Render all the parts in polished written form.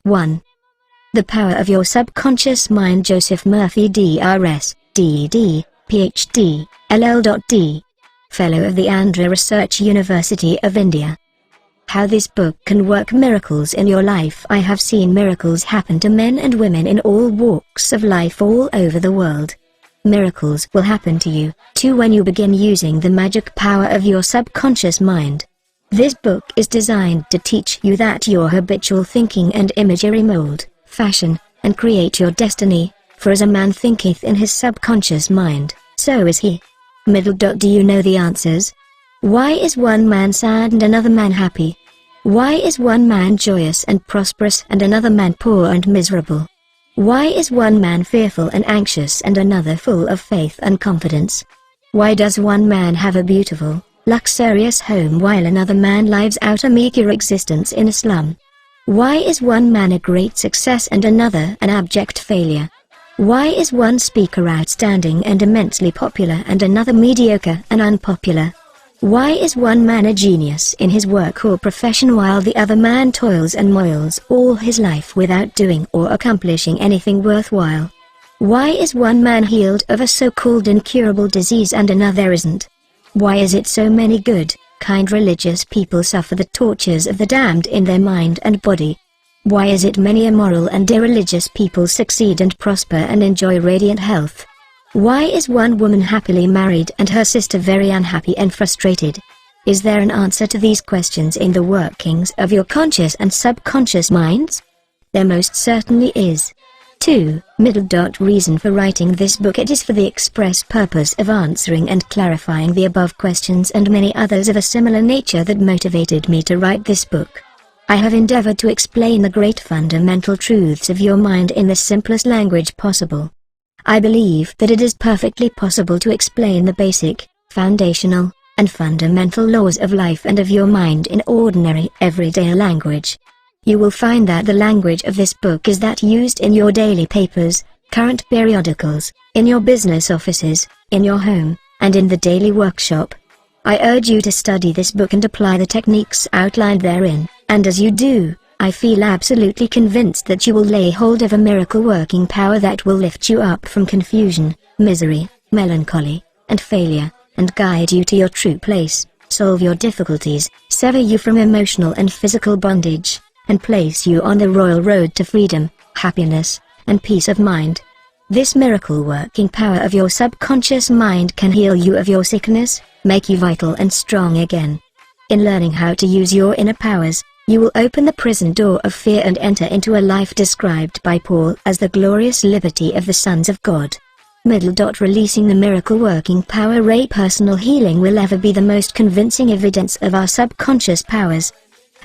1. The Power of Your Subconscious Mind. Joseph Murphy, DRS, DD, PhD, LL.D. Fellow of the Andhra Research University of India. How this book can work miracles in your life. I have seen miracles happen to men and women in all walks of life all over the world. Miracles will happen to you, too, when you begin using the magic power of your subconscious mind. This book is designed to teach you that your habitual thinking and imagery mold, fashion, and create your destiny, for as a man thinketh in his subconscious mind, so is he. Do you know the answers? Why is one man sad and another man happy? Why is one man joyous and prosperous and another man poor and miserable? Why is one man fearful and anxious and another full of faith and confidence? Why does one man have a beautiful, luxurious home while another man lives out a meager existence in a slum? Why is one man a great success and another an abject failure? Why is one speaker outstanding and immensely popular and another mediocre and unpopular? Why is one man a genius in his work or profession while the other man toils and moils all his life without doing or accomplishing anything worthwhile? Why is one man healed of a so-called incurable disease and another isn't? Why is it so many good, kind religious people suffer the tortures of the damned in their mind and body? Why is it many immoral and irreligious people succeed and prosper and enjoy radiant health? Why is one woman happily married and her sister very unhappy and frustrated? Is there an answer to these questions in the workings of your conscious and subconscious minds? There most certainly is. 2. Reason for writing this book. It is for the express purpose of answering and clarifying the above questions and many others of a similar nature that motivated me to write this book. I have endeavored to explain the great fundamental truths of your mind in the simplest language possible. I believe that it is perfectly possible to explain the basic, foundational, and fundamental laws of life and of your mind in ordinary, everyday language. You will find that the language of this book is that used in your daily papers, current periodicals, in your business offices, in your home, and in the daily workshop. I urge you to study this book and apply the techniques outlined therein, and as you do, I feel absolutely convinced that you will lay hold of a miracle-working power that will lift you up from confusion, misery, melancholy, and failure, and guide you to your true place, solve your difficulties, sever you from emotional and physical bondage, and place you on the royal road to freedom, happiness, and peace of mind. This miracle-working power of your subconscious mind can heal you of your sickness, make you vital and strong again. In learning how to use your inner powers, you will open the prison door of fear and enter into a life described by Paul as the glorious liberty of the sons of God. Releasing the miracle-working power. Personal healing will ever be the most convincing evidence of our subconscious powers.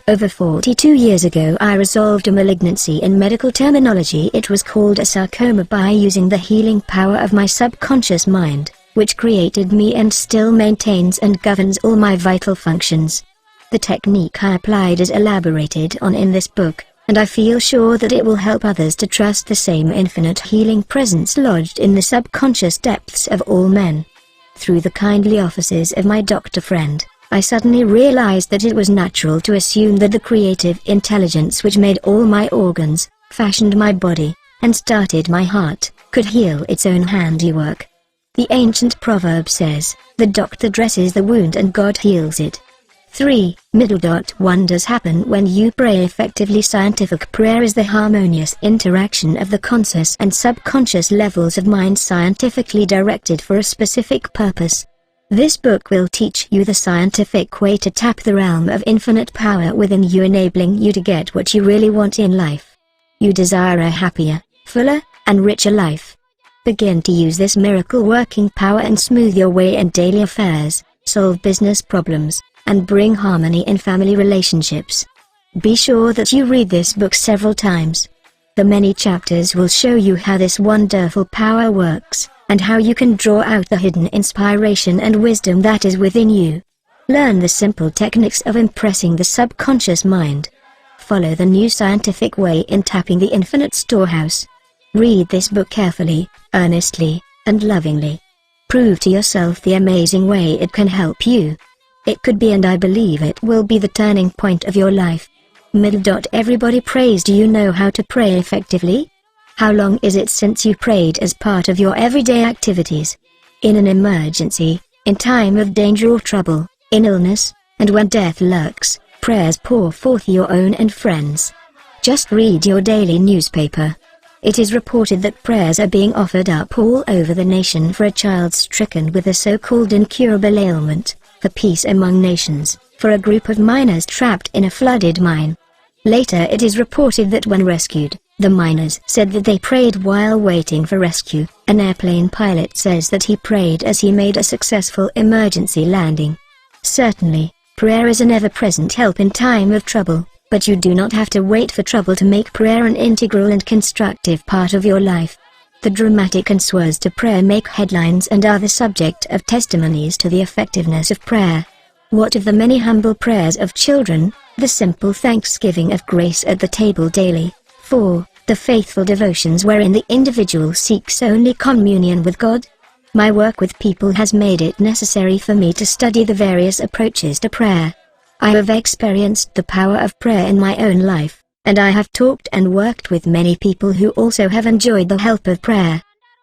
Over 42 years ago I resolved a malignancy. In medical terminology it was called a sarcoma, by using the healing power of my subconscious mind, which created me and still maintains and governs all my vital functions. The technique I applied is elaborated on in this book, and I feel sure that it will help others to trust the same infinite healing presence lodged in the subconscious depths of all men. Through the kindly offices of my doctor friend, I suddenly realized that it was natural to assume that the creative intelligence which made all my organs, fashioned my body, and started my heart, could heal its own handiwork. The ancient proverb says, "The doctor dresses the wound and God heals it." 3. Wonders happen when you pray effectively. Scientific prayer is the harmonious interaction of the conscious and subconscious levels of mind scientifically directed for a specific purpose. This book will teach you the scientific way to tap the realm of infinite power within you, enabling you to get what you really want in life. You desire a happier, fuller, and richer life. Begin to use this miracle-working power and smooth your way in daily affairs, solve business problems, and bring harmony in family relationships. Be sure that you read this book several times. The many chapters will show you how this wonderful power works, and how you can draw out the hidden inspiration and wisdom that is within you. Learn the simple techniques of impressing the subconscious mind. Follow the new scientific way in tapping the infinite storehouse. Read this book carefully, earnestly, and lovingly. Prove to yourself the amazing way it can help you. It could be, and I believe it will be, the turning point of your life. Everybody prays. Do you know how to pray effectively? How long is it since you prayed as part of your everyday activities? In an emergency, in time of danger or trouble, in illness, and when death lurks, prayers pour forth your own and friends. Just read your daily newspaper. It is reported that prayers are being offered up all over the nation for a child stricken with a so-called incurable ailment, for peace among nations, for a group of miners trapped in a flooded mine. Later it is reported that when rescued, the miners said that they prayed while waiting for rescue. An airplane pilot says that he prayed as he made a successful emergency landing. Certainly, prayer is an ever-present help in time of trouble, but you do not have to wait for trouble to make prayer an integral and constructive part of your life. The dramatic answers to prayer make headlines and are the subject of testimonies to the effectiveness of prayer. What of the many humble prayers of children, the simple thanksgiving of grace at the table daily? 4. The faithful devotions wherein the individual seeks only communion with God? My work with people has made it necessary for me to study the various approaches to prayer. I have experienced the power of prayer in my own life, and I have talked and worked with many people who also have enjoyed the help of prayer.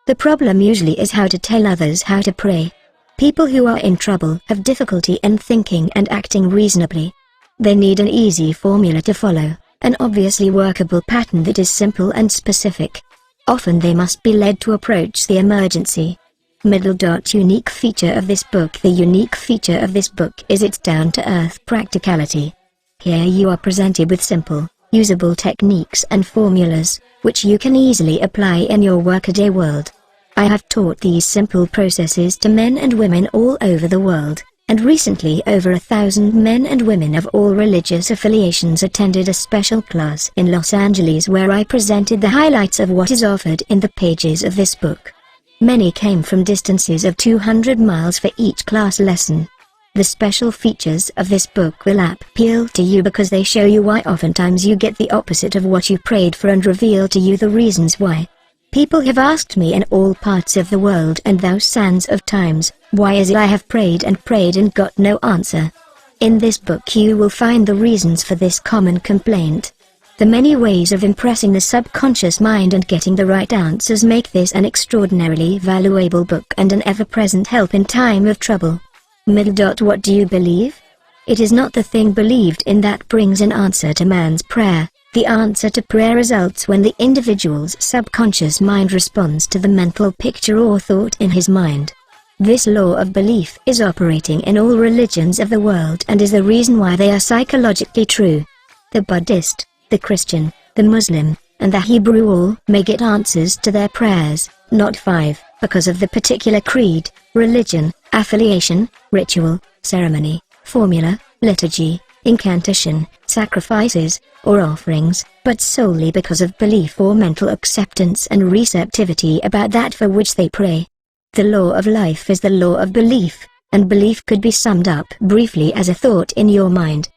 The problem usually is how to tell others how to pray. People who are in trouble have difficulty in thinking and acting reasonably. They need an easy formula to follow, an obviously workable pattern that is simple and specific. Often they must be led to approach the emergency. Unique feature of this book. The unique feature of this book is its down-to-earth practicality. Here you are presented with simple, usable techniques and formulas, which you can easily apply in your workaday world. I have taught these simple processes to men and women all over the world, and recently over 1,000 men and women of all religious affiliations attended a special class in Los Angeles where I presented the highlights of what is offered in the pages of this book. Many came from distances of 200 miles for each class lesson. The special features of this book will appeal to you because they show you why oftentimes you get the opposite of what you prayed for and reveal to you the reasons why. People have asked me in all parts of the world and thousands of times, why is it I have prayed and got no answer? In this book you will find the reasons for this common complaint. The many ways of impressing the subconscious mind and getting the right answers make this an extraordinarily valuable book and an ever-present help in time of trouble. What do you believe? It is not the thing believed in that brings an answer to man's prayer. The answer to prayer results when the individual's subconscious mind responds to the mental picture or thought in his mind. This law of belief is operating in all religions of the world and is the reason why they are psychologically true. The Buddhist, the Christian, the Muslim, and the Hebrew all may get answers to their prayers, not 5, because of the particular creed, religion, affiliation, ritual, ceremony, formula, liturgy, incantation, sacrifices, or offerings, but solely because of belief or mental acceptance and receptivity about that for which they pray. The law of life is the law of belief, and belief could be summed up briefly as a thought in your mind.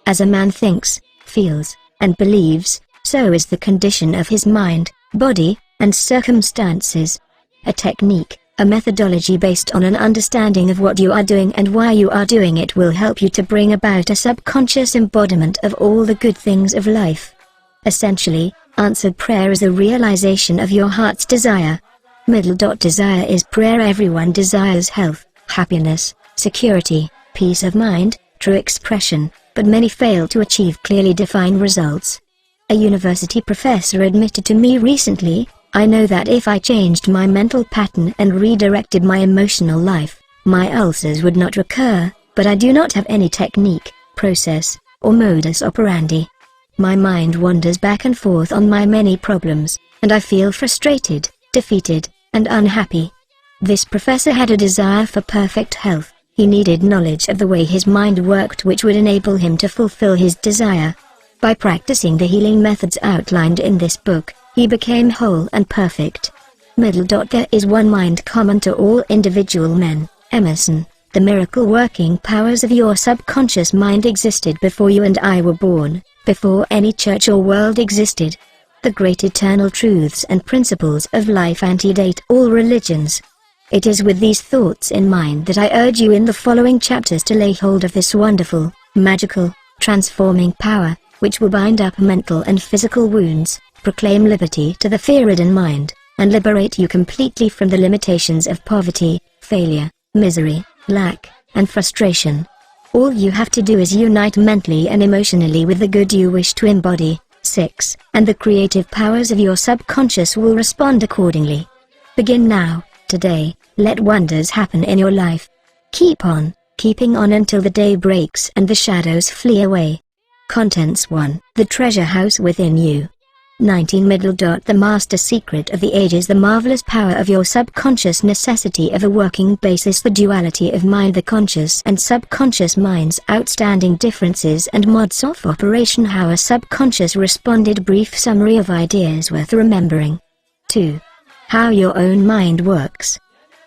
As a man thinks, feels, and believes, so is the condition of his mind, body, and circumstances. A technique, a methodology based on an understanding of what you are doing and why you are doing it will help you to bring about a subconscious embodiment of all the good things of life. Essentially, answered prayer is the realization of your heart's desire. Desire is prayer. Everyone desires health, happiness, security, peace of mind, true expression, but many fail to achieve clearly defined results. A university professor admitted to me recently, I know that if I changed my mental pattern and redirected my emotional life, my ulcers would not recur, but I do not have any technique, process, or modus operandi. My mind wanders back and forth on my many problems, and I feel frustrated, defeated, and unhappy. This professor had a desire for perfect health. He needed knowledge of the way his mind worked which would enable him to fulfill his desire. By practicing the healing methods outlined in this book, he became whole and perfect. There is one mind common to all individual men, Emerson. The miracle-working powers of your subconscious mind existed before you and I were born, before any church or world existed. The great eternal truths and principles of life antedate all religions. It is with these thoughts in mind that I urge you in the following chapters to lay hold of this wonderful, magical, transforming power, which will bind up mental and physical wounds, proclaim liberty to the fear-ridden mind, and liberate you completely from the limitations of poverty, failure, misery, lack, and frustration. All you have to do is unite mentally and emotionally with the good you wish to embody. 6. And the creative powers of your subconscious will respond accordingly. Begin now, today, let wonders happen in your life. Keep on, keeping on until the day breaks and the shadows flee away. Contents 1. The treasure house within you. 19. The master secret of the age is the marvelous power of your subconscious, necessity of a working basis, the duality of mind, the conscious and subconscious minds, outstanding differences and modes of operation, how a subconscious responded, brief summary of ideas worth remembering. 2. How your own mind works.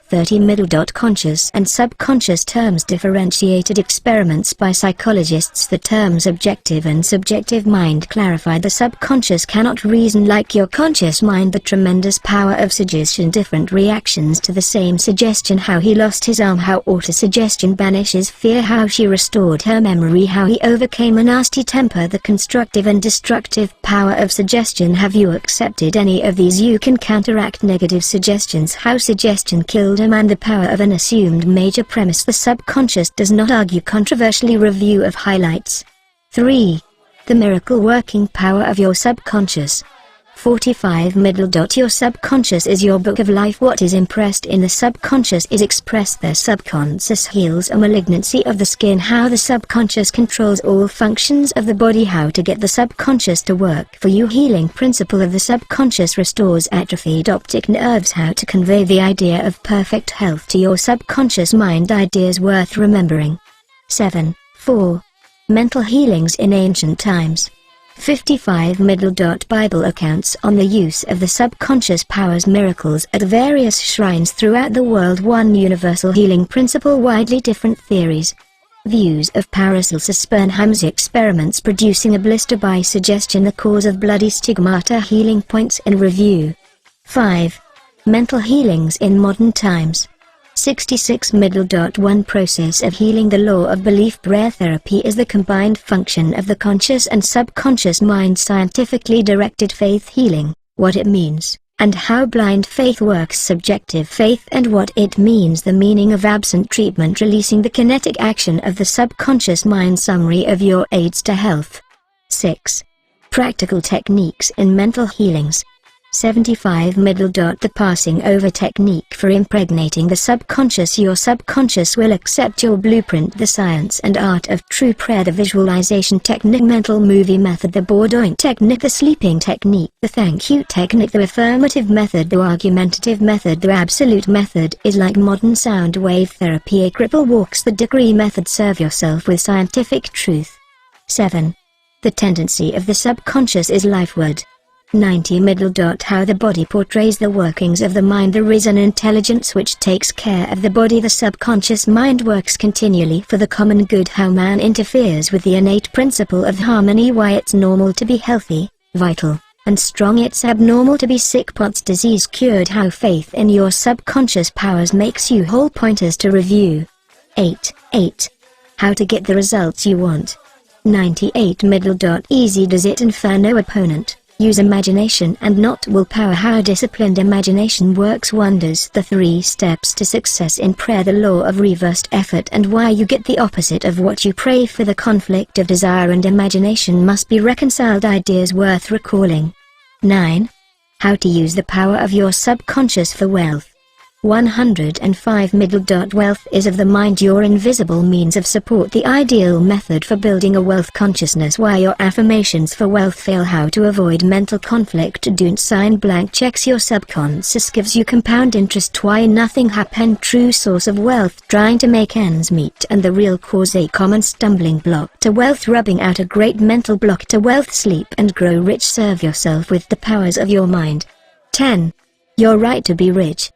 30. Conscious and subconscious terms, differentiated experiments by psychologists. The terms objective and subjective mind clarified. The subconscious cannot reason like your conscious mind. The tremendous power of suggestion, different reactions to the same suggestion, how he lost his arm, how autosuggestion banishes fear, how she restored her memory, how he overcame a nasty temper. The constructive and destructive power of suggestion. Have you accepted any of these? You can counteract negative suggestions. How suggestion killed a man, the power of an assumed major premise. The subconscious does not argue. Controversially, review of highlights. 3. The miracle working power of your subconscious. 45. Your subconscious is your book of life. What is impressed in the subconscious is expressed there. Subconscious heals a malignancy of the skin. How the subconscious controls all functions of the body. How to get the subconscious to work for you. Healing principle of the subconscious restores atrophied optic nerves. How to convey the idea of perfect health to your subconscious mind. Ideas worth remembering. 7. 4. Mental healings in ancient times. 55. Bible accounts on the use of the subconscious powers, miracles at various shrines throughout the world. 1. Universal healing principle, widely different theories. Views of Paracelsus, Bernheim's experiments producing a blister by suggestion, the cause of bloody stigmata. Healing points in review. 5. Mental healings in modern times. 66. 1. Process of healing, the law of belief. Prayer therapy is the combined function of the conscious and subconscious mind. Scientifically directed faith healing, what it means, and how blind faith works. Subjective faith and what it means, the meaning of absent treatment, releasing the kinetic action of the subconscious mind. Summary of your aids to health. 6. Practical techniques in mental healings. 75. The passing over technique for impregnating the subconscious. Your subconscious will accept your blueprint. The science and art of true prayer. The visualization technique. Mental movie method. The Bourdain technique. The sleeping technique. The thank you technique. The affirmative method. The argumentative method. The absolute method is like modern sound wave therapy. A cripple walks the degree method. Serve yourself with scientific truth. 7. The tendency of the subconscious is lifeward. 90. How the body portrays the workings of the mind. There is an intelligence which takes care of the body. The subconscious mind works continually for the common good. How man interferes with the innate principle of harmony. Why it's normal to be healthy, vital, and strong. It's abnormal to be sick. Pot's disease cured. How faith in your subconscious powers makes you whole. Pointers to review. 8. How to get the results you want. 98. Easy does it. Inferno opponent. Use imagination and not willpower. How disciplined imagination works wonders. The 3 steps to success in prayer. The law of reversed effort and why you get the opposite of what you pray for. The conflict of desire and imagination must be reconciled. Ideas worth recalling. 9. How to use the power of your subconscious for wealth. 105. Wealth is of the mind, your invisible means of support. The ideal method for building a wealth consciousness. Why your affirmations for wealth fail. How to avoid mental conflict. Don't sign blank checks. Your subconscious gives you compound interest. Why nothing happen. True source of wealth. Trying to make ends meet and the real cause. A common stumbling block to wealth. Rubbing out a great mental block to wealth. Sleep and grow rich. Serve yourself with the powers of your mind. 10. Your right to be rich.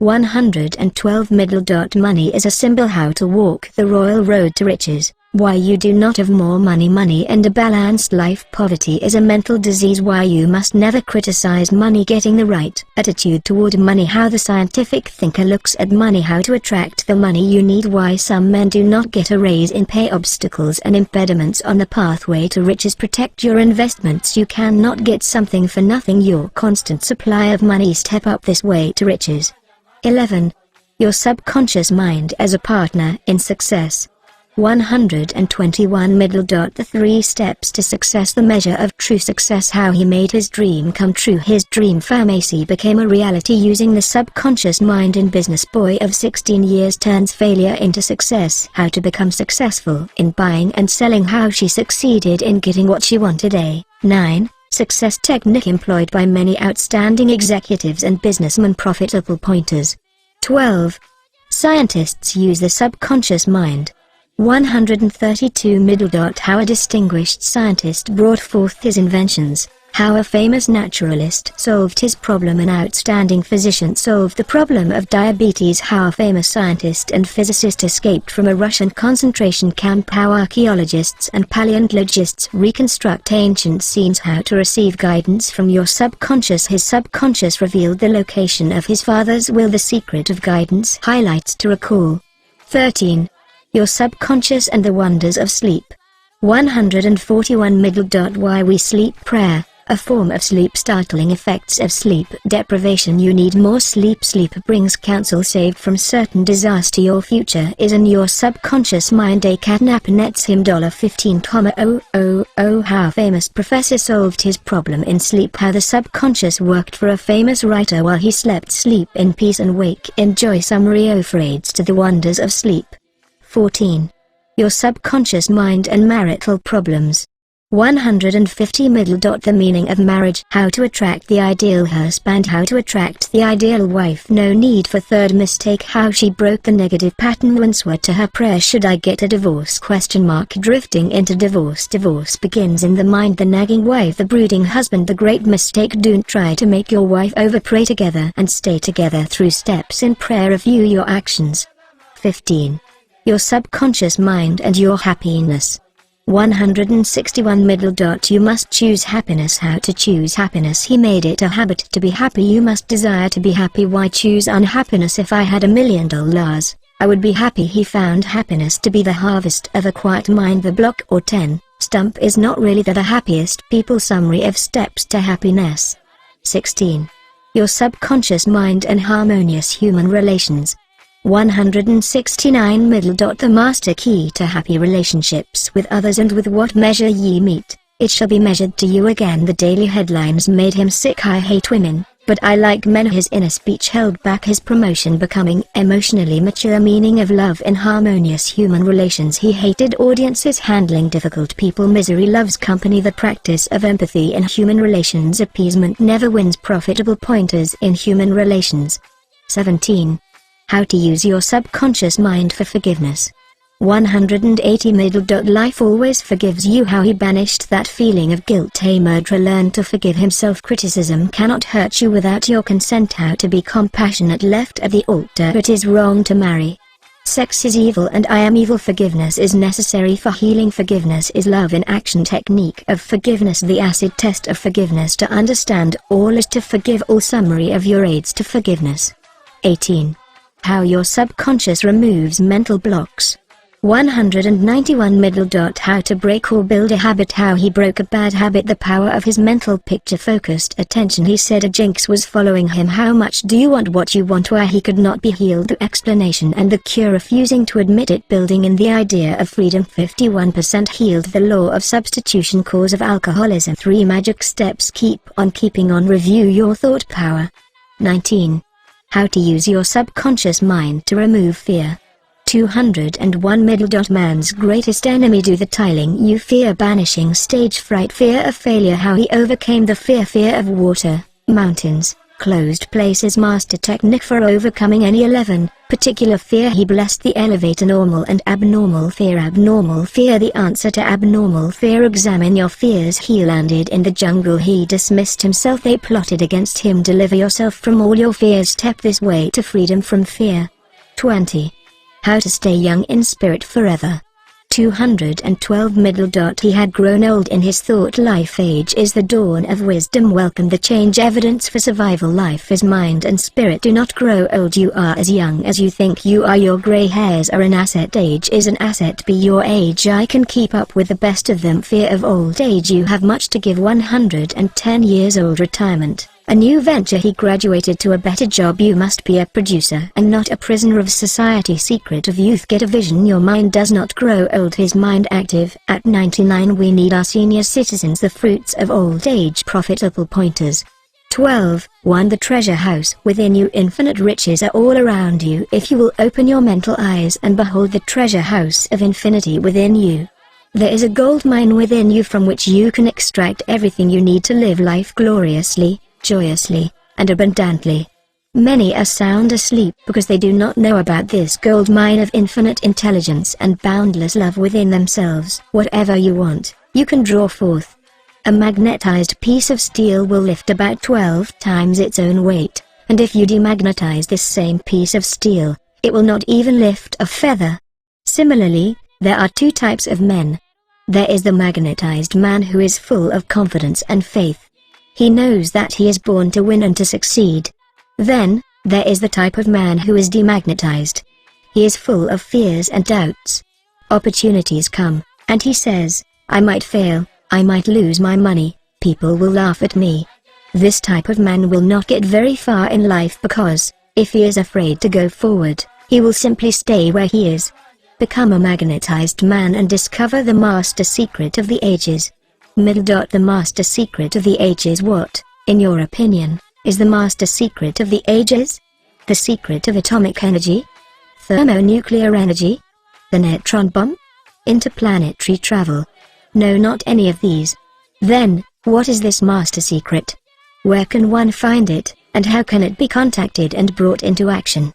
112 middle dot money is a symbol how to walk the royal road to riches. Why you do not have more money and a balanced life. Poverty is a mental disease. Why you must never criticize money. Getting the right attitude toward money. How the scientific thinker looks at money. How to attract the money you need. Why some men do not get a raise in pay. Obstacles and impediments on the pathway to riches. Protect your investments. You cannot get something for nothing. Your constant supply of money. Step up this way to riches. 11. Your subconscious mind as a partner in success. 121 middle dot the 3 steps to success. The measure of true success. How he made his dream come true. His dream pharmacy became a reality using the subconscious mind. In business, boy of 16 years turns failure into success. How to become successful in buying and selling. How she succeeded in getting what she wanted. 9. Success technique employed by many outstanding executives and businessmen. Profitable pointers. 12. Scientists use the subconscious mind. 132 middle dot how a distinguished scientist brought forth his inventions. How a famous naturalist solved his problem. An outstanding physician solved the problem of diabetes. How a famous scientist and physicist escaped from a Russian concentration camp. How archaeologists and paleontologists reconstruct ancient scenes. How to receive guidance from your subconscious. His subconscious revealed the location of his father's will. The secret of guidance. Highlights to recall. 13. Your subconscious and the wonders of sleep. 141 middle dot why we sleep. Prayer, a form of sleep. Startling effects of sleep deprivation. You need more sleep. Sleep brings counsel. Saved from certain disaster. Your future is in your subconscious mind. A catnap nets him $15,000. How a famous professor solved his problem in sleep. How the subconscious worked for a famous writer while he slept. Sleep in peace and wake in joy. Summary of aids to the wonders of sleep. 14. Your subconscious mind and marital problems. 150 middle dot the meaning of marriage. How to attract the ideal husband. How to attract the ideal wife. No need for third mistake. How she broke the negative pattern. Once word to her prayer. Should I get a divorce? Drifting into divorce. Divorce begins in the mind. The nagging wife, the brooding husband. The great mistake. Don't try to make your wife over. Pray together and stay together through steps in prayer. Review your actions. 15. Your subconscious mind and your happiness. 161 middle dot you must choose happiness. How to choose happiness. He made it a habit to be happy. You must desire to be happy. Why choose unhappiness? If I had $1 million, I would be happy. He found happiness to be the harvest of a quiet mind. The block or 10 stump is not really the happiest people. Summary of steps to happiness. 16. Your subconscious mind and harmonious human relations. 169 middle dot the master key to happy relationships with others. And with what measure ye meet, it shall be measured to you again. The daily headlines made him sick. I hate women, but I like men. His inner speech held back his promotion. Becoming emotionally mature. Meaning of love in harmonious human relations. He hated audiences. Handling difficult people. Misery loves company. The practice of empathy in human relations. Appeasement never wins. Profitable pointers in human relations. 17. How to use your subconscious mind for forgiveness. 180 middle dot life always forgives you. How he banished that feeling of guilt. A murderer learned to forgive himself. Criticism cannot hurt you without your consent. How to be compassionate. Left at the altar. It is wrong to marry. Sex is evil and I am evil. Forgiveness is necessary for healing. Forgiveness is love in action. Technique of forgiveness. The acid test of forgiveness. To understand all is to forgive all. Summary of your aids to forgiveness. 18. How your subconscious removes mental blocks. 191 middle dot how to break or build a habit. How he broke a bad habit. The power of his mental picture focused attention. He said a jinx was following him. How much do you want what you want? Why he could not be healed. The explanation and the cure. Refusing to admit it. Building in the idea of freedom. 51% healed. The law of substitution. Cause of alcoholism. 3 magic steps. Keep on keeping on. Review your thought power. 19. How to use your subconscious mind to remove fear. 201 middle dot man's greatest enemy. Do the tiling you fear. Banishing stage fright. Fear of failure. How he overcame the fear. Fear of water, mountains, closed places master technique for overcoming any 11 particular fear. He blessed the elevator normal and abnormal fear. Abnormal fear, the answer to abnormal fear. Examine your fears. He landed in the jungle. He dismissed himself. They plotted against him. Deliver yourself from all your fears. Step this way to freedom from fear. 20. How to stay young in spirit forever. 212 middle dot. He had grown old in his thought life. Age is the dawn of wisdom. Welcome the change. Evidence for survival. Life is mind and spirit. Do not grow old. You are as young as you think you are. Your gray hairs are an asset. Age is an asset. Be your age. I can keep up with the best of them. Fear of old age. You have much to give. 110 years old. Retirement. A new venture. He graduated to a better job. You must be a producer and not a prisoner of society. Secret of youth. Get a vision. Your mind does not grow old. His mind active. At 99 we need our senior citizens. The fruits of old age. Profitable pointers. 12. 1. The treasure house within you. Infinite riches are all around you if you will open your mental eyes and behold the treasure house of infinity within you. There is a gold mine within you from which you can extract everything you need to live life gloriously, joyously, and abundantly. Many are sound asleep because they do not know about this gold mine of infinite intelligence and boundless love within themselves. Whatever you want, you can draw forth. A magnetized piece of steel will lift about 12 times its own weight, and if you demagnetize this same piece of steel, it will not even lift a feather. Similarly, there are two types of men. There is the magnetized man who is full of confidence and faith. He knows that he is born to win and to succeed. Then, there is the type of man who is demagnetized. He is full of fears and doubts. Opportunities come, and he says, I might fail, I might lose my money, people will laugh at me. This type of man will not get very far in life because, if he is afraid to go forward, he will simply stay where he is. Become a magnetized man and discover the master secret of the ages. The master secret of the ages. What, in your opinion, is the master secret of the ages? The secret of atomic energy? Thermonuclear energy? The neutron bomb? Interplanetary travel? No, not any of these. Then, what is this master secret? Where can one find it, and how can it be contacted and brought into action?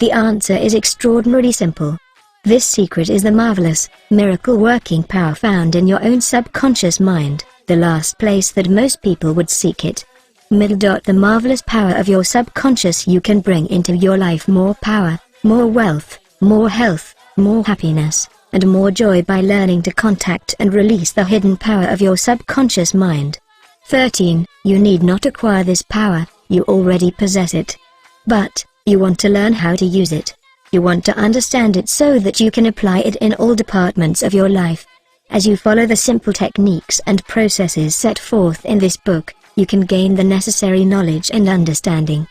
The answer is extraordinarily simple. This secret is the marvelous, miracle-working power found in your own subconscious mind, the last place that most people would seek it. The marvelous power of your subconscious. You can bring into your life more power, more wealth, more health, more happiness, and more joy by learning to contact and release the hidden power of your subconscious mind. 13. You need not acquire this power, you already possess it. But, you want to learn how to use it. You want to understand it so that you can apply it in all departments of your life. As you follow the simple techniques and processes set forth in this book, you can gain the necessary knowledge and understanding.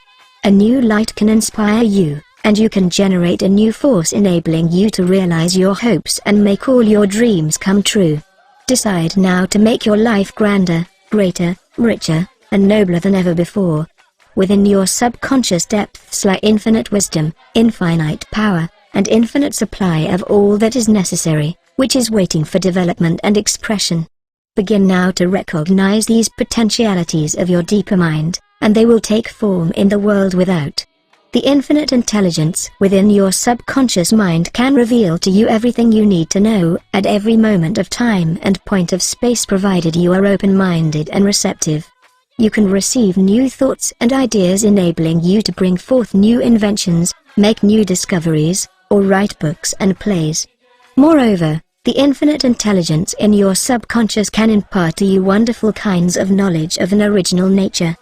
A new light can inspire you, and you can generate a new force enabling you to realize your hopes and make all your dreams come true. Decide now to make your life grander, greater, richer, and nobler than ever before. Within your subconscious depths lie infinite wisdom, infinite power, and infinite supply of all that is necessary, which is waiting for development and expression. Begin now to recognize these potentialities of your deeper mind, and they will take form in the world without. The infinite intelligence within your subconscious mind can reveal to you everything you need to know at every moment of time and point of space, provided you are open-minded and receptive. You can receive new thoughts and ideas enabling you to bring forth new inventions, make new discoveries, or write books and plays. Moreover, the infinite intelligence in your subconscious can impart to you wonderful kinds of knowledge of an original nature.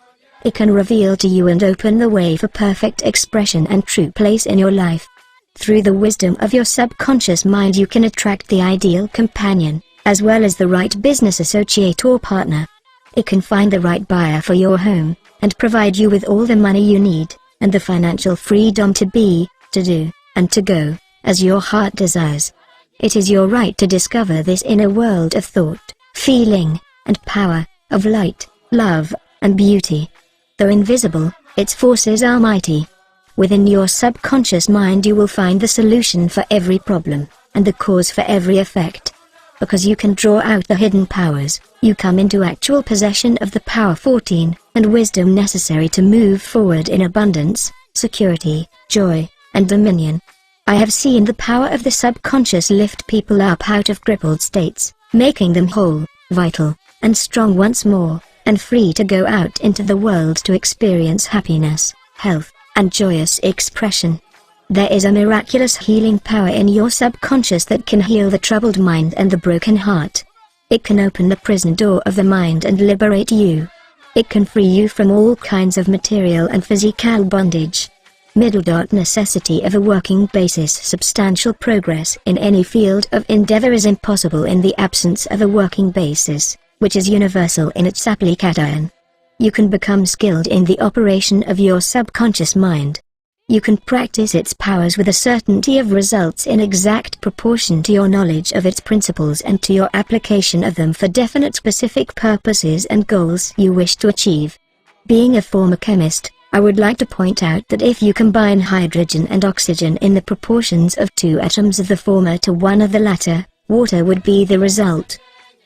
It can reveal to you and open the way for perfect expression and true place in your life. Through the wisdom of your subconscious mind you can attract the ideal companion, as well as the right business associate or partner. It can find the right buyer for your home, and provide you with all the money you need, and the financial freedom to be, to do, and to go, as your heart desires. It is your right to discover this inner world of thought, feeling, and power, of light, love, and beauty. Though invisible, its forces are mighty. Within your subconscious mind you will find the solution for every problem, and the cause for every effect. Because you can draw out the hidden powers, you come into actual possession of the power. 14, and wisdom necessary to move forward in abundance, security, joy, and dominion. I have seen the power of the subconscious lift people up out of crippled states, making them whole, vital, and strong once more, and free to go out into the world to experience happiness, health, and joyous expression. There is a miraculous healing power in your subconscious that can heal the troubled mind and the broken heart. It can open the prison door of the mind and liberate you. It can free you from all kinds of material and physical bondage. Necessity of a working basis. Substantial progress in any field of endeavor is impossible in the absence of a working basis, which is universal in its application. You can become skilled in the operation of your subconscious mind. You can practice its powers with a certainty of results in exact proportion to your knowledge of its principles and to your application of them for definite specific purposes and goals you wish to achieve. Being a former chemist, I would like to point out that if you combine hydrogen and oxygen in the proportions of 2 atoms of the former to 1 of the latter, water would be the result.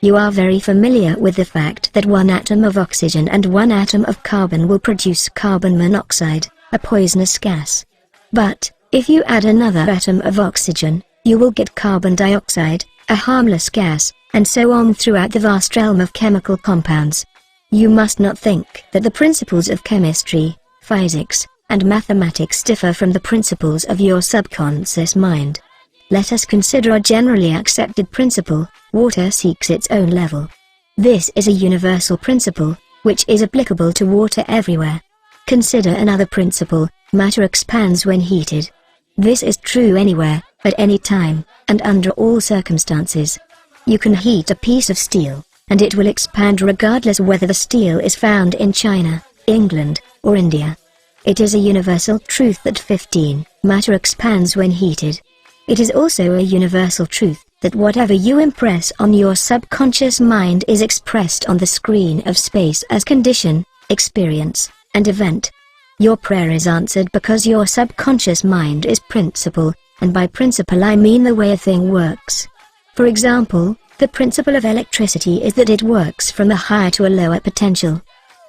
You are very familiar with the fact that 1 atom of oxygen and 1 atom of carbon will produce carbon monoxide, a poisonous gas. But, if you add another atom of oxygen, you will get carbon dioxide, a harmless gas, and so on throughout the vast realm of chemical compounds. You must not think that the principles of chemistry, physics, and mathematics differ from the principles of your subconscious mind. Let us consider a generally accepted principle: water seeks its own level. This is a universal principle, which is applicable to water everywhere. Consider another principle: matter expands when heated. This is true anywhere, at any time, and under all circumstances. You can heat a piece of steel, and it will expand regardless whether the steel is found in China, England, or India. It is a universal truth that matter expands when heated. It is also a universal truth that whatever you impress on your subconscious mind is expressed on the screen of space as condition, experience, and event. Your prayer is answered because your subconscious mind is principle, and by principle I mean the way a thing works. For example, the principle of electricity is that it works from a higher to a lower potential.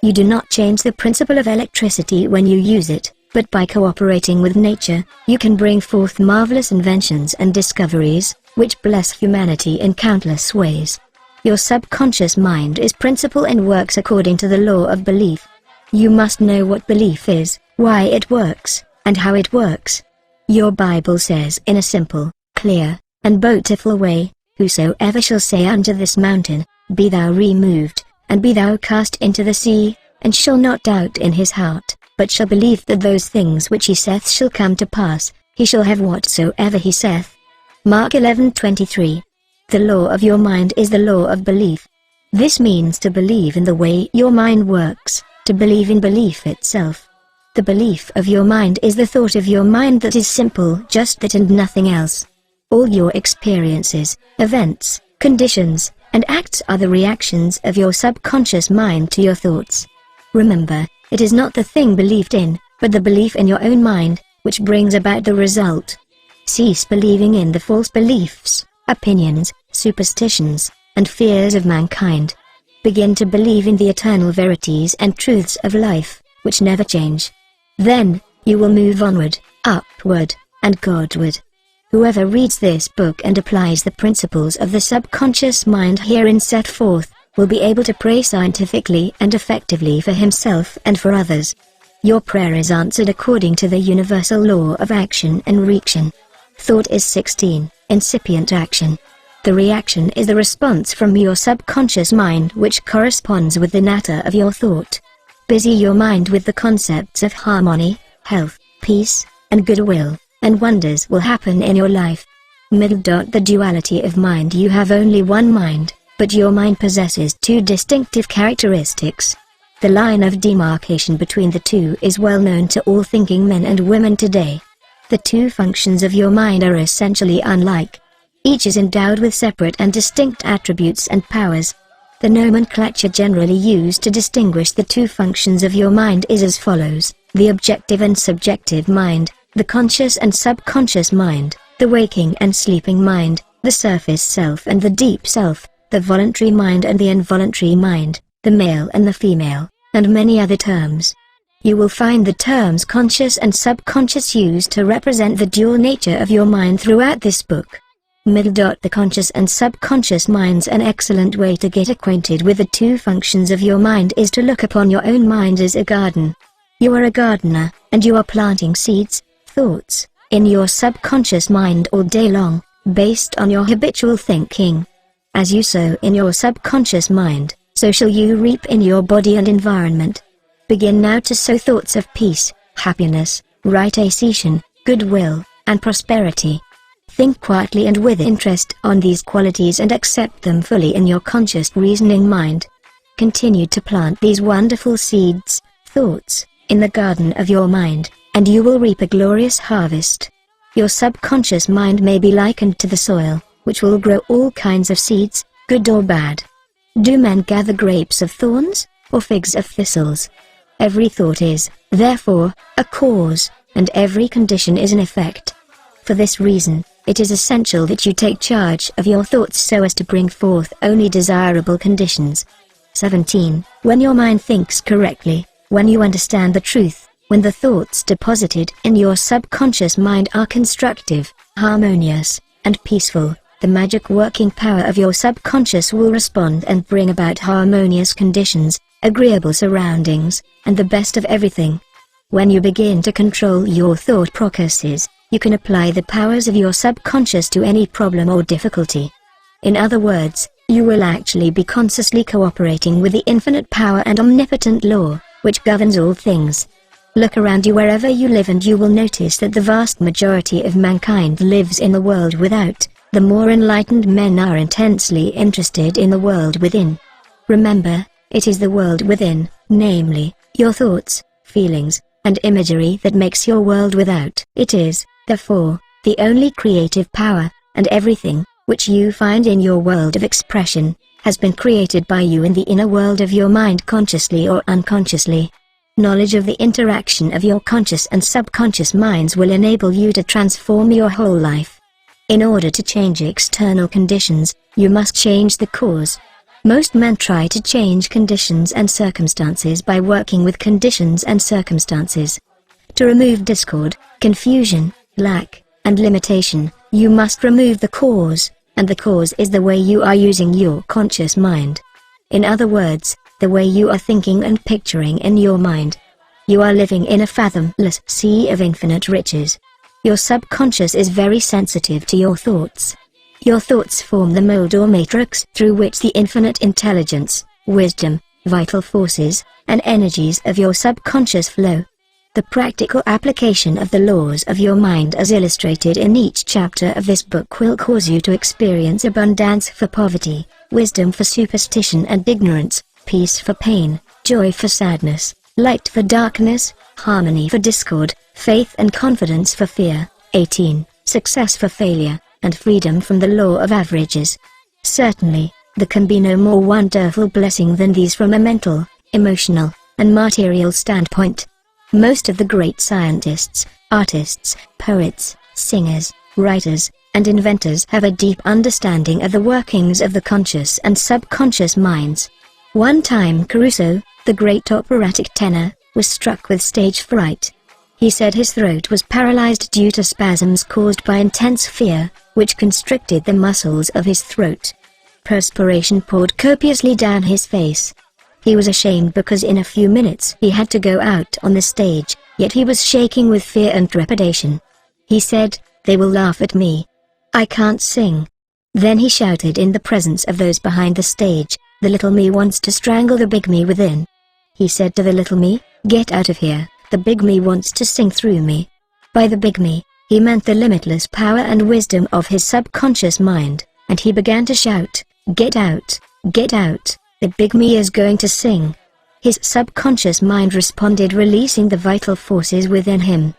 You do not change the principle of electricity when you use it, but by cooperating with nature, you can bring forth marvelous inventions and discoveries, which bless humanity in countless ways. Your subconscious mind is principle and works according to the law of belief. You must know what belief is, why it works, and how it works. Your Bible says in a simple, clear, and beautiful way, "Whosoever shall say unto this mountain, Be thou removed, and be thou cast into the sea, and shall not doubt in his heart, but shall believe that those things which he saith shall come to pass, he shall have whatsoever he saith." Mark 11:23. The law of your mind is the law of belief. This means to believe in the way your mind works, to believe in belief itself. The belief of your mind is the thought of your mind that is simple, just that and nothing else. All your experiences, events, conditions, and acts are the reactions of your subconscious mind to your thoughts. Remember, it is not the thing believed in, but the belief in your own mind, which brings about the result. Cease believing in the false beliefs, opinions, superstitions, and fears of mankind. Begin to believe in the eternal verities and truths of life, which never change. Then, you will move onward, upward, and Godward. Whoever reads this book and applies the principles of the subconscious mind herein set forth, will be able to pray scientifically and effectively for himself and for others. Your prayer is answered according to the universal law of action and reaction. Thought is 16, incipient action. The reaction is the response from your subconscious mind which corresponds with the nature of your thought. Busy your mind with the concepts of harmony, health, peace, and goodwill, and wonders will happen in your life. The duality of mind: you have only one mind, but your mind possesses two distinctive characteristics. The line of demarcation between the two is well known to all thinking men and women today. The two functions of your mind are essentially unlike. Each is endowed with separate and distinct attributes and powers. The nomenclature generally used to distinguish the two functions of your mind is as follows: the objective and subjective mind, the conscious and subconscious mind, the waking and sleeping mind, the surface self and the deep self, the voluntary mind and the involuntary mind, the male and the female. and many other terms. You will find the terms conscious and subconscious used to represent the dual nature of your mind throughout this book. The conscious and subconscious minds. An excellent way to get acquainted with the two functions of your mind is to look upon your own mind as a garden. You are a gardener, and you are planting seeds, thoughts, in your subconscious mind all day long, based on your habitual thinking. As you sow in your subconscious mind, so shall you reap in your body and environment. Begin now to sow thoughts of peace, happiness, right-ascension, goodwill, and prosperity. Think quietly and with interest on these qualities and accept them fully in your conscious reasoning mind. Continue to plant these wonderful seeds, thoughts, in the garden of your mind, and you will reap a glorious harvest. Your subconscious mind may be likened to the soil, which will grow all kinds of seeds, good or bad. Do men gather grapes of thorns, or figs of thistles? Every thought is, therefore, a cause, and every condition is an effect. For this reason, it is essential that you take charge of your thoughts so as to bring forth only desirable conditions. 17. When your mind thinks correctly, when you understand the truth, when the thoughts deposited in your subconscious mind are constructive, harmonious, and peaceful, the magic working power of your subconscious will respond and bring about harmonious conditions, agreeable surroundings, and the best of everything. When you begin to control your thought processes, you can apply the powers of your subconscious to any problem or difficulty. In other words, you will actually be consciously cooperating with the infinite power and omnipotent law, which governs all things. Look around you wherever you live and you will notice that the vast majority of mankind lives in the world without. The more enlightened men are intensely interested in the world within. Remember, it is the world within, namely, your thoughts, feelings, and imagery that makes your world without. It is, therefore, the only creative power, and everything, which you find in your world of expression, has been created by you in the inner world of your mind consciously or unconsciously. Knowledge of the interaction of your conscious and subconscious minds will enable you to transform your whole life. In order to change external conditions, you must change the cause. Most men try to change conditions and circumstances by working with conditions and circumstances. To remove discord, confusion, lack, and limitation, you must remove the cause, and the cause is the way you are using your conscious mind. In other words, the way you are thinking and picturing in your mind. You are living in a fathomless sea of infinite riches. Your subconscious is very sensitive to your thoughts. Your thoughts form the mold or matrix through which the infinite intelligence, wisdom, vital forces, and energies of your subconscious flow. The practical application of the laws of your mind as illustrated in each chapter of this book will cause you to experience abundance for poverty, wisdom for superstition and ignorance, peace for pain, joy for sadness, light for darkness, harmony for discord, faith and confidence for fear. 18. Success for failure, and freedom from the law of averages. Certainly, there can be no more wonderful blessing than these from a mental, emotional, and material standpoint. Most of the great scientists, artists, poets, singers, writers, and inventors have a deep understanding of the workings of the conscious and subconscious minds. One time Caruso, the great operatic tenor, was struck with stage fright. He said his throat was paralyzed due to spasms caused by intense fear, which constricted the muscles of his throat. Perspiration poured copiously down his face. He was ashamed because in a few minutes he had to go out on the stage, yet he was shaking with fear and trepidation. He said, "They will laugh at me. I can't sing." Then he shouted in the presence of those behind the stage, "The little me wants to strangle the big me within." He said to the little me, "Get out of here, the big me wants to sing through me." By the big me, he meant the limitless power and wisdom of his subconscious mind, and he began to shout, "Get out, get out, the big me is going to sing." His subconscious mind responded, releasing the vital forces within him.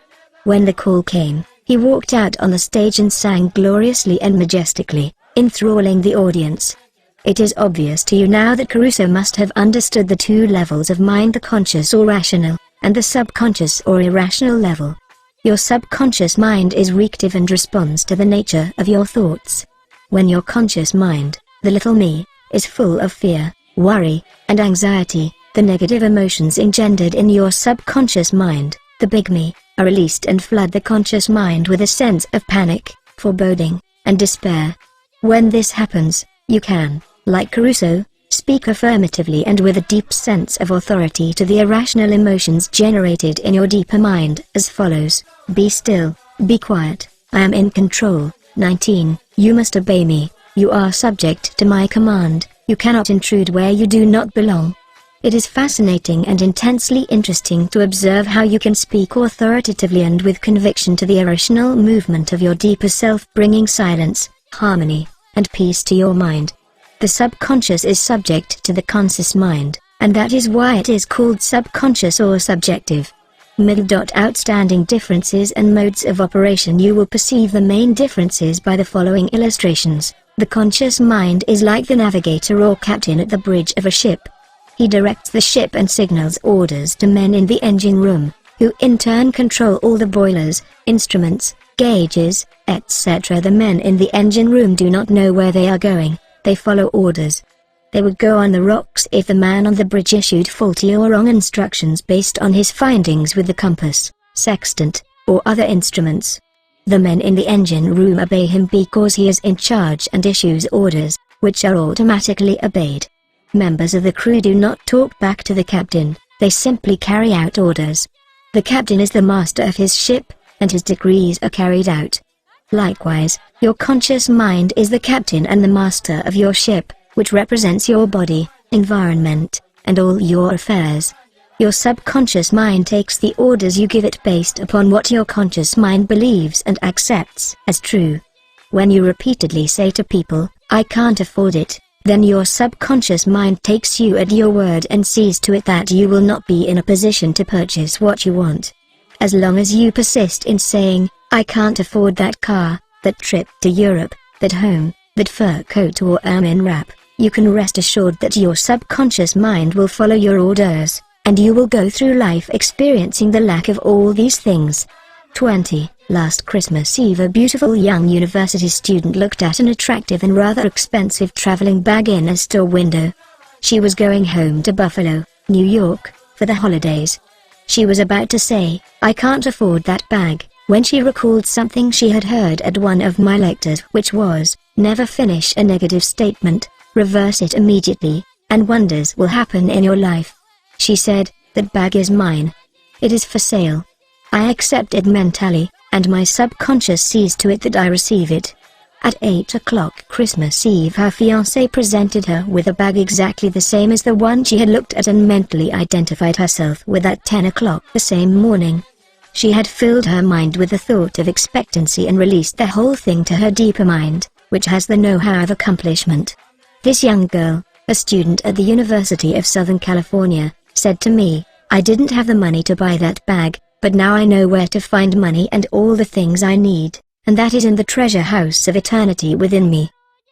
When the call came, he walked out on the stage and sang gloriously and majestically, enthralling the audience. It is obvious to you now that Caruso must have understood the two levels of mind, the conscious or rational, and the subconscious or irrational level. Your subconscious mind is reactive and responds to the nature of your thoughts. When your conscious mind, the little me, is full of fear, worry, and anxiety, The negative emotions engendered in your subconscious mind, the big me, are released and flood the conscious mind with a sense of panic, foreboding, and despair. When this happens, you can, like Caruso, speak affirmatively and with a deep sense of authority to the irrational emotions generated in your deeper mind as follows: be still, be quiet, I am in control. 19. You must obey me, you are subject to my command, you cannot intrude where you do not belong. It is fascinating and intensely interesting to observe how you can speak authoritatively and with conviction to the irrational movement of your deeper self, bringing silence, harmony, and peace to your mind. The subconscious is subject to the conscious mind, and that is why it is called subconscious or subjective. Outstanding differences and modes of operation. You will perceive the main differences by the following illustrations. The conscious mind is like the navigator or captain at the bridge of a ship. He directs the ship and signals orders to men in the engine room, who in turn control all the boilers, instruments, gauges, etc. The men in the engine room do not know where they are going, they follow orders. They would go on the rocks if the man on the bridge issued faulty or wrong instructions based on his findings with the compass, sextant, or other instruments. The men in the engine room obey him because he is in charge and issues orders, which are automatically obeyed. Members of the crew do not talk back to the captain, they simply carry out orders. The captain is the master of his ship, and his decrees are carried out. Likewise, your conscious mind is the captain and the master of your ship, which represents your body, environment, and all your affairs. Your subconscious mind takes the orders you give it based upon what your conscious mind believes and accepts as true. When you repeatedly say to people, "I can't afford it," then your subconscious mind takes you at your word and sees to it that you will not be in a position to purchase what you want. As long as you persist in saying, "I can't afford that car, that trip to Europe, that home, that fur coat or ermine wrap," you can rest assured that your subconscious mind will follow your orders, and you will go through life experiencing the lack of all these things. 20. Last Christmas Eve, a beautiful young university student looked at an attractive and rather expensive traveling bag in a store window. She was going home to Buffalo, New York, for the holidays. She was about to say, "I can't afford that bag," when she recalled something she had heard at one of my lectures, which was, never finish a negative statement, reverse it immediately, and wonders will happen in your life. She said, "That bag is mine. It is for sale. I accept it mentally, and my subconscious sees to it that I receive it." At 8 o'clock Christmas Eve, her fiancé presented her with a bag exactly the same as the one she had looked at and mentally identified herself with at 10 o'clock the same morning. She had filled her mind with the thought of expectancy and released the whole thing to her deeper mind, which has the know-how of accomplishment. This young girl, a student at the University of Southern California, said to me, "I didn't have the money to buy that bag, but now I know where to find money and all the things I need, and that is in the treasure house of eternity within me."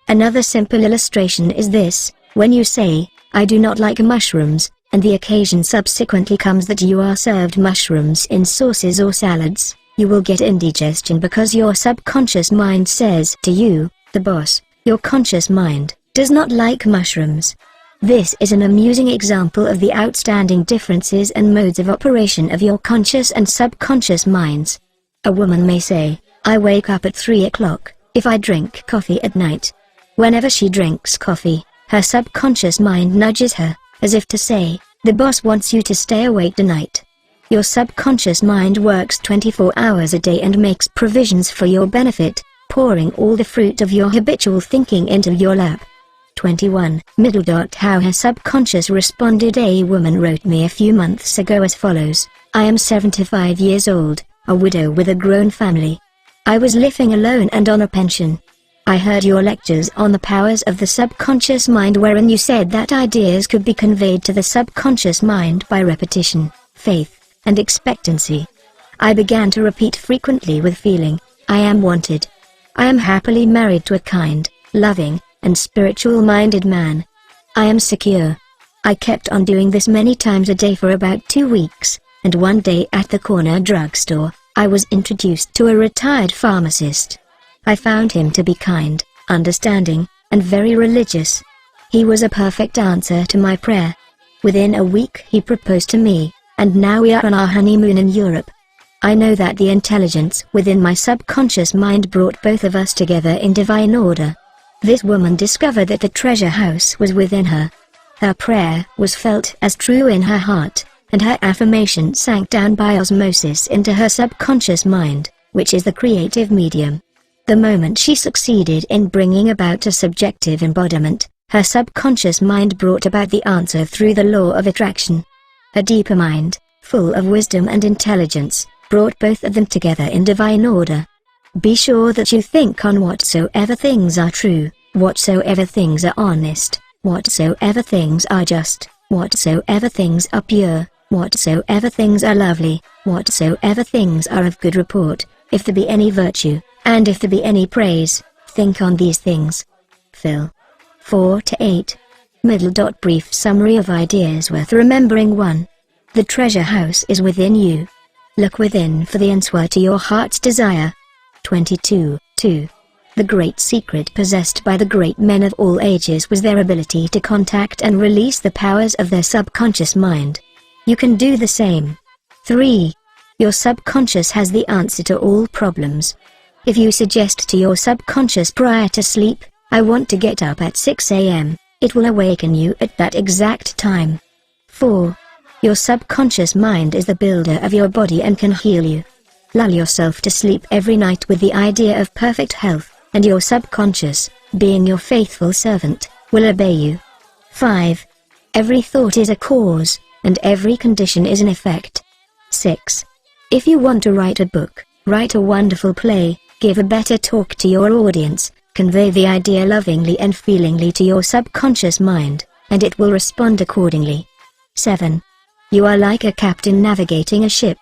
Another simple illustration is this: when you say, "I do not like mushrooms," and the occasion subsequently comes that you are served mushrooms in sauces or salads, you will get indigestion because your subconscious mind says to you, the boss, your conscious mind, does not like mushrooms. This is an amusing example of the outstanding differences and modes of operation of your conscious and subconscious minds. A woman may say, "I wake up at 3 o'clock, if I drink coffee at night." Whenever she drinks coffee, her subconscious mind nudges her, as if to say, "The boss wants you to stay awake tonight." Your subconscious mind works 24 hours a day and makes provisions for your benefit, pouring all the fruit of your habitual thinking into your lap. 21. How her subconscious responded. A woman wrote me a few months ago as follows: "I am 75 years old, a widow with a grown family. I was living alone and on a pension. I heard your lectures on the powers of the subconscious mind, wherein you said that ideas could be conveyed to the subconscious mind by repetition, faith, and expectancy. I began to repeat frequently with feeling, 'I am wanted. I am happily married to a kind, loving, and spiritual-minded man. I am secure.' I kept on doing this many times a day for about 2 weeks, and one day at the corner drugstore, I was introduced to a retired pharmacist. I found him to be kind, understanding, and very religious. He was a perfect answer to my prayer. Within a week he proposed to me, and now we are on our honeymoon in Europe. I know that the intelligence within my subconscious mind brought both of us together in divine order. This woman discovered that the treasure house was within her. Her prayer was felt as true in her heart, and her affirmation sank down by osmosis into her subconscious mind, which is the creative medium. The moment she succeeded in bringing about a subjective embodiment, her subconscious mind brought about the answer through the law of attraction. A deeper mind, full of wisdom and intelligence, brought both of them together in divine order. Be sure that you think on whatsoever things are true, whatsoever things are honest, whatsoever things are just, whatsoever things are pure, whatsoever things are lovely, whatsoever things are of good report, if there be any virtue, and if there be any praise, think on these things. Phil. 4-8. Brief summary of ideas worth remembering. 1. The treasure house is within you. Look within for the answer to your heart's desire. 22. 2. The great secret possessed by the great men of all ages was their ability to contact and release the powers of their subconscious mind. You can do the same. 3. Your subconscious has the answer to all problems. If you suggest to your subconscious prior to sleep, I want to get up at 6 a.m., it will awaken you at that exact time. 4. Your subconscious mind is the builder of your body and can heal you. Lull yourself to sleep every night with the idea of perfect health, and your subconscious, being your faithful servant, will obey you. 5. Every thought is a cause, and every condition is an effect. 6. If you want to write a book, write a wonderful play, give a better talk to your audience, convey the idea lovingly and feelingly to your subconscious mind, and it will respond accordingly. 7. You are like a captain navigating a ship.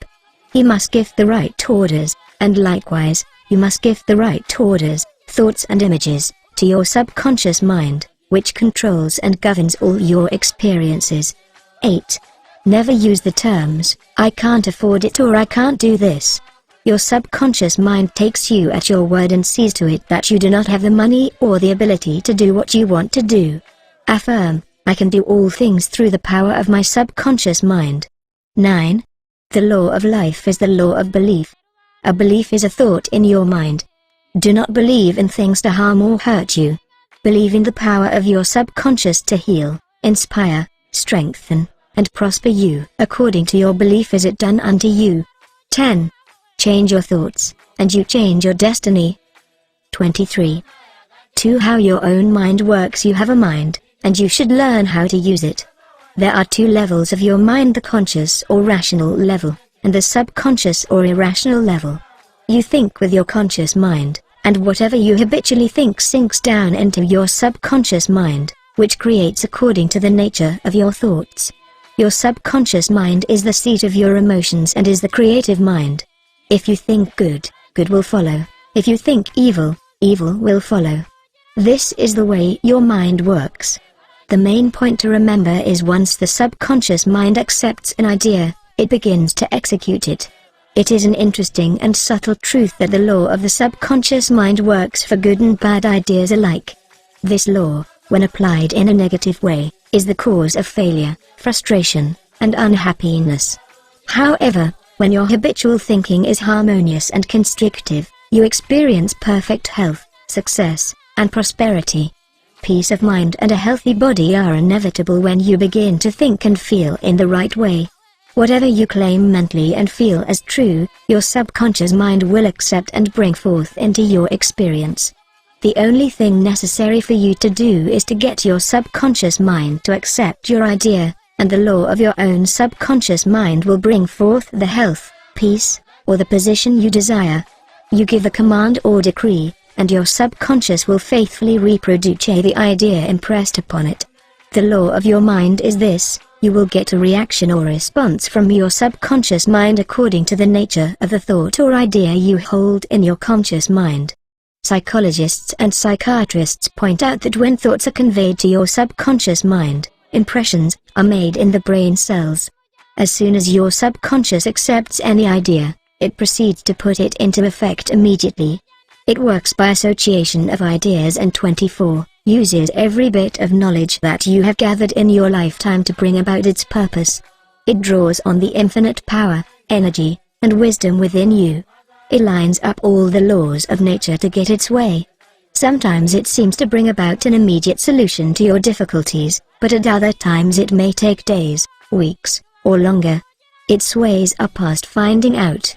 He must give the right orders, and likewise, you must give the right orders, thoughts and images, to your subconscious mind, which controls and governs all your experiences. 8. Never use the terms, I can't afford it or I can't do this. Your subconscious mind takes you at your word and sees to it that you do not have the money or the ability to do what you want to do. Affirm, I can do all things through the power of my subconscious mind. 9. The law of life is the law of belief. A belief is a thought in your mind. Do not believe in things to harm or hurt you. Believe in the power of your subconscious to heal, inspire, strengthen, and prosper you. According to your belief is it done unto you. 10. Change your thoughts, and you change your destiny. 23. 2. How your own mind works. You have a mind, and you should learn how to use it. There are 2 levels of your mind: the conscious or rational level, and the subconscious or irrational level. You think with your conscious mind, and whatever you habitually think sinks down into your subconscious mind, which creates according to the nature of your thoughts. Your subconscious mind is the seat of your emotions and is the creative mind. If you think good, good will follow. If you think evil, evil will follow. This is the way your mind works. The main point to remember is once the subconscious mind accepts an idea, it begins to execute it. It is an interesting and subtle truth that the law of the subconscious mind works for good and bad ideas alike. This law, when applied in a negative way, is the cause of failure, frustration, and unhappiness. However, when your habitual thinking is harmonious and constructive, you experience perfect health, success, and prosperity. Peace of mind and a healthy body are inevitable when you begin to think and feel in the right way. Whatever you claim mentally and feel as true, your subconscious mind will accept and bring forth into your experience. The only thing necessary for you to do is to get your subconscious mind to accept your idea, and the law of your own subconscious mind will bring forth the health, peace, or the position you desire. You give a command or decree, and your subconscious will faithfully reproduce the idea impressed upon it. The law of your mind is this: you will get a reaction or response from your subconscious mind according to the nature of the thought or idea you hold in your conscious mind. Psychologists and psychiatrists point out that when thoughts are conveyed to your subconscious mind, impressions are made in the brain cells. As soon as your subconscious accepts any idea, it proceeds to put it into effect immediately. It works by association of ideas, and 24. uses every bit of knowledge that you have gathered in your lifetime to bring about its purpose. It draws on the infinite power, energy, and wisdom within you. It lines up all the laws of nature to get its way. Sometimes it seems to bring about an immediate solution to your difficulties, but at other times it may take days, weeks, or longer. It sways up past finding out.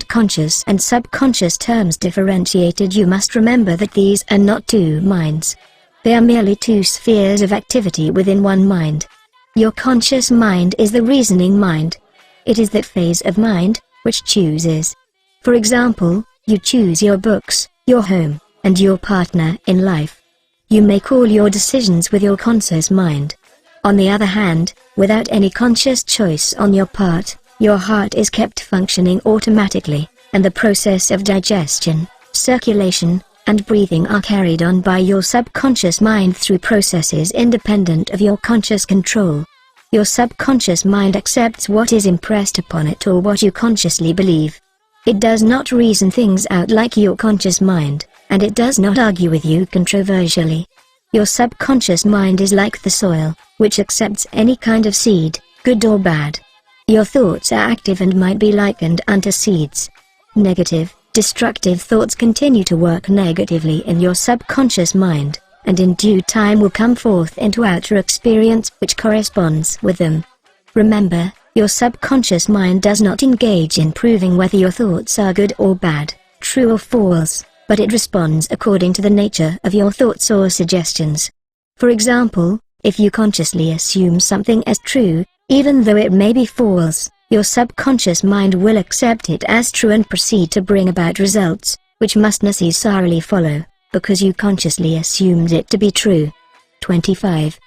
Conscious and subconscious terms differentiated. You must remember that these are not two minds. They are merely two spheres of activity within one mind. Your conscious mind is the reasoning mind. It is that phase of mind which chooses. For example, you choose your books, your home, and your partner in life. You make all your decisions with your conscious mind. On the other hand, without any conscious choice on your part, your heart is kept functioning automatically, and the process of digestion, circulation, and breathing are carried on by your subconscious mind through processes independent of your conscious control. Your subconscious mind accepts what is impressed upon it or what you consciously believe. It does not reason things out like your conscious mind, and it does not argue with you controversially. Your subconscious mind is like the soil, which accepts any kind of seed, good or bad. Your thoughts are active and might be likened unto seeds. Negative, destructive thoughts continue to work negatively in your subconscious mind, and in due time will come forth into outer experience which corresponds with them. Remember, your subconscious mind does not engage in proving whether your thoughts are good or bad, true or false, but it responds according to the nature of your thoughts or suggestions. For example, if you consciously assume something as true, even though it may be false, your subconscious mind will accept it as true and proceed to bring about results, which must necessarily follow, because you consciously assumed it to be true. 25.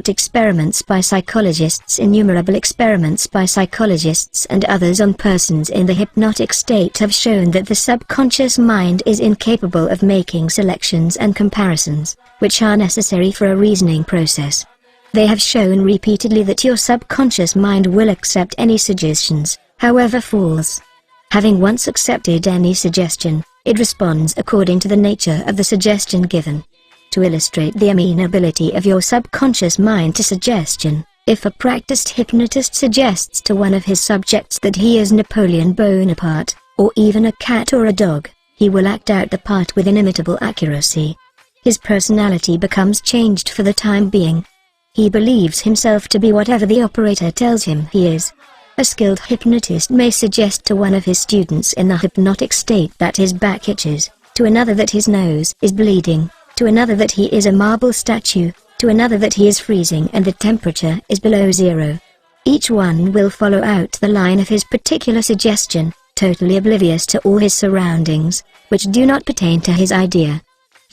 Experiments by psychologists. Innumerable experiments by psychologists and others on persons in the hypnotic state have shown that the subconscious mind is incapable of making selections and comparisons, which are necessary for a reasoning process. They have shown repeatedly that your subconscious mind will accept any suggestions, however false. Having once accepted any suggestion, it responds according to the nature of the suggestion given. To illustrate the amenability of your subconscious mind to suggestion, if a practiced hypnotist suggests to one of his subjects that he is Napoleon Bonaparte, or even a cat or a dog, he will act out the part with inimitable accuracy. His personality becomes changed for the time being. He believes himself to be whatever the operator tells him he is. A skilled hypnotist may suggest to one of his students in the hypnotic state that his back itches, to another that his nose is bleeding, to another that he is a marble statue, to another that he is freezing and the temperature is below zero. Each one will follow out the line of his particular suggestion, totally oblivious to all his surroundings, which do not pertain to his idea.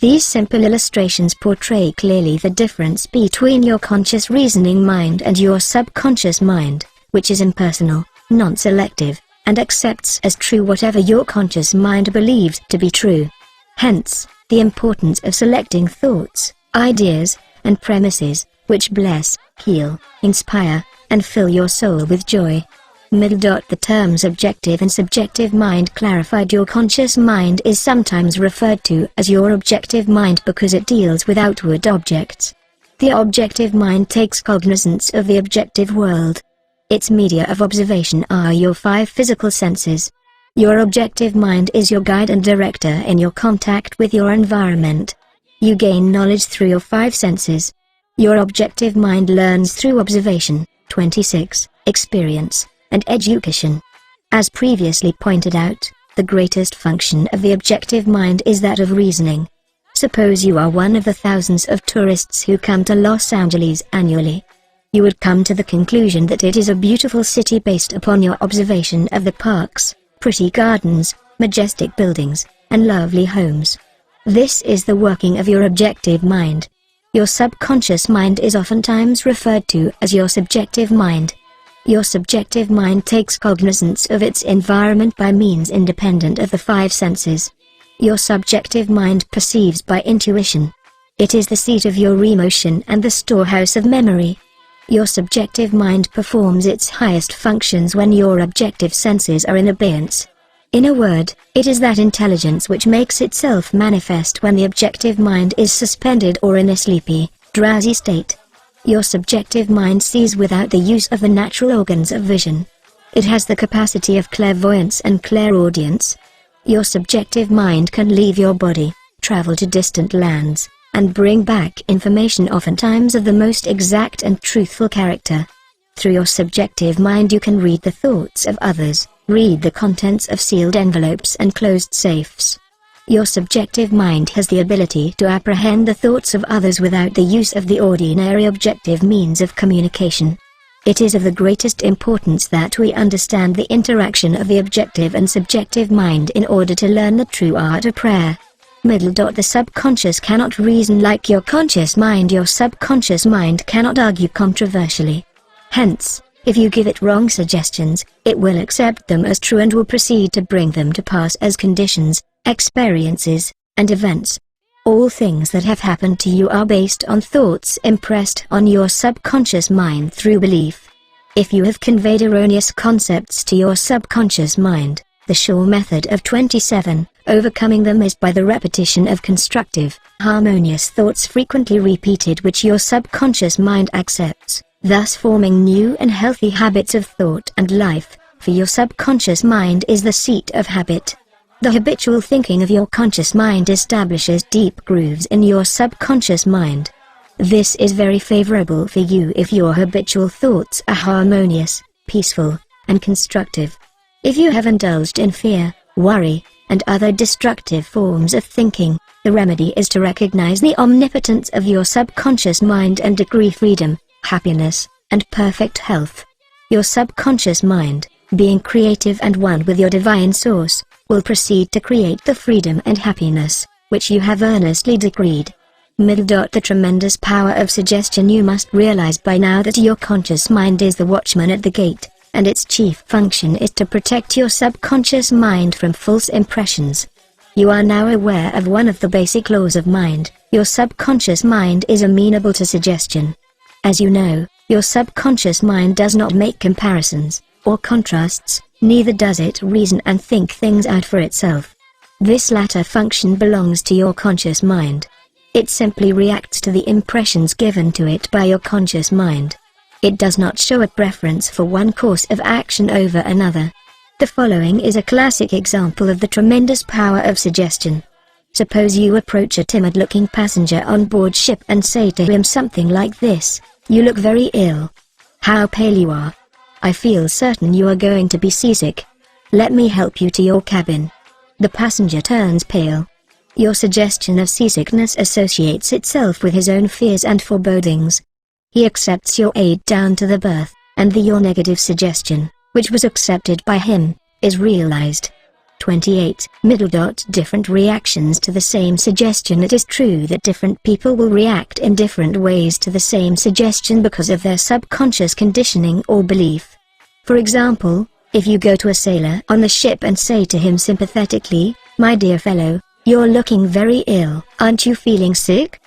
These simple illustrations portray clearly the difference between your conscious reasoning mind and your subconscious mind, which is impersonal, non-selective, and accepts as true whatever your conscious mind believes to be true. Hence, the importance of selecting thoughts, ideas, and premises, which bless, heal, inspire, and fill your soul with joy. The terms objective and subjective mind clarified. Your conscious mind is sometimes referred to as your objective mind because it deals with outward objects. The objective mind takes cognizance of the objective world. Its media of observation are your 5 physical senses. Your objective mind is your guide and director in your contact with your environment. You gain knowledge through your 5 senses. Your objective mind learns through observation, 26, experience, and education. As previously pointed out, the greatest function of the objective mind is that of reasoning. Suppose you are one of the thousands of tourists who come to Los Angeles annually. You would come to the conclusion that it is a beautiful city based upon your observation of the parks, pretty gardens, majestic buildings, and lovely homes. This is the working of your objective mind. Your subconscious mind is oftentimes referred to as your subjective mind. Your subjective mind takes cognizance of its environment by means independent of the 5 senses. Your subjective mind perceives by intuition. It is the seat of your emotion and the storehouse of memory. Your subjective mind performs its highest functions when your objective senses are in abeyance. In a word, it is that intelligence which makes itself manifest when the objective mind is suspended or in a sleepy, drowsy state. Your subjective mind sees without the use of the natural organs of vision. It has the capacity of clairvoyance and clairaudience. Your subjective mind can leave your body, travel to distant lands, and bring back information oftentimes of the most exact and truthful character. Through your subjective mind you can read the thoughts of others, read the contents of sealed envelopes and closed safes. Your subjective mind has the ability to apprehend the thoughts of others without the use of the ordinary objective means of communication. It is of the greatest importance that we understand the interaction of the objective and subjective mind in order to learn the true art of prayer. The subconscious cannot reason like your conscious mind. Your subconscious mind cannot argue controversially. Hence, if you give it wrong suggestions, it will accept them as true and will proceed to bring them to pass as conditions, experiences, and events. All things that have happened to you are based on thoughts impressed on your subconscious mind through belief. If you have conveyed erroneous concepts to your subconscious mind, the sure method of 27, overcoming them is by the repetition of constructive, harmonious thoughts frequently repeated which your subconscious mind accepts, thus forming new and healthy habits of thought and life, for your subconscious mind is the seat of habit. The habitual thinking of your conscious mind establishes deep grooves in your subconscious mind. This is very favorable for you if your habitual thoughts are harmonious, peaceful, and constructive. If you have indulged in fear, worry, and other destructive forms of thinking, the remedy is to recognize the omnipotence of your subconscious mind and decree freedom, happiness, and perfect health. Your subconscious mind, being creative and one with your divine source, will proceed to create the freedom and happiness, which you have earnestly decreed. The tremendous power of suggestion. You must realize by now that your conscious mind is the watchman at the gate, and its chief function is to protect your subconscious mind from false impressions. You are now aware of one of the basic laws of mind: your subconscious mind is amenable to suggestion. As you know, your subconscious mind does not make comparisons, or contrasts, neither does it reason and think things out for itself. This latter function belongs to your conscious mind. It simply reacts to the impressions given to it by your conscious mind. It does not show a preference for one course of action over another. The following is a classic example of the tremendous power of suggestion. Suppose you approach a timid-looking passenger on board ship and say to him something like this: "You look very ill. How pale you are. I feel certain you are going to be seasick. Let me help you to your cabin." The passenger turns pale. Your suggestion of seasickness associates itself with his own fears and forebodings. He accepts your aid down to the berth, and your negative suggestion, which was accepted by him, is realized. 28. Different reactions to the same suggestion. It is true that different people will react in different ways to the same suggestion because of their subconscious conditioning or belief. For example, if you go to a sailor on the ship and say to him sympathetically, "My dear fellow, you're looking very ill. Aren't you feeling sick?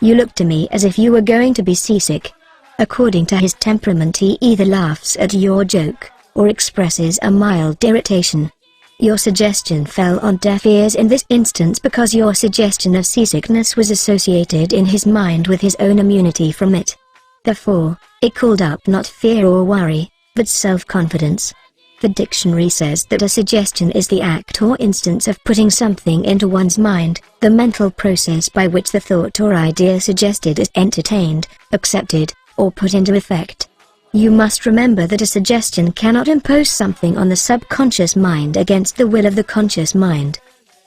You look to me as if you were going to be seasick." According to his temperament, he either laughs at your joke, or expresses a mild irritation. Your suggestion fell on deaf ears in this instance because your suggestion of seasickness was associated in his mind with his own immunity from it. Therefore, it called up not fear or worry, but self-confidence. The dictionary says that a suggestion is the act or instance of putting something into one's mind, the mental process by which the thought or idea suggested is entertained, accepted, or put into effect. You must remember that a suggestion cannot impose something on the subconscious mind against the will of the conscious mind.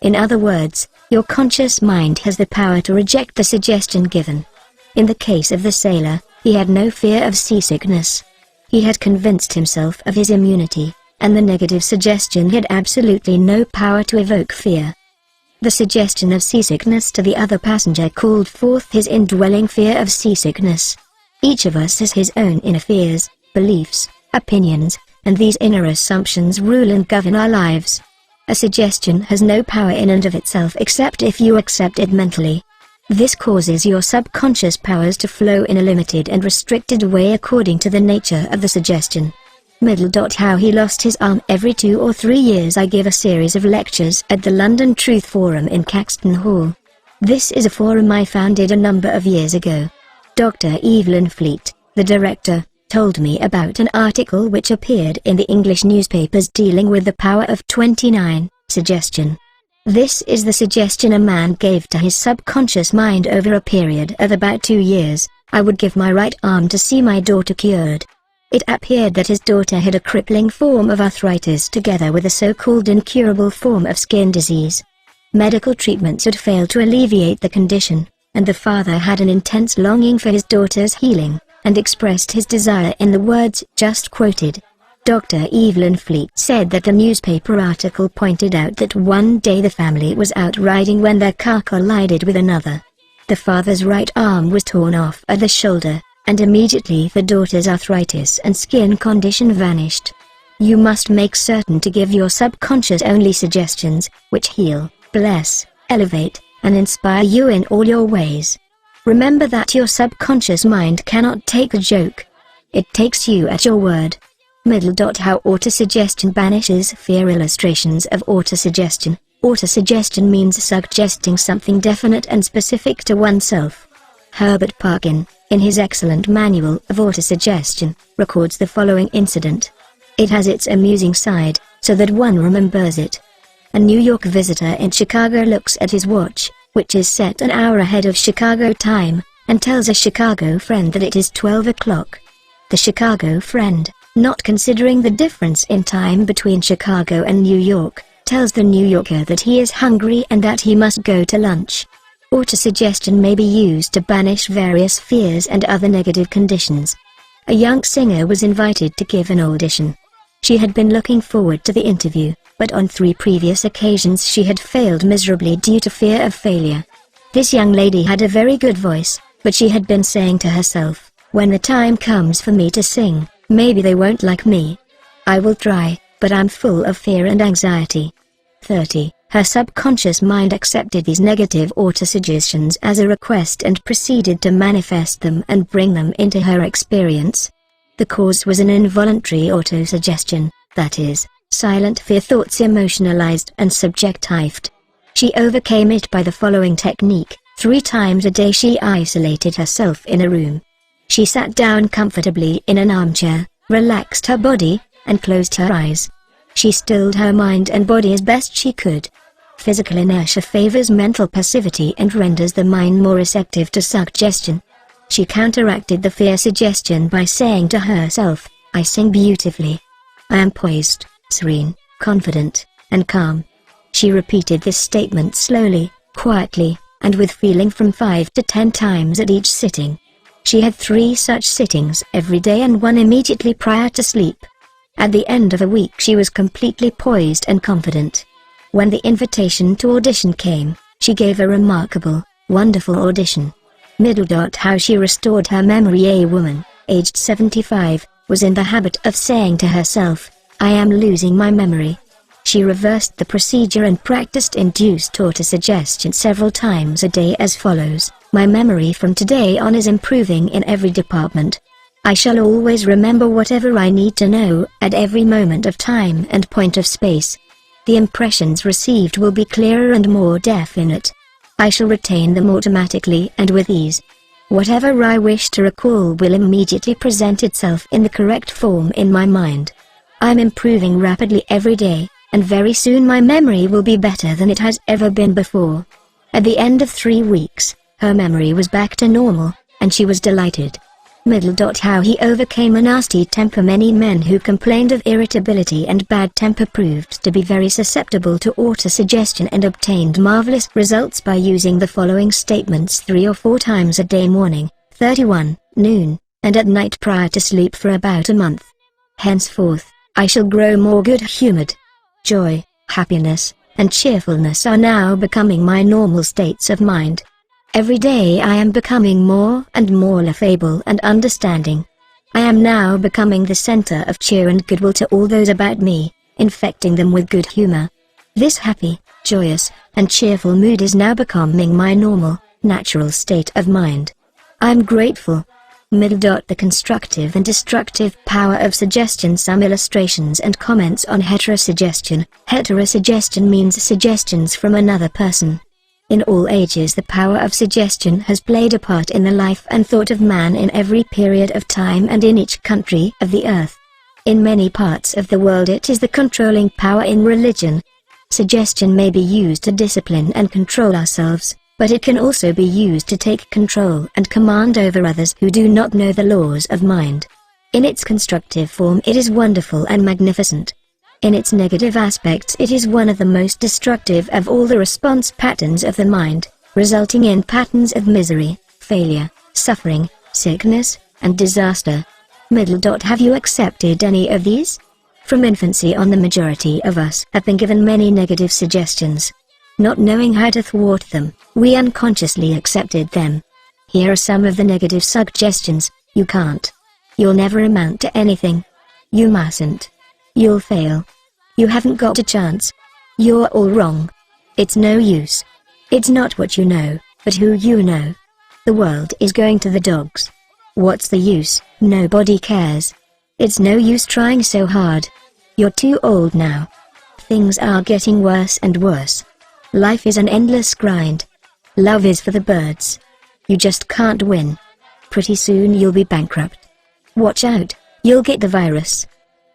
In other words, your conscious mind has the power to reject the suggestion given. In the case of the sailor, he had no fear of seasickness. He had convinced himself of his immunity, and the negative suggestion had absolutely no power to evoke fear. The suggestion of seasickness to the other passenger called forth his indwelling fear of seasickness. Each of us has his own inner fears, beliefs, opinions, and these inner assumptions rule and govern our lives. A suggestion has no power in and of itself except if you accept it mentally. This causes your subconscious powers to flow in a limited and restricted way according to the nature of the suggestion. How he lost his arm. Every 2 or 3 years I give a series of lectures at the London Truth Forum in Caxton Hall. This is a forum I founded a number of years ago. Dr. Evelyn Fleet, the director, told me about an article which appeared in the English newspapers dealing with the power of 29, suggestion. This is the suggestion a man gave to his subconscious mind over a period of about 2 years: I would give my right arm to see my daughter cured. It appeared that his daughter had a crippling form of arthritis together with a so-called incurable form of skin disease. Medical treatments had failed to alleviate the condition, and the father had an intense longing for his daughter's healing, and expressed his desire in the words just quoted. Dr. Evelyn Fleet said that the newspaper article pointed out that one day the family was out riding when their car collided with another. The father's right arm was torn off at the shoulder, and immediately the daughter's arthritis and skin condition vanished. You must make certain to give your subconscious only suggestions which heal, bless, elevate, and inspire you in all your ways. Remember that your subconscious mind cannot take a joke. It takes you at your word. How autosuggestion banishes fear. Illustrations of autosuggestion. Autosuggestion means suggesting something definite and specific to oneself. Herbert Parkin, in his excellent Manual of Autosuggestion, records the following incident. It has its amusing side, so that one remembers it. A New York visitor in Chicago looks at his watch, which is set an hour ahead of Chicago time, and tells a Chicago friend that it is 12 o'clock. The Chicago friend, not considering the difference in time between Chicago and New York, tells the New Yorker that he is hungry and that he must go to lunch. Autosuggestion may be used to banish various fears and other negative conditions. A young singer was invited to give an audition. She had been looking forward to the interview, but on 3 previous occasions she had failed miserably due to fear of failure. This young lady had a very good voice, but she had been saying to herself, when the time comes for me to sing, maybe they won't like me. I will try, but I'm full of fear and anxiety. 30. Her subconscious mind accepted these negative autosuggestions as a request and proceeded to manifest them and bring them into her experience. The cause was an involuntary autosuggestion, that is, silent fear thoughts emotionalized and subjectived. She overcame it by the following technique. 3 times a day she isolated herself in a room. She sat down comfortably in an armchair, relaxed her body, and closed her eyes. She stilled her mind and body as best she could. Physical inertia favors mental passivity and renders the mind more receptive to suggestion. She counteracted the fear suggestion by saying to herself, I sing beautifully. I am poised, serene, confident, and calm. She repeated this statement slowly, quietly, and with feeling from 5 to 10 times at each sitting. She had 3 such sittings every day and 1 immediately prior to sleep. At the end of a week she was completely poised and confident. When the invitation to audition came, she gave a remarkable, wonderful audition. How she restored her memory. A woman, aged 75, was in the habit of saying to herself, I am losing my memory. She reversed the procedure and practiced induced autosuggestion several times a day as follows. My memory from today on is improving in every department. I shall always remember whatever I need to know at every moment of time and point of space. The impressions received will be clearer and more definite. I shall retain them automatically and with ease. Whatever I wish to recall will immediately present itself in the correct form in my mind. I'm improving rapidly every day, and very soon my memory will be better than it has ever been before. At the end of 3 weeks, her memory was back to normal, and she was delighted. How he overcame a nasty temper. Many men who complained of irritability and bad temper proved to be very susceptible to autosuggestion and obtained marvelous results by using the following statements 3 or 4 times a day: morning, 31, noon, and at night prior to sleep for about a month. Henceforth, I shall grow more good-humored. Joy, happiness, and cheerfulness are now becoming my normal states of mind. Every day I am becoming more and more affable and understanding. I am now becoming the center of cheer and goodwill to all those about me, infecting them with good humor. This happy, joyous, and cheerful mood is now becoming my normal, natural state of mind. I'm grateful. The constructive and destructive power of suggestion. Some illustrations and comments on heterosuggestion. Heterosuggestion means suggestions from another person. In all ages, the power of suggestion has played a part in the life and thought of man in every period of time and in each country of the earth. In many parts of the world, it is the controlling power in religion. Suggestion may be used to discipline and control ourselves, but it can also be used to take control and command over others who do not know the laws of mind. In its constructive form, it is wonderful and magnificent. In its negative aspects, it is one of the most destructive of all the response patterns of the mind, resulting in patterns of misery, failure, suffering, sickness, and disaster. Have you accepted any of these? From infancy on, the majority of us have been given many negative suggestions. Not knowing how to thwart them, we unconsciously accepted them. Here are some of the negative suggestions. You can't. You'll never amount to anything. You mustn't. You'll fail. You haven't got a chance. You're all wrong. It's no use. It's not what you know, but who you know. The world is going to the dogs. What's the use? Nobody cares. It's no use trying so hard. You're too old now. Things are getting worse and worse. Life is an endless grind. Love is for the birds. You just can't win. Pretty soon you'll be bankrupt. Watch out, you'll get the virus.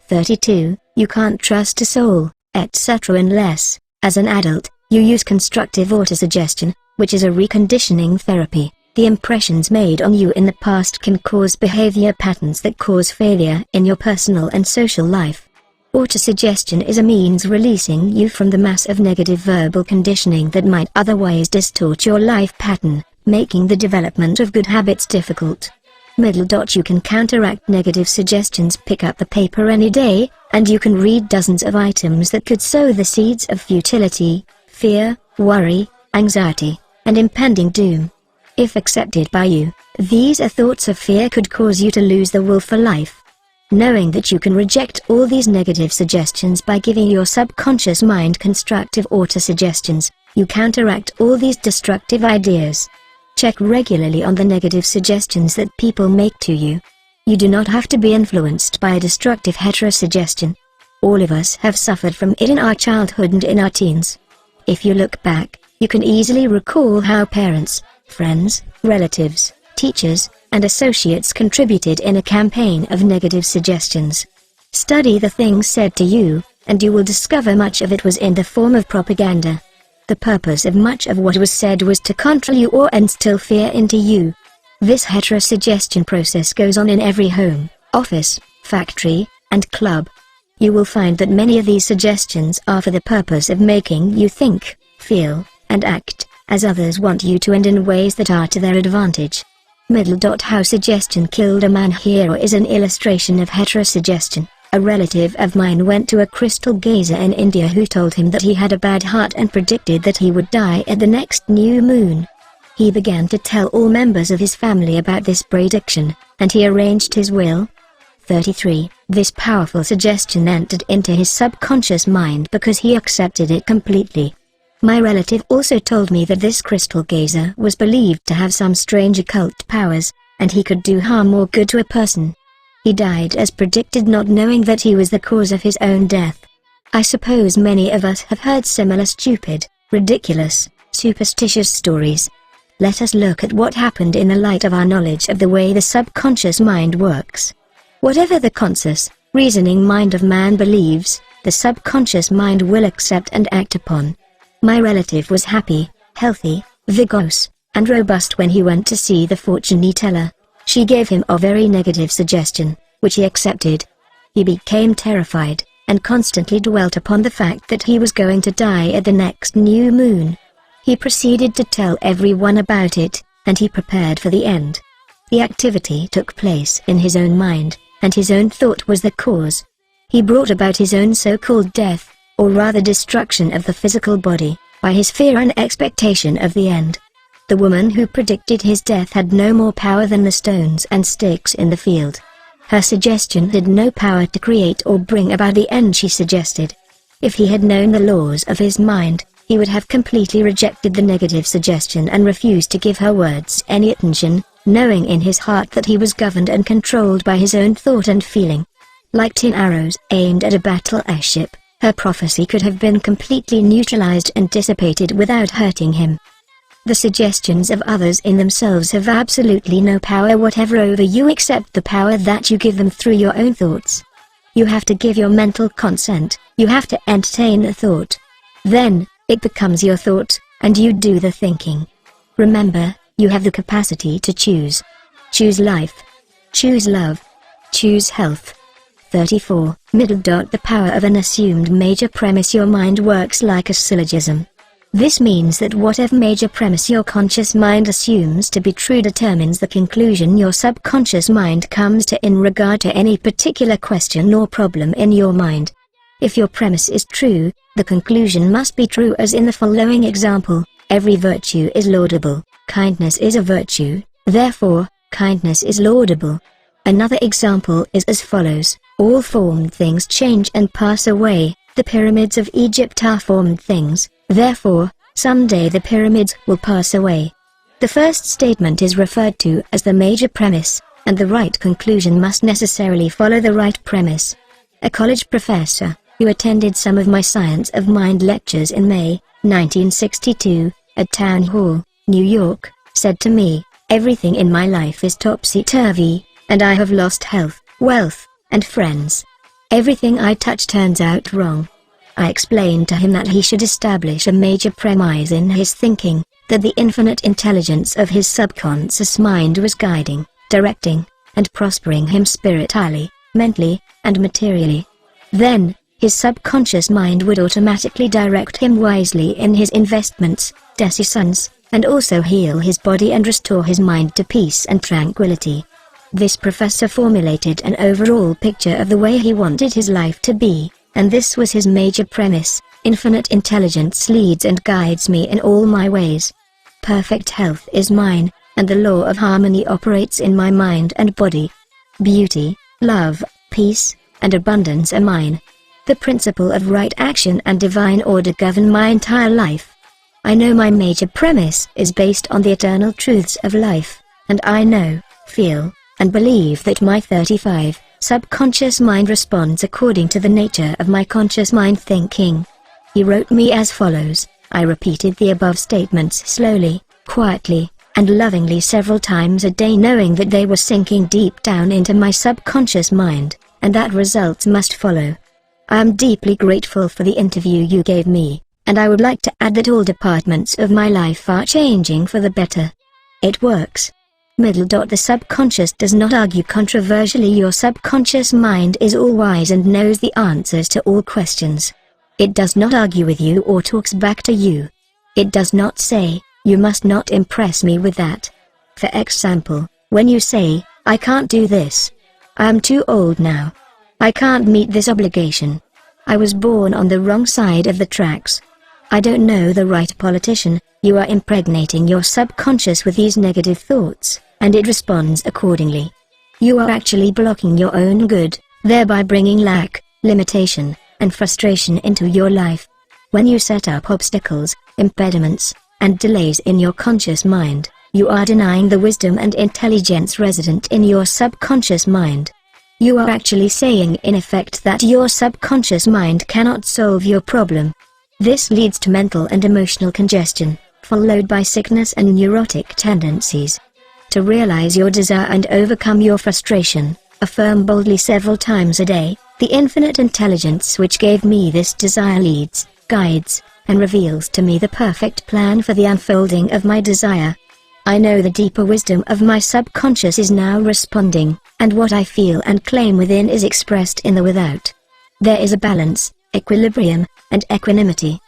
32, you can't trust a soul, etc. Unless, as an adult, you use constructive autosuggestion, which is a reconditioning therapy. The impressions made on you in the past can cause behavior patterns that cause failure in your personal and social life. Autosuggestion is a means releasing you from the mass of negative verbal conditioning that might otherwise distort your life pattern, making the development of good habits difficult. You can counteract negative suggestions. Pick up the paper any day, and you can read dozens of items that could sow the seeds of futility, fear, worry, anxiety, and impending doom. If accepted by you, these thoughts of fear could cause you to lose the will for life. Knowing that you can reject all these negative suggestions by giving your subconscious mind constructive autosuggestions, you counteract all these destructive ideas. Check regularly on the negative suggestions that people make to you. You do not have to be influenced by a destructive heterosuggestion. All of us have suffered from it in our childhood and in our teens. If you look back, you can easily recall how parents, friends, relatives, teachers, and associates contributed in a campaign of negative suggestions. Study the things said to you, and you will discover much of it was in the form of propaganda. The purpose of much of what was said was to control you or instill fear into you. This heterosuggestion process goes on in every home, office, factory, and club. You will find that many of these suggestions are for the purpose of making you think, feel, and act as others want you to, and in ways that are to their advantage. How suggestion killed a man. Here is an illustration of heterosuggestion. A relative of mine went to a crystal gazer in India who told him that he had a bad heart and predicted that he would die at the next new moon. He began to tell all members of his family about this prediction, and he arranged his will. 33. This powerful suggestion entered into his subconscious mind because he accepted it completely. My relative also told me that this crystal gazer was believed to have some strange occult powers, and he could do harm or good to a person. He died as predicted, not knowing that he was the cause of his own death. I suppose many of us have heard similar stupid, ridiculous, superstitious stories. Let us look at what happened in the light of our knowledge of the way the subconscious mind works. Whatever the conscious, reasoning mind of man believes, the subconscious mind will accept and act upon. My relative was happy, healthy, vigorous, and robust when he went to see the fortune teller. She gave him a very negative suggestion, which he accepted. He became terrified, and constantly dwelt upon the fact that he was going to die at the next new moon. He proceeded to tell everyone about it, and he prepared for the end. The activity took place in his own mind, and his own thought was the cause. He brought about his own so-called death, or rather destruction of the physical body, by his fear and expectation of the end. The woman who predicted his death had no more power than the stones and sticks in the field. Her suggestion had no power to create or bring about the end she suggested. If he had known the laws of his mind, he would have completely rejected the negative suggestion and refused to give her words any attention, knowing in his heart that he was governed and controlled by his own thought and feeling. Like tin arrows aimed at a battle airship, her prophecy could have been completely neutralized and dissipated without hurting him. The suggestions of others in themselves have absolutely no power whatever over you except the power that you give them through your own thoughts. You have to give your mental consent, you have to entertain the thought. Then, it becomes your thought, and you do the thinking. Remember, you have the capacity to choose. Choose life. Choose love. Choose health. 34. The power of an assumed major premise. Your mind works like a syllogism. This means that whatever major premise your conscious mind assumes to be true determines the conclusion your subconscious mind comes to in regard to any particular question or problem in your mind. If your premise is true, the conclusion must be true, as in the following example: every virtue is laudable, kindness is a virtue, therefore, kindness is laudable. Another example is as follows: all formed things change and pass away, the pyramids of Egypt are formed things, therefore, someday the pyramids will pass away. The first statement is referred to as the major premise, and the right conclusion must necessarily follow the right premise. A college professor, who attended some of my Science of Mind lectures in May 1962, at Town Hall, New York, said to me, "Everything in my life is topsy-turvy, and I have lost health, wealth, and friends. Everything I touch turns out wrong." I explained to him that he should establish a major premise in his thinking, that the infinite intelligence of his subconscious mind was guiding, directing, and prospering him spiritually, mentally, and materially. Then, his subconscious mind would automatically direct him wisely in his investments, decisions, and also heal his body and restore his mind to peace and tranquility. This professor formulated an overall picture of the way he wanted his life to be, and this was his major premise: infinite intelligence leads and guides me in all my ways. Perfect health is mine, and the law of harmony operates in my mind and body. Beauty, love, peace, and abundance are mine. The principle of right action and divine order govern my entire life. I know my major premise is based on the eternal truths of life, and I know, feel, and believe that my 35 subconscious mind responds according to the nature of my conscious mind thinking. He wrote me as follows: I repeated the above statements slowly, quietly, and lovingly several times a day, knowing that they were sinking deep down into my subconscious mind, and that results must follow. I am deeply grateful for the interview you gave me, and I would like to add that all departments of my life are changing for the better. It works. The subconscious does not argue controversially. Your subconscious mind is all-wise and knows the answers to all questions. It does not argue with you or talks back to you. It does not say, "You must not impress me with that." For example, when you say, "I can't do this. I am too old now. I can't meet this obligation. I was born on the wrong side of the tracks. I don't know the right politician," you are impregnating your subconscious with these negative thoughts, and it responds accordingly. You are actually blocking your own good, thereby bringing lack, limitation, and frustration into your life. When you set up obstacles, impediments, and delays in your conscious mind, you are denying the wisdom and intelligence resident in your subconscious mind. You are actually saying in effect that your subconscious mind cannot solve your problem. This leads to mental and emotional congestion, followed by sickness and neurotic tendencies. To realize your desire and overcome your frustration, affirm boldly several times a day, "The infinite intelligence which gave me this desire leads, guides, and reveals to me the perfect plan for the unfolding of my desire. I know the deeper wisdom of my subconscious is now responding, and what I feel and claim within is expressed in the without. There is a balance, equilibrium, and equanimity.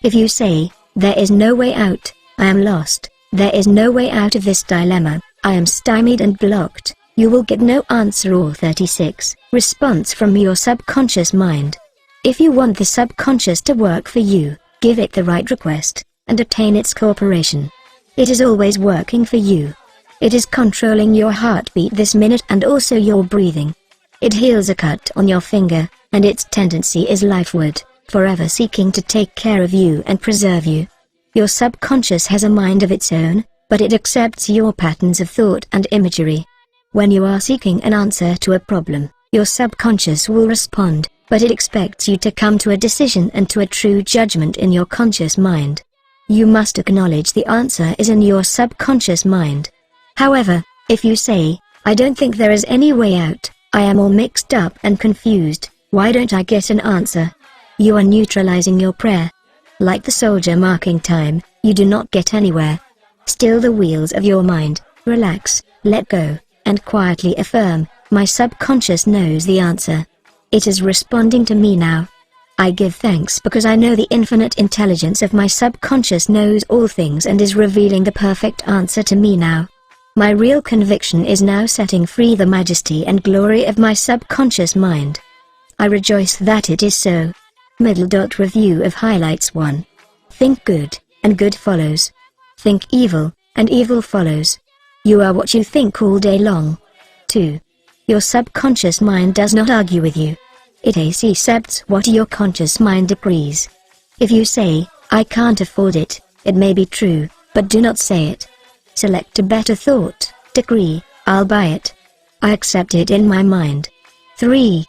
If you say, 'There is no way out, I am lost, there is no way out of this dilemma, I am stymied and blocked,' you will get no answer or 36 response from your subconscious mind. If you want the subconscious to work for you, give it the right request, and obtain its cooperation. It is always working for you. It is controlling your heartbeat this minute and also your breathing. It heals a cut on your finger, and its tendency is lifeward, forever seeking to take care of you and preserve you. Your subconscious has a mind of its own, but it accepts your patterns of thought and imagery. When you are seeking an answer to a problem, your subconscious will respond, but it expects you to come to a decision and to a true judgment in your conscious mind. You must acknowledge the answer is in your subconscious mind. However, if you say, "I don't think there is any way out, I am all mixed up and confused, why don't I get an answer?" you are neutralizing your prayer. Like the soldier marking time, you do not get anywhere. Still the wheels of your mind, relax, let go, and quietly affirm, "My subconscious knows the answer. It is responding to me now. I give thanks because I know the infinite intelligence of my subconscious knows all things and is revealing the perfect answer to me now. My real conviction is now setting free the majesty and glory of my subconscious mind. I rejoice that it is so." Review of highlights. 1. Think good, and good follows. Think evil, and evil follows. You are what you think all day long. 2. Your subconscious mind does not argue with you. It accepts what your conscious mind decrees. If you say, "I can't afford it," it may be true, but do not say it. Select a better thought, decree, "I'll buy it. I accept it in my mind." 3.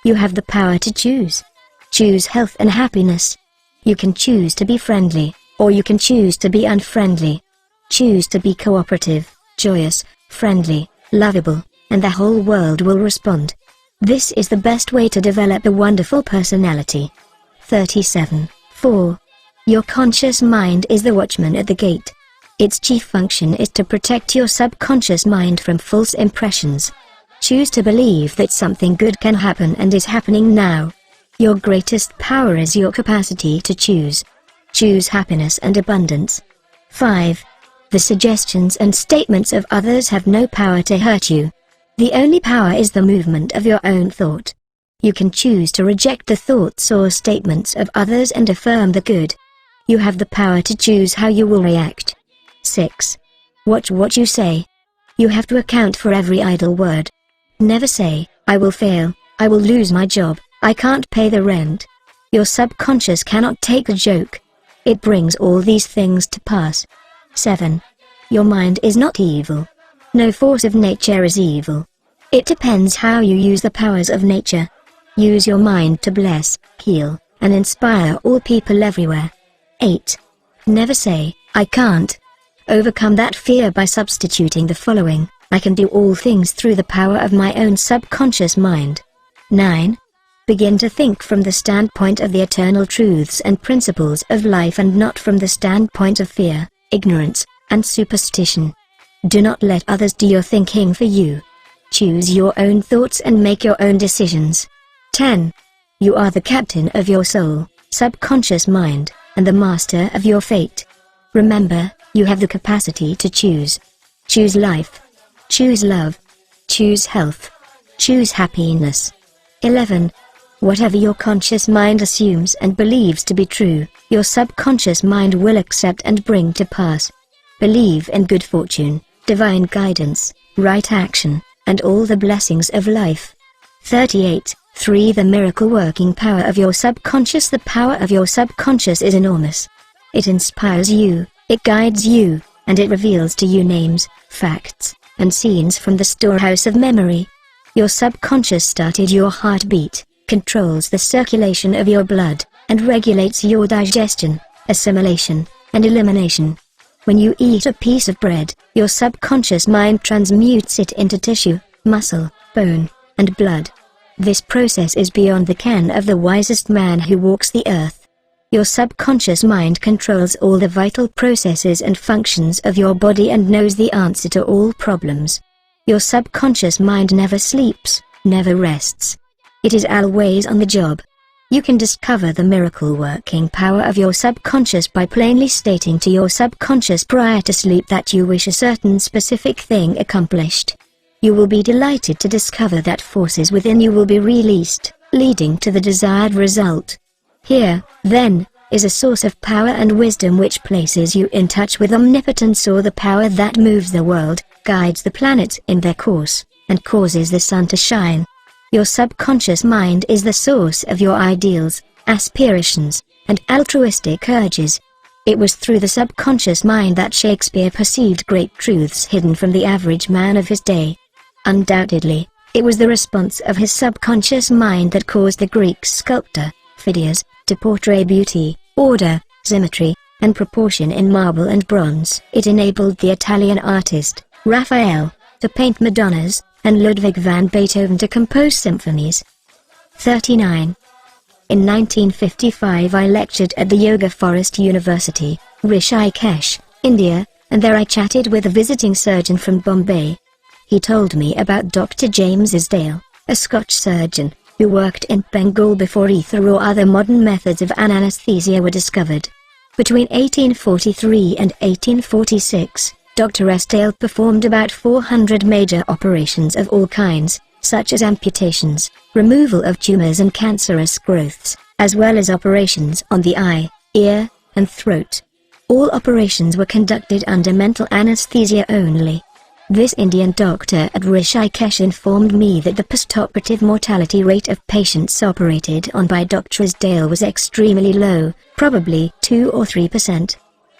You have the power to choose. Choose health and happiness. You can choose to be friendly, or you can choose to be unfriendly. Choose to be cooperative, joyous, friendly, lovable, and the whole world will respond. This is the best way to develop a wonderful personality. 37. 4. Your conscious mind is the watchman at the gate. Its chief function is to protect your subconscious mind from false impressions. Choose to believe that something good can happen and is happening now. Your greatest power is your capacity to choose. Choose happiness and abundance. 5. The suggestions and statements of others have no power to hurt you. The only power is the movement of your own thought. You can choose to reject the thoughts or statements of others and affirm the good. You have the power to choose how you will react. 6. Watch what you say. You have to account for every idle word. Never say, "I will fail, I will lose my job, I can't pay the rent." Your subconscious cannot take a joke. It brings all these things to pass. 7. Your mind is not evil. No force of nature is evil. It depends how you use the powers of nature. Use your mind to bless, heal, and inspire all people everywhere. 8. Never say, "I can't." Overcome that fear by substituting the following: "I can do all things through the power of my own subconscious mind." 9. Begin to think from the standpoint of the eternal truths and principles of life and not from the standpoint of fear, ignorance, and superstition. Do not let others do your thinking for you. Choose your own thoughts and make your own decisions. 10. You are the captain of your soul, subconscious mind, and the master of your fate. Remember, you have the capacity to choose. Choose life. Choose love. Choose health. Choose happiness. 11. Whatever your conscious mind assumes and believes to be true, your subconscious mind will accept and bring to pass. Believe in good fortune, divine guidance, right action, and all the blessings of life. 38. 3. The miracle-working power of your subconscious. The power of your subconscious is enormous. It inspires you, it guides you, and it reveals to you names, facts, and scenes from the storehouse of memory. Your subconscious started your heartbeat, controls the circulation of your blood, and regulates your digestion, assimilation, and elimination. When you eat a piece of bread, your subconscious mind transmutes it into tissue, muscle, bone, and blood. This process is beyond the ken of the wisest man who walks the earth. Your subconscious mind controls all the vital processes and functions of your body and knows the answer to all problems. Your subconscious mind never sleeps, never rests. It is always on the job. You can discover the miracle-working power of your subconscious by plainly stating to your subconscious prior to sleep that you wish a certain specific thing accomplished. You will be delighted to discover that forces within you will be released, leading to the desired result. Here, then, is a source of power and wisdom which places you in touch with omnipotence, or the power that moves the world, guides the planets in their course, and causes the sun to shine. Your subconscious mind is the source of your ideals, aspirations, and altruistic urges. It was through the subconscious mind that Shakespeare perceived great truths hidden from the average man of his day. Undoubtedly, it was the response of his subconscious mind that caused the Greek sculptor, Phidias, to portray beauty, order, symmetry, and proportion in marble and bronze. It enabled the Italian artist, Raphael, to paint Madonnas, and Ludwig van Beethoven to compose symphonies. 39. In 1955 I lectured at the Yoga Forest University, Rishikesh, India, and there I chatted with a visiting surgeon from Bombay. He told me about Dr. James Isdale, a Scotch surgeon, who worked in Bengal before ether or other modern methods of anesthesia were discovered. Between 1843 and 1846, Dr. Isdale performed about 400 major operations of all kinds, such as amputations, removal of tumors and cancerous growths, as well as operations on the eye, ear, and throat. All operations were conducted under mental anesthesia only. This Indian doctor at Rishikesh informed me that the postoperative mortality rate of patients operated on by Dr. Isdale was extremely low, probably 2 or 3%.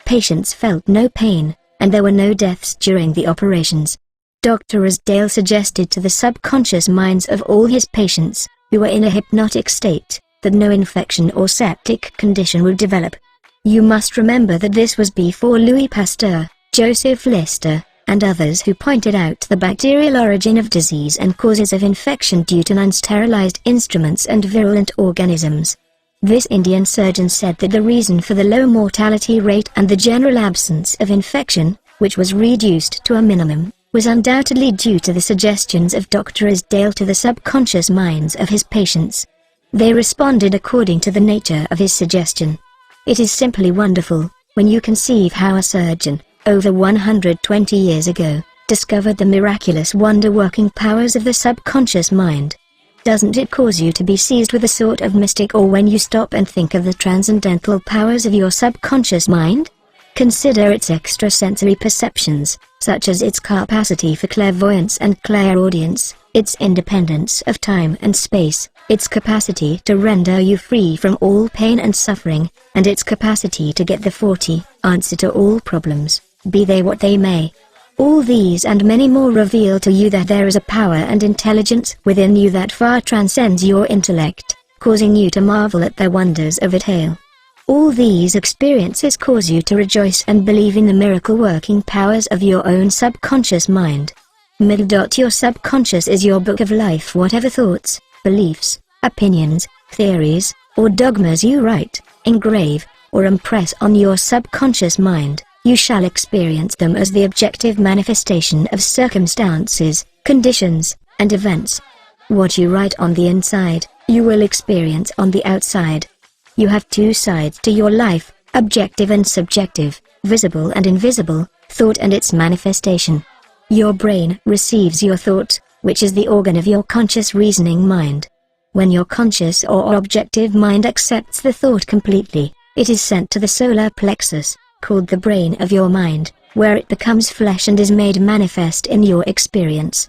Patients felt no pain, and there were no deaths during the operations. Dr. Isdale suggested to the subconscious minds of all his patients, who were in a hypnotic state, that no infection or septic condition would develop. You must remember that this was before Louis Pasteur, Joseph Lister, and others who pointed out the bacterial origin of disease and causes of infection due to unsterilized instruments and virulent organisms. This Indian surgeon said that the reason for the low mortality rate and the general absence of infection, which was reduced to a minimum, was undoubtedly due to the suggestions of Dr. Isdale to the subconscious minds of his patients. They responded according to the nature of his suggestion. It is simply wonderful, when you conceive how a surgeon, over 120 years ago, discovered the miraculous wonder-working powers of the subconscious mind. Doesn't it cause you to be seized with a sort of mystic awe when you stop and think of the transcendental powers of your subconscious mind? Consider its extrasensory perceptions, such as its capacity for clairvoyance and clairaudience, its independence of time and space, its capacity to render you free from all pain and suffering, and its capacity to get the 40 answer to all problems, be they what they may. All these and many more reveal to you that there is a power and intelligence within you that far transcends your intellect, causing you to marvel at the wonders of it all. All these experiences cause you to rejoice and believe in the miracle-working powers of your own subconscious mind. Your subconscious is your book of life. Whatever thoughts, beliefs, opinions, theories, or dogmas you write, engrave, or impress on your subconscious mind, you shall experience them as the objective manifestation of circumstances, conditions, and events. What you write on the inside, you will experience on the outside. You have two sides to your life, objective and subjective, visible and invisible, thought and its manifestation. Your brain receives your thought, which is the organ of your conscious reasoning mind. When your conscious or objective mind accepts the thought completely, it is sent to the solar plexus, called the brain of your mind, where it becomes flesh and is made manifest in your experience.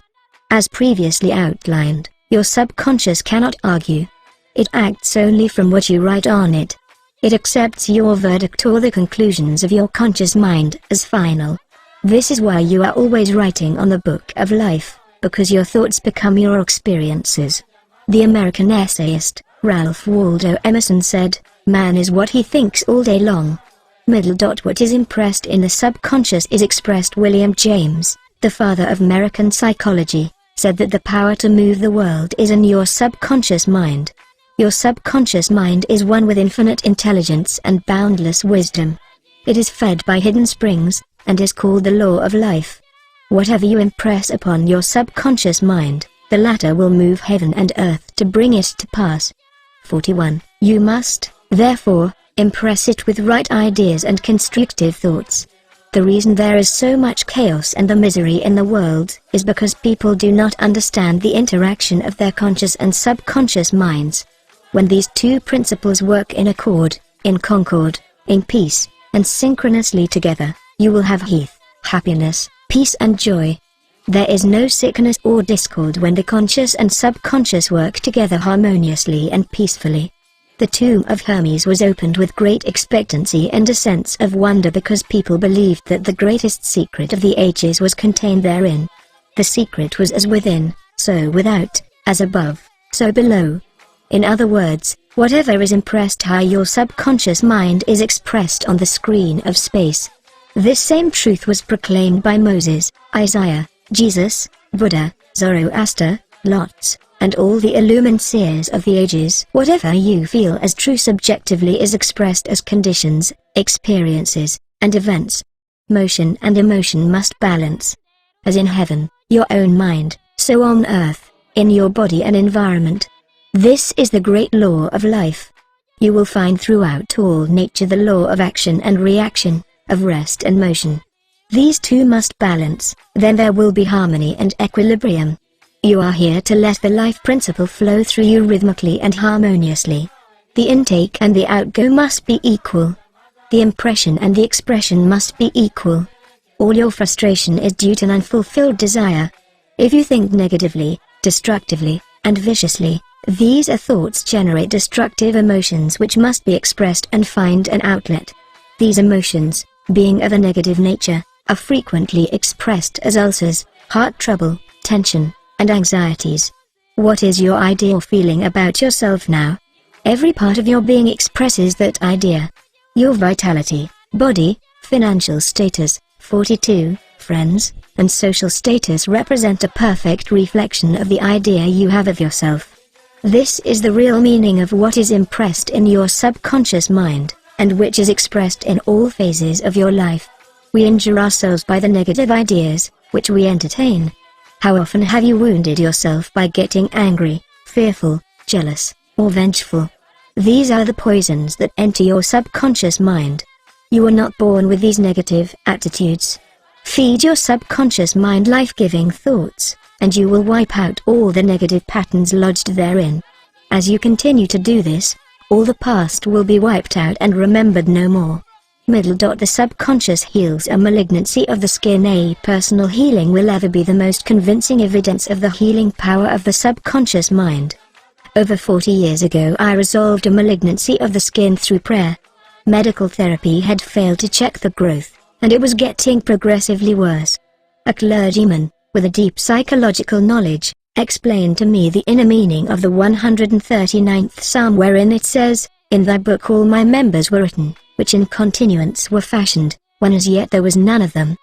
As previously outlined, your subconscious cannot argue. It acts only from what you write on it. It accepts your verdict or the conclusions of your conscious mind as final. This is why you are always writing on the book of life, because your thoughts become your experiences. The American essayist, Ralph Waldo Emerson said, "Man is what he thinks all day long." What is impressed in the subconscious is expressed. William James, the father of American psychology, said that the power to move the world is in your subconscious mind. Your subconscious mind is one with infinite intelligence and boundless wisdom. It is fed by hidden springs, and is called the law of life. Whatever you impress upon your subconscious mind, the latter will move heaven and earth to bring it to pass. 41. You must, therefore, impress it with right ideas and constructive thoughts. The reason there is so much chaos and the misery in the world is because people do not understand the interaction of their conscious and subconscious minds. When these two principles work in accord, in concord, in peace, and synchronously together, you will have health, happiness, peace and joy. There is no sickness or discord when the conscious and subconscious work together harmoniously and peacefully. The tomb of Hermes was opened with great expectancy and a sense of wonder because people believed that the greatest secret of the ages was contained therein. The secret was as within, so without, as above, so below. In other words, whatever is impressed high your subconscious mind is expressed on the screen of space. This same truth was proclaimed by Moses, Isaiah, Jesus, Buddha, Zoroaster, Lotz, and all the illumined seers of the ages. Whatever you feel as true subjectively is expressed as conditions, experiences, and events. Motion and emotion must balance. As in heaven, your own mind, so on earth, in your body and environment. This is the great law of life. You will find throughout all nature the law of action and reaction, of rest and motion. These two must balance, then there will be harmony and equilibrium. You are here to let the life principle flow through you rhythmically and harmoniously. The intake and the outgo must be equal. The impression and the expression must be equal. All your frustration is due to an unfulfilled desire. If you think negatively, destructively, and viciously, these thoughts generate destructive emotions which must be expressed and find an outlet. These emotions, being of a negative nature, are frequently expressed as ulcers, heart trouble, tension, and anxieties. What is your idea or feeling about yourself now? Every part of your being expresses that idea. Your vitality, body, financial status, 42, friends, and social status represent a perfect reflection of the idea you have of yourself. This is the real meaning of what is impressed in your subconscious mind, and which is expressed in all phases of your life. We injure ourselves by the negative ideas, which we entertain. How often have you wounded yourself by getting angry, fearful, jealous, or vengeful? These are the poisons that enter your subconscious mind. You are not born with these negative attitudes. Feed your subconscious mind life-giving thoughts, and you will wipe out all the negative patterns lodged therein. As you continue to do this, all the past will be wiped out and remembered no more. The subconscious heals a malignancy of the skin. A personal healing will ever be the most convincing evidence of the healing power of the subconscious mind. Over 40 years ago I resolved a malignancy of the skin through prayer. Medical therapy had failed to check the growth, and it was getting progressively worse. A clergyman, with a deep psychological knowledge, explained to me the inner meaning of the 139th Psalm, wherein it says, "In thy book all my members were written, which in continuance were fashioned, when as yet there was none of them."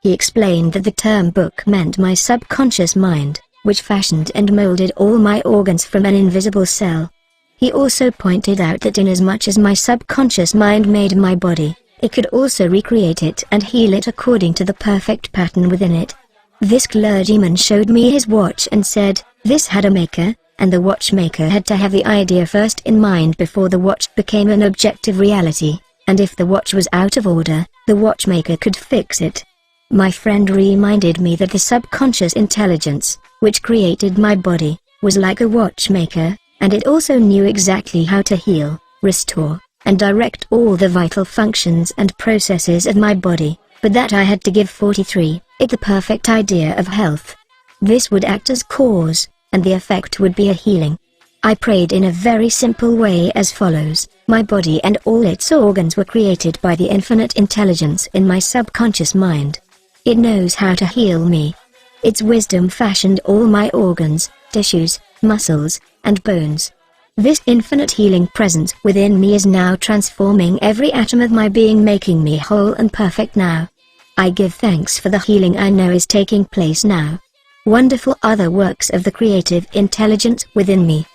He explained that the term book meant my subconscious mind, which fashioned and molded all my organs from an invisible cell. He also pointed out that inasmuch as my subconscious mind made my body, it could also recreate it and heal it according to the perfect pattern within it. This clergyman showed me his watch and said, this had a maker, and the watchmaker had to have the idea first in mind before the watch became an objective reality, and if the watch was out of order, the watchmaker could fix it. My friend reminded me that the subconscious intelligence, which created my body, was like a watchmaker, and it also knew exactly how to heal, restore, and direct all the vital functions and processes of my body, but that I had to give 43, it the perfect idea of health. This would act as cause, and the effect would be a healing. I prayed in a very simple way as follows: my body and all its organs were created by the infinite intelligence in my subconscious mind. It knows how to heal me. Its wisdom fashioned all my organs, tissues, muscles, and bones. This infinite healing presence within me is now transforming every atom of my being, making me whole and perfect now. I give thanks for the healing I know is taking place now. Wonderful other works of the creative intelligence within me.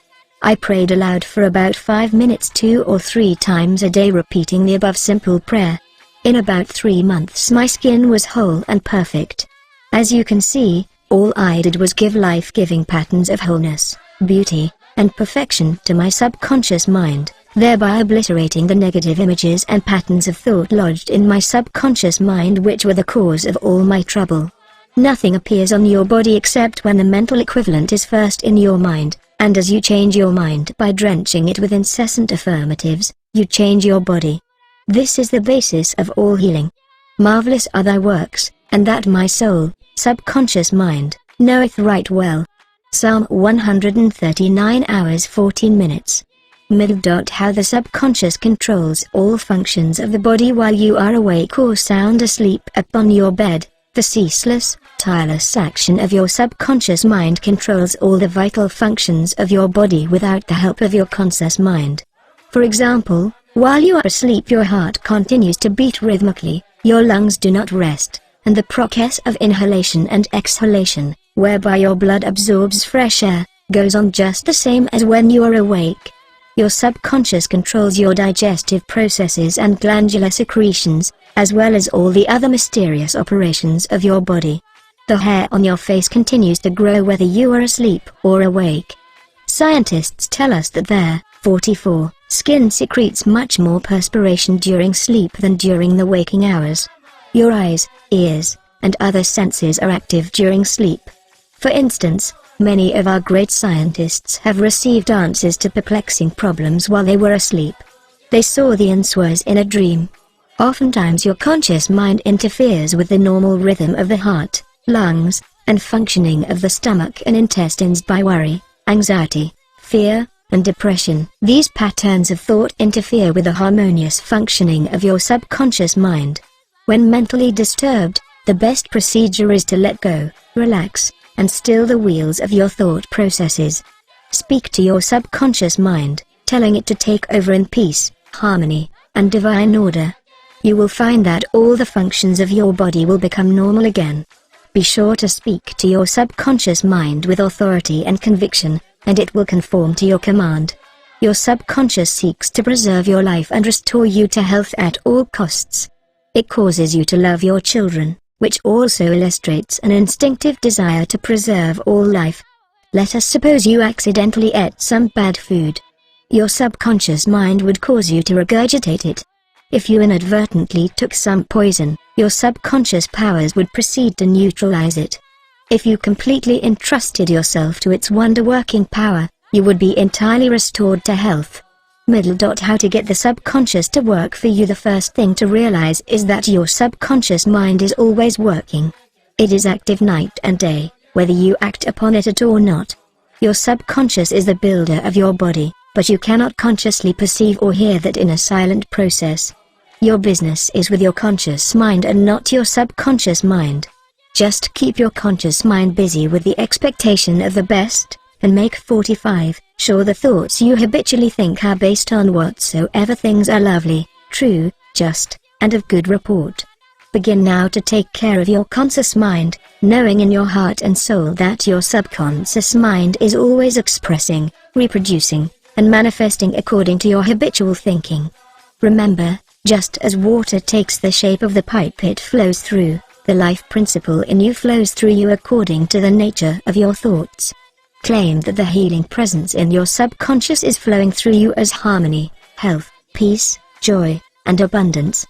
I prayed aloud for about 5 minutes 2 or 3 times a day, repeating the above simple prayer. In about 3 months my skin was whole and perfect. As you can see, all I did was give life-giving patterns of wholeness, beauty, and perfection to my subconscious mind, thereby obliterating the negative images and patterns of thought lodged in my subconscious mind, which were the cause of all my trouble. Nothing appears on your body except when the mental equivalent is first in your mind, and as you change your mind by drenching it with incessant affirmatives, you change your body. This is the basis of all healing. Marvelous are thy works, and that my soul, subconscious mind, knoweth right well. Psalm 139 hours 14 minutes. How the subconscious controls all functions of the body while you are awake or sound asleep upon your bed. The ceaseless, tireless action of your subconscious mind controls all the vital functions of your body without the help of your conscious mind. For example, while you are asleep your heart continues to beat rhythmically, your lungs do not rest, and the process of inhalation and exhalation, whereby your blood absorbs fresh air, goes on just the same as when you are awake. Your subconscious controls your digestive processes and glandular secretions, as well as all the other mysterious operations of your body. The hair on your face continues to grow whether you are asleep or awake. Scientists tell us that their 44 skin secretes much more perspiration during sleep than during the waking hours. Your eyes, ears, and other senses are active during sleep. For instance, many of our great scientists have received answers to perplexing problems while they were asleep. They saw the answers in a dream. Oftentimes your conscious mind interferes with the normal rhythm of the heart, lungs, and functioning of the stomach and intestines by worry, anxiety, fear, and depression. These patterns of thought interfere with the harmonious functioning of your subconscious mind. When mentally disturbed, the best procedure is to let go, relax, and still the wheels of your thought processes. Speak to your subconscious mind, telling it to take over in peace, harmony, and divine order. You will find that all the functions of your body will become normal again. Be sure to speak to your subconscious mind with authority and conviction, and it will conform to your command. Your subconscious seeks to preserve your life and restore you to health at all costs. It causes you to love your children, which also illustrates an instinctive desire to preserve all life. Let us suppose you accidentally ate some bad food. Your subconscious mind would cause you to regurgitate it. If you inadvertently took some poison, your subconscious powers would proceed to neutralize it. If you completely entrusted yourself to its wonder-working power, you would be entirely restored to health. How to get the subconscious to work for you. The first thing to realize is that your subconscious mind is always working. It is active night and day, whether you act upon it or not. Your subconscious is the builder of your body, but you cannot consciously perceive or hear that in a silent process. Your business is with your conscious mind and not your subconscious mind. Just keep your conscious mind busy with the expectation of the best, and make 45 sure the thoughts you habitually think are based on whatsoever things are lovely, true, just, and of good report. Begin now to take care of your conscious mind, knowing in your heart and soul that your subconscious mind is always expressing, reproducing, and manifesting according to your habitual thinking. Remember, just as water takes the shape of the pipe it flows through, the life principle in you flows through you according to the nature of your thoughts. Claim that the healing presence in your subconscious is flowing through you as harmony, health, peace, joy, and abundance.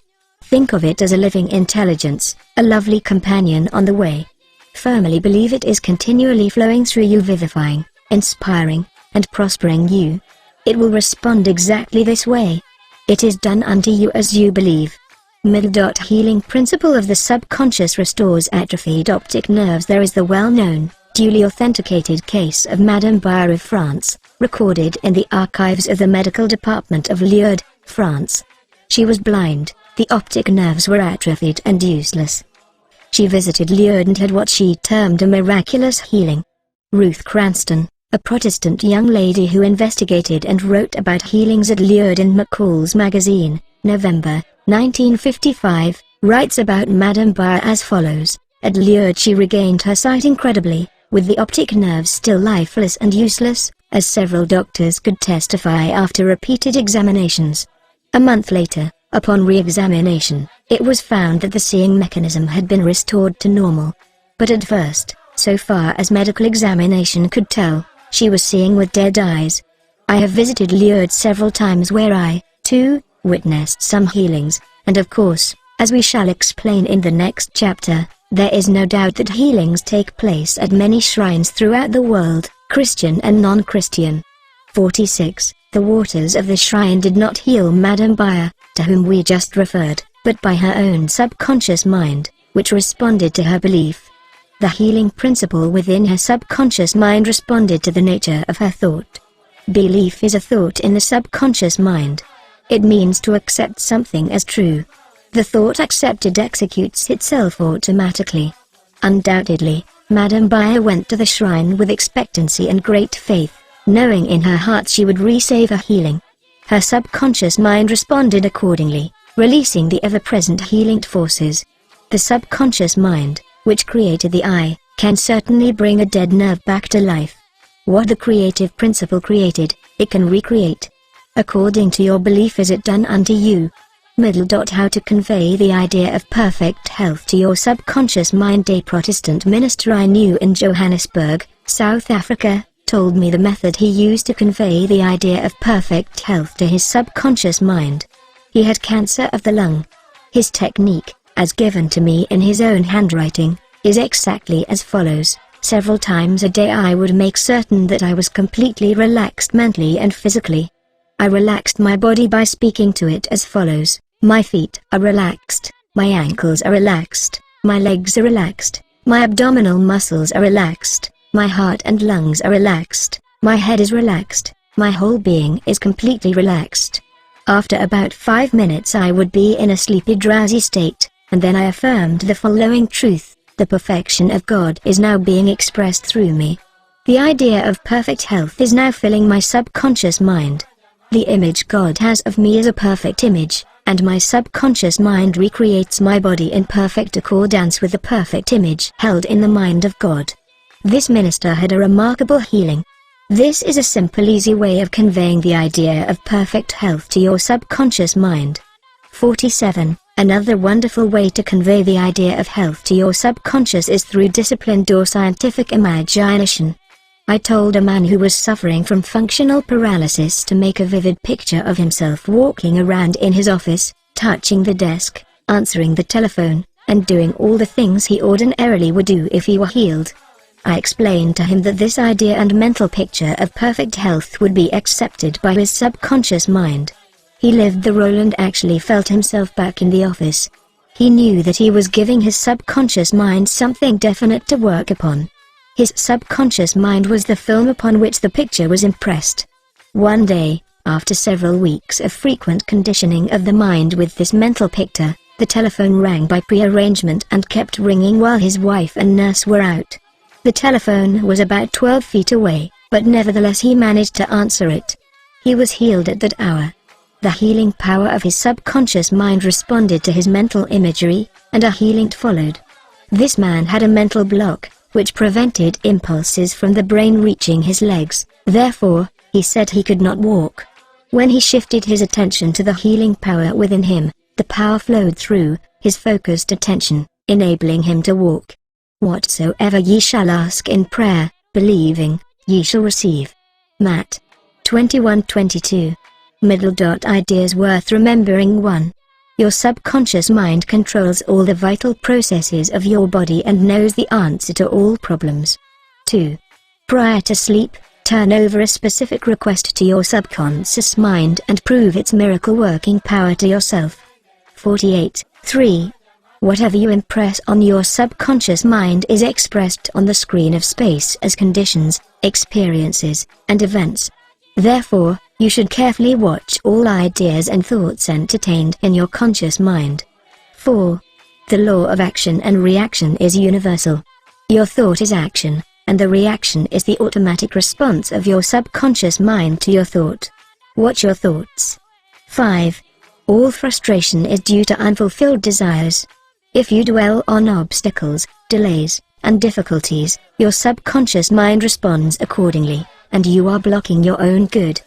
Think of it as a living intelligence, a lovely companion on the way. Firmly believe it is continually flowing through you, vivifying, inspiring, and prospering you. It will respond exactly this way. It is done unto you as you believe. Healing principle of the subconscious restores atrophied optic nerves. There is the well-known, duly authenticated case of Madame Bayer of France, recorded in the archives of the medical department of Lourdes, France. She was blind, the optic nerves were atrophied and useless. She visited Lourdes and had what she termed a miraculous healing. Ruth Cranston, a Protestant young lady who investigated and wrote about healings at Lourdes in McCall's magazine, November, 1955, writes about Madame Bayer as follows. At Lourdes she regained her sight incredibly, with the optic nerves still lifeless and useless, as several doctors could testify after repeated examinations. A month later, upon re-examination, it was found that the seeing mechanism had been restored to normal. But at first, so far as medical examination could tell, she was seeing with dead eyes. I have visited Lourdes several times where I, too, witnessed some healings, and of course, as we shall explain in the next chapter, there is no doubt that healings take place at many shrines throughout the world, Christian and non-Christian. 46. The waters of the shrine did not heal Madame Bayer, to whom we just referred, but by her own subconscious mind, which responded to her belief. The healing principle within her subconscious mind responded to the nature of her thought. Belief is a thought in the subconscious mind. It means to accept something as true. The thought accepted executes itself automatically. Undoubtedly, Madame Baya went to the shrine with expectancy and great faith, knowing in her heart she would receive her healing. Her subconscious mind responded accordingly, releasing the ever-present healing forces. The subconscious mind, which created the eye, can certainly bring a dead nerve back to life. What the creative principle created, it can recreate. According to your belief is it done unto you. How to convey the idea of perfect health to your subconscious mind. A Protestant minister I knew in Johannesburg, South Africa, told me the method he used to convey the idea of perfect health to his subconscious mind. He had cancer of the lung. His technique, as given to me in his own handwriting, is exactly as follows. Several times a day I would make certain that I was completely relaxed mentally and physically. I relaxed my body by speaking to it as follows: my feet are relaxed, my ankles are relaxed, my legs are relaxed, my abdominal muscles are relaxed, my heart and lungs are relaxed, my head is relaxed, my whole being is completely relaxed. After about 5 minutes I would be in a sleepy drowsy state, and then I affirmed the following truth: the perfection of God is now being expressed through me. The idea of perfect health is now filling my subconscious mind. The image God has of me is a perfect image, and my subconscious mind recreates my body in perfect accordance with the perfect image held in the mind of God. This minister had a remarkable healing. This is a simple, easy way of conveying the idea of perfect health to your subconscious mind. 47. Another wonderful way to convey the idea of health to your subconscious is through disciplined or scientific imagination. I told a man who was suffering from functional paralysis to make a vivid picture of himself walking around in his office, touching the desk, answering the telephone, and doing all the things he ordinarily would do if he were healed. I explained to him that this idea and mental picture of perfect health would be accepted by his subconscious mind. He lived the role and actually felt himself back in the office. He knew that he was giving his subconscious mind something definite to work upon. His subconscious mind was the film upon which the picture was impressed. One day, after several weeks of frequent conditioning of the mind with this mental picture, the telephone rang by prearrangement and kept ringing while his wife and nurse were out. The telephone was about 12 feet away, but nevertheless he managed to answer it. He was healed at that hour. The healing power of his subconscious mind responded to his mental imagery, and a healing followed. This man had a mental block, which prevented impulses from the brain reaching his legs. Therefore, he said he could not walk. When he shifted his attention to the healing power within him, the power flowed through his focused attention, enabling him to walk. Whatsoever ye shall ask in prayer, believing, ye shall receive. Matt 21:22. Ideas worth remembering. 1. Your subconscious mind controls all the vital processes of your body and knows the answer to all problems. 2. Prior to sleep, turn over a specific request to your subconscious mind and prove its miracle working power to yourself. 48. 3. Whatever you impress on your subconscious mind is expressed on the screen of space as conditions, experiences, and events. Therefore, you should carefully watch all ideas and thoughts entertained in your conscious mind. 4. The law of action and reaction is universal. Your thought is action, and the reaction is the automatic response of your subconscious mind to your thought. Watch your thoughts. 5. All frustration is due to unfulfilled desires. If you dwell on obstacles, delays, and difficulties, your subconscious mind responds accordingly, and you are blocking your own good.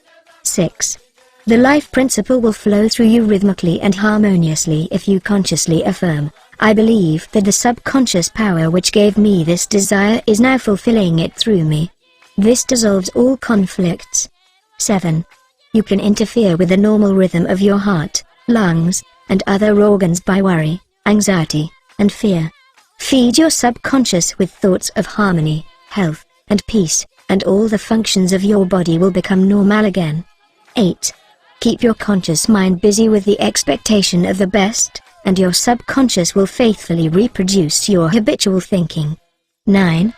6. The life principle will flow through you rhythmically and harmoniously if you consciously affirm, I believe that the subconscious power which gave me this desire is now fulfilling it through me. This dissolves all conflicts. 7. You can interfere with the normal rhythm of your heart, lungs, and other organs by worry, anxiety, and fear. Feed your subconscious with thoughts of harmony, health, and peace, and all the functions of your body will become normal again. 8. Keep your conscious mind busy with the expectation of the best, and your subconscious will faithfully reproduce your habitual thinking. 9.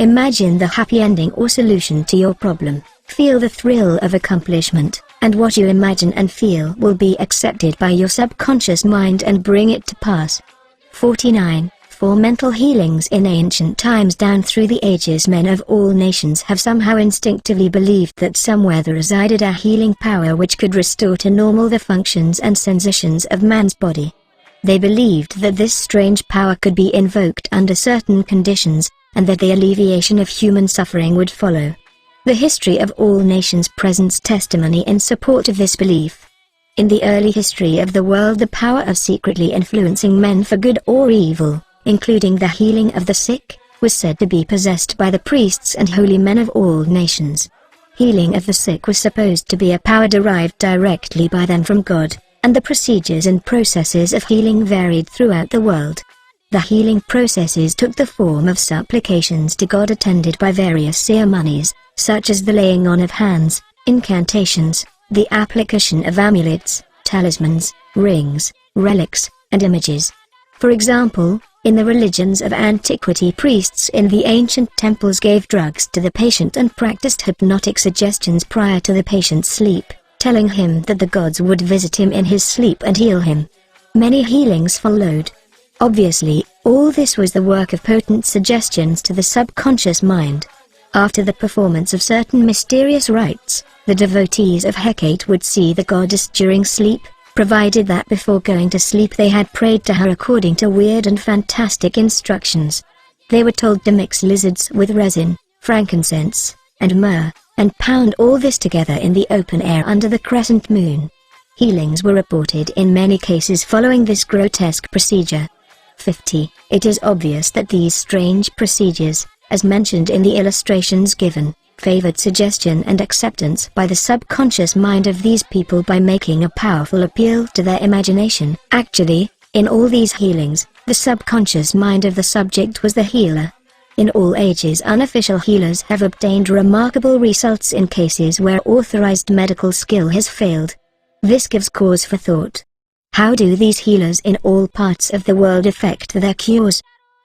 Imagine the happy ending or solution to your problem, Feel the thrill of accomplishment, and what you imagine and feel will be accepted by your subconscious mind and bring it to pass. 49. For mental healings in ancient times down through the ages, men of all nations have somehow instinctively believed that somewhere there resided a healing power which could restore to normal the functions and sensations of man's body. They believed that this strange power could be invoked under certain conditions, and that the alleviation of human suffering would follow. The history of all nations presents testimony in support of this belief. In the early history of the world, the power of secretly influencing men for good or evil, including the healing of the sick, was said to be possessed by the priests and holy men of all nations. Healing of the sick was supposed to be a power derived directly by them from God, and the procedures and processes of healing varied throughout the world. The healing processes took the form of supplications to God attended by various ceremonies, such as the laying on of hands, incantations, the application of amulets, talismans, rings, relics, and images. For example, in the religions of antiquity, priests in the ancient temples gave drugs to the patient and practiced hypnotic suggestions prior to the patient's sleep, telling him that the gods would visit him in his sleep and heal him. Many healings followed. Obviously, all this was the work of potent suggestions to the subconscious mind. After the performance of certain mysterious rites, the devotees of Hecate would see the goddess during sleep, provided that before going to sleep they had prayed to her according to weird and fantastic instructions. They were told to mix lizards with resin, frankincense, and myrrh, and pound all this together in the open air under the crescent moon. Healings were reported in many cases following this grotesque procedure. 50. It is obvious that these strange procedures, as mentioned in the illustrations given, favored suggestion and acceptance by the subconscious mind of these people by making a powerful appeal to their imagination. Actually, in all these healings, the subconscious mind of the subject was the healer. In all ages, unofficial healers have obtained remarkable results in cases where authorized medical skill has failed. This gives cause for thought. How do these healers in all parts of the world effect their cures?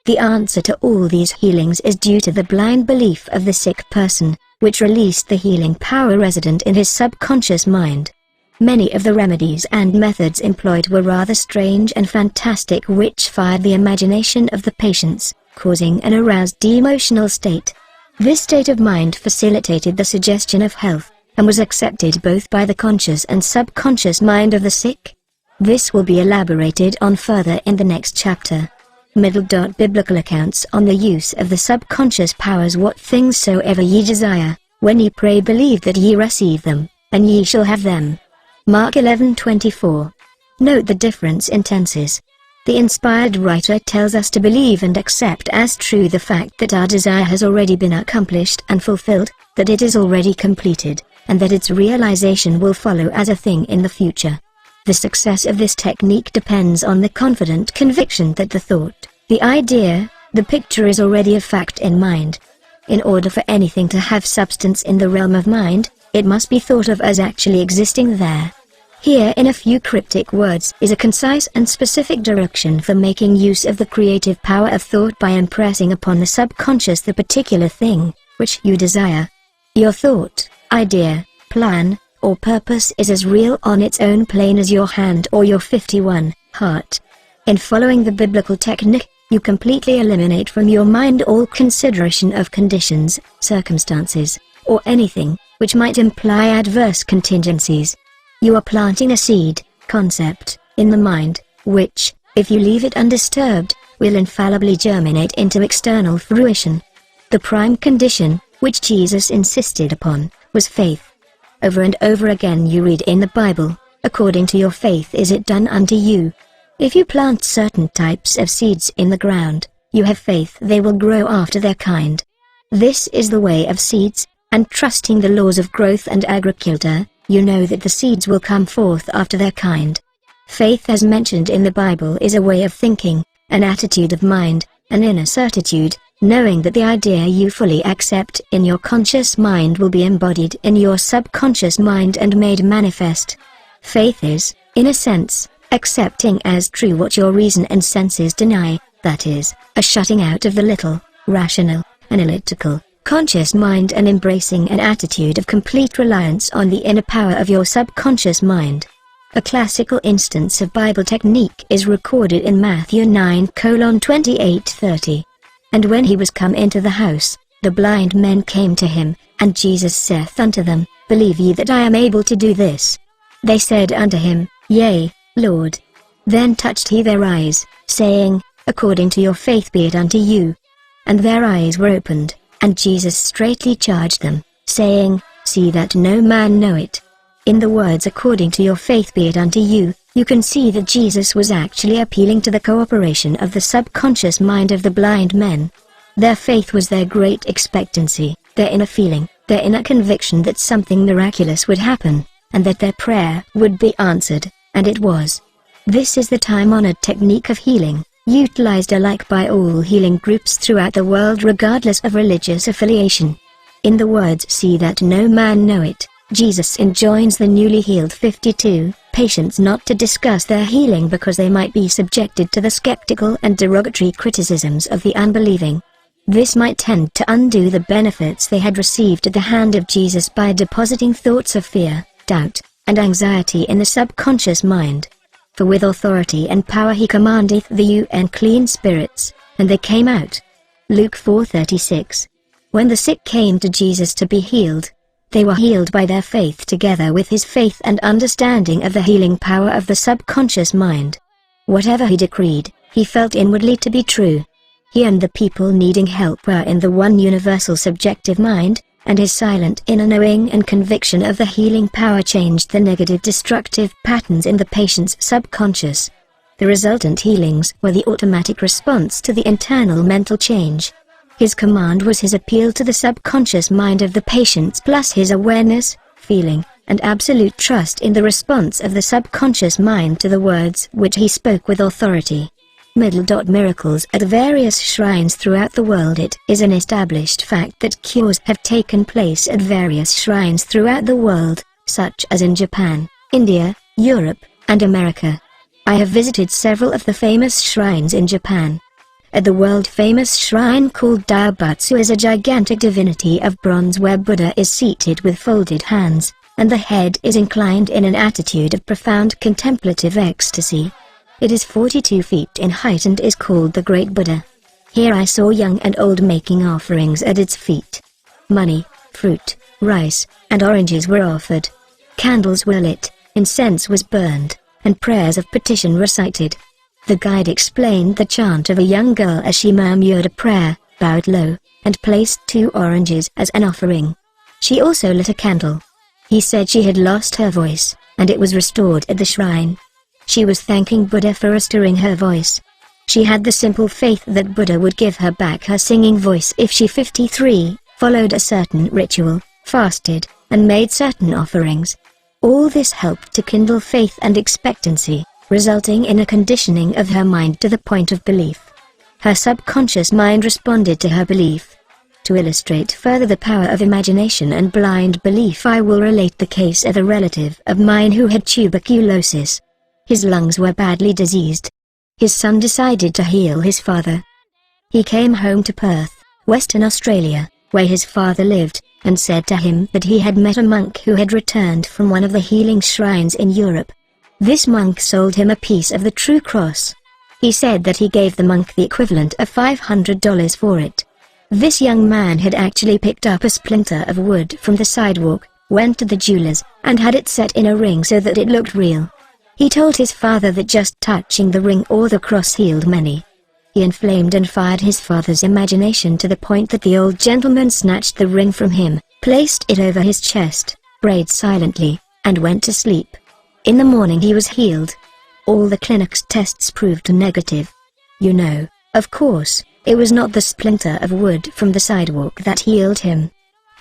The answer to all these healings is due to the blind belief of the sick person, which released the healing power resident in his subconscious mind. Many of the remedies and methods employed were rather strange and fantastic, which fired the imagination of the patients, causing an aroused emotional state. This state of mind facilitated the suggestion of health, and was accepted both by the conscious and subconscious mind of the sick. This will be elaborated on further in the next chapter. Biblical accounts on the use of the subconscious powers. What things soever ye desire, when ye pray, believe that ye receive them, and ye shall have them. Mark 11:24. Note the difference in tenses. The inspired writer tells us to believe and accept as true the fact that our desire has already been accomplished and fulfilled, that it is already completed, and that its realization will follow as a thing in the future. The success of this technique depends on the confident conviction that the thought, the idea, the picture is already a fact in mind. In order for anything to have substance in the realm of mind, it must be thought of as actually existing there. Here, in a few cryptic words, is a concise and specific direction for making use of the creative power of thought by impressing upon the subconscious the particular thing which you desire. Your thought, idea, plan, or purpose is as real on its own plane as your hand or your 51 heart. In following the biblical technique, you completely eliminate from your mind all consideration of conditions, circumstances, or anything which might imply adverse contingencies. You are planting a seed, concept, in the mind, which, if you leave it undisturbed, will infallibly germinate into external fruition. The prime condition, which Jesus insisted upon, was faith. Over and over again you read in the Bible, according to your faith is it done unto you. If you plant certain types of seeds in the ground, you have faith they will grow after their kind. This is the way of seeds, and trusting the laws of growth and agriculture, you know that the seeds will come forth after their kind. Faith, as mentioned in the Bible, is a way of thinking, an attitude of mind, an inner certitude, knowing that the idea you fully accept in your conscious mind will be embodied in your subconscious mind and made manifest. Faith is, in a sense, accepting as true what your reason and senses deny, that is, a shutting out of the little, rational, analytical, subconscious mind and embracing an attitude of complete reliance on the inner power of your subconscious mind. A classical instance of Bible technique is recorded in Matthew 9:28-30. And when he was come into the house, the blind men came to him, and Jesus saith unto them, Believe ye that I am able to do this? They said unto him, Yea, Lord. Then touched he their eyes, saying, According to your faith be it unto you. And their eyes were opened, and Jesus straitly charged them, saying, See that no man know it. In the words according to your faith be it unto you, you can see that Jesus was actually appealing to the cooperation of the subconscious mind of the blind men. Their faith was their great expectancy, their inner feeling, their inner conviction that something miraculous would happen, and that their prayer would be answered, and it was. This is the time-honored technique of healing, utilized alike by all healing groups throughout the world regardless of religious affiliation. In the words see that no man know it, Jesus enjoins the newly healed 52 patients not to discuss their healing because they might be subjected to the skeptical and derogatory criticisms of the unbelieving. This might tend to undo the benefits they had received at the hand of Jesus by depositing thoughts of fear, doubt, and anxiety in the subconscious mind. For with authority and power he commandeth the unclean spirits, and they came out. Luke 4:36. When the sick came to Jesus to be healed, they were healed by their faith together with his faith and understanding of the healing power of the subconscious mind. Whatever he decreed, he felt inwardly to be true. He and the people needing help were in the one universal subjective mind, and his silent inner knowing and conviction of the healing power changed the negative destructive patterns in the patient's subconscious. The resultant healings were the automatic response to the internal mental change. His command was his appeal to the subconscious mind of the patients plus his awareness, feeling, and absolute trust in the response of the subconscious mind to the words which he spoke with authority. Miracles at various shrines throughout the world. It is an established fact that cures have taken place at various shrines throughout the world, such as in Japan, India, Europe, and America. I have visited several of the famous shrines in Japan. At the world-famous shrine called Daibutsu is a gigantic divinity of bronze where Buddha is seated with folded hands, and the head is inclined in an attitude of profound contemplative ecstasy. It is 42 feet in height and is called the Great Buddha. Here I saw young and old making offerings at its feet. Money, fruit, rice, and oranges were offered. Candles were lit, incense was burned, and prayers of petition recited. The guide explained the chant of a young girl as she murmured a prayer, bowed low, and placed 2 oranges as an offering. She also lit a candle. He said she had lost her voice, and it was restored at the shrine. She was thanking Buddha for restoring her voice. She had the simple faith that Buddha would give her back her singing voice if she 53, followed a certain ritual, fasted, and made certain offerings. All this helped to kindle faith and expectancy, resulting in a conditioning of her mind to the point of belief. Her subconscious mind responded to her belief. To illustrate further the power of imagination and blind belief, I will relate the case of a relative of mine who had tuberculosis. His lungs were badly diseased. His son decided to heal his father. He came home to Perth, Western Australia, where his father lived, and said to him that he had met a monk who had returned from one of the healing shrines in Europe. This monk sold him a piece of the true cross. He said that he gave the monk the equivalent of $500 for it. This young man had actually picked up a splinter of wood from the sidewalk, went to the jeweler's, and had it set in a ring so that it looked real. He told his father that just touching the ring or the cross healed many. He inflamed and fired his father's imagination to the point that the old gentleman snatched the ring from him, placed it over his chest, prayed silently, and went to sleep. In the morning he was healed. All the clinic's tests proved negative. Of course, it was not the splinter of wood from the sidewalk that healed him.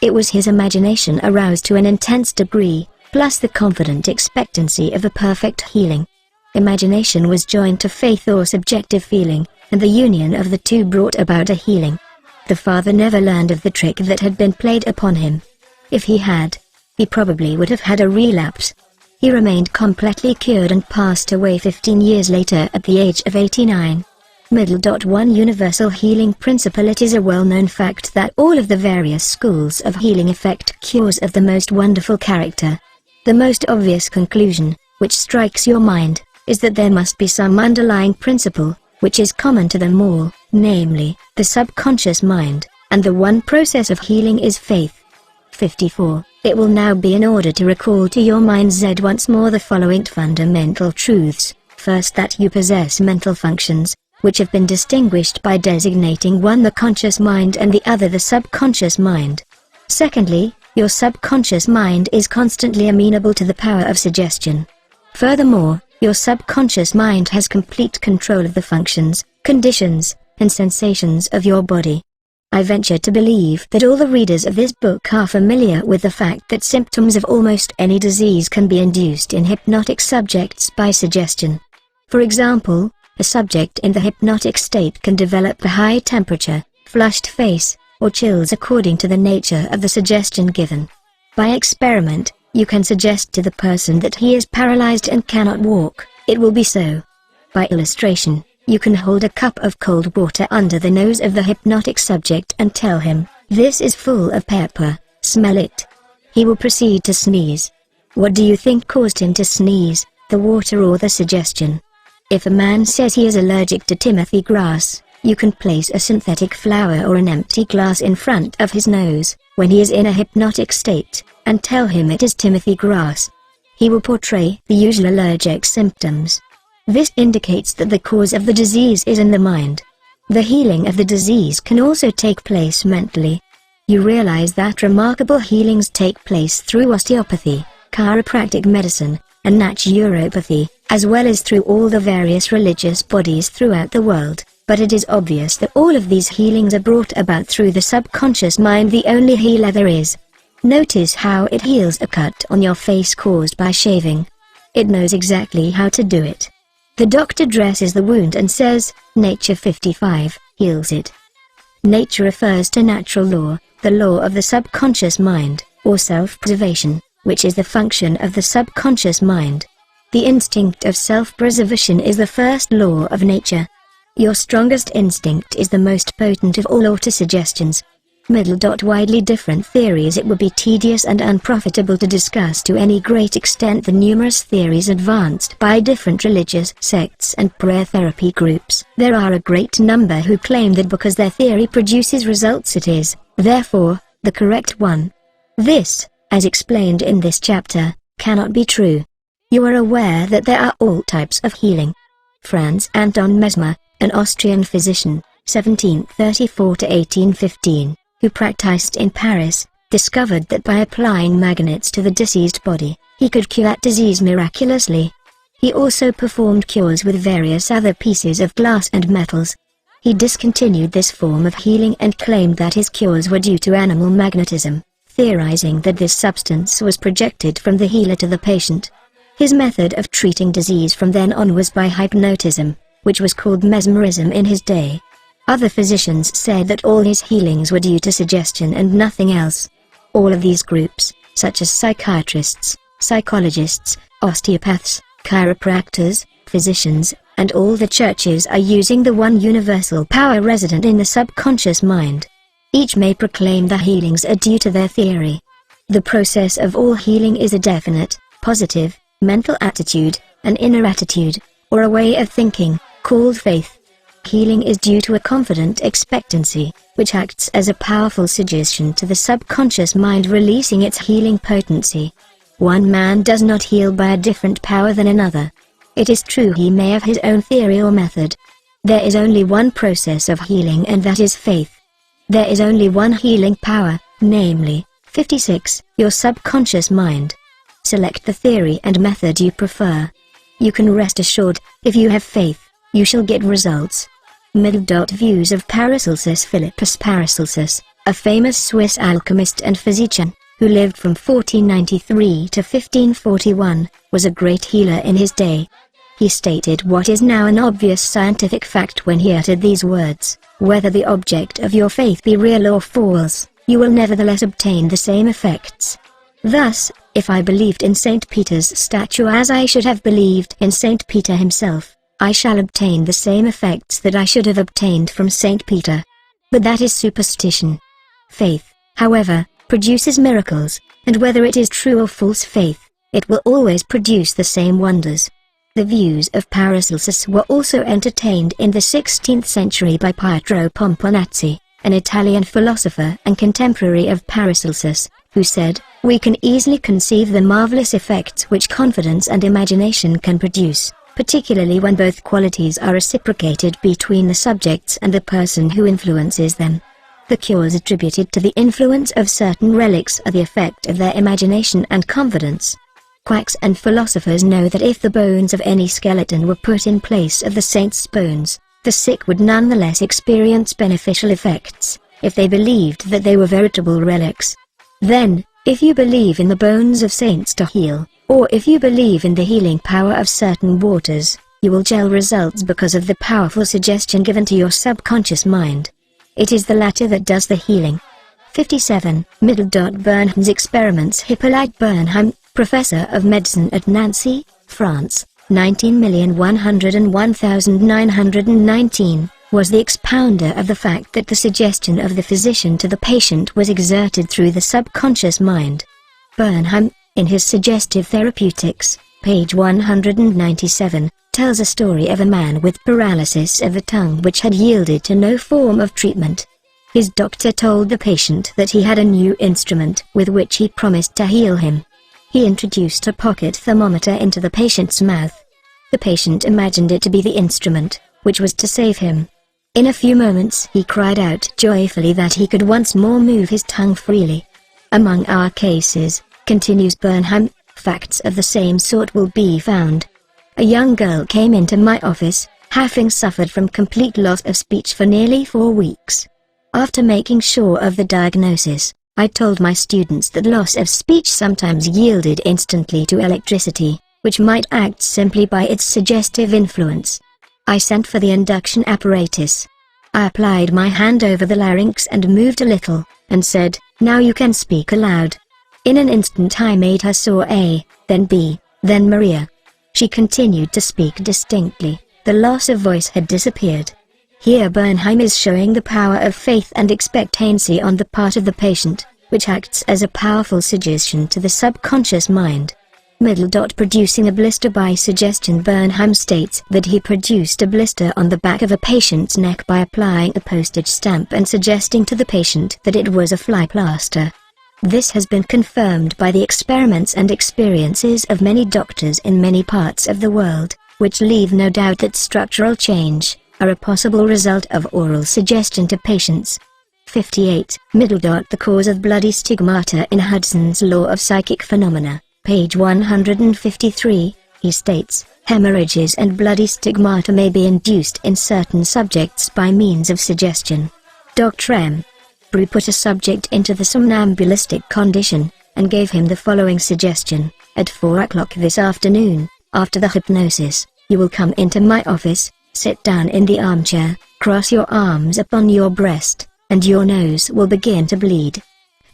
It was his imagination aroused to an intense degree, plus the confident expectancy of a perfect healing. Imagination was joined to faith or subjective feeling, and the union of the two brought about a healing. The father never learned of the trick that had been played upon him. If he had, he probably would have had a relapse. He remained completely cured and passed away 15 years later at the age of 89. One Universal healing principle. It is a well-known fact that all of the various schools of healing effect cures of the most wonderful character. The most obvious conclusion, which strikes your mind, is that there must be some underlying principle, which is common to them all, namely, the subconscious mind, and the one process of healing is faith. 54. It will now be in order to recall to your mind once more the following fundamental truths. First, that you possess mental functions, which have been distinguished by designating one the conscious mind and the other the subconscious mind. Secondly, your subconscious mind is constantly amenable to the power of suggestion. Furthermore, your subconscious mind has complete control of the functions, conditions, and sensations of your body. I venture to believe that all the readers of this book are familiar with the fact that symptoms of almost any disease can be induced in hypnotic subjects by suggestion. For example, a subject in the hypnotic state can develop a high temperature, flushed face, or chills according to the nature of the suggestion given. By experiment, you can suggest to the person that he is paralyzed and cannot walk, it will be so. By illustration, you can hold a cup of cold water under the nose of the hypnotic subject and tell him, "This is full of pepper, smell it." He will proceed to sneeze. What do you think caused him to sneeze, the water or the suggestion? If a man says he is allergic to timothy grass, you can place a synthetic flower or an empty glass in front of his nose, when he is in a hypnotic state, and tell him it is timothy grass. He will portray the usual allergic symptoms. This indicates that the cause of the disease is in the mind. The healing of the disease can also take place mentally. You realize that remarkable healings take place through osteopathy, chiropractic medicine, and naturopathy, as well as through all the various religious bodies throughout the world, but it is obvious that all of these healings are brought about through the subconscious mind, the only healer there is. Notice how it heals a cut on your face caused by shaving. It knows exactly how to do it. The doctor dresses the wound and says, "Nature 55, heals it." Nature refers to natural law, the law of the subconscious mind, or self-preservation, which is the function of the subconscious mind. The instinct of self-preservation is the first law of nature. Your strongest instinct is the most potent of all autosuggestions. Widely different theories. It would be tedious and unprofitable to discuss to any great extent the numerous theories advanced by different religious sects and prayer therapy groups. There are a great number who claim that because their theory produces results it is, therefore, the correct one. This, as explained in this chapter, cannot be true. You are aware that there are all types of healing. Franz Anton Mesmer, an Austrian physician, 1734 to 1815, who practiced in Paris, discovered that by applying magnets to the diseased body, he could cure that disease miraculously. He also performed cures with various other pieces of glass and metals. He discontinued this form of healing and claimed that his cures were due to animal magnetism, theorizing that this substance was projected from the healer to the patient. His method of treating disease from then on was by hypnotism, which was called mesmerism in his day. Other physicians said that all his healings were due to suggestion and nothing else. All of these groups, such as psychiatrists, psychologists, osteopaths, chiropractors, physicians, and all the churches are using the one universal power resident in the subconscious mind. Each may proclaim the healings are due to their theory. The process of all healing is a definite, positive, mental attitude, an inner attitude, or a way of thinking, called faith. Healing is due to a confident expectancy, which acts as a powerful suggestion to the subconscious mind, releasing its healing potency. One man does not heal by a different power than another. It is true he may have his own theory or method. There is only one process of healing, and that is faith. There is only one healing power, namely, 56, your subconscious mind. Select the theory and method you prefer. You can rest assured, if you have faith, you shall get results. Views of Paracelsus. Philippus Paracelsus, a famous Swiss alchemist and physician, who lived from 1493 to 1541, was a great healer in his day. He stated what is now an obvious scientific fact when he uttered these words: "Whether the object of your faith be real or false, you will nevertheless obtain the same effects." Thus, if I believed in St. Peter's statue as I should have believed in St. Peter himself, I shall obtain the same effects that I should have obtained from Saint Peter. But that is superstition. Faith, however, produces miracles, and whether it is true or false faith, it will always produce the same wonders. The views of Paracelsus were also entertained in the 16th century by Pietro Pomponazzi, an Italian philosopher and contemporary of Paracelsus, who said, "We can easily conceive the marvelous effects which confidence and imagination can produce, particularly when both qualities are reciprocated between the subjects and the person who influences them. The cures attributed to the influence of certain relics are the effect of their imagination and confidence. Quacks and philosophers know that if the bones of any skeleton were put in place of the saint's bones, the sick would nonetheless experience beneficial effects, if they believed that they were veritable relics. Then, if you believe in the bones of saints to heal, or if you believe in the healing power of certain waters, you will gel results because of the powerful suggestion given to your subconscious mind. It is the latter that does the healing." 57. Bernheim's experiments. Hippolyte Bernheim, professor of medicine at Nancy, France, 19,101,919, was the expounder of the fact that the suggestion of the physician to the patient was exerted through the subconscious mind. Bernheim, in his Suggestive Therapeutics, page 197, tells a story of a man with paralysis of the tongue which had yielded to no form of treatment. His doctor told the patient that he had a new instrument with which he promised to heal him. He introduced a pocket thermometer into the patient's mouth. The patient imagined it to be the instrument, which was to save him. In a few moments he cried out joyfully that he could once more move his tongue freely. Among our cases, continues Bernheim, facts of the same sort will be found. A young girl came into my office, having suffered from complete loss of speech for nearly 4 weeks. After making sure of the diagnosis, I told my students that loss of speech sometimes yielded instantly to electricity, which might act simply by its suggestive influence. I sent for the induction apparatus. I applied my hand over the larynx and moved a little, and said, "Now you can speak aloud." In an instant I made her saw A, then B, then Maria. She continued to speak distinctly, the loss of voice had disappeared. Here Bernheim is showing the power of faith and expectancy on the part of the patient, which acts as a powerful suggestion to the subconscious mind. Producing a blister by suggestion. Bernheim states that he produced a blister on the back of a patient's neck by applying a postage stamp and suggesting to the patient that it was a fly plaster. This has been confirmed by the experiments and experiences of many doctors in many parts of the world, which leave no doubt that structural change are a possible result of oral suggestion to patients. 58. The cause of bloody stigmata. In Hudson's Law of Psychic Phenomena, page 153, he states, hemorrhages and bloody stigmata may be induced in certain subjects by means of suggestion. Dr. M. Brew put a subject into the somnambulistic condition, and gave him the following suggestion: "At 4 o'clock this afternoon, after the hypnosis, you will come into my office, sit down in the armchair, cross your arms upon your breast, and your nose will begin to bleed."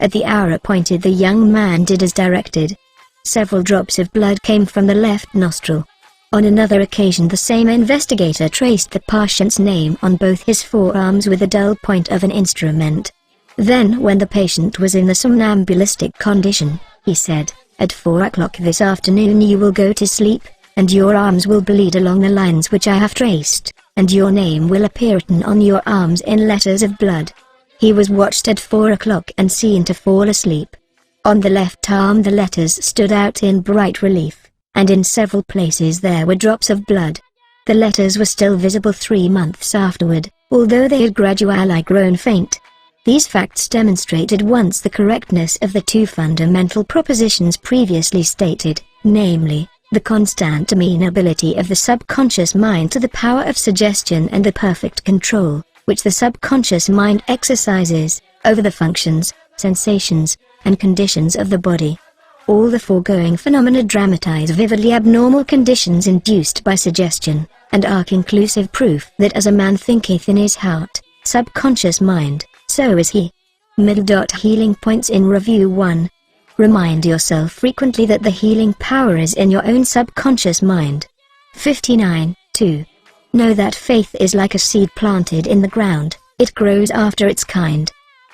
At the hour appointed the young man did as directed. Several drops of blood came from the left nostril. On another occasion the same investigator traced the patient's name on both his forearms with the dull point of an instrument. Then when the patient was in the somnambulistic condition, he said, "At 4 o'clock this afternoon you will go to sleep, and your arms will bleed along the lines which I have traced, and your name will appear written on your arms in letters of blood." He was watched at 4 o'clock and seen to fall asleep. On the left arm the letters stood out in bright relief, and in several places there were drops of blood. The letters were still visible 3 months afterward, although they had gradually grown faint. These facts demonstrate at once the correctness of the 2 fundamental propositions previously stated, namely, the constant amenability of the subconscious mind to the power of suggestion and the perfect control, which the subconscious mind exercises, over the functions, sensations, and conditions of the body. All the foregoing phenomena dramatize vividly abnormal conditions induced by suggestion, and are conclusive proof that as a man thinketh in his heart, subconscious mind, so is he. Healing points in Review 1. Remind yourself frequently that the healing power is in your own subconscious mind. 59. 2. Know that faith is like a seed planted in the ground, it grows after its kind.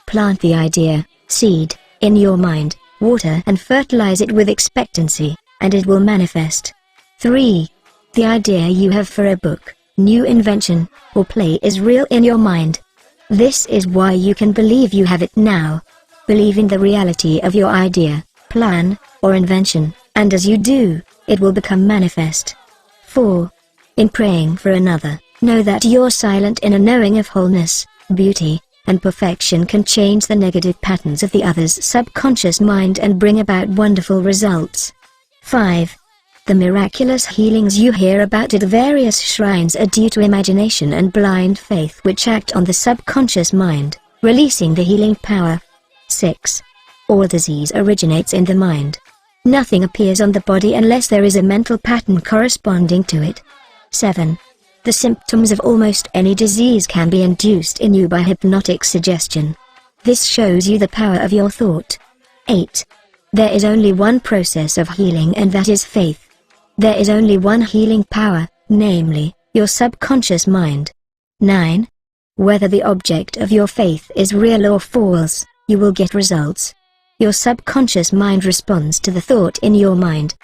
Plant the idea, seed, in your mind, water and fertilize it with expectancy, and it will manifest. 3. The idea you have for a book, new invention, or play is real in your mind. This is why you can believe you have it now. Believe in the reality of your idea, plan, or invention, and as you do, it will become manifest. 4. In praying for another, know that your silent inner knowing of wholeness, beauty, and perfection can change the negative patterns of the other's subconscious mind and bring about wonderful results. 5. The miraculous healings you hear about at various shrines are due to imagination and blind faith which act on the subconscious mind, releasing the healing power. 6. All disease originates in the mind. Nothing appears on the body unless there is a mental pattern corresponding to it. 7. The symptoms of almost any disease can be induced in you by hypnotic suggestion. This shows you the power of your thought. 8. There is only one process of healing, and that is faith. There is only one healing power, namely, your subconscious mind. 9. Whether the object of your faith is real or false, you will get results. Your subconscious mind responds to the thought in your mind.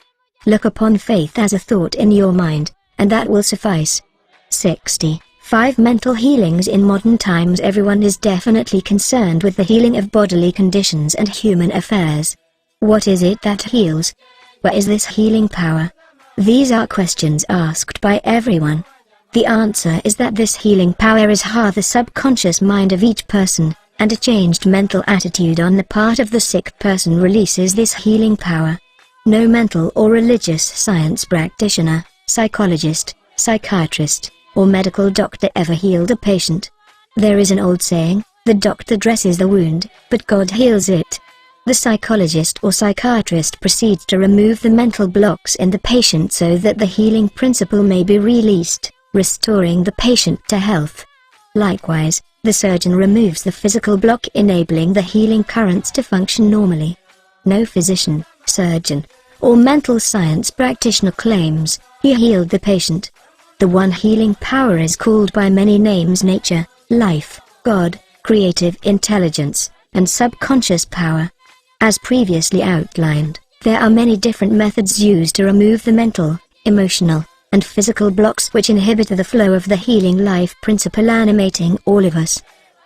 Look upon faith as a thought in your mind, and that will suffice. 65 mental healings in modern times. Everyone is definitely concerned with the healing of bodily conditions and human affairs. What is it that heals? Where is this healing power? These are questions asked by everyone. The answer is that this healing power is the subconscious mind of each person, and a changed mental attitude on the part of the sick person releases this healing power. No mental or religious science practitioner, psychologist, psychiatrist, or medical doctor ever healed a patient. There is an old saying, the doctor dresses the wound, but God heals it. The psychologist or psychiatrist proceeds to remove the mental blocks in the patient so that the healing principle may be released, restoring the patient to health. Likewise, the surgeon removes the physical block, enabling the healing currents to function normally. No physician, surgeon, or mental science practitioner claims he healed the patient. The one healing power is called by many names: nature, life, God, creative intelligence, and subconscious power. As previously outlined, there are many different methods used to remove the mental, emotional, and physical blocks which inhibit the flow of the healing life principle animating all of us.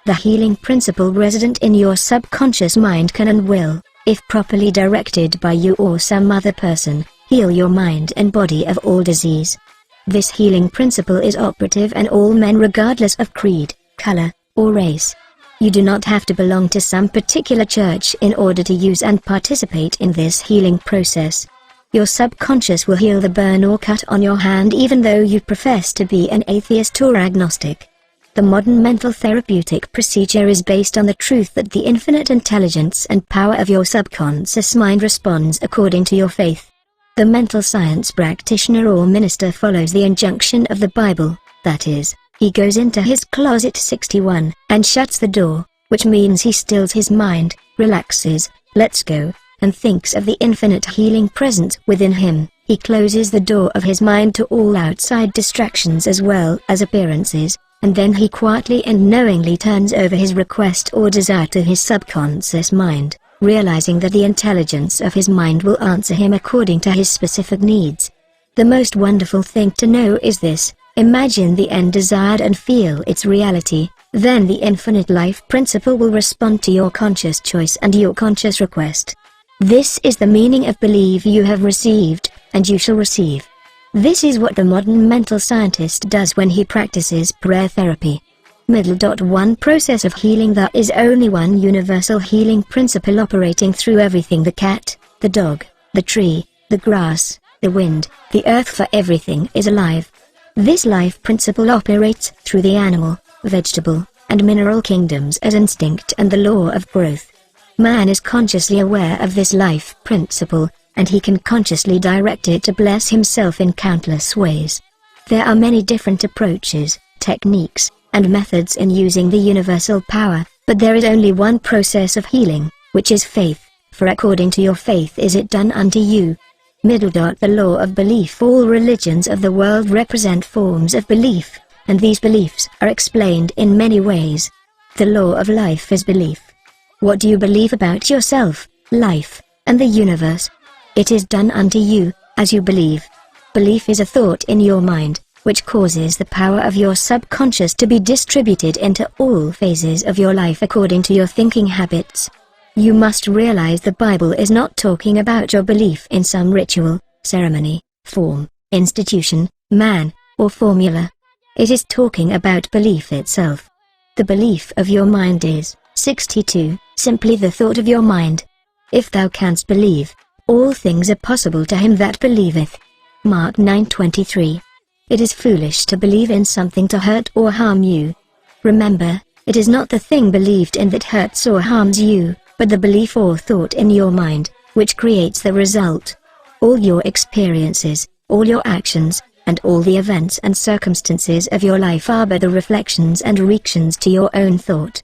The healing principle resident in your subconscious mind can and will, if properly directed by you or some other person, heal your mind and body of all disease. This healing principle is operative in all men regardless of creed, color, or race. You do not have to belong to some particular church in order to use and participate in this healing process. Your subconscious will heal the burn or cut on your hand even though you profess to be an atheist or agnostic. The modern mental therapeutic procedure is based on the truth that the infinite intelligence and power of your subconscious mind responds according to your faith. The mental science practitioner or minister follows the injunction of the Bible, that is, he goes into his closet 61 and shuts the door, which means he stills his mind, relaxes, lets go, and thinks of the infinite healing presence within him. He closes the door of his mind to all outside distractions as well as appearances, and then he quietly and knowingly turns over his request or desire to his subconscious mind, realizing that the intelligence of his mind will answer him according to his specific needs. The most wonderful thing to know is this: imagine the end desired and feel its reality, then the infinite life principle will respond to your conscious choice and your conscious request. This is the meaning of believe you have received, and you shall receive. This is what the modern mental scientist does when he practices prayer therapy. One process of healing. There is only one universal healing principle operating through everything: the cat, the dog, the tree, the grass, the wind, the earth, for everything is alive. This life principle operates through the animal, vegetable, and mineral kingdoms as instinct and the law of growth. Man is consciously aware of this life principle, and he can consciously direct it to bless himself in countless ways. There are many different approaches, techniques, and methods in using the universal power, but there is only one process of healing, which is faith, for according to your faith is it done unto you. The law of belief. All religions of the world represent forms of belief, and these beliefs are explained in many ways. The law of life is belief. What do you believe about yourself, life, and the universe? It is done unto you, as you believe. Belief is a thought in your mind, which causes the power of your subconscious to be distributed into all phases of your life according to your thinking habits. You must realize the Bible is not talking about your belief in some ritual, ceremony, form, institution, man, or formula. It is talking about belief itself. The belief of your mind is, 62, simply the thought of your mind. If thou canst believe, all things are possible to him that believeth. Mark 9:23. It is foolish to believe in something to hurt or harm you. Remember, it is not the thing believed in that hurts or harms you, but the belief or thought in your mind, which creates the result. All your experiences, all your actions, and all the events and circumstances of your life are but the reflections and reactions to your own thought.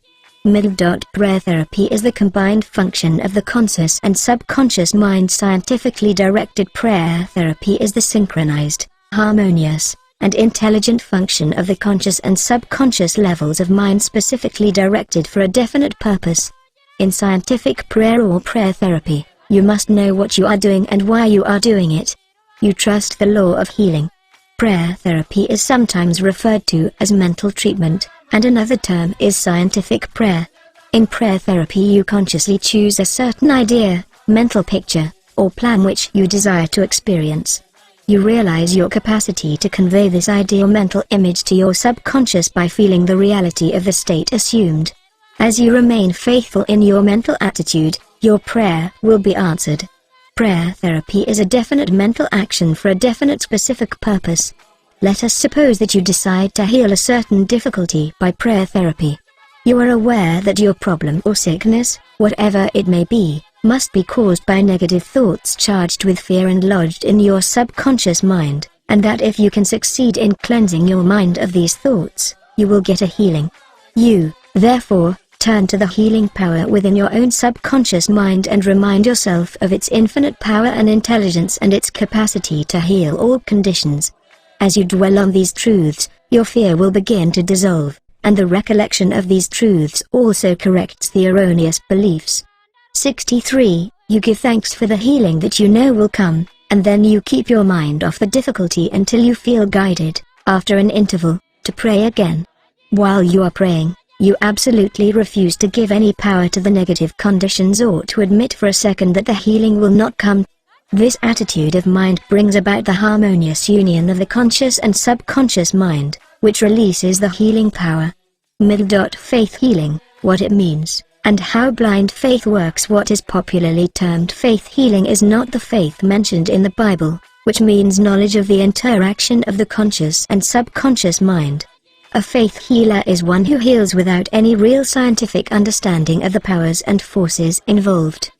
Prayer therapy is the combined function of the conscious and subconscious mind. Scientifically directed prayer therapy is the synchronized, harmonious, and intelligent function of the conscious and subconscious levels of mind specifically directed for a definite purpose. In scientific prayer or prayer therapy, you must know what you are doing and why you are doing it. You trust the law of healing. Prayer therapy is sometimes referred to as mental treatment, and another term is scientific prayer. In prayer therapy you consciously choose a certain idea, mental picture, or plan which you desire to experience. You realize your capacity to convey this ideal mental image to your subconscious by feeling the reality of the state assumed. As you remain faithful in your mental attitude, your prayer will be answered. Prayer therapy is a definite mental action for a definite specific purpose. Let us suppose that you decide to heal a certain difficulty by prayer therapy. You are aware that your problem or sickness, whatever it may be, must be caused by negative thoughts charged with fear and lodged in your subconscious mind, and that if you can succeed in cleansing your mind of these thoughts, you will get a healing. You, therefore, turn to the healing power within your own subconscious mind and remind yourself of its infinite power and intelligence and its capacity to heal all conditions. As you dwell on these truths, your fear will begin to dissolve, and the recollection of these truths also corrects the erroneous beliefs. 63. You give thanks for the healing that you know will come, and then you keep your mind off the difficulty until you feel guided, after an interval, to pray again. While you are praying, you absolutely refuse to give any power to the negative conditions or to admit for a second that the healing will not come. This attitude of mind brings about the harmonious union of the conscious and subconscious mind, which releases the healing power. Faith healing, what it means, and how blind faith works. What is popularly termed faith healing is not the faith mentioned in the Bible, which means knowledge of the interaction of the conscious and subconscious mind. A faith healer is one who heals without any real scientific understanding of the powers and forces involved.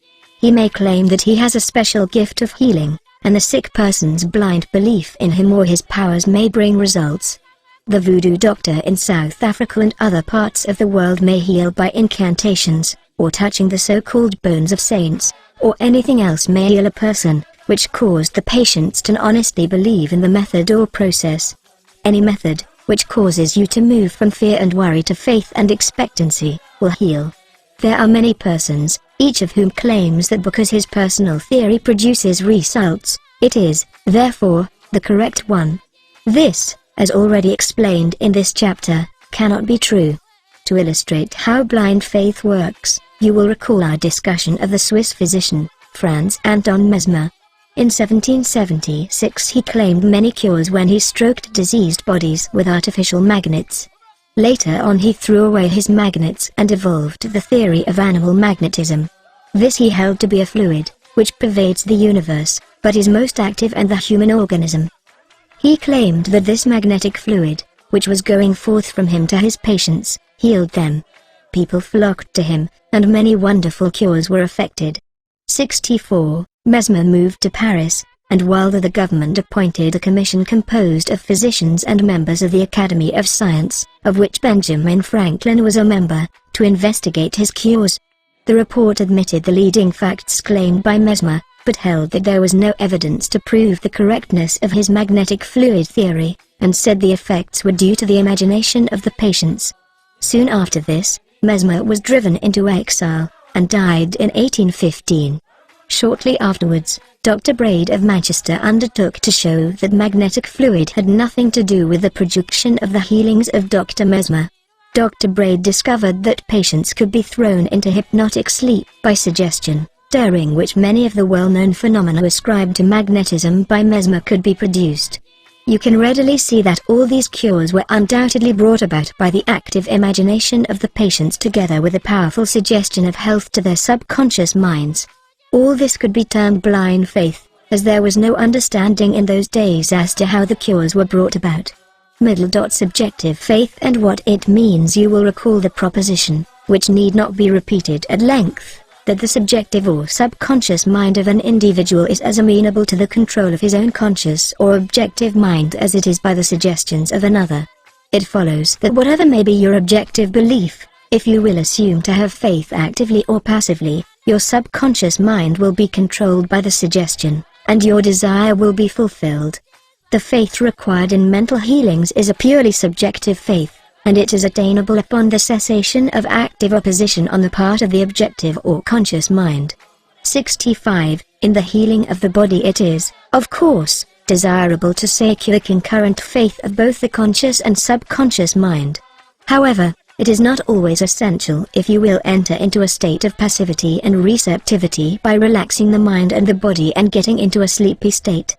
He may claim that he has a special gift of healing, and the sick person's blind belief in him or his powers may bring results. The voodoo doctor in South Africa and other parts of the world may heal by incantations, or touching the so-called bones of saints, or anything else may heal a person, which caused the patients to honestly believe in the method or process. Any method, which causes you to move from fear and worry to faith and expectancy, will heal. There are many persons, each of whom claims that because his personal theory produces results, it is, therefore, the correct one. This, as already explained in this chapter, cannot be true. To illustrate how blind faith works, you will recall our discussion of the Swiss physician, Franz Anton Mesmer. In 1776 he claimed many cures when he stroked diseased bodies with artificial magnets. Later on he threw away his magnets and evolved the theory of animal magnetism. This he held to be a fluid, which pervades the universe, but is most active in the human organism. He claimed that this magnetic fluid, which was going forth from him to his patients, healed them. People flocked to him, and many wonderful cures were effected. 64. Mesmer moved to Paris, and while the government appointed a commission composed of physicians and members of the Academy of Science, of which Benjamin Franklin was a member, to investigate his cures. The report admitted the leading facts claimed by Mesmer, but held that there was no evidence to prove the correctness of his magnetic fluid theory, and said the effects were due to the imagination of the patients. Soon after this, Mesmer was driven into exile, and died in 1815. Shortly afterwards, Dr. Braid of Manchester undertook to show that magnetic fluid had nothing to do with the production of the healings of Dr. Mesmer. Dr. Braid discovered that patients could be thrown into hypnotic sleep by suggestion, during which many of the well-known phenomena ascribed to magnetism by Mesmer could be produced. You can readily see that all these cures were undoubtedly brought about by the active imagination of the patients together with a powerful suggestion of health to their subconscious minds. All this could be termed blind faith, as there was no understanding in those days as to how the cures were brought about. Subjective faith and what it means. You will recall the proposition, which need not be repeated at length, that the subjective or subconscious mind of an individual is as amenable to the control of his own conscious or objective mind as it is by the suggestions of another. It follows that whatever may be your objective belief, if you will assume to have faith actively or passively, your subconscious mind will be controlled by the suggestion, and your desire will be fulfilled. The faith required in mental healings is a purely subjective faith, and it is attainable upon the cessation of active opposition on the part of the objective or conscious mind. 65. In the healing of the body it is, of course, desirable to secure the concurrent faith of both the conscious and subconscious mind. However, it is not always essential if you will enter into a state of passivity and receptivity by relaxing the mind and the body and getting into a sleepy state.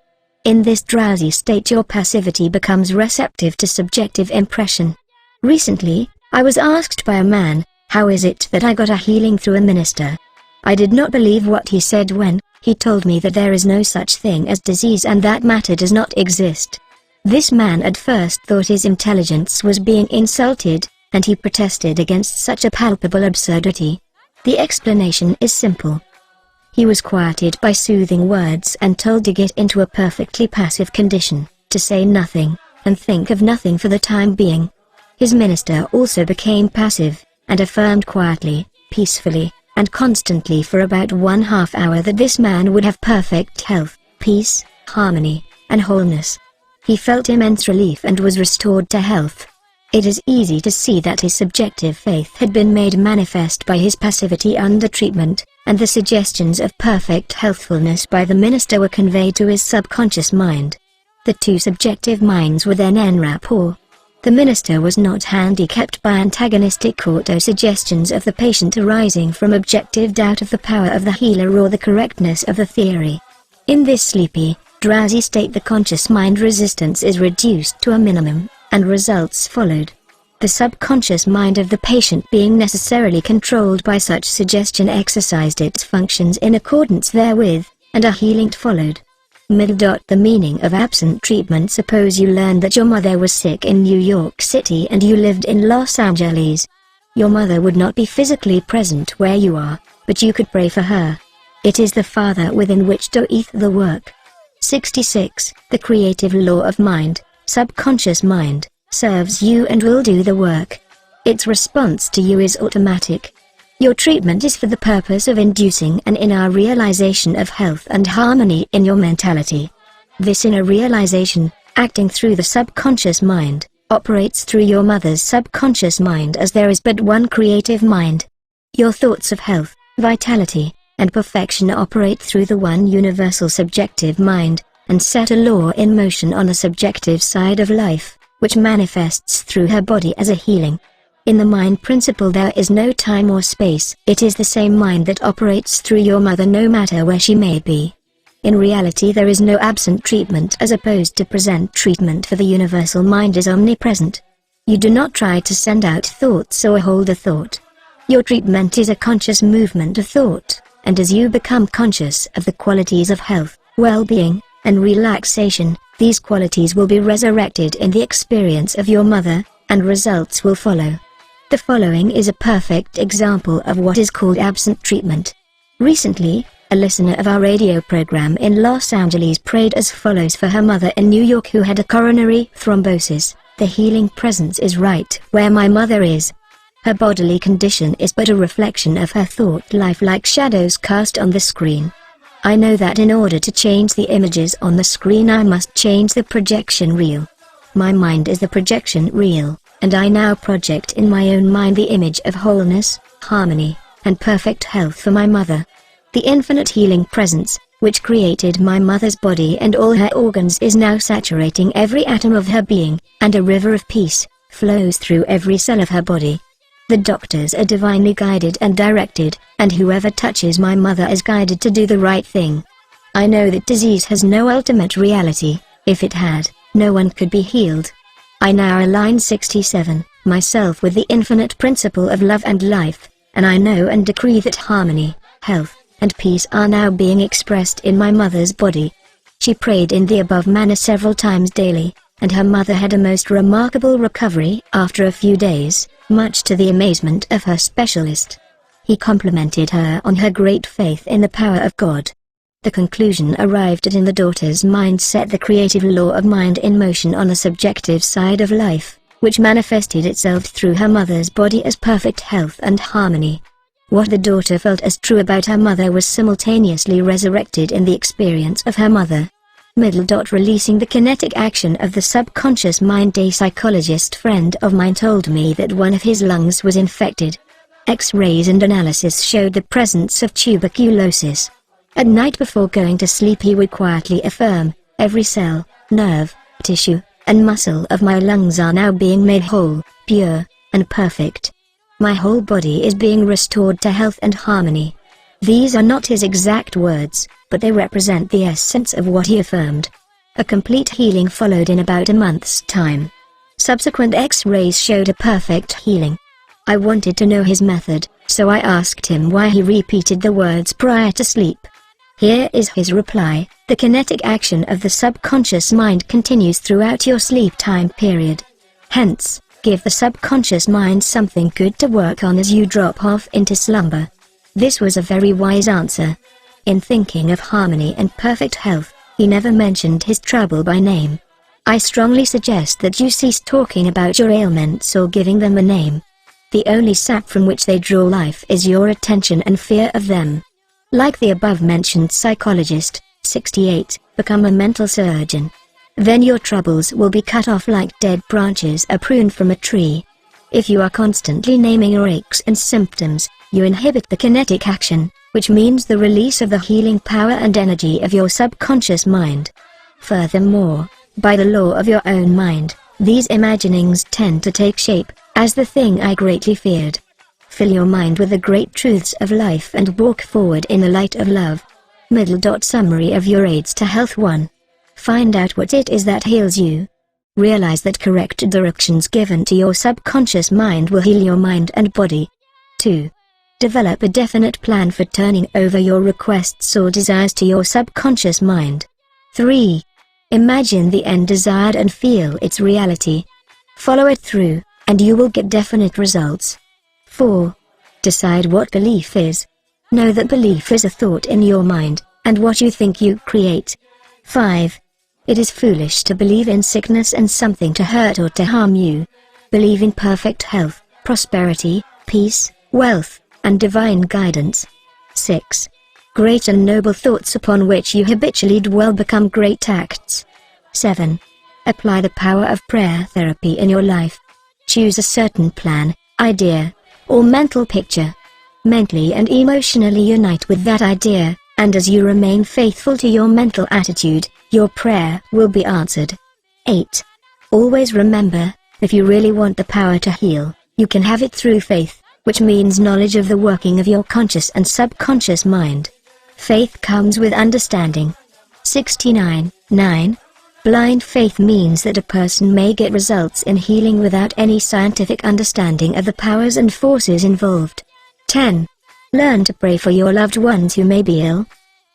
In this drowsy state your passivity becomes receptive to subjective impression. Recently, I was asked by a man, how is it that I got a healing through a minister? I did not believe what he said when he told me that there is no such thing as disease and that matter does not exist. This man at first thought his intelligence was being insulted, and he protested against such a palpable absurdity. The explanation is simple. He was quieted by soothing words and told to get into a perfectly passive condition, to say nothing, and think of nothing for the time being. His minister also became passive, and affirmed quietly, peacefully, and constantly for about 1/2 hour that this man would have perfect health, peace, harmony, and wholeness. He felt immense relief and was restored to health. It is easy to see that his subjective faith had been made manifest by his passivity under treatment, and the suggestions of perfect healthfulness by the minister were conveyed to his subconscious mind. The two subjective minds were then en rapport. The minister was not handicapped by antagonistic auto-suggestions of the patient arising from objective doubt of the power of the healer or the correctness of the theory. In this sleepy, drowsy state the conscious mind resistance is reduced to a minimum, and results followed. The subconscious mind of the patient being necessarily controlled by such suggestion exercised its functions in accordance therewith, and a healing followed. The meaning of absent treatment. Suppose you learned that your mother was sick in New York City and you lived in Los Angeles. Your mother would not be physically present where you are, but you could pray for her. It is the Father within which doeth the work. 66. The creative law of mind, subconscious mind, serves you and will do the work. Its response to you is automatic. Your treatment is for the purpose of inducing an inner realization of health and harmony in your mentality. This inner realization, acting through the subconscious mind, operates through your mother's subconscious mind as there is but one creative mind. Your thoughts of health, vitality, and perfection operate through the one universal subjective mind, and set a law in motion on the subjective side of life, which manifests through her body as a healing. In the mind principle there is no time or space. It is the same mind that operates through your mother no matter where she may be. In reality there is no absent treatment as opposed to present treatment, for the universal mind is omnipresent. You do not try to send out thoughts or hold a thought. Your treatment is a conscious movement of thought, and as you become conscious of the qualities of health, well-being, and relaxation, these qualities will be resurrected in the experience of your mother, and results will follow. The following is a perfect example of what is called absent treatment. Recently, a listener of our radio program in Los Angeles prayed as follows for her mother in New York who had a coronary thrombosis. The healing presence is right where my mother is. Her bodily condition is but a reflection of her thought life, like shadows cast on the screen. I know that in order to change the images on the screen I must change the projection reel. My mind is the projection reel, and I now project in my own mind the image of wholeness, harmony, and perfect health for my mother. The infinite healing presence, which created my mother's body and all her organs, is now saturating every atom of her being, and a river of peace flows through every cell of her body. The doctors are divinely guided and directed, and whoever touches my mother is guided to do the right thing. I know that disease has no ultimate reality. If it had, no one could be healed. I now align 67, myself with the infinite principle of love and life, and I know and decree that harmony, health, and peace are now being expressed in my mother's body. She prayed in the above manner several times daily, and her mother had a most remarkable recovery after a few days, much to the amazement of her specialist. He complimented her on her great faith in the power of God. The conclusion arrived at in the daughter's mind set the creative law of mind in motion on the subjective side of life, which manifested itself through her mother's body as perfect health and harmony. What the daughter felt as true about her mother was simultaneously resurrected in the experience of her mother. Releasing the kinetic action of the subconscious mind. A psychologist friend of mine told me that one of his lungs was infected. X-rays and analysis showed the presence of tuberculosis. At night before going to sleep he would quietly affirm, "Every cell, nerve, tissue, and muscle of my lungs are now being made whole, pure, and perfect. My whole body is being restored to health and harmony." These are not his exact words, but they represent the essence of what he affirmed. A complete healing followed in about a month's time. Subsequent X-rays showed a perfect healing. I wanted to know his method, so I asked him why he repeated the words prior to sleep. Here is his reply: "The kinetic action of the subconscious mind continues throughout your sleep time period. Hence, give the subconscious mind something good to work on as you drop off into slumber." This was a very wise answer. In thinking of harmony and perfect health, he never mentioned his trouble by name. I strongly suggest that you cease talking about your ailments or giving them a name. The only sap from which they draw life is your attention and fear of them. Like the above-mentioned psychologist, 68, become a mental surgeon. Then your troubles will be cut off like dead branches are pruned from a tree. If you are constantly naming your aches and symptoms, you inhibit the kinetic action, which means the release of the healing power and energy of your subconscious mind. Furthermore, by the law of your own mind, these imaginings tend to take shape, as the thing I greatly feared. Fill your mind with the great truths of life and walk forward in the light of love. Summary of your aids to health. 1. Find out what it is that heals you. Realize that correct directions given to your subconscious mind will heal your mind and body. 2. Develop a definite plan for turning over your requests or desires to your subconscious mind. 3. Imagine the end desired and feel its reality. Follow it through, and you will get definite results. 4. Decide what belief is. Know that belief is a thought in your mind, and what you think you create. 5. It is foolish to believe in sickness and something to hurt or to harm you. Believe in perfect health, prosperity, peace, wealth, and divine guidance. 6. Great and noble thoughts upon which you habitually dwell become great acts. 7. Apply the power of prayer therapy in your life. Choose a certain plan, idea, or mental picture. Mentally and emotionally unite with that idea, and as you remain faithful to your mental attitude, your prayer will be answered. 8. Always remember, if you really want the power to heal, you can have it through faith, which means knowledge of the working of your conscious and subconscious mind. Faith comes with understanding. 69. 9. Blind faith means that a person may get results in healing without any scientific understanding of the powers and forces involved. 10. Learn to pray for your loved ones who may be ill.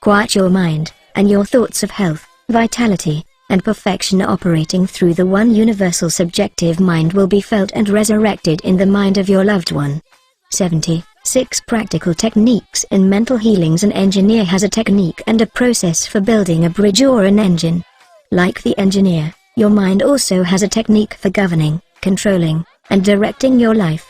Quiet your mind, and your thoughts of health, vitality, and perfection operating through the one universal subjective mind will be felt and resurrected in the mind of your loved one. 76 Practical techniques in mental healings. An engineer has a technique and a process for building a bridge or an engine. Like the engineer, your mind also has a technique for governing, controlling, and directing your life.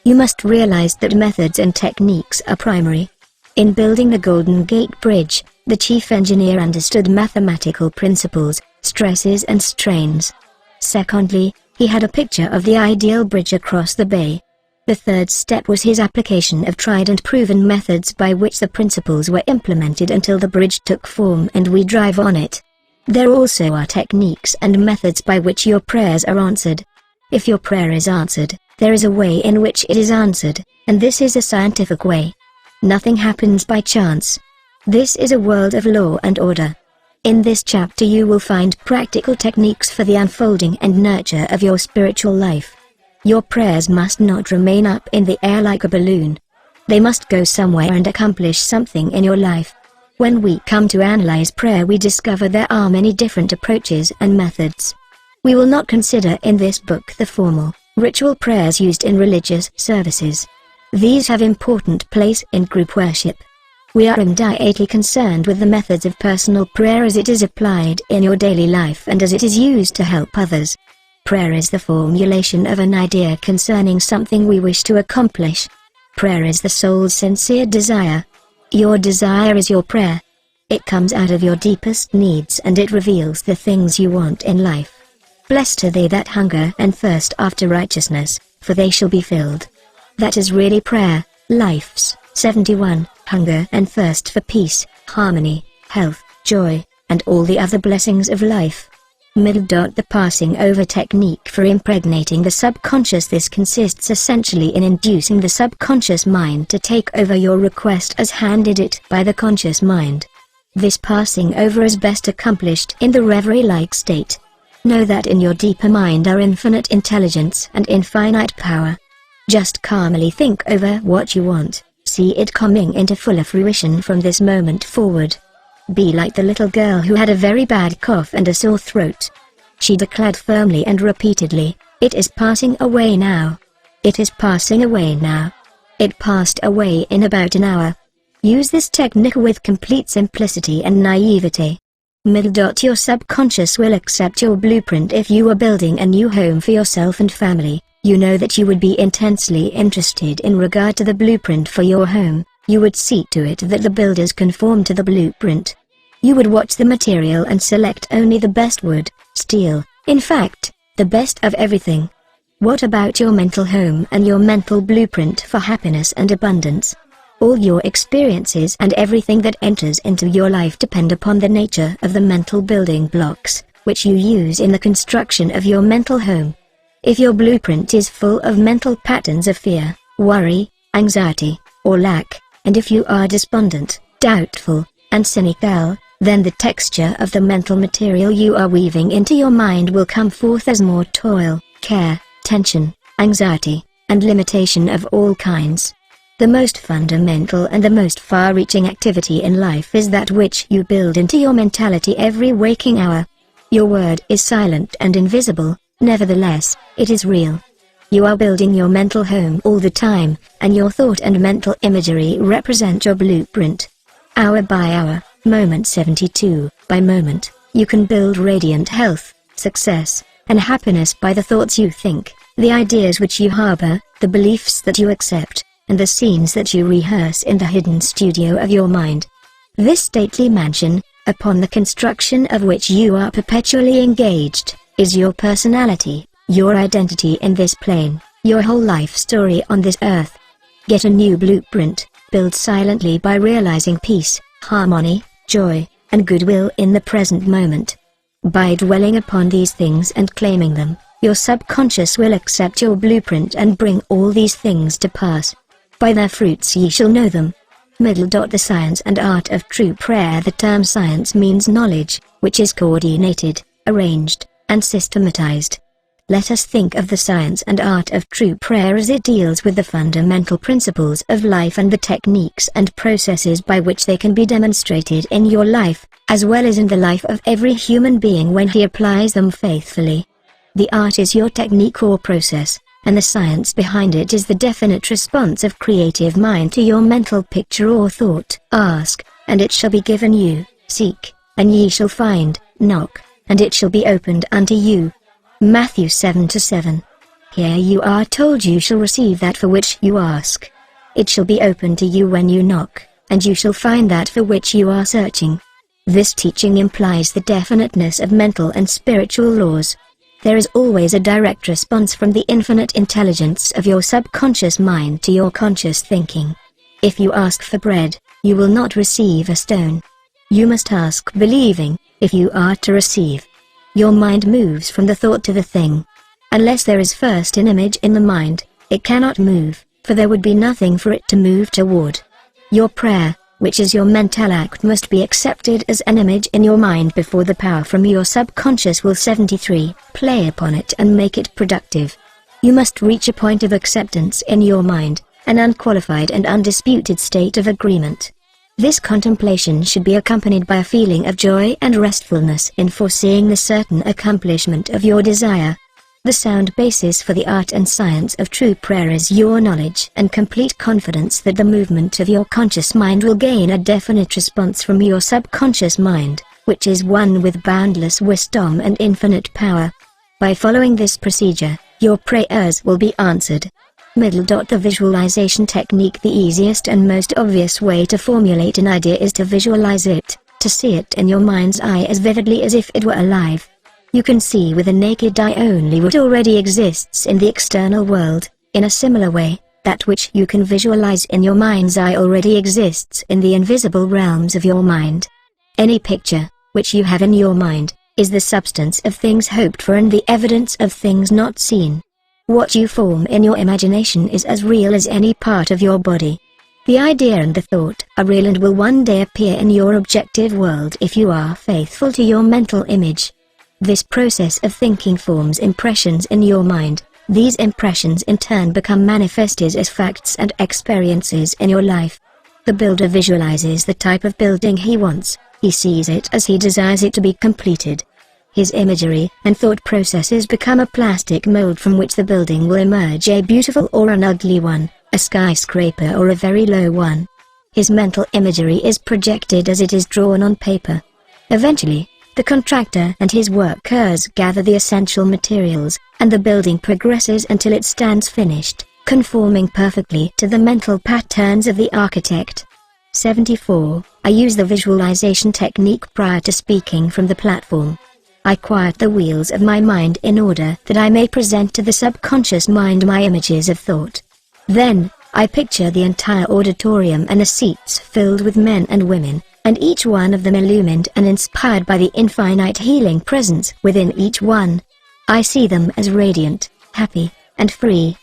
You must realize that methods and techniques are primary. In building the Golden Gate Bridge, The chief engineer understood mathematical principles, stresses and strains. Secondly, he had a picture of the ideal bridge across the bay. The third step was his application of tried and proven methods by which the principles were implemented until the bridge took form and we drive on it. There also are techniques and methods by which your prayers are answered. If your prayer is answered, there is a way in which it is answered, and this is a scientific way. Nothing happens by chance. This is a world of law and order. In this chapter you will find practical techniques for the unfolding and nurture of your spiritual life. Your prayers must not remain up in the air like a balloon. They must go somewhere and accomplish something in your life. When we come to analyze prayer, we discover there are many different approaches and methods. We will not consider in this book the formal, ritual prayers used in religious services. These have important place in group worship. We are immediately concerned with the methods of personal prayer as it is applied in your daily life and as it is used to help others. Prayer is the formulation of an idea concerning something we wish to accomplish. Prayer is the soul's sincere desire. Your desire is your prayer. It comes out of your deepest needs and it reveals the things you want in life. Blessed are they that hunger and thirst after righteousness, for they shall be filled. That is really prayer. Life's 71, hunger and thirst for peace, harmony, health, joy, and all the other blessings of life. The passing over technique for impregnating the subconscious. This consists essentially in inducing the subconscious mind to take over your request as handed it by the conscious mind. This passing over is best accomplished in the reverie-like state. Know that in your deeper mind are infinite intelligence and infinite power. Just calmly think over what you want, see it coming into fuller fruition from this moment forward. Be like the little girl who had a very bad cough and a sore throat. She declared firmly and repeatedly, "It is passing away now. It is passing away now." It passed away in about an hour. Use this technique with complete simplicity and naivete. Your subconscious will accept your blueprint. If you are building a new home for yourself and family, you know that you would be intensely interested in regard to the blueprint for your home. You would see to it that the builders conform to the blueprint. You would watch the material and select only the best wood, steel, in fact, the best of everything. What about your mental home and your mental blueprint for happiness and abundance? All your experiences and everything that enters into your life depend upon the nature of the mental building blocks, which you use in the construction of your mental home. If your blueprint is full of mental patterns of fear, worry, anxiety, or lack, and if you are despondent, doubtful, and cynical, then the texture of the mental material you are weaving into your mind will come forth as more toil, care, tension, anxiety, and limitation of all kinds. The most fundamental and the most far-reaching activity in life is that which you build into your mentality every waking hour. Your word is silent and invisible, nevertheless, it is real. You are building your mental home all the time, and your thought and mental imagery represent your blueprint. Hour by hour, moment 72, by moment, you can build radiant health, success, and happiness by the thoughts you think, the ideas which you harbor, the beliefs that you accept, and the scenes that you rehearse in the hidden studio of your mind. This stately mansion, upon the construction of which you are perpetually engaged, is your personality, your identity in this plane, your whole life story on this earth. Get a new blueprint, build silently by realizing peace, harmony, joy, and goodwill in the present moment. By dwelling upon these things and claiming them, your subconscious will accept your blueprint and bring all these things to pass. By their fruits ye shall know them. The science and art of true prayer. The term science means knowledge, which is coordinated, arranged, and systematized. Let us think of the science and art of true prayer as it deals with the fundamental principles of life and the techniques and processes by which they can be demonstrated in your life, as well as in the life of every human being when he applies them faithfully. The art is your technique or process, and the science behind it is the definite response of creative mind to your mental picture or thought. Ask, and it shall be given you, seek, and ye shall find, knock, and it shall be opened unto you. Matthew 7:7. Here you are told you shall receive that for which you ask. It shall be opened to you when you knock, and you shall find that for which you are searching. This teaching implies the definiteness of mental and spiritual laws. There is always a direct response from the infinite intelligence of your subconscious mind to your conscious thinking. If you ask for bread, you will not receive a stone. You must ask believing, if you are to receive. Your mind moves from the thought to the thing. Unless there is first an image in the mind, it cannot move, for there would be nothing for it to move toward. Your prayer, which is your mental act, must be accepted as an image in your mind before the power from your subconscious will 73 play upon it and make it productive. You must reach a point of acceptance in your mind, an unqualified and undisputed state of agreement. This contemplation should be accompanied by a feeling of joy and restfulness in foreseeing the certain accomplishment of your desire. The sound basis for the art and science of true prayer is your knowledge and complete confidence that the movement of your conscious mind will gain a definite response from your subconscious mind, which is one with boundless wisdom and infinite power. By following this procedure, your prayers will be answered. The visualization technique. The easiest and most obvious way to formulate an idea is to visualize it, to see it in your mind's eye as vividly as if it were alive. You can see with the naked eye only what already exists in the external world. In a similar way, that which you can visualize in your mind's eye already exists in the invisible realms of your mind. Any picture, which you have in your mind, is the substance of things hoped for and the evidence of things not seen. What you form in your imagination is as real as any part of your body. The idea and the thought are real and will one day appear in your objective world if you are faithful to your mental image. This process of thinking forms impressions in your mind. These impressions in turn become manifested as facts and experiences in your life. The builder visualizes the type of building he wants. He sees it as he desires it to be completed. His imagery and thought processes become a plastic mold from which the building will emerge, a beautiful or an ugly one, a skyscraper or a very low one. His mental imagery is projected as it is drawn on paper. Eventually, the contractor and his workers gather the essential materials, and the building progresses until it stands finished, conforming perfectly to the mental patterns of the architect. 74. I use the visualization technique prior to speaking from the platform. I quiet the wheels of my mind in order that I may present to the subconscious mind my images of thought. Then, I picture the entire auditorium and the seats filled with men and women, and each one of them illumined and inspired by the infinite healing presence within each one. I see them as radiant, happy, and free.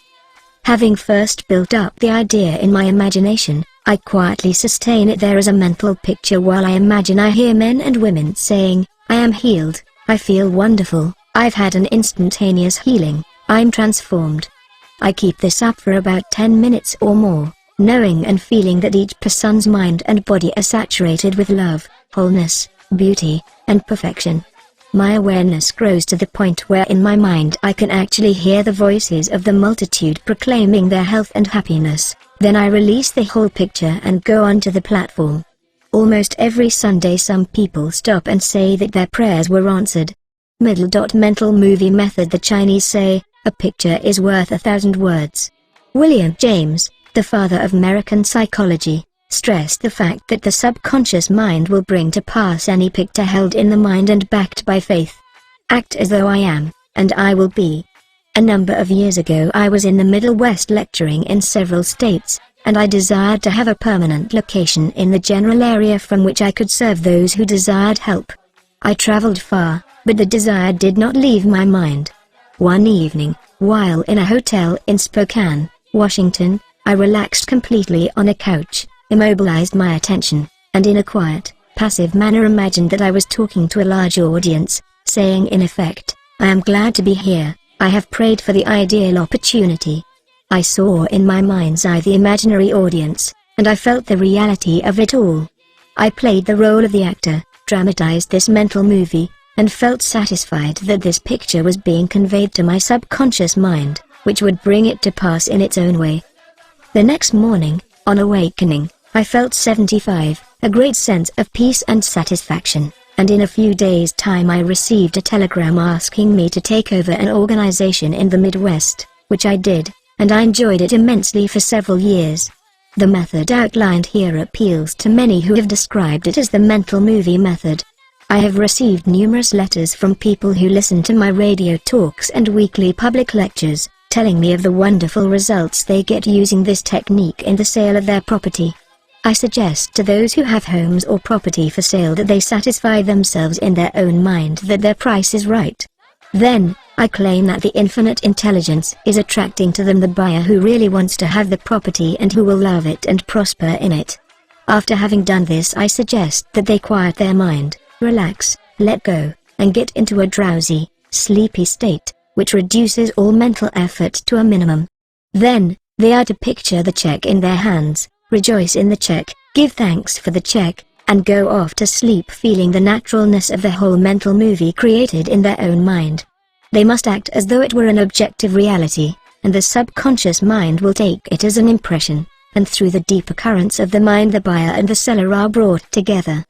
Having first built up the idea in my imagination, I quietly sustain it there as a mental picture while I imagine I hear men and women saying, "I am healed, I feel wonderful, I've had an instantaneous healing, I'm transformed." I keep this up for about 10 minutes or more, knowing and feeling that each person's mind and body are saturated with love, wholeness, beauty, and perfection. My awareness grows to the point where in my mind I can actually hear the voices of the multitude proclaiming their health and happiness. Then I release the whole picture and go onto the platform. Almost every Sunday some people stop and say that their prayers were answered. Mental movie method. The Chinese say, a picture is worth 1,000 words. William James, the father of American psychology, stressed the fact that the subconscious mind will bring to pass any picture held in the mind and backed by faith. Act as though I am, and I will be. A number of years ago I was in the Middle West lecturing in several states, and I desired to have a permanent location in the general area from which I could serve those who desired help. I traveled far, but the desire did not leave my mind. One evening, while in a hotel in Spokane, Washington, I relaxed completely on a couch, immobilized my attention, and in a quiet, passive manner imagined that I was talking to a large audience, saying in effect, "I am glad to be here, I have prayed for the ideal opportunity." I saw in my mind's eye the imaginary audience, and I felt the reality of it all. I played the role of the actor, dramatized this mental movie, and felt satisfied that this picture was being conveyed to my subconscious mind, which would bring it to pass in its own way. The next morning, on awakening, I felt 75, a great sense of peace and satisfaction, and in a few days' time I received a telegram asking me to take over an organization in the Midwest, which I did, and I enjoyed it immensely for several years. The method outlined here appeals to many who have described it as the mental movie method. I have received numerous letters from people who listen to my radio talks and weekly public lectures, telling me of the wonderful results they get using this technique in the sale of their property. I suggest to those who have homes or property for sale that they satisfy themselves in their own mind that their price is right. Then, I claim that the infinite intelligence is attracting to them the buyer who really wants to have the property and who will love it and prosper in it. After having done this, I suggest that they quiet their mind, relax, let go, and get into a drowsy, sleepy state, which reduces all mental effort to a minimum. Then, they are to picture the check in their hands, rejoice in the check, give thanks for the check, and go off to sleep feeling the naturalness of the whole mental movie created in their own mind. They must act as though it were an objective reality, and the subconscious mind will take it as an impression, and through the deeper currents of the mind the buyer and the seller are brought together.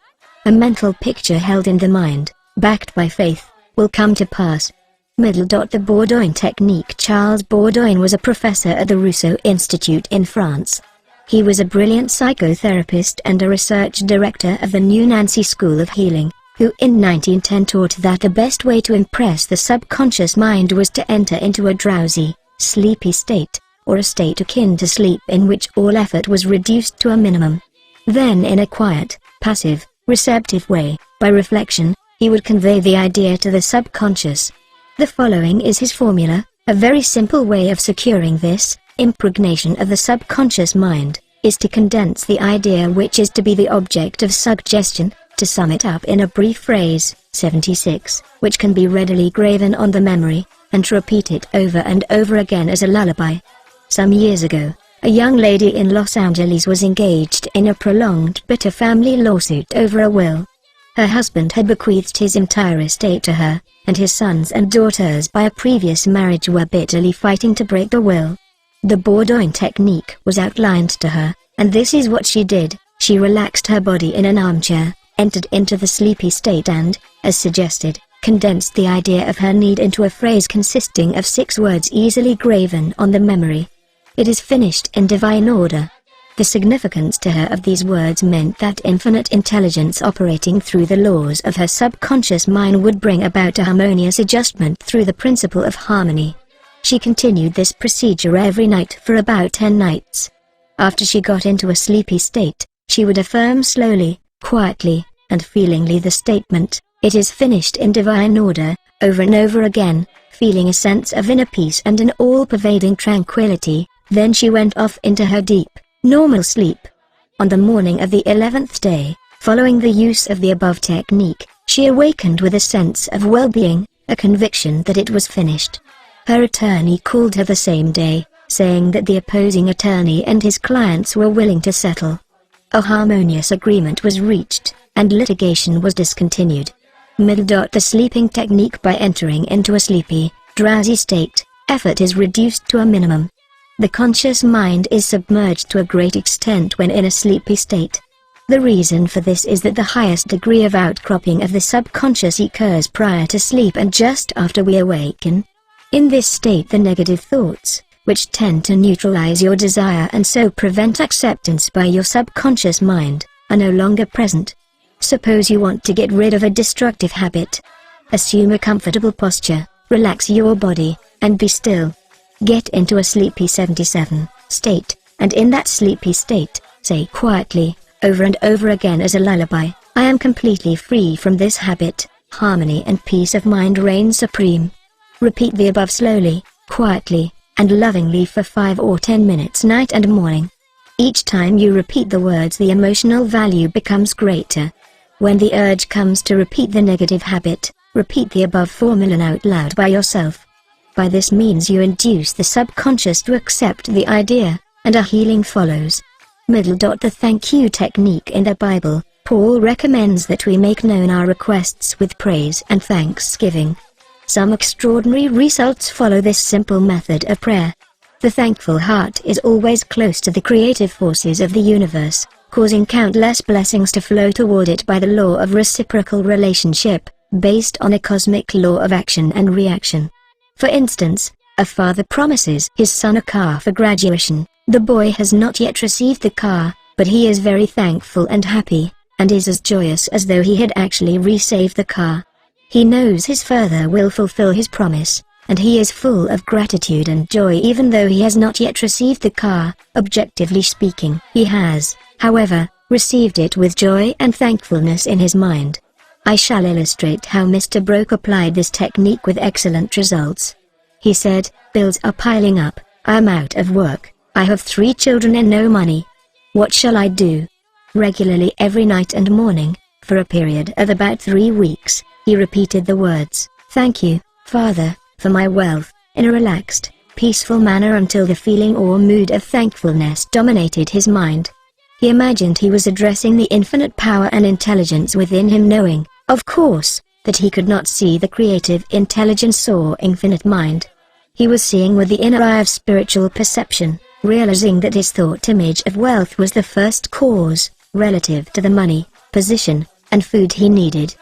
A mental picture held in the mind, backed by faith, will come to pass. The Bourdain technique. Charles Bourdain was a professor at the Rousseau Institute in France. He was a brilliant psychotherapist and a research director of the New Nancy School of Healing, who in 1910 taught that the best way to impress the subconscious mind was to enter into a drowsy, sleepy state, or a state akin to sleep in which all effort was reduced to a minimum. Then in a quiet, passive, receptive way, by reflection, he would convey the idea to the subconscious. The following is his formula, a very simple way of securing this impregnation of the subconscious mind, is to condense the idea which is to be the object of suggestion, to sum it up in a brief phrase, 76, which can be readily graven on the memory, and to repeat it over and over again as a lullaby. Some years ago, a young lady in Los Angeles was engaged in a prolonged bitter family lawsuit over a will. Her husband had bequeathed his entire estate to her, and his sons and daughters by a previous marriage were bitterly fighting to break the will. The Bourdain technique was outlined to her, and this is what she did. She relaxed her body in an armchair, entered into the sleepy state and, as suggested, condensed the idea of her need into a phrase consisting of 6 words easily graven on the memory. It is finished in divine order. The significance to her of these words meant that infinite intelligence operating through the laws of her subconscious mind would bring about a harmonious adjustment through the principle of harmony. She continued this procedure every night for about 10 nights. After she got into a sleepy state, she would affirm slowly, quietly, and feelingly the statement, "It is finished in divine order," over and over again, feeling a sense of inner peace and an all-pervading tranquility. Then she went off into her deep, normal sleep. On the morning of the 11th day, following the use of the above technique, she awakened with a sense of well-being, a conviction that it was finished. Her attorney called her the same day, saying that the opposing attorney and his clients were willing to settle. A harmonious agreement was reached, and litigation was discontinued. The sleeping technique. By entering into a sleepy, drowsy state, effort is reduced to a minimum. The conscious mind is submerged to a great extent when in a sleepy state. The reason for this is that the highest degree of outcropping of the subconscious occurs prior to sleep and just after we awaken. In this state the negative thoughts, which tend to neutralize your desire and so prevent acceptance by your subconscious mind, are no longer present. Suppose you want to get rid of a destructive habit. Assume a comfortable posture, relax your body, and be still. Get into a sleepy 77 state, and in that sleepy state, say quietly, over and over again as a lullaby, "I am completely free from this habit, harmony and peace of mind reign supreme." Repeat the above slowly, quietly, and lovingly for 5 or 10 minutes night and morning. Each time you repeat the words the emotional value becomes greater. When the urge comes to repeat the negative habit, repeat the above formula out loud by yourself. By this means you induce the subconscious to accept the idea, and a healing follows. The thank you technique. In the Bible, Paul recommends that we make known our requests with praise and thanksgiving. Some extraordinary results follow this simple method of prayer. The thankful heart is always close to the creative forces of the universe, causing countless blessings to flow toward it by the law of reciprocal relationship, based on a cosmic law of action and reaction. For instance, a father promises his son a car for graduation, The boy has not yet received the car, but he is very thankful and happy, and is as joyous as though he had actually received the car. He knows his father will fulfill his promise, and he is full of gratitude and joy even though he has not yet received the car. Objectively speaking, he has, however, received it with joy and thankfulness in his mind. I shall illustrate how Mr. Broke applied this technique with excellent results. He said, "Bills are piling up, I am out of work, I have 3 children and no money. What shall I do?" Regularly every night and morning, for a period of about 3 weeks, he repeated the words, "Thank you, Father, for my wealth," in a relaxed, peaceful manner until the feeling or mood of thankfulness dominated his mind. He imagined he was addressing the infinite power and intelligence within him, knowing, of course, that he could not see the creative intelligence or infinite mind. He was seeing with the inner eye of spiritual perception, realizing that his thought image of wealth was the first cause, relative to the money, position, and food he needed.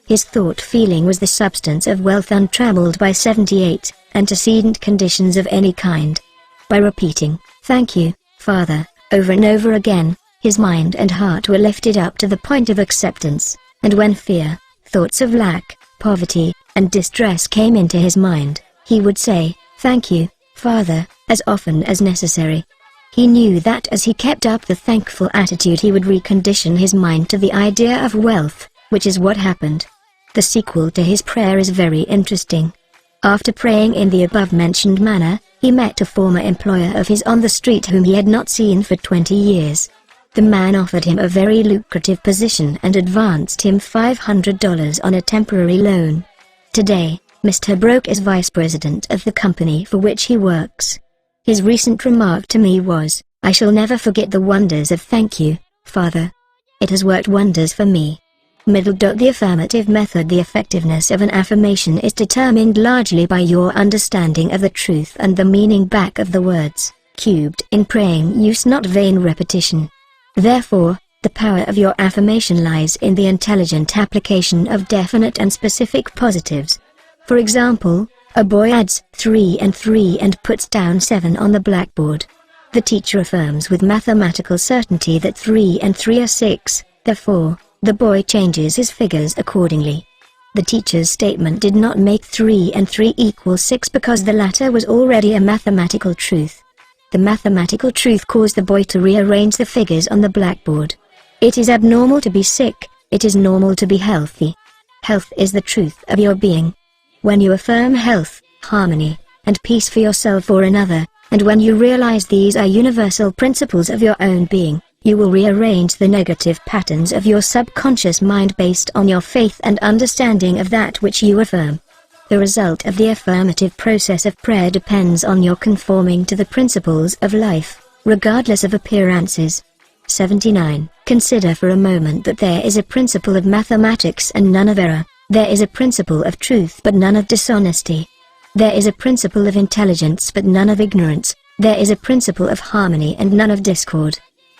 His thought feeling was the substance of wealth untrammeled by 78 antecedent conditions of any kind. By repeating, "Thank you, Father," over and over again, his mind and heart were lifted up to the point of acceptance, and when fear, thoughts of lack, poverty, and distress came into his mind, he would say, "Thank you, Father," as often as necessary. He knew that as he kept up the thankful attitude he would recondition his mind to the idea of wealth, which is what happened. The sequel to his prayer is very interesting. After praying in the above-mentioned manner, he met a former employer of his on the street whom he had not seen for 20 years. The man offered him a very lucrative position and advanced him $500 on a temporary loan. Today, Mr. Broke is vice president of the company for which he works. His recent remark to me was, "I shall never forget the wonders of thank you, Father. It has worked wonders for me." The affirmative method. The effectiveness of an affirmation is determined largely by your understanding of the truth and the meaning back of the words, cubed in praying use, not vain repetition. Therefore, the power of your affirmation lies in the intelligent application of definite and specific positives. For example, a boy adds 3 and 3 and puts down 7 on the blackboard. The teacher affirms with mathematical certainty that 3 and 3 are 6, therefore, the boy changes his figures accordingly. The teacher's statement did not make 3 and 3 equal 6 because the latter was already a mathematical truth. The mathematical truth caused the boy to rearrange the figures on the blackboard. It is abnormal to be sick, it is normal to be healthy. Health is the truth of your being. When you affirm health, harmony, and peace for yourself or another, and when you realize these are universal principles of your own being, you will rearrange the negative patterns of your subconscious mind based on your faith and understanding of that which you affirm. The result of the affirmative process of prayer depends on your conforming to the principles of life, regardless of appearances. 79. Consider for a moment that there is a principle of mathematics and none of error. There is a principle of truth but none of dishonesty. There is a principle of intelligence but none of ignorance. There is a principle of harmony and none of discord.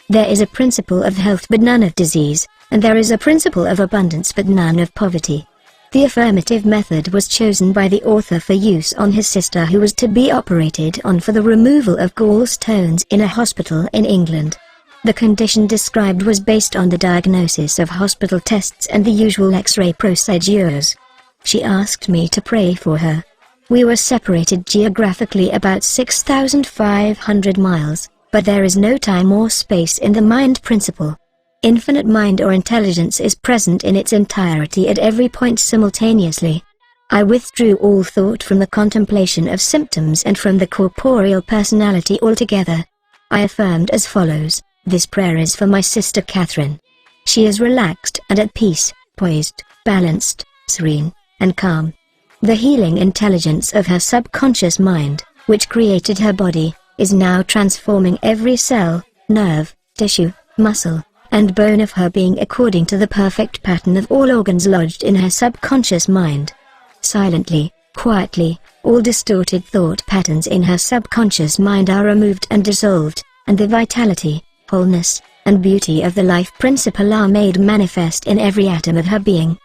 There is a principle of health but none of disease, and there is a principle of abundance but none of poverty. The affirmative method was chosen by the author for use on his sister who was to be operated on for the removal of gallstones in a hospital in England. The condition described was based on the diagnosis of hospital tests and the usual X-ray procedures. She asked me to pray for her. We were separated geographically about 6,500 miles. But there is no time or space in the mind principle. Infinite mind or intelligence is present in its entirety at every point simultaneously. I withdrew all thought from the contemplation of symptoms and from the corporeal personality altogether. I affirmed as follows, "This prayer is for my sister Catherine. She is relaxed and at peace, poised, balanced, serene, and calm. The healing intelligence of her subconscious mind, which created her body, is now transforming every cell, nerve, tissue, muscle, and bone of her being according to the perfect pattern of all organs lodged in her subconscious mind. Silently, quietly, all distorted thought patterns in her subconscious mind are removed and dissolved, and the vitality, wholeness, and beauty of the life principle are made manifest in every atom of her being.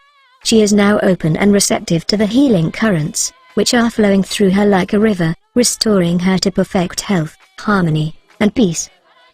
She is now open and receptive to the healing currents, which are flowing through her like a river, restoring her to perfect health, harmony, and peace.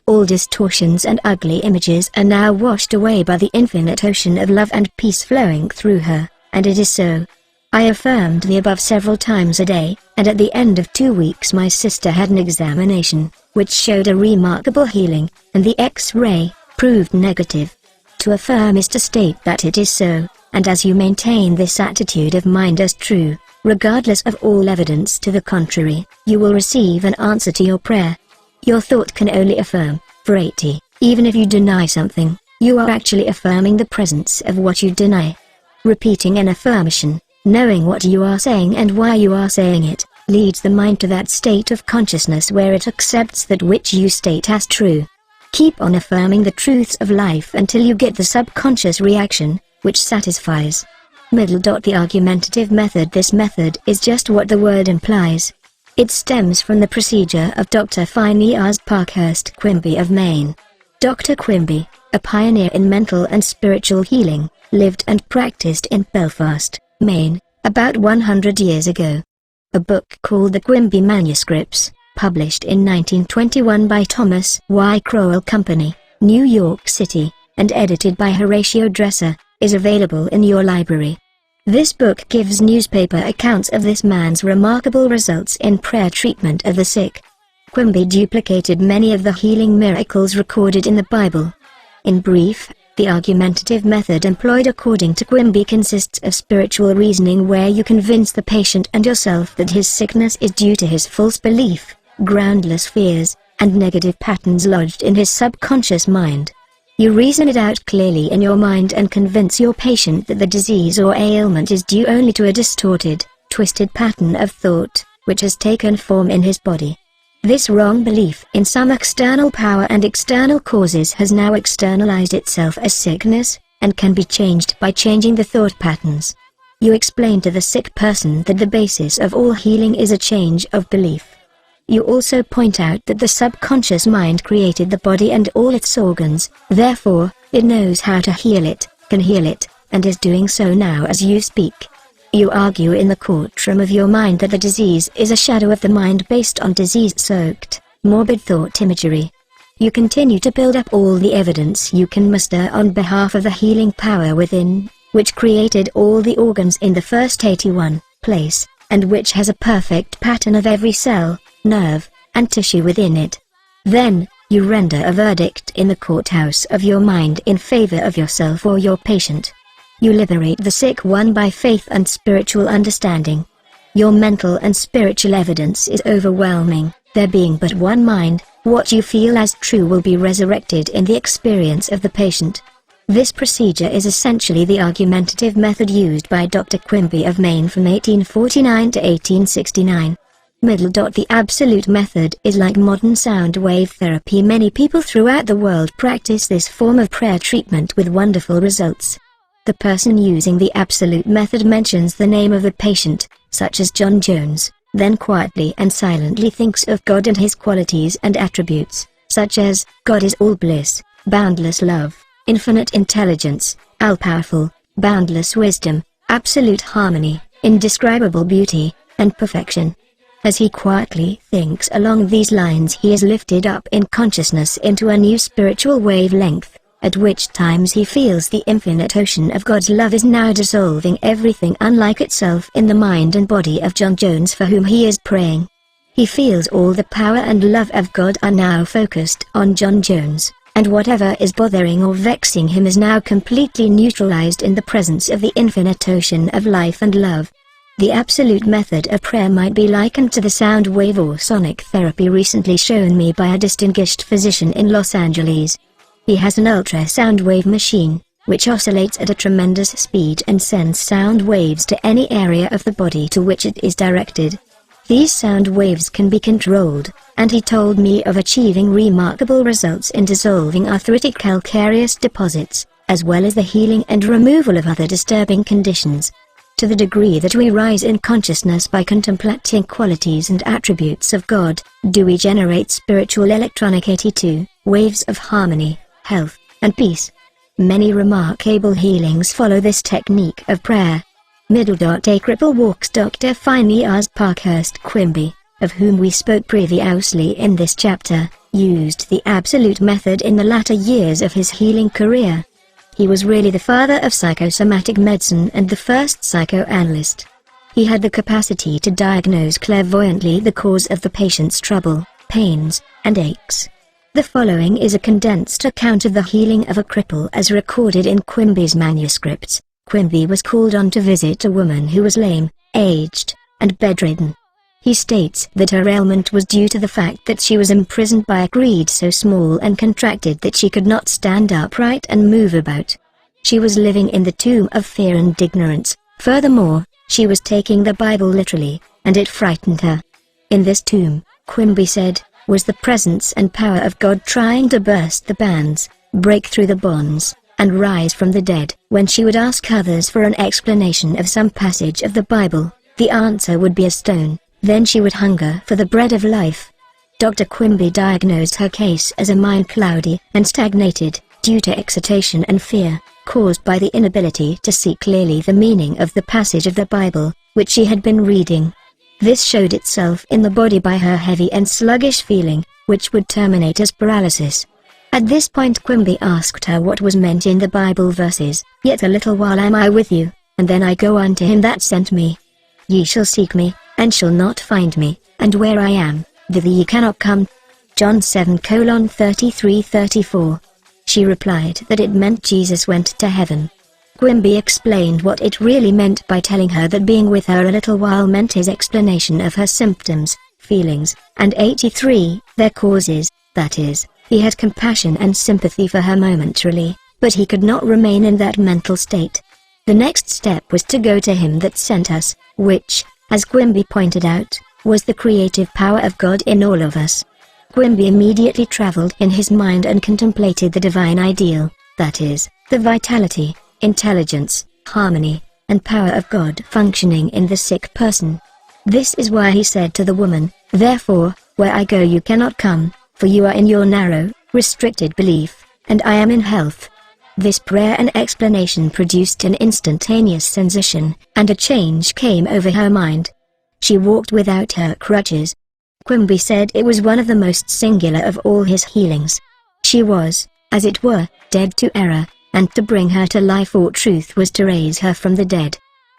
All distortions and ugly images are now washed away by the infinite ocean of love and peace flowing through her, and it is so. I affirmed the above several times a day, and at the end of 2 weeks my sister had an examination, which showed a remarkable healing, and the X-ray proved negative. To affirm is to state that it is so, and as you maintain this attitude of mind as true, regardless of all evidence to the contrary, you will receive an answer to your prayer. Your thought can only affirm, for 80, even if you deny something, you are actually affirming the presence of what you deny. Repeating an affirmation, knowing what you are saying and why you are saying it, leads the mind to that state of consciousness where it accepts that which you state as true. Keep on affirming the truths of life until you get the subconscious reaction, which satisfies. The argumentative method. This method is just what the word implies. It stems from the procedure of Dr. Phineas Parkhurst Quimby of Maine. Dr. Quimby, a pioneer in mental and spiritual healing, lived and practiced in Belfast, Maine, about 100 years ago. A book called The Quimby Manuscripts, published in 1921 by Thomas Y. Crowell Company, New York City, and edited by Horatio Dresser, is available in your library. This book gives newspaper accounts of this man's remarkable results in prayer treatment of the sick. Quimby duplicated many of the healing miracles recorded in the Bible. In brief, the argumentative method employed according to Quimby consists of spiritual reasoning where you convince the patient and yourself that his sickness is due to his false belief, groundless fears, and negative patterns lodged in his subconscious mind. You reason it out clearly in your mind and convince your patient that the disease or ailment is due only to a distorted, twisted pattern of thought, which has taken form in his body. This wrong belief in some external power and external causes has now externalized itself as sickness, and can be changed by changing the thought patterns. You explain to the sick person that the basis of all healing is a change of belief. You also point out that the subconscious mind created the body and all its organs, therefore, it knows how to heal it, can heal it, and is doing so now as you speak. You argue in the courtroom of your mind that the disease is a shadow of the mind based on disease-soaked, morbid thought imagery. You continue to build up all the evidence you can muster on behalf of the healing power within, which created all the organs in the first 81 place, and which has a perfect pattern of every cell, nerve, and tissue within it. Then, you render a verdict in the courthouse of your mind in favor of yourself or your patient. You liberate the sick one by faith and spiritual understanding. Your mental and spiritual evidence is overwhelming. There being but one mind, what you feel as true will be resurrected in the experience of the patient. This procedure is essentially the argumentative method used by Dr. Quimby of Maine from 1849 to 1869. The absolute method is like modern sound wave therapy. Many people throughout the world practice this form of prayer treatment with wonderful results. The person using the absolute method mentions the name of the patient, such as John Jones, then quietly and silently thinks of God and his qualities and attributes, such as, God is all bliss, boundless love, infinite intelligence, all-powerful, boundless wisdom, absolute harmony, indescribable beauty, and perfection. As he quietly thinks along these lines, he is lifted up in consciousness into a new spiritual wavelength, at which times he feels the infinite ocean of God's love is now dissolving everything unlike itself in the mind and body of John Jones for whom he is praying. He feels all the power and love of God are now focused on John Jones, and whatever is bothering or vexing him is now completely neutralized in the presence of the infinite ocean of life and love. The absolute method of prayer might be likened to the sound wave or sonic therapy recently shown me by a distinguished physician in Los Angeles. He has an ultrasound wave machine, which oscillates at a tremendous speed and sends sound waves to any area of the body to which it is directed. These sound waves can be controlled, and he told me of achieving remarkable results in dissolving arthritic calcareous deposits, as well as the healing and removal of other disturbing conditions. To the degree that we rise in consciousness by contemplating qualities and attributes of God, do we generate spiritual electronic 82 waves of harmony, health, and peace. Many remarkable healings follow this technique of prayer. A cripple walks. Dr. Phineas Parkhurst Quimby, of whom we spoke previously in this chapter, used the absolute method in the latter years of his healing career. He was really the father of psychosomatic medicine and the first psychoanalyst. He had the capacity to diagnose clairvoyantly the cause of the patient's trouble, pains, and aches. The following is a condensed account of the healing of a cripple as recorded in Quimby's manuscripts. Quimby was called on to visit a woman who was lame, aged, and bedridden. He states that her ailment was due to the fact that she was imprisoned by a greed so small and contracted that she could not stand upright and move about. She was living in the tomb of fear and ignorance. Furthermore, she was taking the Bible literally, and it frightened her. In this tomb, Quimby said, was the presence and power of God trying to burst the bands, break through the bonds, and rise from the dead. When she would ask others for an explanation of some passage of the Bible, the answer would be a stone. Then she would hunger for the bread of life. Dr. Quimby diagnosed her case as a mind cloudy and stagnated, due to excitation and fear, caused by the inability to see clearly the meaning of the passage of the Bible, which she had been reading. This showed itself in the body by her heavy and sluggish feeling, which would terminate as paralysis. At this point Quimby asked her what was meant in the Bible verses, "Yet a little while am I with you, and then I go unto him that sent me. Ye shall seek me, and shall not find me, and where I am, thither ye cannot come." John 7:33-34. She replied that it meant Jesus went to heaven. Quimby explained what it really meant by telling her that being with her a little while meant his explanation of her symptoms, feelings, and 83, their causes, that is, he had compassion and sympathy for her momentarily, but he could not remain in that mental state. The next step was to go to him that sent us, which, as Quimby pointed out, was the creative power of God in all of us. Quimby immediately traveled in his mind and contemplated the divine ideal, that is, the vitality, intelligence, harmony, and power of God functioning in the sick person. This is why he said to the woman, "Therefore, where I go you cannot come, for you are in your narrow, restricted belief, and I am in health." This prayer and explanation produced an instantaneous sensation, and a change came over her mind. She walked without her crutches. Quimby said it was one of the most singular of all his healings. She was, as it were, dead to error, and to bring her to life or truth was to raise her from the dead.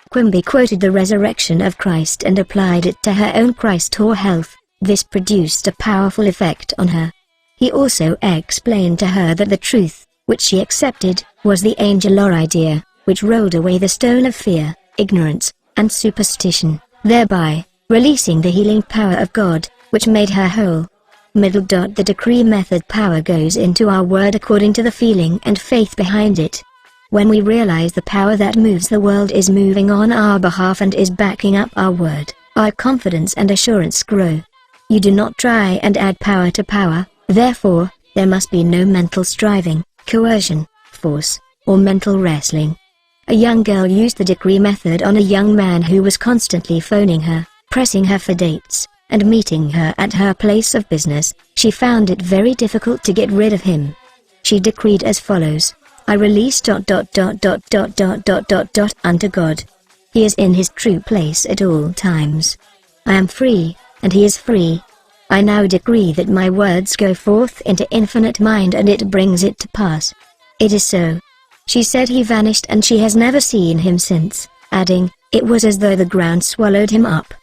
Quimby quoted the resurrection of Christ and applied it to her own Christ or health. This produced a powerful effect on her. He also explained to her that the truth, which she accepted, was the angel or idea, which rolled away the stone of fear, ignorance, and superstition, thereby releasing the healing power of God, which made her whole. The decree method power goes into our word according to the feeling and faith behind it. When we realize the power that moves the world is moving on our behalf and is backing up our word, our confidence and assurance grow. You do not try and add power to power, therefore, there must be no mental striving, coercion, force, or mental wrestling. A young girl used the decree method on a young man who was constantly phoning her, pressing her for dates, and meeting her at her place of business. She found it very difficult to get rid of him. She decreed as follows, "I release ... unto God. He is in his true place at all times. I am free, and he is free. I now decree that my words go forth into infinite mind and it brings it to pass. It is so." She said he vanished and she has never seen him since, adding, "It was as though the ground swallowed him up."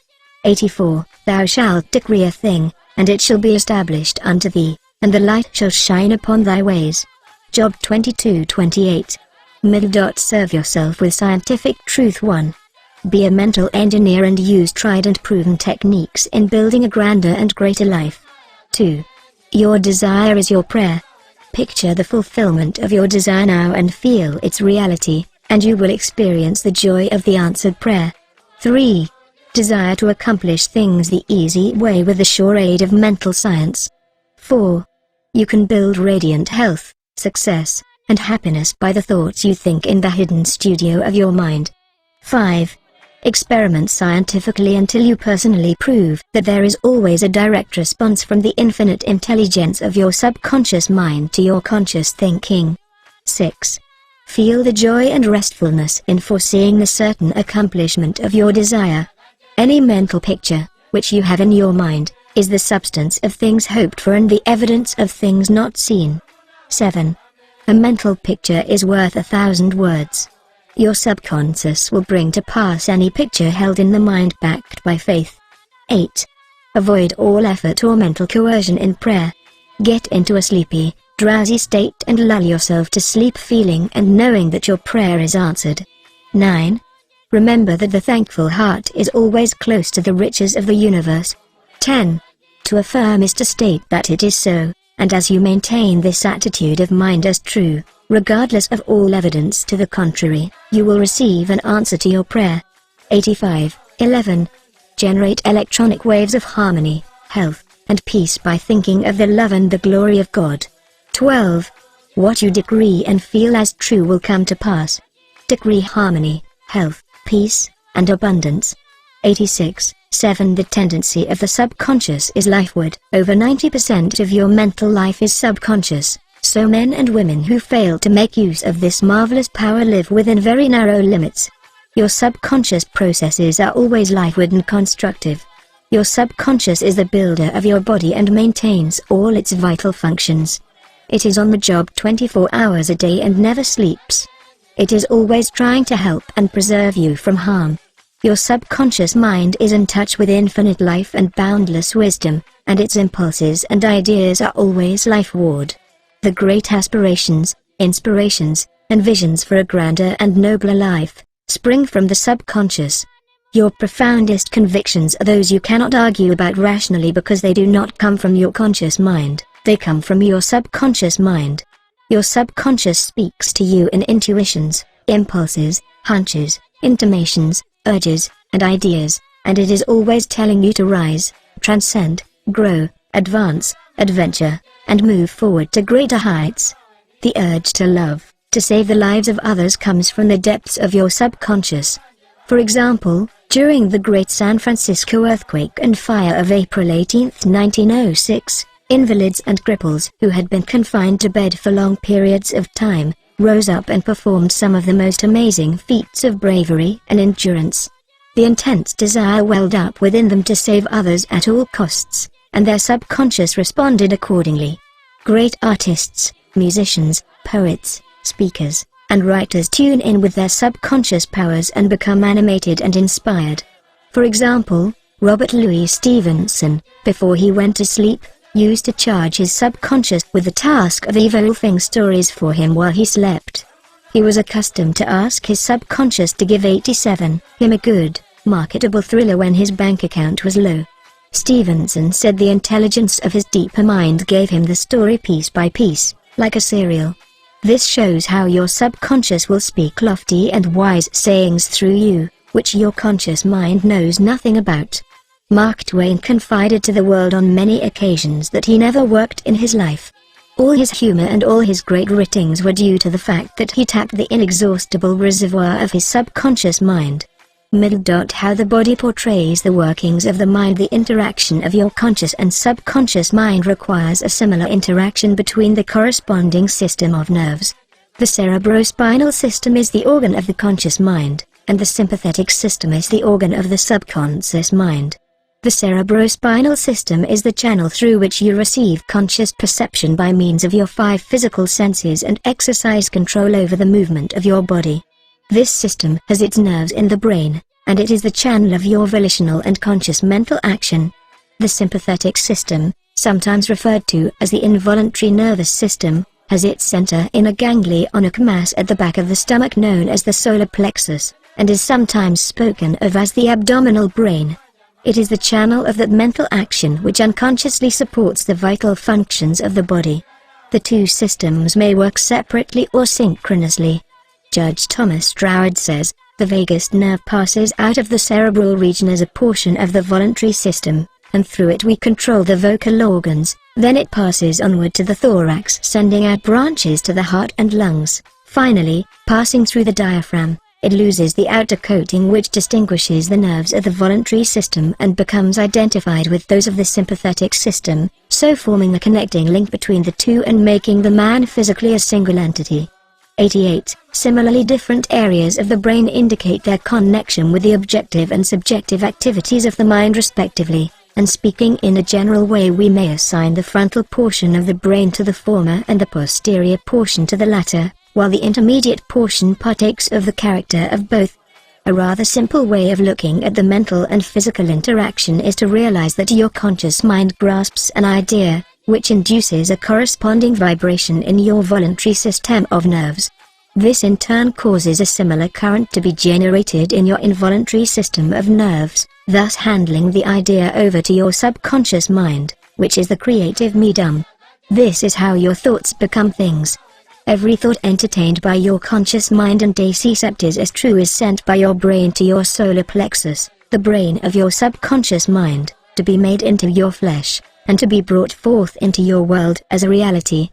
84. Thou shalt decree a thing, and it shall be established unto thee, and the light shall shine upon thy ways. Job 22:28. Serve yourself with scientific truth. 1. Be a mental engineer and use tried and proven techniques in building a grander and greater life. 2. Your desire is your prayer. Picture the fulfillment of your desire now and feel its reality, and you will experience the joy of the answered prayer. 3. Desire to accomplish things the easy way with the sure aid of mental science. 4. You can build radiant health, success, and happiness by the thoughts you think in the hidden studio of your mind. 5. Experiment scientifically until you personally prove that there is always a direct response from the infinite intelligence of your subconscious mind to your conscious thinking. 6. Feel the joy and restfulness in foreseeing the certain accomplishment of your desire. Any mental picture, which you have in your mind, is the substance of things hoped for and the evidence of things not seen. 7. A mental picture is worth 1,000 words. Your subconscious will bring to pass any picture held in the mind backed by faith. 8. Avoid all effort or mental coercion in prayer. Get into a sleepy, drowsy state and lull yourself to sleep feeling and knowing that your prayer is answered. 9. Remember that the thankful heart is always close to the riches of the universe. 10. To affirm is to state that it is so, and as you maintain this attitude of mind as true, regardless of all evidence to the contrary, you will receive an answer to your prayer. 85. 11. Generate electronic waves of harmony, health, and peace by thinking of the love and the glory of God. 12. What you decree and feel as true will come to pass. Decree harmony, health, peace, and abundance. 86. 7. The tendency of the subconscious is lifeward. Over 90% of your mental life is subconscious, so men and women who fail to make use of this marvelous power live within very narrow limits. Your subconscious processes are always lifeward and constructive. Your subconscious is the builder of your body and maintains all its vital functions. It is on the job 24 hours a day and never sleeps. It is always trying to help and preserve you from harm. Your subconscious mind is in touch with infinite life and boundless wisdom, and its impulses and ideas are always lifeward. The great aspirations, inspirations, and visions for a grander and nobler life spring from the subconscious. Your profoundest convictions are those you cannot argue about rationally because they do not come from your conscious mind, they come from your subconscious mind. Your subconscious speaks to you in intuitions, impulses, hunches, intimations, urges, and ideas, and it is always telling you to rise, transcend, grow, advance, adventure, and move forward to greater heights. The urge to love, to save the lives of others comes from the depths of your subconscious. For example, during the Great San Francisco earthquake and fire of April 18, 1906, invalids and cripples who had been confined to bed for long periods of time, rose up and performed some of the most amazing feats of bravery and endurance. The intense desire welled up within them to save others at all costs, and their subconscious responded accordingly. Great artists, musicians, poets, speakers, and writers tune in with their subconscious powers and become animated and inspired. For example, Robert Louis Stevenson, before he went to sleep, used to charge his subconscious with the task of evolving stories for him while he slept. He was accustomed to ask his subconscious to give 87 him a good, marketable thriller when his bank account was low. Stevenson said the intelligence of his deeper mind gave him the story piece by piece, like a serial. This shows how your subconscious will speak lofty and wise sayings through you, which your conscious mind knows nothing about. Mark Twain confided to the world on many occasions that he never worked in his life. All his humor and all his great writings were due to the fact that he tapped the inexhaustible reservoir of his subconscious mind. How the body portrays the workings of the mind. The interaction of your conscious and subconscious mind requires a similar interaction between the corresponding system of nerves. The cerebrospinal system is the organ of the conscious mind, and the sympathetic system is the organ of the subconscious mind. The cerebrospinal system is the channel through which you receive conscious perception by means of your 5 physical senses and exercise control over the movement of your body. This system has its nerves in the brain, and it is the channel of your volitional and conscious mental action. The sympathetic system, sometimes referred to as the involuntary nervous system, has its center in a ganglionic mass at the back of the stomach known as the solar plexus, and is sometimes spoken of as the abdominal brain. It is the channel of that mental action which unconsciously supports the vital functions of the body. The two systems may work separately or synchronously. Judge Thomas Stroud says, the vagus nerve passes out of the cerebral region as a portion of the voluntary system, and through it we control the vocal organs, then it passes onward to the thorax sending out branches to the heart and lungs. Finally, passing through the diaphragm, it loses the outer coating which distinguishes the nerves of the voluntary system and becomes identified with those of the sympathetic system, so forming a connecting link between the two and making the man physically a single entity. 88. Similarly, different areas of the brain indicate their connection with the objective and subjective activities of the mind respectively. and speaking in a general way we may assign the frontal portion of the brain to the former and the posterior portion to the latter, while the intermediate portion partakes of the character of both. A rather simple way of looking at the mental and physical interaction is to realize that your conscious mind grasps an idea, which induces a corresponding vibration in your voluntary system of nerves. This in turn causes a similar current to be generated in your involuntary system of nerves, thus handling the idea over to your subconscious mind, which is the creative medium. This is how your thoughts become things. Every thought entertained by your conscious mind and accept as true is sent by your brain to your solar plexus, the brain of your subconscious mind, to be made into your flesh, and to be brought forth into your world as a reality.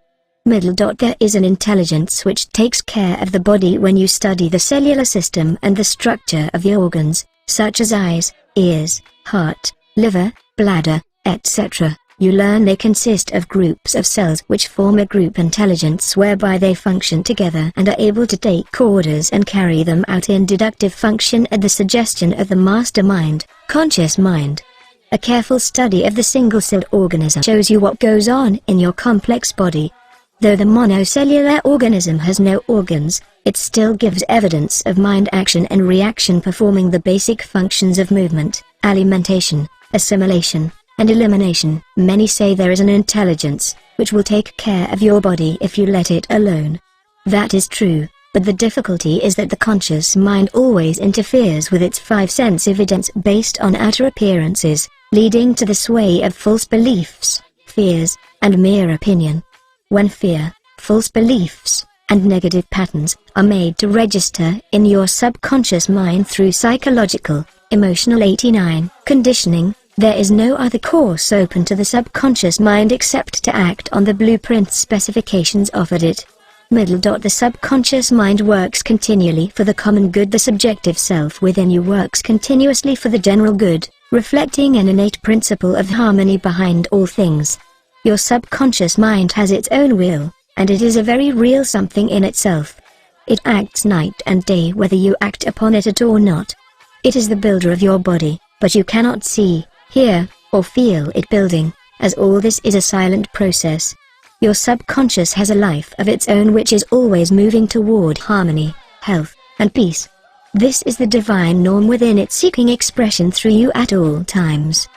There is an intelligence which takes care of the body when you study the cellular system and the structure of the organs, such as eyes, ears, heart, liver, bladder, etc. You learn they consist of groups of cells which form a group intelligence whereby they function together and are able to take orders and carry them out in deductive function at the suggestion of the mastermind, conscious mind. A careful study of the single-celled organism shows you what goes on in your complex body. Though the monocellular organism has no organs, it still gives evidence of mind action and reaction performing the basic functions of movement, alimentation, assimilation, and elimination. Many say there is an intelligence, which will take care of your body if you let it alone. That is true, but the difficulty is that the conscious mind always interferes with its five sense evidence based on outer appearances, leading to the sway of false beliefs, fears, and mere opinion. When fear, false beliefs, and negative patterns are made to register in your subconscious mind through psychological, emotional 89 conditioning, there is no other course open to the subconscious mind except to act on the blueprint specifications offered it. The subconscious mind works continually for the common good. The subjective self within you works continuously for the general good, reflecting an innate principle of harmony behind all things. Your subconscious mind has its own will, and it is a very real something in itself. It acts night and day whether you act upon it at all or not. It is the builder of your body, but you cannot see, hear, or feel it building, as all this is a silent process. Your subconscious has a life of its own which is always moving toward harmony, health, and peace. This is the divine norm within it seeking expression through you at all times.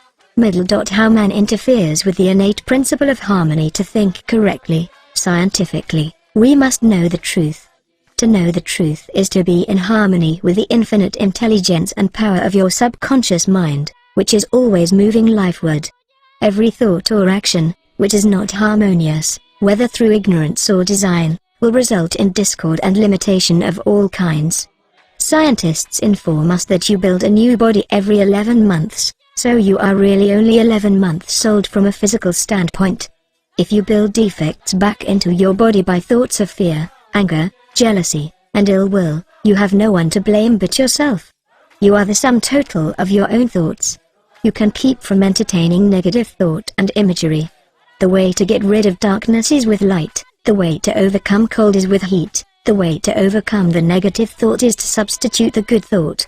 How man interferes with the innate principle of harmony. To think correctly, scientifically, we must know the truth. To know the truth is to be in harmony with the infinite intelligence and power of your subconscious mind, which is always moving lifeward. Every thought or action, which is not harmonious, whether through ignorance or design, will result in discord and limitation of all kinds. Scientists inform us that you build a new body every 11 months. So you are really only 11 months old from a physical standpoint. If you build defects back into your body by thoughts of fear, anger, jealousy, and ill will, you have no one to blame but yourself. You are the sum total of your own thoughts. You can keep from entertaining negative thought and imagery. The way to get rid of darkness is with light, the way to overcome cold is with heat, the way to overcome the negative thought is to substitute the good thought.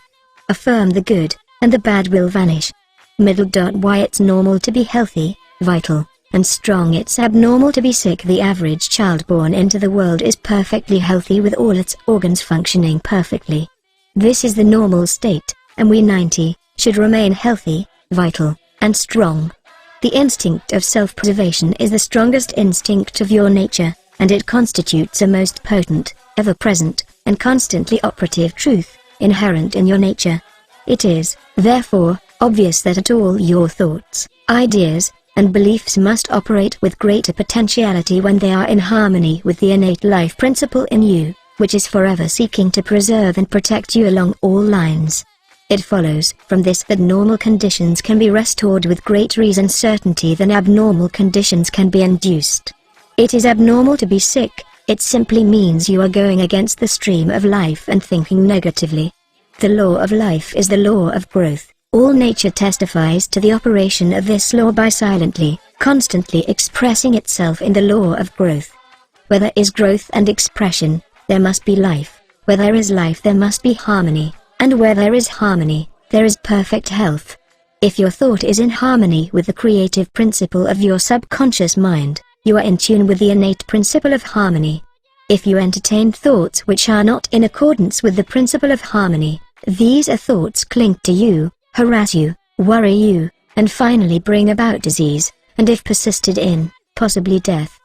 Affirm the good, and the bad will vanish. Why it's normal to be healthy, vital, and strong. It's abnormal to be sick. The average child born into the world is perfectly healthy with all its organs functioning perfectly. This is the normal state, and we 90 should remain healthy, vital, and strong. The instinct of self-preservation is the strongest instinct of your nature, and it constitutes a most potent, ever-present, and constantly operative truth, inherent in your nature. It is, therefore, obvious that all your thoughts, ideas, and beliefs must operate with greater potentiality when they are in harmony with the innate life principle in you, which is forever seeking to preserve and protect you along all lines. It follows from this that normal conditions can be restored with greater ease and certainty than abnormal conditions can be induced. It is abnormal to be sick. It simply means you are going against the stream of life and thinking negatively. The law of life is the law of growth. All nature testifies to the operation of this law by silently, constantly expressing itself in the law of growth. Where there is growth and expression, there must be life. Where there is life there must be harmony, and where there is harmony, there is perfect health. If your thought is in harmony with the creative principle of your subconscious mind, you are in tune with the innate principle of harmony. If you entertain thoughts which are not in accordance with the principle of harmony, these thoughts cling to you, harass you, worry you, and finally bring about disease, and if persisted in, possibly death.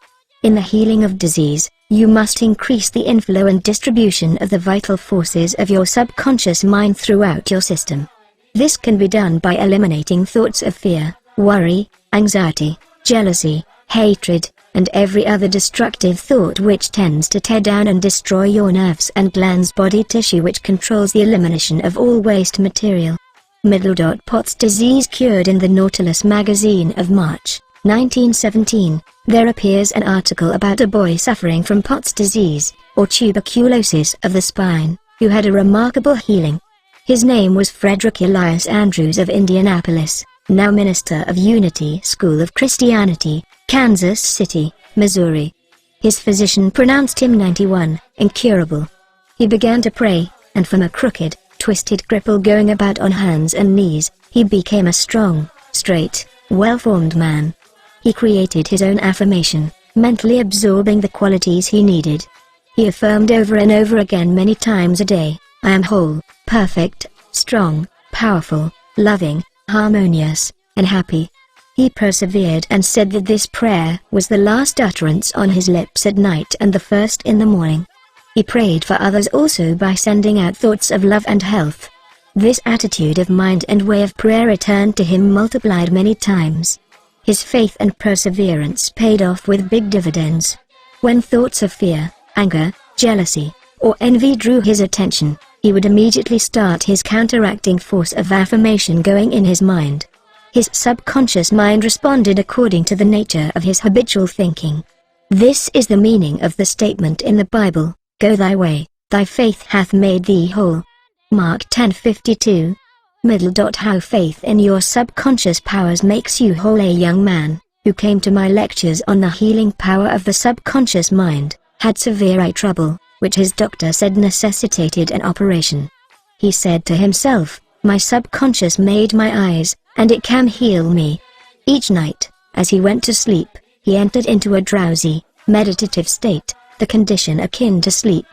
In the healing of disease, you must increase the inflow and distribution of the vital forces of your subconscious mind throughout your system. This can be done by eliminating thoughts of fear, worry, anxiety, jealousy, hatred, and every other destructive thought which tends to tear down and destroy your nerves and glands, body tissue, which controls the elimination of all waste material. Pott's disease cured. In the Nautilus magazine of March 1917, there appears an article about a boy suffering from Pott's disease, or tuberculosis of the spine, who had a remarkable healing. His name was Frederick Elias Andrews of Indianapolis, now minister of Unity School of Christianity, Kansas City, Missouri. His physician pronounced him 91, incurable. He began to pray, and from a crooked, twisted cripple going about on hands and knees, he became a strong, straight, well-formed man. He created his own affirmation, mentally absorbing the qualities he needed. He affirmed over and over again many times a day, "I am whole, perfect, strong, powerful, loving, harmonious, and happy." He persevered and said that this prayer was the last utterance on his lips at night and the first in the morning. He prayed for others also by sending out thoughts of love and health. This attitude of mind and way of prayer returned to him multiplied many times. His faith and perseverance paid off with big dividends. When thoughts of fear, anger, jealousy, or envy drew his attention, he would immediately start his counteracting force of affirmation going in his mind. His subconscious mind responded according to the nature of his habitual thinking. This is the meaning of the statement in the Bible, "Go thy way, thy faith hath made thee whole." Mark 10:52. How faith in your subconscious powers makes you whole. A young man, who came to my lectures on the healing power of the subconscious mind, had severe eye trouble, which his doctor said necessitated an operation. He said to himself, "My subconscious made my eyes, and it can heal me." Each night, as he went to sleep, he entered into a drowsy, meditative state, the condition akin to sleep.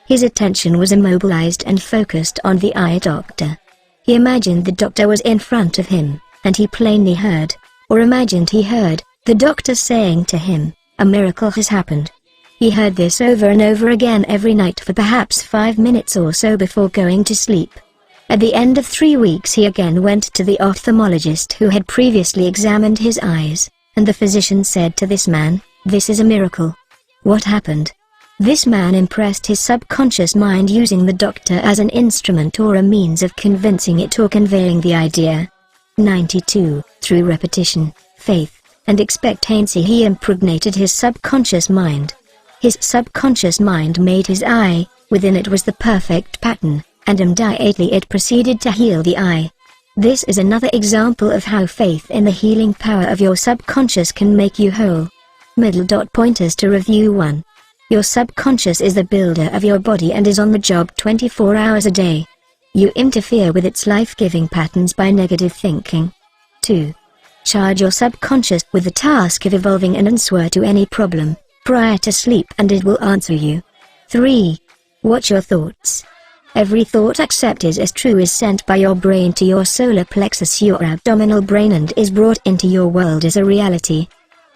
His attention was immobilized and focused on the eye doctor. He imagined the doctor was in front of him, and he plainly heard, or imagined he heard, the doctor saying to him, "A miracle has happened." He heard this over and over again every night for perhaps 5 minutes or so before going to sleep. At the end of 3 weeks he again went to the ophthalmologist who had previously examined his eyes, and the physician said to this man, "This is a miracle." What happened? This man impressed his subconscious mind using the doctor as an instrument or a means of convincing it or conveying the idea. 92. Through repetition, faith, and expectancy he impregnated his subconscious mind. His subconscious mind made his eye, within it was the perfect pattern, and immediately it proceeded to heal the eye. This is another example of how faith in the healing power of your subconscious can make you whole. Pointers to review. 1. Your subconscious is the builder of your body and is on the job 24 hours a day. You interfere with its life-giving patterns by negative thinking. 2. Charge your subconscious with the task of evolving an answer to any problem, prior to sleep, and it will answer you. 3. Watch your thoughts. Every thought accepted as true is sent by your brain to your solar plexus, your abdominal brain, and is brought into your world as a reality.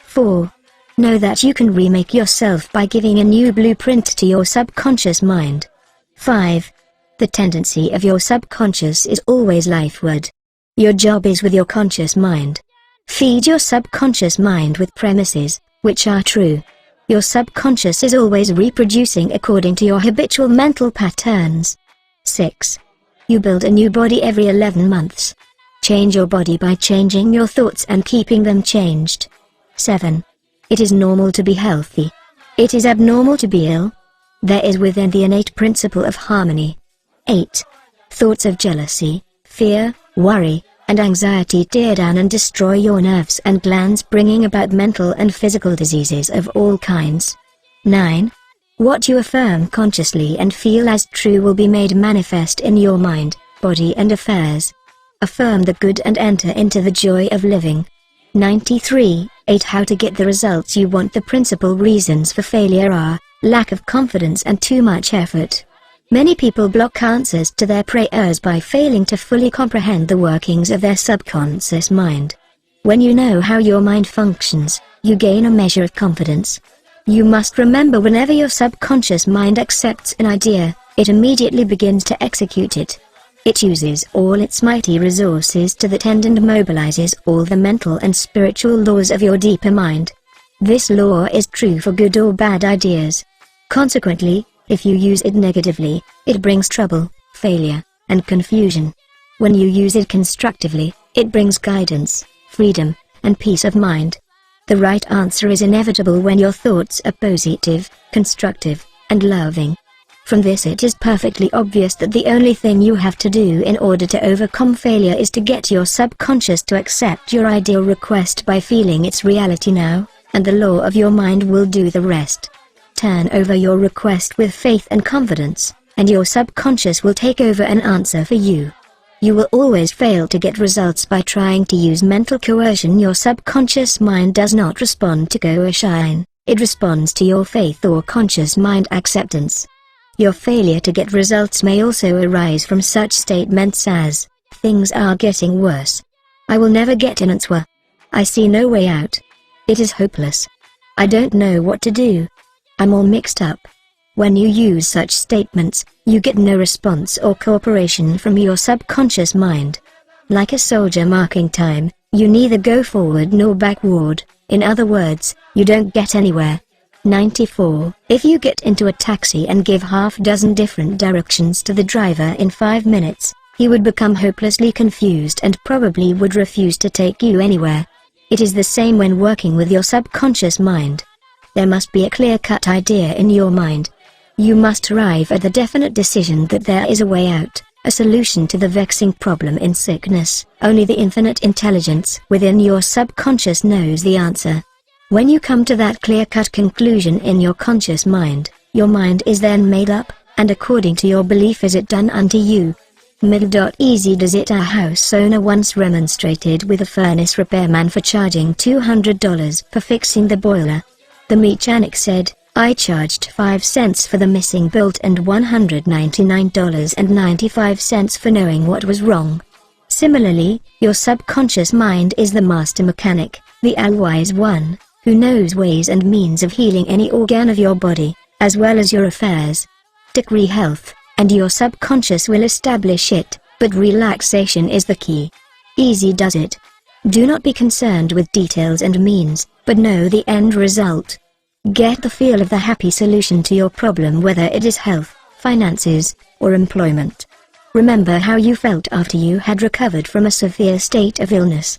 4. Know that you can remake yourself by giving a new blueprint to your subconscious mind. 5. The tendency of your subconscious is always lifeward. Your job is with your conscious mind. Feed your subconscious mind with premises, which are true. Your subconscious is always reproducing according to your habitual mental patterns. 6. You build a new body every 11 months. Change your body by changing your thoughts and keeping them changed. 7. It is normal to be healthy. It is abnormal to be ill. There is within the innate principle of harmony. 8. Thoughts of jealousy, fear, worry, and anxiety tear down and destroy your nerves and glands, bringing about mental and physical diseases of all kinds. 9. What you affirm consciously and feel as true will be made manifest in your mind, body and affairs. Affirm the good and enter into the joy of living. 93. 8. How to get the results you want. The principal reasons for failure are lack of confidence and too much effort. Many people block answers to their prayers by failing to fully comprehend the workings of their subconscious mind. When you know how your mind functions, you gain a measure of confidence. You must remember, whenever your subconscious mind accepts an idea, it immediately begins to execute it. It uses all its mighty resources to that end and mobilizes all the mental and spiritual laws of your deeper mind. This law is true for good or bad ideas. Consequently, if you use it negatively, it brings trouble, failure, and confusion. When you use it constructively, it brings guidance, freedom, and peace of mind. The right answer is inevitable when your thoughts are positive, constructive, and loving. From this, it is perfectly obvious that the only thing you have to do in order to overcome failure is to get your subconscious to accept your ideal request by feeling its reality now, and the law of your mind will do the rest. Turn over your request with faith and confidence, and your subconscious will take over an answer for you. You will always fail to get results by trying to use mental coercion. Your subconscious mind does not respond to coercion, it responds to your faith or conscious mind acceptance. Your failure to get results may also arise from such statements as, "Things are getting worse. I will never get an answer. I see no way out. It is hopeless. I don't know what to do. I'm all mixed up." When you use such statements, you get no response or cooperation from your subconscious mind. Like a soldier marking time, you neither go forward nor backward. In other words, you don't get anywhere. 94. If you get into a taxi and give half dozen different directions to the driver in 5 minutes, he would become hopelessly confused and probably would refuse to take you anywhere. It is the same when working with your subconscious mind. There must be a clear-cut idea in your mind. You must arrive at the definite decision that there is a way out, a solution to the vexing problem in sickness. Only the infinite intelligence within your subconscious knows the answer. When you come to that clear-cut conclusion in your conscious mind, your mind is then made up, and according to your belief is it done unto you. Easy does it. A house owner once remonstrated with a furnace repairman for charging $200 for fixing the boiler. The mechanic said, "I charged 5 cents for the missing bolt and $199.95 for knowing what was wrong." Similarly, your subconscious mind is the master mechanic, the all-wise one, who knows ways and means of healing any organ of your body, as well as your affairs. Decree health, and your subconscious will establish it, but relaxation is the key. Easy does it. Do not be concerned with details and means, but know the end result. Get the feel of the happy solution to your problem, whether it is health, finances, or employment. Remember how you felt after you had recovered from a severe state of illness.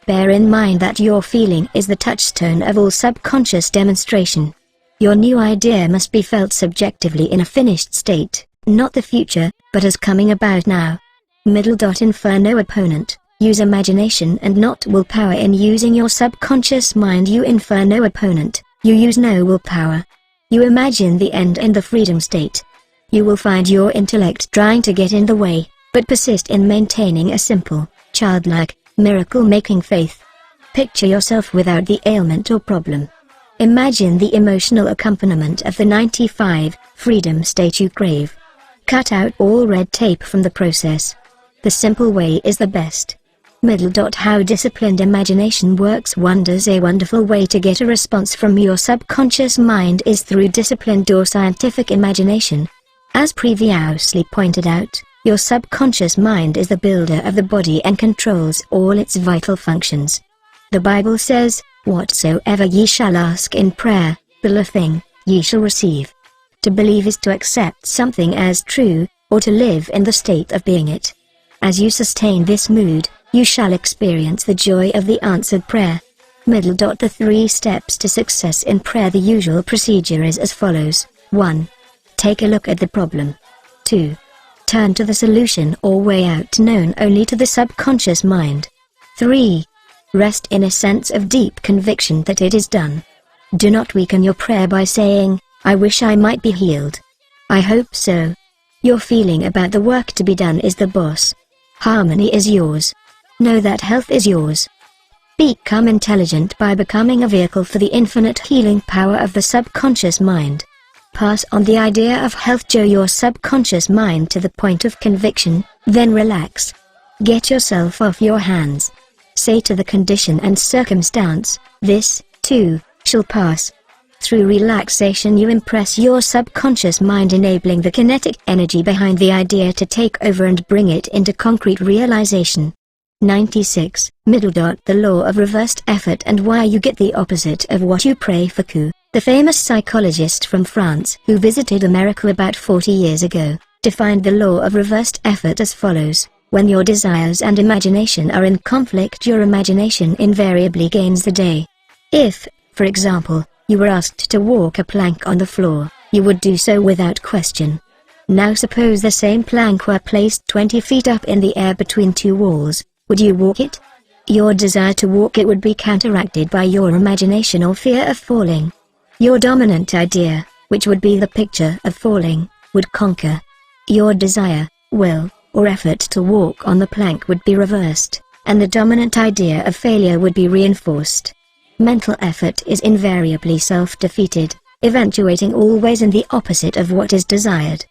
Bear in mind that your feeling is the touchstone of all subconscious demonstration. Your new idea must be felt subjectively in a finished state, not the future, but as coming about now. Inferno opponent, use imagination and not willpower in using your subconscious mind. You inferno opponent, you use no willpower. You imagine the end and the freedom state. You will find your intellect trying to get in the way, but persist in maintaining a simple, childlike, miracle-making faith. Picture yourself without the ailment or problem. Imagine the emotional accompaniment of the 95, freedom state you crave. Cut out all red tape from the process. The simple way is the best. How disciplined imagination works wonders. A wonderful way to get a response from your subconscious mind is through disciplined or scientific imagination. As previously pointed out, your subconscious mind is the builder of the body and controls all its vital functions. The Bible says, "Whatsoever ye shall ask in prayer, believing, ye shall receive." To believe is to accept something as true, or to live in the state of being it. As you sustain this mood, you shall experience the joy of the answered prayer. The 3 steps to success in prayer. The usual procedure is as follows. 1. Take a look at the problem. 2. Turn to the solution or way out known only to the subconscious mind. 3. Rest in a sense of deep conviction that it is done. Do not weaken your prayer by saying, "I wish I might be healed. I hope so." Your feeling about the work to be done is the boss. Harmony is yours. Know that health is yours. Become intelligent by becoming a vehicle for the infinite healing power of the subconscious mind. Pass on the idea of health to your subconscious mind to the point of conviction, then relax. Get yourself off your hands. Say to the condition and circumstance, this, too, shall pass. Through relaxation you impress your subconscious mind, enabling the kinetic energy behind the idea to take over and bring it into concrete realization. 96. The law of reversed effort and why you get the opposite of what you pray for. The famous psychologist from France who visited America about 40 years ago, defined the law of reversed effort as follows: when your desires and imagination are in conflict, your imagination invariably gains the day. If, for example, you were asked to walk a plank on the floor, you would do so without question. Now suppose the same plank were placed 20 feet up in the air between two walls. Would you walk it? Your desire to walk it would be counteracted by your imagination or fear of falling. Your dominant idea, which would be the picture of falling, would conquer. Your desire, will, or effort to walk on the plank would be reversed, and the dominant idea of failure would be reinforced. Mental effort is invariably self-defeated, eventuating always in the opposite of what is desired.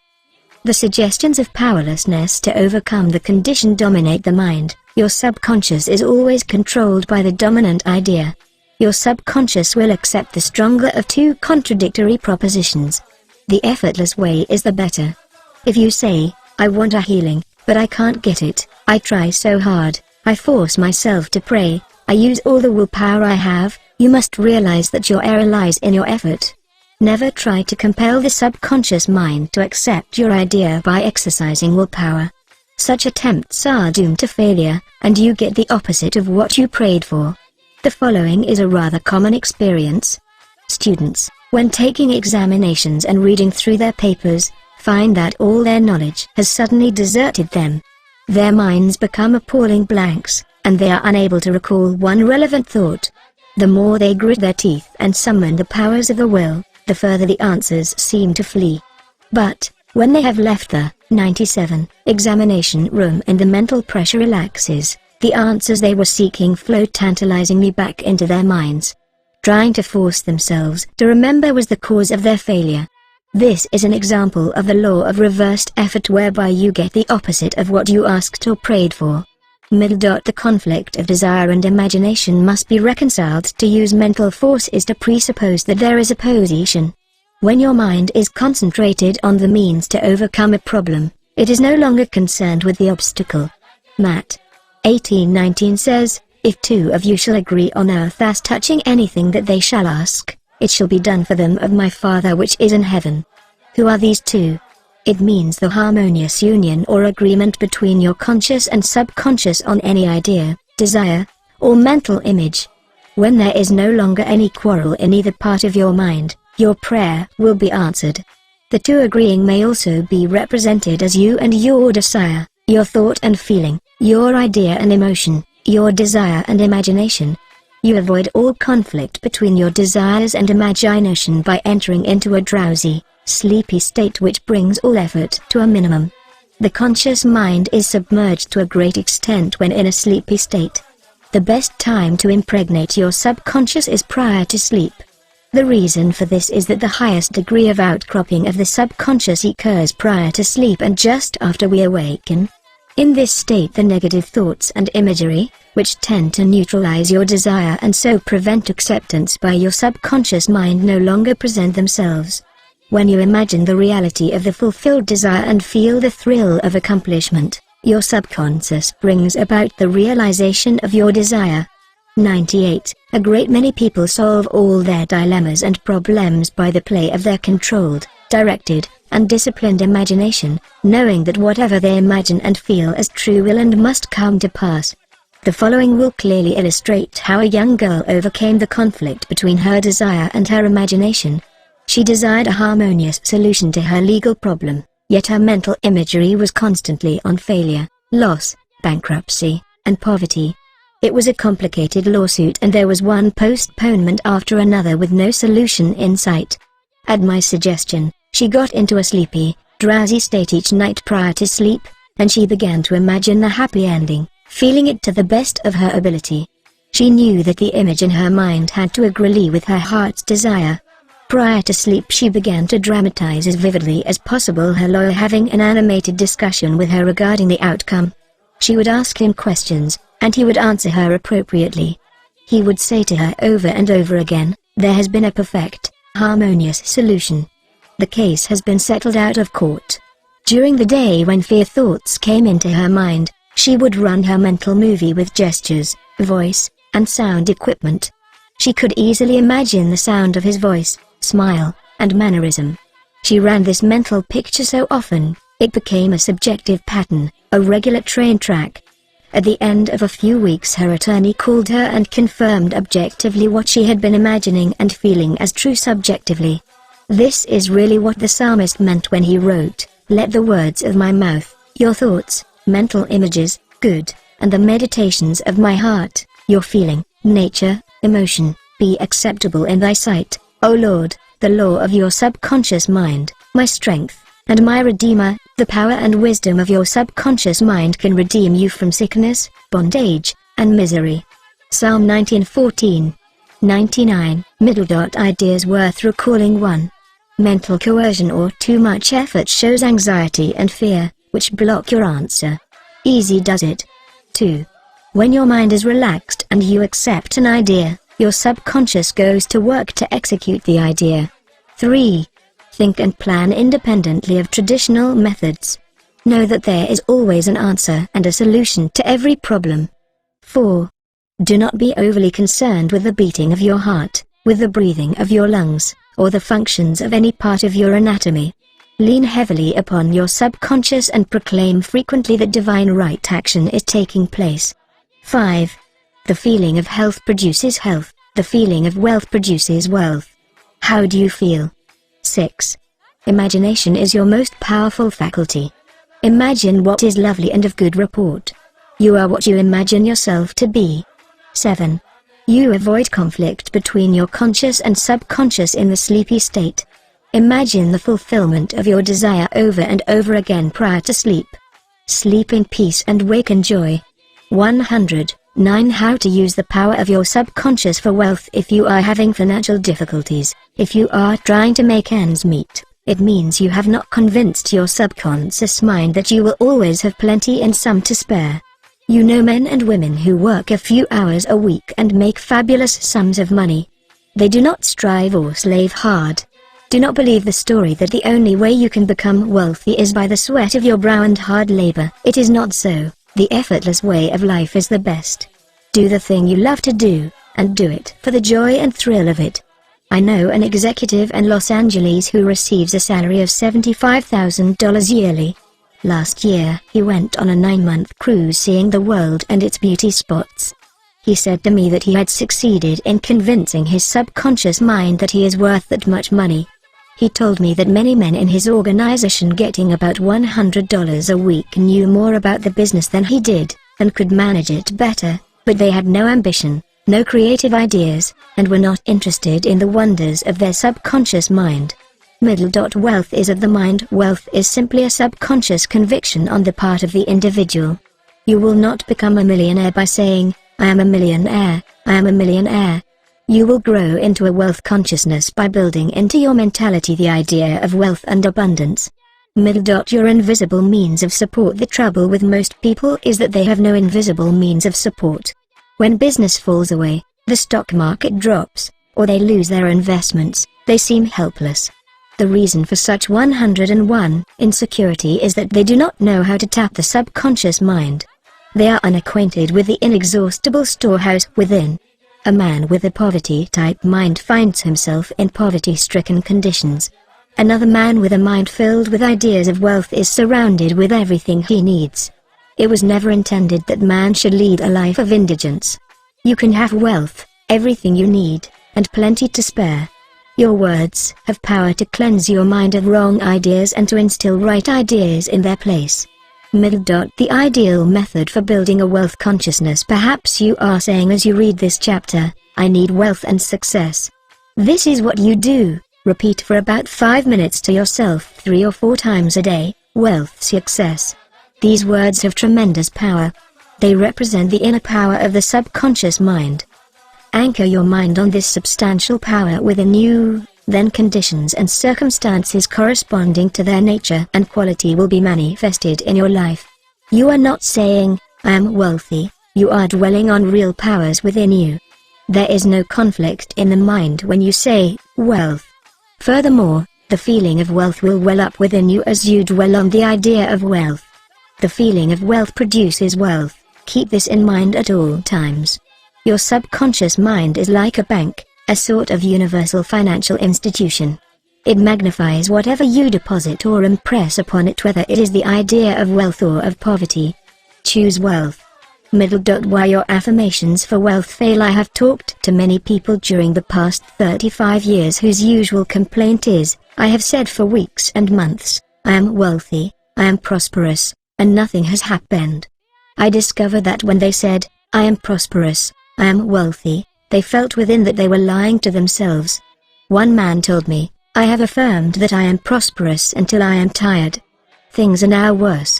The suggestions of powerlessness to overcome the condition dominate the mind. Your subconscious is always controlled by the dominant idea. Your subconscious will accept the stronger of two contradictory propositions. The effortless way is the better. If you say, I want a healing, but I can't get it, I try so hard, I force myself to pray, I use all the willpower I have, you must realize that your error lies in your effort. Never try to compel the subconscious mind to accept your idea by exercising willpower. Such attempts are doomed to failure, and you get the opposite of what you prayed for. The following is a rather common experience. Students, when taking examinations and reading through their papers, find that all their knowledge has suddenly deserted them. Their minds become appalling blanks, and they are unable to recall one relevant thought. The more they grit their teeth and summon the powers of the will, the further the answers seem to flee. But, when they have left the 97 examination room and the mental pressure relaxes, the answers they were seeking flow tantalizingly back into their minds. Trying to force themselves to remember was the cause of their failure. This is an example of the law of reversed effort, whereby you get the opposite of what you asked or prayed for. The conflict of desire and imagination must be reconciled. To use mental force is to presuppose that there is opposition. When your mind is concentrated on the means to overcome a problem, it is no longer concerned with the obstacle. Matt. 18:19 says, if two of you shall agree on earth as touching anything that they shall ask, it shall be done for them of my Father which is in heaven. Who are these two? It means the harmonious union or agreement between your conscious and subconscious on any idea, desire, or mental image. When there is no longer any quarrel in either part of your mind, your prayer will be answered. The two agreeing may also be represented as you and your desire, your thought and feeling, your idea and emotion, your desire and imagination. You avoid all conflict between your desires and imagination by entering into a drowsy, sleepy state which brings all effort to a minimum. The conscious mind is submerged to a great extent when in a sleepy state. The best time to impregnate your subconscious is prior to sleep. The reason for this is that the highest degree of outcropping of the subconscious occurs prior to sleep and just after we awaken. In this state the negative thoughts and imagery, which tend to neutralize your desire and so prevent acceptance by your subconscious mind, no longer present themselves. When you imagine the reality of the fulfilled desire and feel the thrill of accomplishment, your subconscious brings about the realization of your desire. 98. A great many people solve all their dilemmas and problems by the play of their controlled, directed, and disciplined imagination, knowing that whatever they imagine and feel as true will and must come to pass. The following will clearly illustrate how a young girl overcame the conflict between her desire and her imagination. She desired a harmonious solution to her legal problem, yet her mental imagery was constantly on failure, loss, bankruptcy, and poverty. It was a complicated lawsuit and there was one postponement after another with no solution in sight. At my suggestion, she got into a sleepy, drowsy state each night prior to sleep, and she began to imagine the happy ending, feeling it to the best of her ability. She knew that the image in her mind had to agree with her heart's desire. Prior to sleep she began to dramatize as vividly as possible her lawyer having an animated discussion with her regarding the outcome. She would ask him questions, and he would answer her appropriately. He would say to her over and over again, "There has been a perfect, harmonious solution. The case has been settled out of court." During the day when fear thoughts came into her mind, she would run her mental movie with gestures, voice, and sound equipment. She could easily imagine the sound of his voice, smile, and mannerism. She ran this mental picture so often, it became a subjective pattern, a regular train track. At the end of a few weeks her attorney called her and confirmed objectively what she had been imagining and feeling as true subjectively. This is really what the psalmist meant when he wrote, "Let the words of my mouth, your thoughts, mental images, good, and the meditations of my heart, your feeling, nature, emotion, be acceptable in thy sight, O Lord, the law of your subconscious mind, my strength, and my Redeemer." The power and wisdom of your subconscious mind can redeem you from sickness, bondage, and misery. Psalm 19:14. 99. Ideas worth recalling. 1. Mental coercion or too much effort shows anxiety and fear, which block your answer. Easy does it. 2. When your mind is relaxed and you accept an idea, your subconscious goes to work to execute the idea. 3. Think and plan independently of traditional methods. Know that there is always an answer and a solution to every problem. 4. Do not be overly concerned with the beating of your heart, with the breathing of your lungs, or the functions of any part of your anatomy. Lean heavily upon your subconscious and proclaim frequently that divine right action is taking place. 5. The feeling of health produces health, the feeling of wealth produces wealth. How do you feel? 6. Imagination is your most powerful faculty. Imagine what is lovely and of good report. You are what you imagine yourself to be. 7. You avoid conflict between your conscious and subconscious in the sleepy state. Imagine the fulfillment of your desire over and over again prior to sleep. Sleep in peace and wake in joy. 109. How to use the power of your subconscious for wealth. If you are having financial difficulties, if you are trying to make ends meet, it means you have not convinced your subconscious mind that you will always have plenty and some to spare. You know men and women who work a few hours a week and make fabulous sums of money. They do not strive or slave hard. Do not believe the story that the only way you can become wealthy is by the sweat of your brow and hard labor. It is not so. The effortless way of life is the best. Do the thing you love to do, and do it for the joy and thrill of it. I know an executive in Los Angeles who receives a salary of $75,000 yearly. Last year, he went on a 9-month cruise seeing the world and its beauty spots. He said to me that he had succeeded in convincing his subconscious mind that he is worth that much money. He told me that many men in his organization getting about $100 a week knew more about the business than he did, and could manage it better, but they had no ambition, no creative ideas, and were not interested in the wonders of their subconscious mind. Wealth is of the mind. Wealth is simply a subconscious conviction on the part of the individual. You will not become a millionaire by saying, "I am a millionaire, I am a millionaire." You will grow into a wealth consciousness by building into your mentality the idea of wealth and abundance. Your invisible means of support. The trouble with most people is that they have no invisible means of support. When business falls away, the stock market drops, or they lose their investments, they seem helpless. The reason for such 101 insecurity is that they do not know how to tap the subconscious mind. They are unacquainted with the inexhaustible storehouse within. A man with a poverty-type mind finds himself in poverty-stricken conditions. Another man with a mind filled with ideas of wealth is surrounded with everything he needs. It was never intended that man should lead a life of indigence. You can have wealth, everything you need, and plenty to spare. Your words have power to cleanse your mind of wrong ideas and to instill right ideas in their place. The ideal method for building a wealth consciousness. Perhaps you are saying as you read this chapter, "I need wealth and success." This is what you do. Repeat for about 5 minutes to yourself 3 or 4 times a day, wealth, success. These words have tremendous power. They represent the inner power of the subconscious mind. Anchor your mind on this substantial power within you, then conditions and circumstances corresponding to their nature and quality will be manifested in your life. You are not saying, "I am wealthy," you are dwelling on real powers within you. There is no conflict in the mind when you say, wealth. Furthermore, the feeling of wealth will well up within you as you dwell on the idea of wealth. The feeling of wealth produces wealth. Keep this in mind at all times. Your subconscious mind is like a bank, a sort of universal financial institution. It magnifies whatever you deposit or impress upon it, whether it is the idea of wealth or of poverty. Choose wealth. Why your affirmations for wealth fail? I have talked to many people during the past 35 years whose usual complaint is, "I have said for weeks and months, I am wealthy, I am prosperous, and nothing has happened." I discovered that when they said, "I am prosperous, I am wealthy," they felt within that they were lying to themselves. One man told me, "I have affirmed that I am prosperous until I am tired. Things are now worse."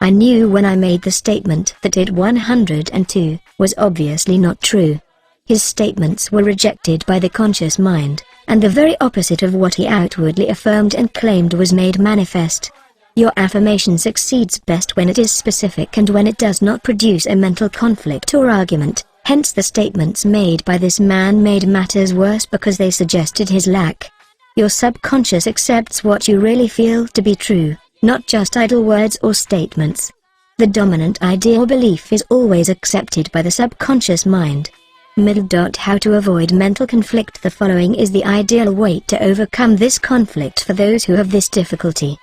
I knew when I made the statement that it 102 was obviously not true. His statements were rejected by the conscious mind, and the very opposite of what he outwardly affirmed and claimed was made manifest. Your affirmation succeeds best when it is specific and when it does not produce a mental conflict or argument. Hence the statements made by this man made matters worse because they suggested his lack. Your subconscious accepts what you really feel to be true, not just idle words or statements. The dominant idea or belief is always accepted by the subconscious mind. How to avoid mental conflict? The following is the ideal way to overcome this conflict for those who have this difficulty.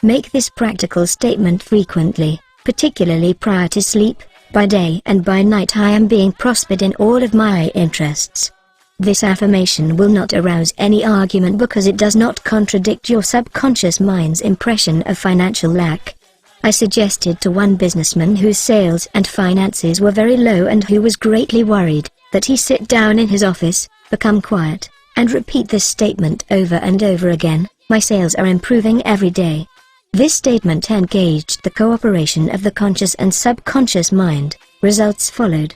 Make this practical statement frequently, particularly prior to sleep. By day and by night I am being prospered in all of my interests. This affirmation will not arouse any argument because it does not contradict your subconscious mind's impression of financial lack. I suggested to one businessman whose sales and finances were very low and who was greatly worried, that he sit down in his office, become quiet, and repeat this statement over and over again, "My sales are improving every day." This statement engaged the cooperation of the conscious and subconscious mind. Results followed.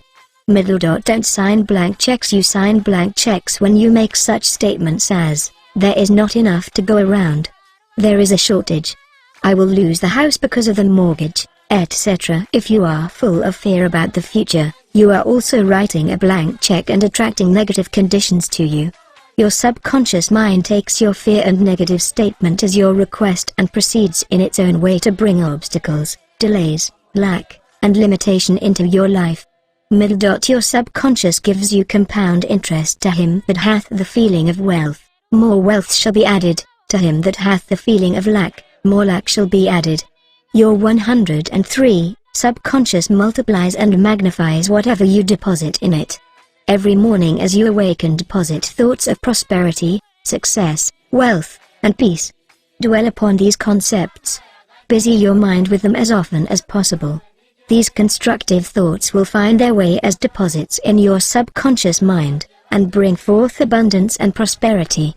Don't sign blank checks. You sign blank checks when you make such statements as, "There is not enough to go around. There is a shortage. I will lose the house because of the mortgage," etc. If you are full of fear about the future, you are also writing a blank check and attracting negative conditions to you. Your subconscious mind takes your fear and negative statement as your request and proceeds in its own way to bring obstacles, delays, lack, and limitation into your life. Your subconscious gives you compound interest. To him that hath the feeling of wealth, more wealth shall be added, to him that hath the feeling of lack, more lack shall be added. Your 103 subconscious multiplies and magnifies whatever you deposit in it. Every morning as you awaken, deposit thoughts of prosperity, success, wealth, and peace. Dwell upon these concepts. Busy your mind with them as often as possible. These constructive thoughts will find their way as deposits in your subconscious mind, and bring forth abundance and prosperity.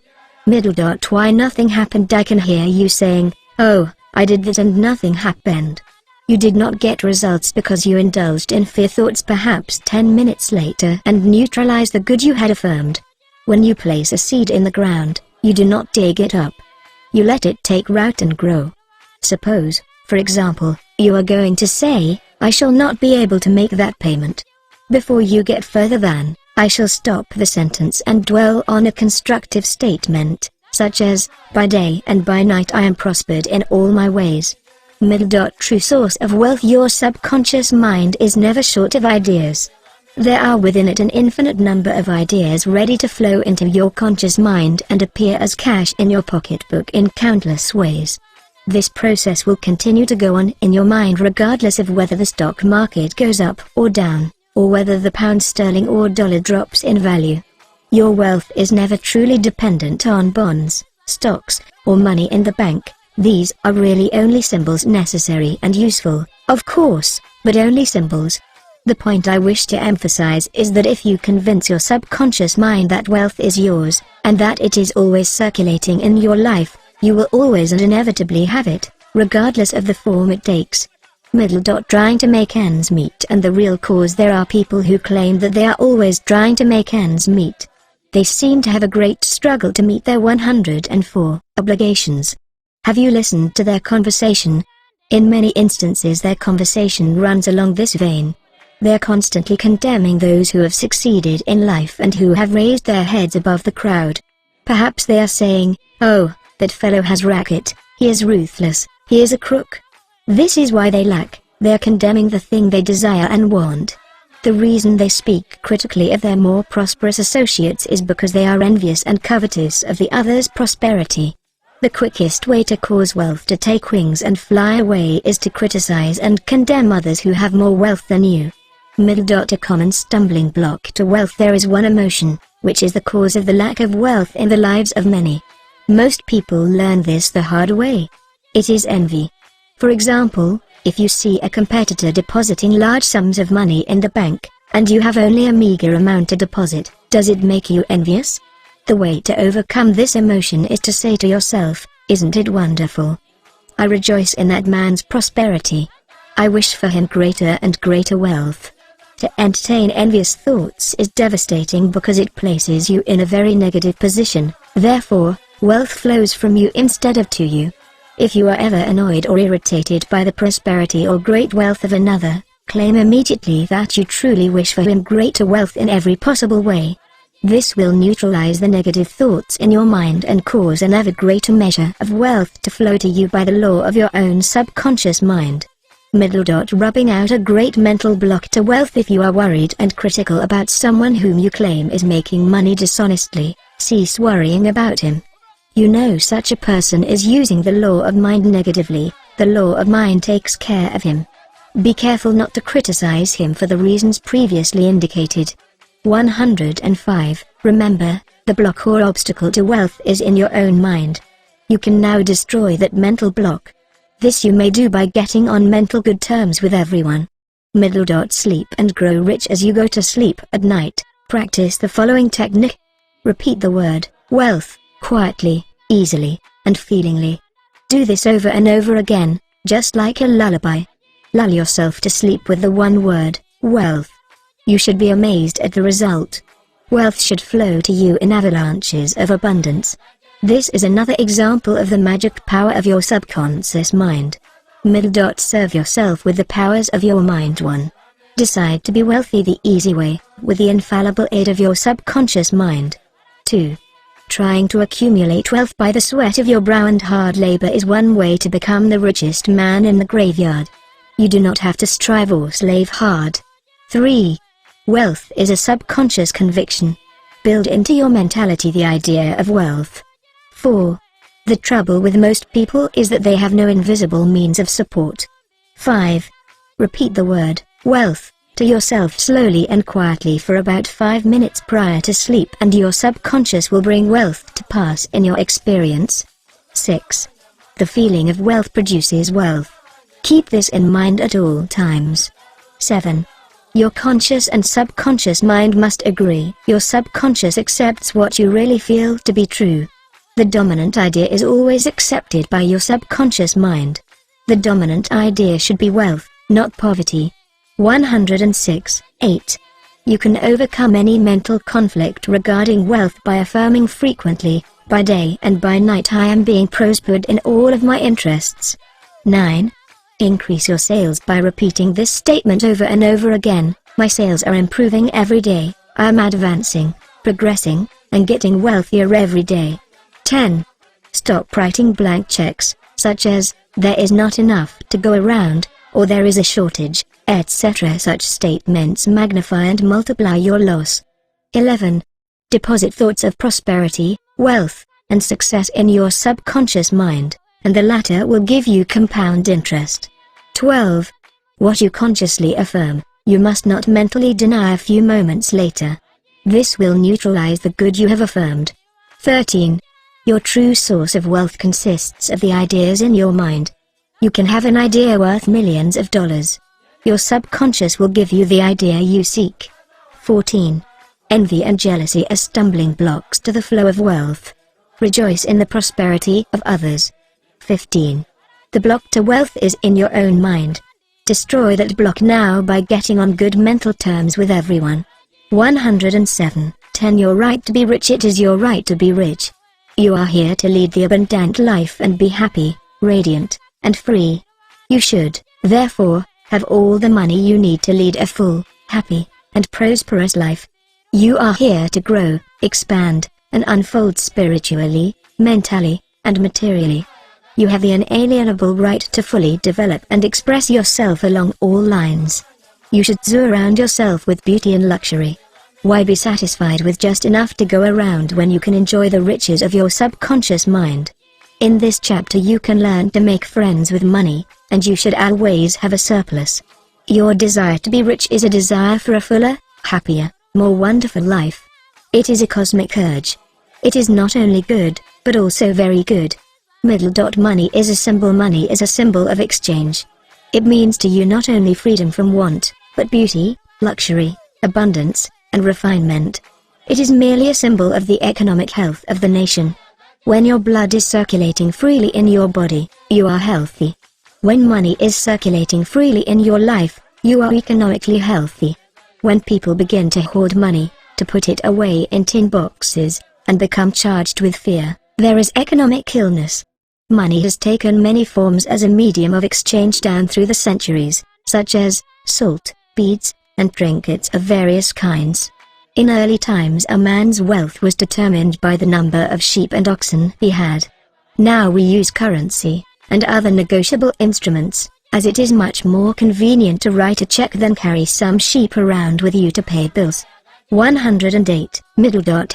Why nothing happened? I can hear you saying, "Oh, I did this and nothing happened." You did not get results because you indulged in fear thoughts perhaps 10 minutes later and neutralized the good you had affirmed. When you place a seed in the ground, you do not dig it up. You let it take root and grow. Suppose, for example, you are going to say, "I shall not be able to make that payment." Before you get further than, "I shall," stop the sentence and dwell on a constructive statement, such as, "By day and by night I am prospered in all my ways." True source of wealth. Your subconscious mind is never short of ideas. There are within it an infinite number of ideas ready to flow into your conscious mind and appear as cash in your pocketbook in countless ways. This process will continue to go on in your mind regardless of whether the stock market goes up or down, or whether the pound sterling or dollar drops in value. Your wealth is never truly dependent on bonds, stocks, or money in the bank. These are really only symbols, necessary and useful, of course, but only symbols. The point I wish to emphasize is that if you convince your subconscious mind that wealth is yours, and that it is always circulating in your life, you will always and inevitably have it, regardless of the form it takes. Trying to make ends meet and the real cause. There are people who claim that they are always trying to make ends meet. They seem to have a great struggle to meet their 104 obligations. Have you listened to their conversation? In many instances their conversation runs along this vein. They are constantly condemning those who have succeeded in life and who have raised their heads above the crowd. Perhaps they are saying, "Oh, that fellow has racket, he is ruthless, he is a crook." This is why they lack. They are condemning the thing they desire and want. The reason they speak critically of their more prosperous associates is because they are envious and covetous of the other's prosperity. The quickest way to cause wealth to take wings and fly away is to criticize and condemn others who have more wealth than you. A common stumbling block to wealth. There is one emotion, which is the cause of the lack of wealth in the lives of many. Most people learn this the hard way. It is envy. For example, if you see a competitor depositing large sums of money in the bank, and you have only a meager amount to deposit, does it make you envious? The way to overcome this emotion is to say to yourself, "Isn't it wonderful? I rejoice in that man's prosperity. I wish for him greater and greater wealth." To entertain envious thoughts is devastating because it places you in a very negative position. Therefore, wealth flows from you instead of to you. If you are ever annoyed or irritated by the prosperity or great wealth of another, claim immediately that you truly wish for him greater wealth in every possible way. This will neutralize the negative thoughts in your mind and cause an ever greater measure of wealth to flow to you by the law of your own subconscious mind. Rubbing out a great mental block to wealth. If you are worried and critical about someone whom you claim is making money dishonestly, cease worrying about him. You know such a person is using the law of mind negatively. The law of mind takes care of him. Be careful not to criticize him for the reasons previously indicated. 105. Remember, the block or obstacle to wealth is in your own mind. You can now destroy that mental block. This you may do by getting on mental good terms with everyone. Sleep and grow rich. As you go to sleep at night, practice the following technique. Repeat the word, wealth, quietly, easily, and feelingly. Do this over and over again, just like a lullaby. Lull yourself to sleep with the one word, wealth. You should be amazed at the result. Wealth should flow to you in avalanches of abundance. This is another example of the magic power of your subconscious mind. Serve yourself with the powers of your mind. 1. Decide to be wealthy the easy way, with the infallible aid of your subconscious mind. 2. Trying to accumulate wealth by the sweat of your brow and hard labor is one way to become the richest man in the graveyard. You do not have to strive or slave hard. 3. Wealth is a subconscious conviction. Build into your mentality the idea of wealth. 4. The trouble with most people is that they have no invisible means of support. 5. Repeat the word, wealth, to yourself slowly and quietly for about 5 minutes prior to sleep, and your subconscious will bring wealth to pass in your experience. 6. The feeling of wealth produces wealth. Keep this in mind at all times. 7. Your conscious and subconscious mind must agree. Your subconscious accepts what you really feel to be true. The dominant idea is always accepted by your subconscious mind. The dominant idea should be wealth, not poverty. 106. 8. You can overcome any mental conflict regarding wealth by affirming frequently, by day and by night, "I am being prospered in all of my interests." 9. Increase your sales by repeating this statement over and over again, "My sales are improving every day, I am advancing, progressing, and getting wealthier every day." 10. Stop writing blank checks, such as, "There is not enough to go around," or "There is a shortage," etc. Such statements magnify and multiply your loss. 11. Deposit thoughts of prosperity, wealth, and success in your subconscious mind, and the latter will give you compound interest. 12. What you consciously affirm, you must not mentally deny a few moments later. This will neutralize the good you have affirmed. 13. Your true source of wealth consists of the ideas in your mind. You can have an idea worth millions of dollars. Your subconscious will give you the idea you seek. 14. Envy and jealousy are stumbling blocks to the flow of wealth. Rejoice in the prosperity of others. 15. The block to wealth is in your own mind. Destroy that block now by getting on good mental terms with everyone. 107. 10. Your right to be rich. It is your right to be rich. You are here to lead the abundant life and be happy, radiant, and free. You should, therefore, have all the money you need to lead a full, happy, and prosperous life. You are here to grow, expand, and unfold spiritually, mentally, and materially. You have the inalienable right to fully develop and express yourself along all lines. You should surround yourself with beauty and luxury. Why be satisfied with just enough to go around when you can enjoy the riches of your subconscious mind? In this chapter you can learn to make friends with money, and you should always have a surplus. Your desire to be rich is a desire for a fuller, happier, more wonderful life. It is a cosmic urge. It is not only good, but also very good. Money is a symbol of exchange. It means to you not only freedom from want, but beauty, luxury, abundance, and refinement. It is merely a symbol of the economic health of the nation. When your blood is circulating freely in your body, you are healthy. When money is circulating freely in your life, you are economically healthy. When people begin to hoard money, to put it away in tin boxes, and become charged with fear, there is economic illness. Money has taken many forms as a medium of exchange down through the centuries, such as salt, beads, and trinkets of various kinds. In early times a man's wealth was determined by the number of sheep and oxen he had. Now we use currency, and other negotiable instruments, as it is much more convenient to write a check than carry some sheep around with you to pay bills. 108.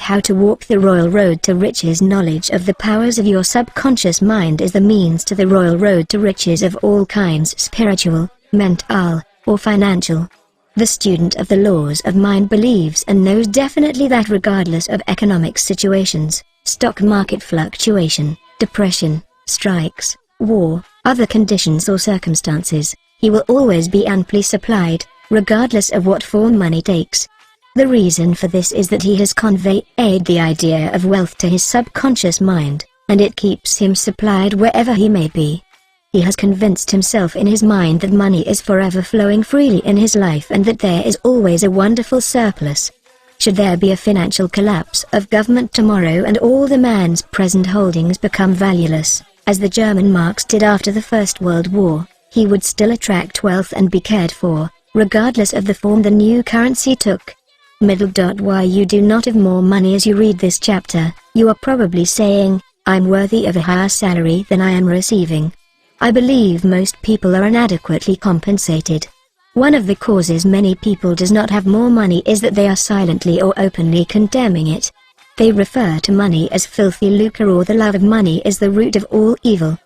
How to walk the royal road to riches. Knowledge of the powers of your subconscious mind is the means to the royal road to riches of all kinds, spiritual, mental, or financial. The student of the laws of mind believes and knows definitely that regardless of economic situations, stock market fluctuation, depression, strikes, war, other conditions or circumstances, he will always be amply supplied, regardless of what form money takes. The reason for this is that he has conveyed the idea of wealth to his subconscious mind, and it keeps him supplied wherever he may be. He has convinced himself in his mind that money is forever flowing freely in his life and that there is always a wonderful surplus. Should there be a financial collapse of government tomorrow and all the man's present holdings become valueless, as the German marks did after the First World War, he would still attract wealth and be cared for, regardless of the form the new currency took. Why you do not have more money? As you read this chapter, you are probably saying, I'm worthy of a higher salary than I am receiving. I believe most people are inadequately compensated. One of the causes many people does not have more money is that they are silently or openly condemning it. They refer to money as filthy lucre, or the love of money is the root of all evil.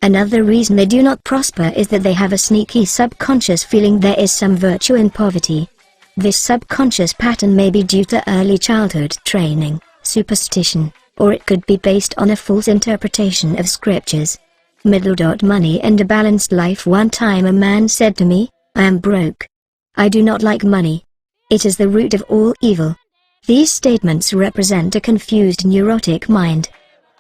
Another reason they do not prosper is that they have a sneaky subconscious feeling there is some virtue in poverty. This subconscious pattern may be due to early childhood training, superstition, or it could be based on a false interpretation of scriptures. Money and a balanced life. One time a man said to me, I am broke. I do not like money. It is the root of all evil. These statements represent a confused neurotic mind.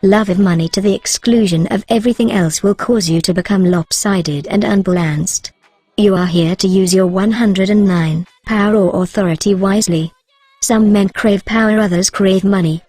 Love of money to the exclusion of everything else will cause you to become lopsided and unbalanced. You are here to use your 109 power or authority wisely. Some men crave power, others crave money.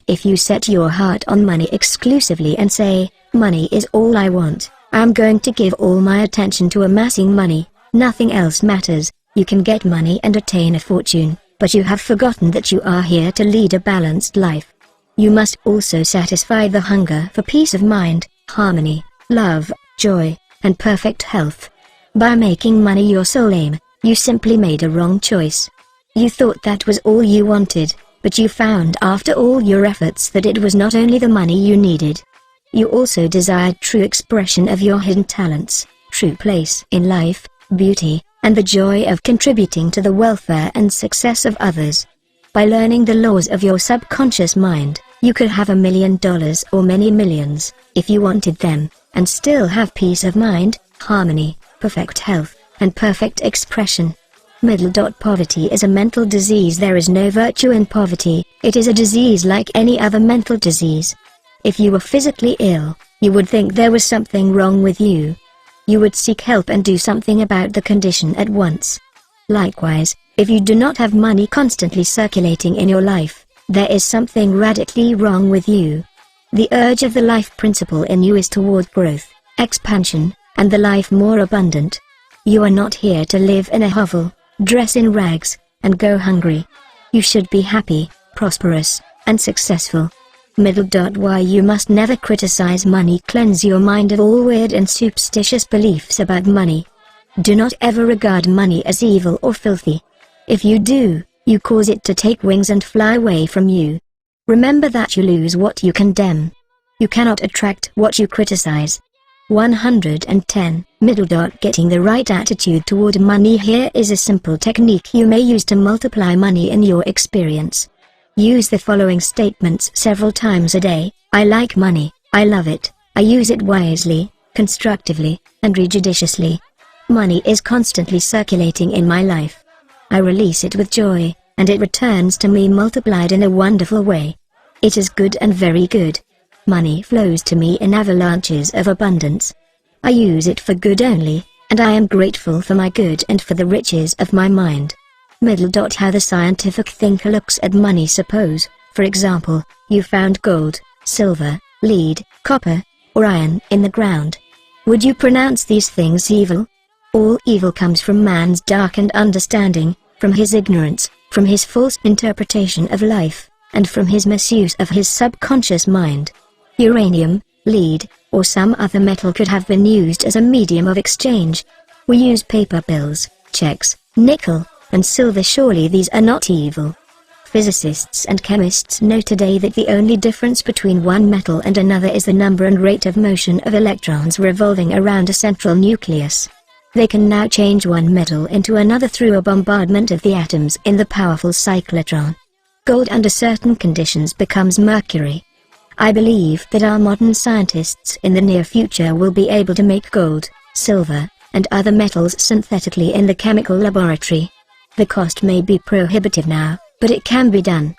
If you set your heart on money exclusively and say, money is all I want, I am going to give all my attention to amassing money, nothing else matters, you can get money and attain a fortune, but you have forgotten that you are here to lead a balanced life. You must also satisfy the hunger for peace of mind, harmony, love, joy, and perfect health. By making money your sole aim, you simply made a wrong choice. You thought that was all you wanted, but you found after all your efforts that it was not only the money you needed. You also desired true expression of your hidden talents, true place in life, beauty, and the joy of contributing to the welfare and success of others. By learning the laws of your subconscious mind, you could have $1 million or many millions, if you wanted them, and still have peace of mind, harmony, perfect health, and perfect expression. Poverty is a mental disease. There is no virtue in poverty. It is a disease like any other mental disease. If you were physically ill, you would think there was something wrong with you. you would seek help and do something about the condition at once. Likewise, if you do not have money constantly circulating in your life, there is something radically wrong with you. The urge of the life principle in you is toward growth, expansion, and the life more abundant. You are not here to live in a hovel, dress in rags, and go hungry. You should be happy, prosperous, and successful. Why you must never criticize money. Cleanse your mind of all weird and superstitious beliefs about money. Do not ever regard money as evil or filthy. If you do, you cause it to take wings and fly away from you. Remember that you lose what you condemn. You cannot attract what you criticize. 110. Getting the right attitude toward money. Here is a simple technique you may use to multiply money in your experience. Use the following statements several times a day. I like money, I love it, I use it wisely, constructively, and judiciously. Money is constantly circulating in my life. I release it with joy, and it returns to me multiplied in a wonderful way. It is good and very good. Money flows to me in avalanches of abundance. I use it for good only, and I am grateful for my good and for the riches of my mind. How the scientific thinker looks at money. Suppose, for example, you found gold, silver, lead, copper, or iron in the ground. Would you pronounce these things evil? All evil comes from man's darkened understanding, from his ignorance, from his false interpretation of life, and from his misuse of his subconscious mind. Uranium, lead, or some other metal could have been used as a medium of exchange. We use paper bills, checks, nickel, and silver. Surely these are not evil. Physicists and chemists know today that the only difference between one metal and another is the number and rate of motion of electrons revolving around a central nucleus. They can now change one metal into another through a bombardment of the atoms in the powerful cyclotron. Gold under certain conditions becomes mercury. I believe that our modern scientists in the near future will be able to make gold, silver, and other metals synthetically in the chemical laboratory. The cost may be prohibitive now, but it can be done.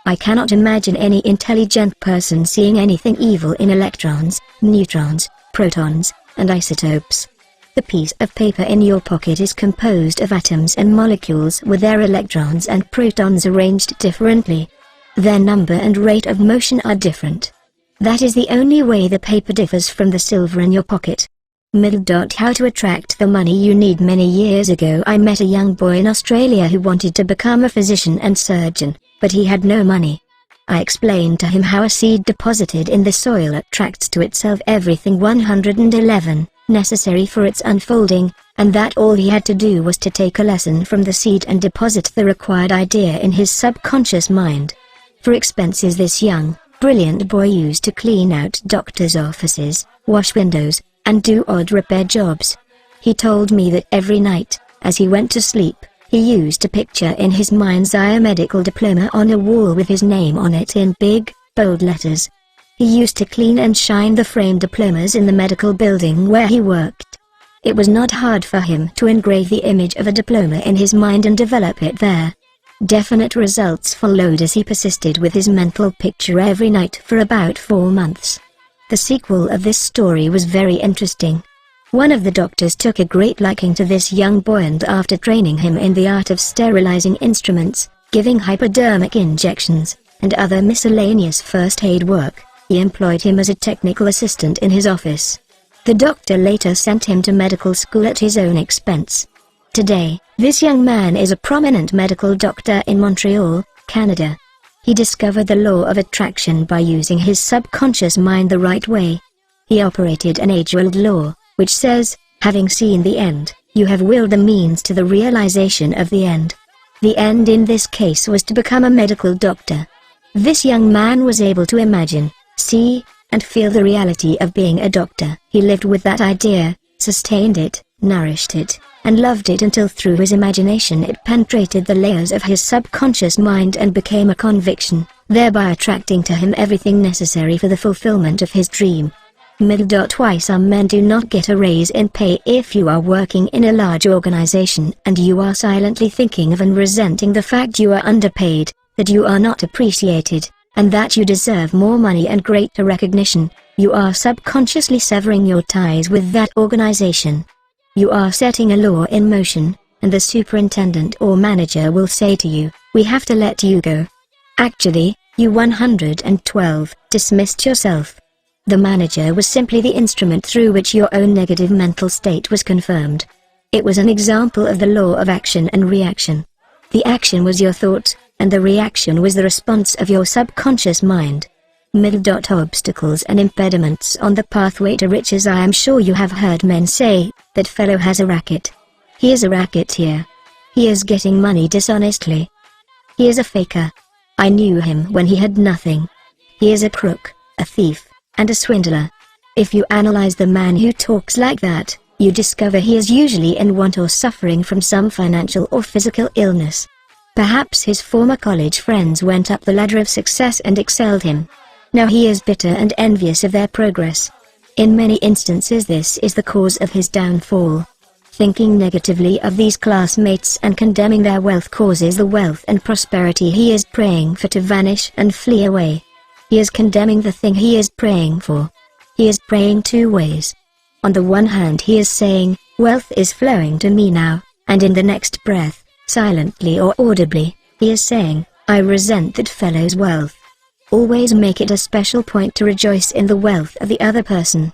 I cannot imagine any intelligent person seeing anything evil in electrons, neutrons, protons, and isotopes. The piece of paper in your pocket is composed of atoms and molecules with their electrons and protons arranged differently. Their number and rate of motion are different. That is the only way the paper differs from the silver in your pocket. How to attract the money you need. Many years ago I met a young boy in Australia who wanted to become a physician and surgeon, but he had no money. I explained to him how a seed deposited in the soil attracts to itself everything 111 necessary for its unfolding, and that all he had to do was to take a lesson from the seed and deposit the required idea in his subconscious mind. For expenses, this young, brilliant boy used to clean out doctors' offices, wash windows, and do odd repair jobs. He told me that every night, as he went to sleep, he used to picture in his mind's eye a medical diploma on a wall with his name on it in big, bold letters. He used to clean and shine the framed diplomas in the medical building where he worked. It was not hard for him to engrave the image of a diploma in his mind and develop it there. Definite results followed as he persisted with his mental picture every night for about 4 months. The sequel of this story was very interesting. One of the doctors took a great liking to this young boy, and after training him in the art of sterilizing instruments, giving hypodermic injections, and other miscellaneous first aid work, he employed him as a technical assistant in his office. The doctor later sent him to medical school at his own expense. Today, this young man is a prominent medical doctor in Montreal, Canada. He discovered the law of attraction by using his subconscious mind the right way. He operated an age-old law, which says, having seen the end, you have willed the means to the realization of the end. The end in this case was to become a medical doctor. This young man was able to imagine, see, and feel the reality of being a doctor. He lived with that idea, sustained it, nourished it, and loved it until through his imagination it penetrated the layers of his subconscious mind and became a conviction, thereby attracting to him everything necessary for the fulfillment of his dream. Why some men do not get a raise in pay. If you are working in a large organization and you are silently thinking of and resenting the fact you are underpaid, that you are not appreciated, and that you deserve more money and greater recognition, you are subconsciously severing your ties with that organization. You are setting a law in motion, and the superintendent or manager will say to you, "We have to let you go." Actually, you 112 dismissed yourself. The manager was simply the instrument through which your own negative mental state was confirmed. It was an example of the law of action and reaction. The action was your thought, and the reaction was the response of your subconscious mind. Obstacles and impediments on the pathway to riches. I am sure you have heard men say, "That fellow has a racket. He is a racketeer. He is getting money dishonestly. He is a faker. I knew him when he had nothing. He is a crook, a thief, and a swindler." If you analyze the man who talks like that, you discover he is usually in want or suffering from some financial or physical illness. Perhaps his former college friends went up the ladder of success and excelled him. Now he is bitter and envious of their progress. In many instances this is the cause of his downfall. Thinking negatively of these classmates and condemning their wealth causes the wealth and prosperity he is praying for to vanish and flee away. He is condemning the thing he is praying for. He is praying two ways. On the one hand he is saying, "Wealth is flowing to me now," and in the next breath, silently or audibly, he is saying, "I resent that fellow's wealth." Always make it a special point to rejoice in the wealth of the other person.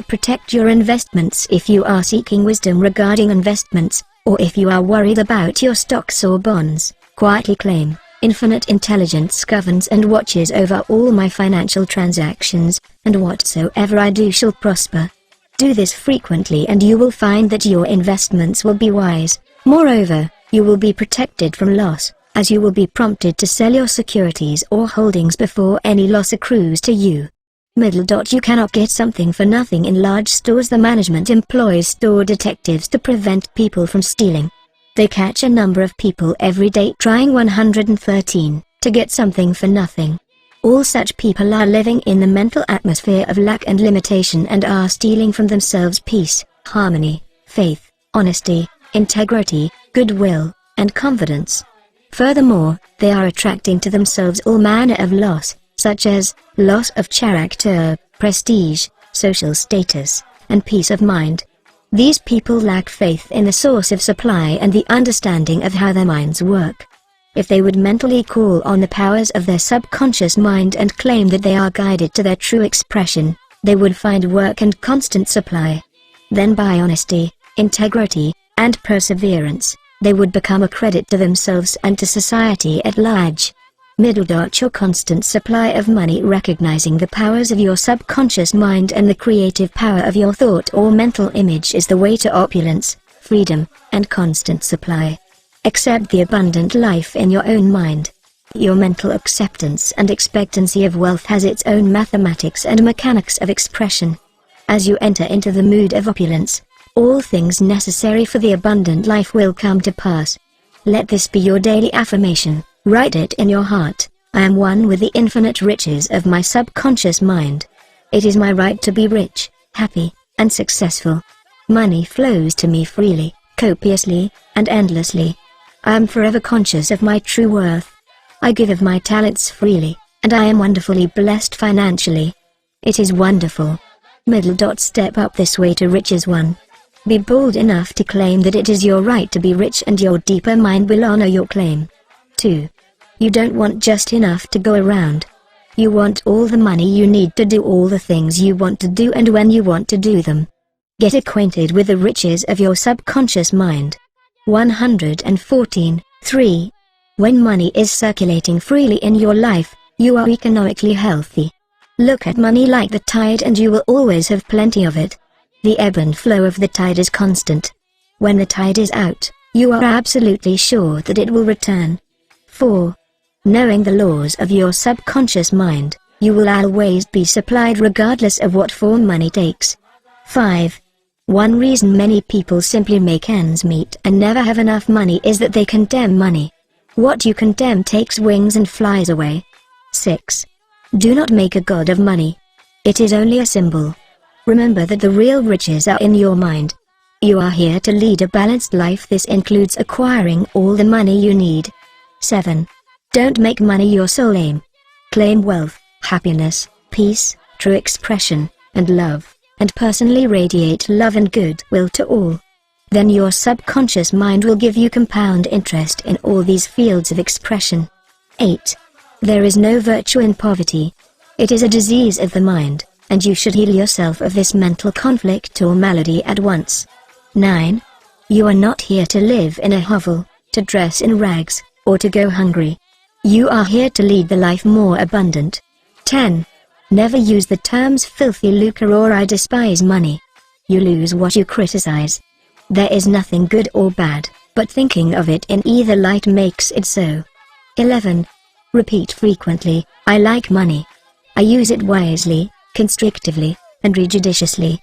Protect your investments. If you are seeking wisdom regarding investments, or if you are worried about your stocks or bonds, quietly claim, "Infinite intelligence governs and watches over all my financial transactions, and whatsoever I do shall prosper." Do this frequently and you will find that your investments will be wise. Moreover, you will be protected from loss, as you will be prompted to sell your securities or holdings before any loss accrues to you. You cannot get something for nothing in large stores. The management employs store detectives to prevent people from stealing. They catch a number of people every day trying 113 to get something for nothing. All such people are living in the mental atmosphere of lack and limitation and are stealing from themselves peace, harmony, faith, honesty, integrity, goodwill, and confidence. Furthermore, they are attracting to themselves all manner of loss, such as loss of character, prestige, social status, and peace of mind. These people lack faith in the source of supply and the understanding of how their minds work. If they would mentally call on the powers of their subconscious mind and claim that they are guided to their true expression, they would find work and constant supply. Then by honesty, integrity, and perseverance, they would become a credit to themselves and to society at large. Your constant supply of money. Recognizing the powers of your subconscious mind and the creative power of your thought or mental image is the way to opulence, freedom, and constant supply. Accept the abundant life in your own mind. Your mental acceptance and expectancy of wealth has its own mathematics and mechanics of expression. As you enter into the mood of opulence, all things necessary for the abundant life will come to pass. Let this be your daily affirmation. Write it in your heart. I am one with the infinite riches of my subconscious mind. It is my right to be rich, happy, and successful. Money flows to me freely, copiously, and endlessly. I am forever conscious of my true worth. I give of my talents freely, and I am wonderfully blessed financially. It is wonderful. Step up this way to riches. 1. Be bold enough to claim that it is your right to be rich and your deeper mind will honor your claim. 2. You don't want just enough to go around. You want all the money you need to do all the things you want to do and when you want to do them. Get acquainted with the riches of your subconscious mind. 114. 3. When money is circulating freely in your life, you are economically healthy. Look at money like the tide and you will always have plenty of it. The ebb and flow of the tide is constant. When the tide is out, you are absolutely sure that it will return. 4. Knowing the laws of your subconscious mind, you will always be supplied regardless of what form money takes. 5. One reason many people simply make ends meet and never have enough money is that they condemn money. What you condemn takes wings and flies away. 6. Do not make a god of money. It is only a symbol. Remember that the real riches are in your mind. You are here to lead a balanced life. This includes acquiring all the money you need. 7. Don't make money your sole aim. Claim wealth, happiness, peace, true expression, and love, and personally radiate love and goodwill to all. Then your subconscious mind will give you compound interest in all these fields of expression. 8. There is no virtue in poverty. It is a disease of the mind, and you should heal yourself of this mental conflict or malady at once. 9. You are not here to live in a hovel, to dress in rags, or to go hungry. You are here to lead the life more abundant. 10. Never use the terms filthy lucre or I despise money. You lose what you criticize. There is nothing good or bad, but thinking of it in either light makes it so. 11. Repeat frequently, I like money. I use it wisely, constrictively, and judiciously.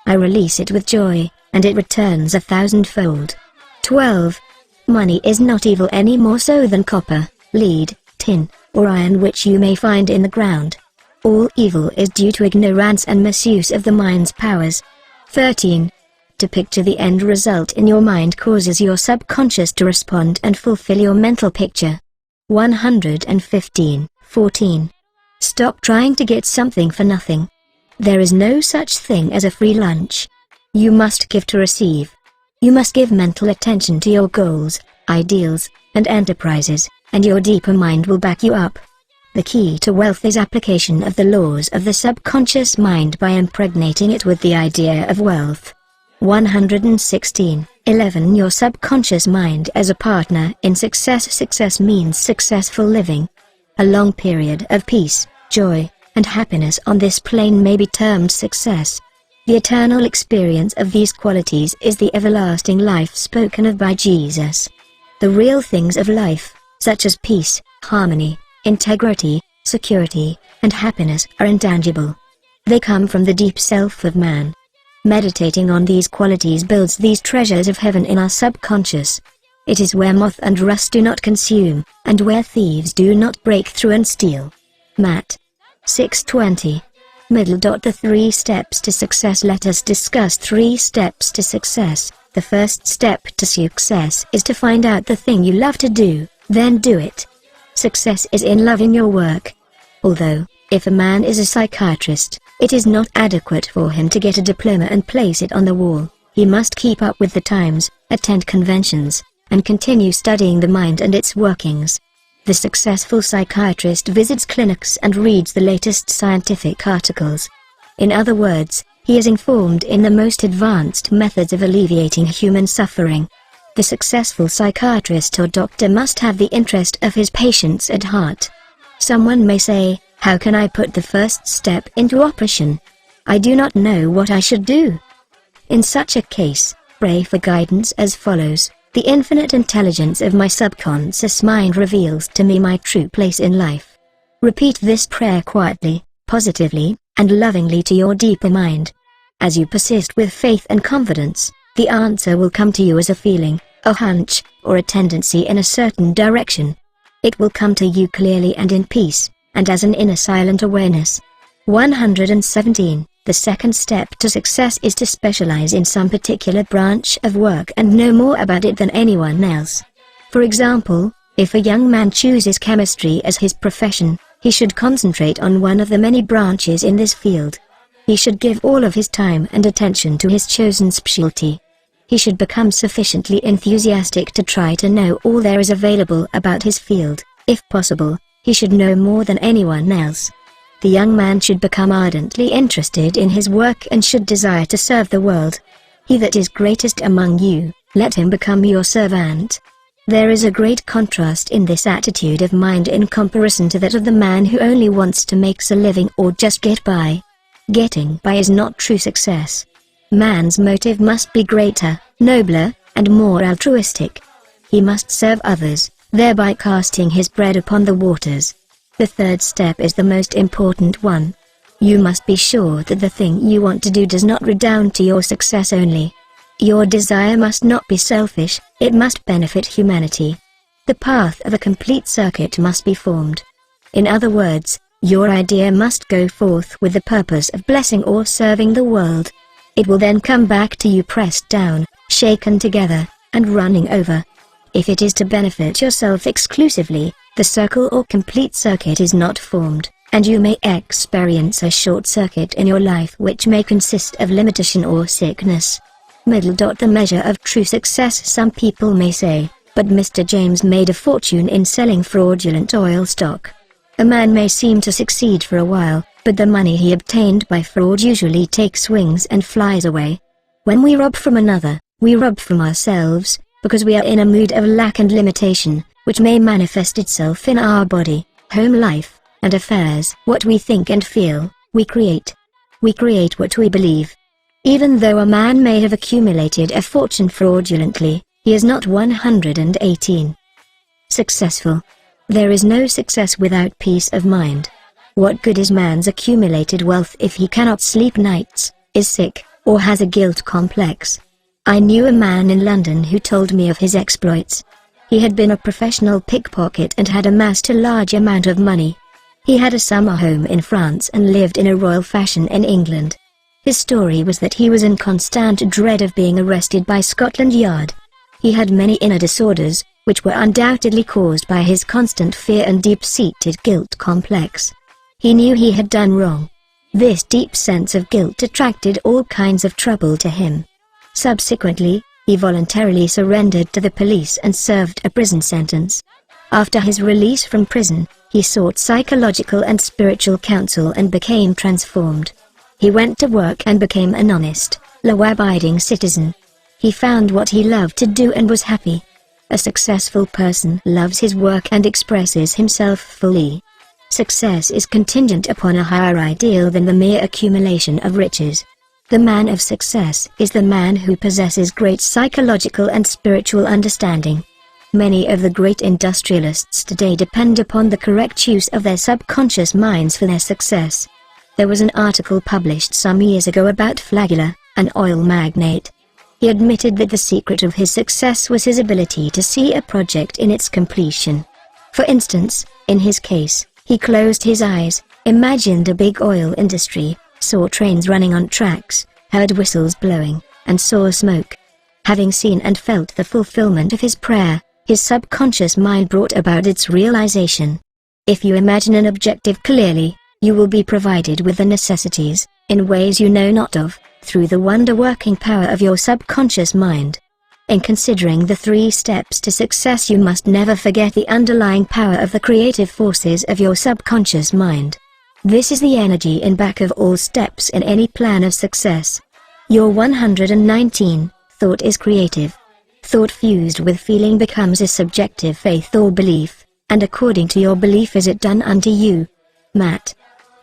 I release it with joy, and it returns 1,000-fold. 12. Money is not evil any more so than copper, lead, tin, or iron which you may find in the ground. All evil is due to ignorance and misuse of the mind's powers. 13. To picture the end result in your mind causes your subconscious to respond and fulfill your mental picture. 115. 14. Stop trying to get something for nothing. There is no such thing as a free lunch. You must give to receive. You must give mental attention to your goals, ideals, and enterprises, and your deeper mind will back you up. The key to wealth is application of the laws of the subconscious mind by impregnating it with the idea of wealth. 116. 11. Your subconscious mind as a partner in success. Success means successful living. A long period of peace, joy, and happiness on this plane may be termed success. The eternal experience of these qualities is the everlasting life spoken of by Jesus. The real things of life, such as peace, harmony, integrity, security, and happiness are intangible. They come from the deep self of man. Meditating on these qualities builds these treasures of heaven in our subconscious. It is where moth and rust do not consume, and where thieves do not break through and steal. Matt. 6:20. The 3 steps to success. Let us discuss 3 steps to success. The first step to success is to find out the thing you love to do, then do it. Success is in loving your work. Although, if a man is a psychiatrist, it is not adequate for him to get a diploma and place it on the wall. He must keep up with the times, attend conventions, and continue studying the mind and its workings. The successful psychiatrist visits clinics and reads the latest scientific articles. In other words, he is informed in the most advanced methods of alleviating human suffering. The successful psychiatrist or doctor must have the interest of his patients at heart. Someone may say, how can I put the first step into operation? I do not know what I should do. In such a case, pray for guidance as follows. The infinite intelligence of my subconscious mind reveals to me my true place in life. Repeat this prayer quietly, positively, and lovingly to your deeper mind. As you persist with faith and confidence, the answer will come to you as a feeling, a hunch, or a tendency in a certain direction. It will come to you clearly and in peace, and as an inner silent awareness. 117. The second step to success is to specialize in some particular branch of work and know more about it than anyone else. For example, if a young man chooses chemistry as his profession, he should concentrate on one of the many branches in this field. He should give all of his time and attention to his chosen specialty. He should become sufficiently enthusiastic to try to know all there is available about his field. If possible, he should know more than anyone else. The young man should become ardently interested in his work and should desire to serve the world. He that is greatest among you, let him become your servant. There is a great contrast in this attitude of mind in comparison to that of the man who only wants to make a living or just get by. Getting by is not true success. Man's motive must be greater, nobler, and more altruistic. He must serve others, thereby casting his bread upon the waters. The third step is the most important one. You must be sure that the thing you want to do does not redound to your success only. Your desire must not be selfish, it must benefit humanity. The path of a complete circuit must be formed. In other words, your idea must go forth with the purpose of blessing or serving the world. It will then come back to you pressed down, shaken together, and running over. If it is to benefit yourself exclusively, the circle or complete circuit is not formed, and you may experience a short circuit in your life which may consist of limitation or sickness. The measure of true success, some people may say, but Mr. James made a fortune in selling fraudulent oil stock. A man may seem to succeed for a while, but the money he obtained by fraud usually takes wings and flies away. When we rob from another, we rob from ourselves, because we are in a mood of lack and limitation, which may manifest itself in our body, home life, and affairs. What we think and feel, we create. We create what we believe. Even though a man may have accumulated a fortune fraudulently, he is not 118. Successful. There is no success without peace of mind. What good is man's accumulated wealth if he cannot sleep nights, is sick, or has a guilt complex? I knew a man in London who told me of his exploits. He had been a professional pickpocket and had amassed a large amount of money. He had a summer home in France and lived in a royal fashion in England. His story was that he was in constant dread of being arrested by Scotland Yard. He had many inner disorders, which were undoubtedly caused by his constant fear and deep-seated guilt complex. He knew he had done wrong. This deep sense of guilt attracted all kinds of trouble to him. Subsequently, he voluntarily surrendered to the police and served a prison sentence. After his release from prison, he sought psychological and spiritual counsel and became transformed. He went to work and became an honest, law-abiding citizen. He found what he loved to do and was happy. A successful person loves his work and expresses himself fully. Success is contingent upon a higher ideal than the mere accumulation of riches. The man of success is the man who possesses great psychological and spiritual understanding. Many of the great industrialists today depend upon the correct use of their subconscious minds for their success. There was an article published some years ago about Flagler, an oil magnate. He admitted that the secret of his success was his ability to see a project in its completion. For instance, in his case, he closed his eyes, imagined a big oil industry, saw trains running on tracks, heard whistles blowing, and saw smoke. Having seen and felt the fulfillment of his prayer, his subconscious mind brought about its realization. If you imagine an objective clearly, you will be provided with the necessities, in ways you know not of, through the wonder-working power of your subconscious mind. In considering the 3 steps to success, you must never forget the underlying power of the creative forces of your subconscious mind. This is the energy in back of all steps in any plan of success. Your 119 thought is creative. Thought fused with feeling becomes a subjective faith or belief, and according to your belief is it done unto you. Matt.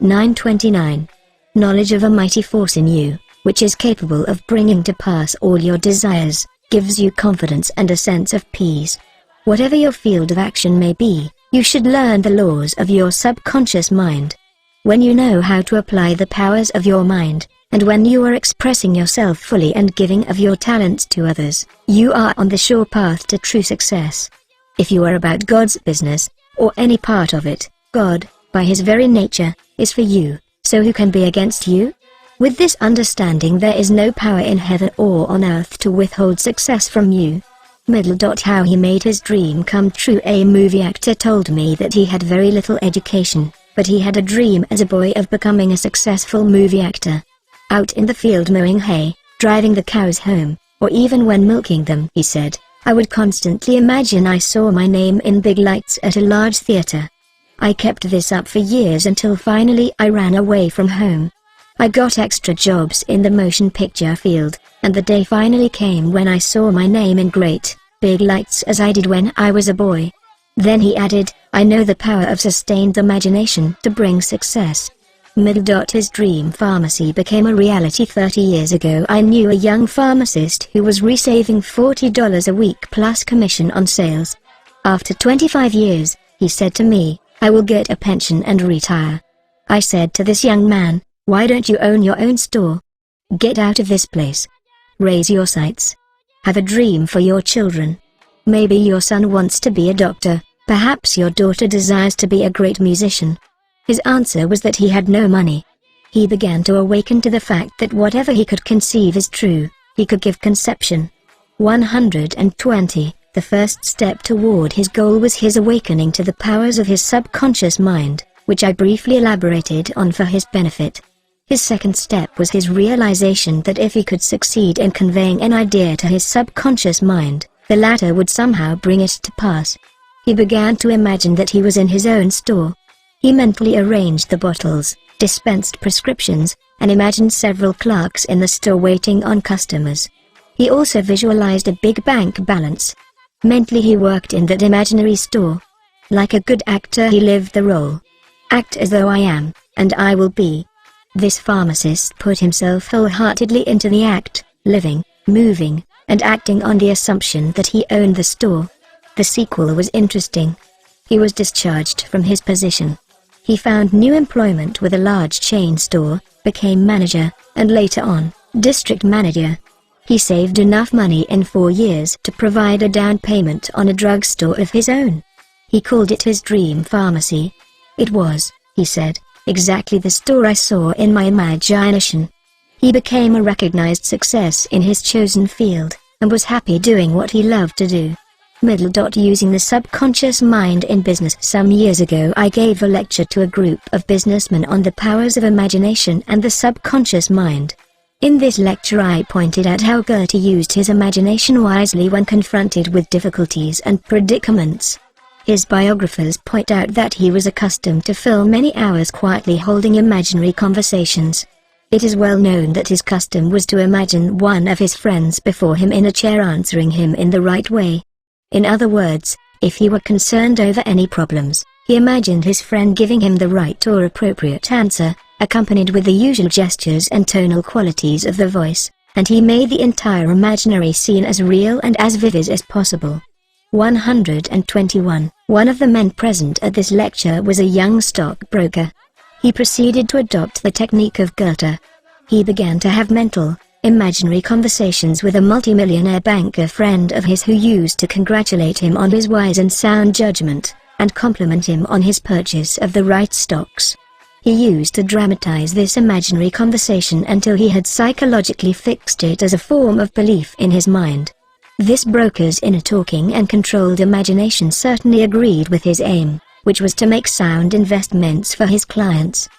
9:29. Knowledge of a mighty force in you, which is capable of bringing to pass all your desires, gives you confidence and a sense of peace. Whatever your field of action may be, you should learn the laws of your subconscious mind. When you know how to apply the powers of your mind, and when you are expressing yourself fully and giving of your talents to others, you are on the sure path to true success. If you are about God's business, or any part of it, God, by his very nature, is for you, so who can be against you? With this understanding, there is no power in heaven or on earth to withhold success from you. How he made his dream come true. A movie actor told me that he had very little education, but he had a dream as a boy of becoming a successful movie actor. Out in the field mowing hay, driving the cows home, or even when milking them, he said, I would constantly imagine I saw my name in big lights at a large theater. I kept this up for years until finally I ran away from home. I got extra jobs in the motion picture field, and the day finally came when I saw my name in great, big lights as I did when I was a boy. Then he added, I know the power of sustained imagination to bring success. His dream pharmacy became a reality 30 years ago. I knew a young pharmacist who was resaving $40 a week plus commission on sales. After 25 years, he said to me, I will get a pension and retire. I said to this young man, why don't you own your own store? Get out of this place. Raise your sights. Have a dream for your children. Maybe your son wants to be a doctor, perhaps your daughter desires to be a great musician. His answer was that he had no money. He began to awaken to the fact that whatever he could conceive is true, he could give conception. 120. The first step toward his goal was his awakening to the powers of his subconscious mind, which I briefly elaborated on for his benefit. His second step was his realization that if he could succeed in conveying an idea to his subconscious mind, the latter would somehow bring it to pass. He began to imagine that he was in his own store. He mentally arranged the bottles, dispensed prescriptions, and imagined several clerks in the store waiting on customers. He also visualized a big bank balance. Mentally he worked in that imaginary store. Like a good actor he lived the role. Act as though I am, and I will be. This pharmacist put himself wholeheartedly into the act, living, moving, and acting on the assumption that he owned the store. The sequel was interesting. He was discharged from his position. He found new employment with a large chain store, became manager, and later on, district manager. He saved enough money in 4 years to provide a down payment on a drugstore of his own. He called it his dream pharmacy. It was, he said, exactly the store I saw in my imagination. He became a recognized success in his chosen field, and was happy doing what he loved to do. Using the subconscious mind in business. Some years ago I gave a lecture to a group of businessmen on the powers of imagination and the subconscious mind. In this lecture I pointed out how Goethe used his imagination wisely when confronted with difficulties and predicaments. His biographers point out that he was accustomed to fill many hours quietly holding imaginary conversations. It is well known that his custom was to imagine one of his friends before him in a chair answering him in the right way. In other words, if he were concerned over any problems, he imagined his friend giving him the right or appropriate answer, accompanied with the usual gestures and tonal qualities of the voice, and he made the entire imaginary scene as real and as vivid as possible. 121. One of the men present at this lecture was a young stockbroker. He proceeded to adopt the technique of Goethe. He began to have mental, imaginary conversations with a multimillionaire banker friend of his who used to congratulate him on his wise and sound judgment, and compliment him on his purchase of the right stocks. He used to dramatize this imaginary conversation until he had psychologically fixed it as a form of belief in his mind. This broker's inner talking and controlled imagination certainly agreed with his aim, which was to make sound investments for his clients.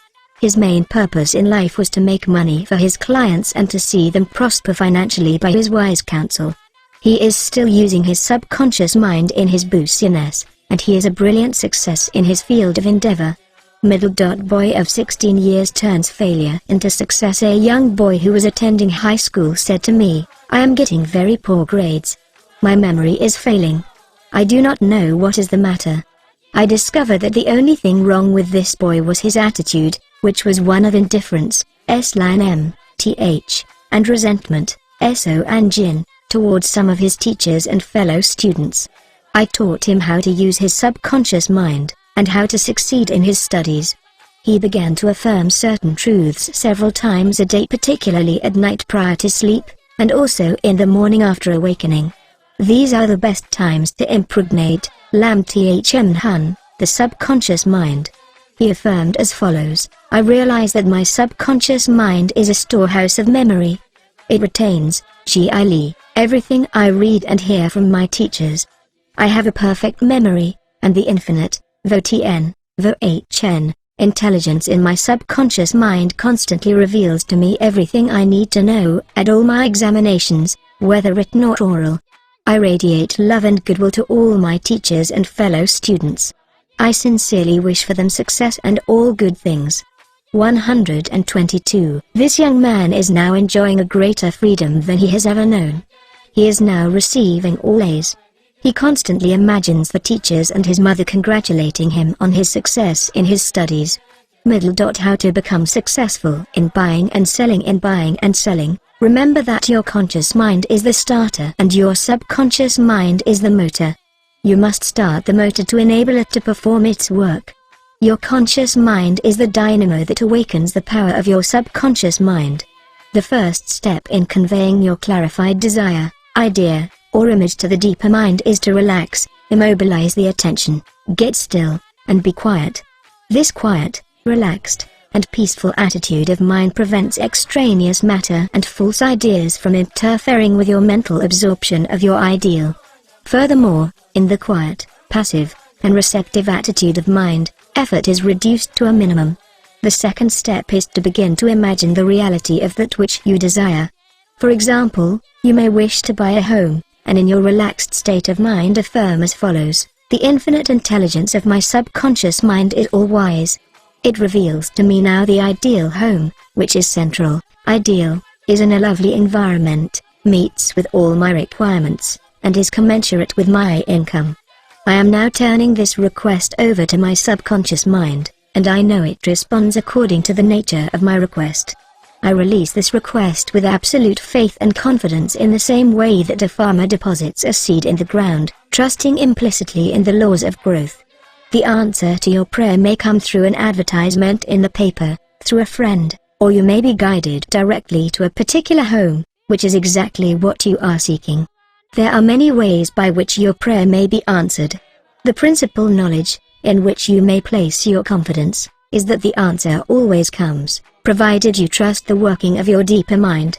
His main purpose in life was to make money for his clients and to see them prosper financially by his wise counsel. He is still using his subconscious mind in his business, and he is a brilliant success in his field of endeavor. Boy of 16 years turns failure into success. A young boy who was attending high school said to me, "I am getting very poor grades. My memory is failing. I do not know what is the matter." I discovered that the only thing wrong with this boy was his attitude, which was one of indifference, and resentment, towards some of his teachers and fellow students. I taught him how to use his subconscious mind, and how to succeed in his studies. He began to affirm certain truths several times a day, particularly at night prior to sleep, and also in the morning after awakening. These are the best times to impregnate, the subconscious mind. He affirmed as follows: "I realize that my subconscious mind is a storehouse of memory. It retains, everything I read and hear from my teachers. I have a perfect memory, and the infinite, intelligence in my subconscious mind constantly reveals to me everything I need to know at all my examinations, whether written or oral. I radiate love and goodwill to all my teachers and fellow students. I sincerely wish for them success and all good things." 122. This young man is now enjoying a greater freedom than he has ever known. He is now receiving all A's. He constantly imagines the teachers and his mother congratulating him on his success in his studies. How to become successful in buying and selling. Remember that your conscious mind is the starter and your subconscious mind is the motor. You must start the motor to enable it to perform its work. Your conscious mind is the dynamo that awakens the power of your subconscious mind. The first step in conveying your clarified desire, idea, or image to the deeper mind is to relax, immobilize the attention, get still, and be quiet. This quiet, relaxed, and peaceful attitude of mind prevents extraneous matter and false ideas from interfering with your mental absorption of your ideal. Furthermore, in the quiet, passive, and receptive attitude of mind, effort is reduced to a minimum. The second step is to begin to imagine the reality of that which you desire. For example, you may wish to buy a home, and in your relaxed state of mind affirm as follows: the infinite intelligence of my subconscious mind is all-wise. It reveals to me now the ideal home, which is central, ideal, is in a lovely environment, meets with all my requirements, and is commensurate with my income. I am now turning this request over to my subconscious mind, and I know it responds according to the nature of my request. I release this request with absolute faith and confidence in the same way that a farmer deposits a seed in the ground, trusting implicitly in the laws of growth. The answer to your prayer may come through an advertisement in the paper, through a friend, or you may be guided directly to a particular home, which is exactly what you are seeking. There are many ways by which your prayer may be answered. The principal knowledge, in which you may place your confidence, is that the answer always comes, provided you trust the working of your deeper mind.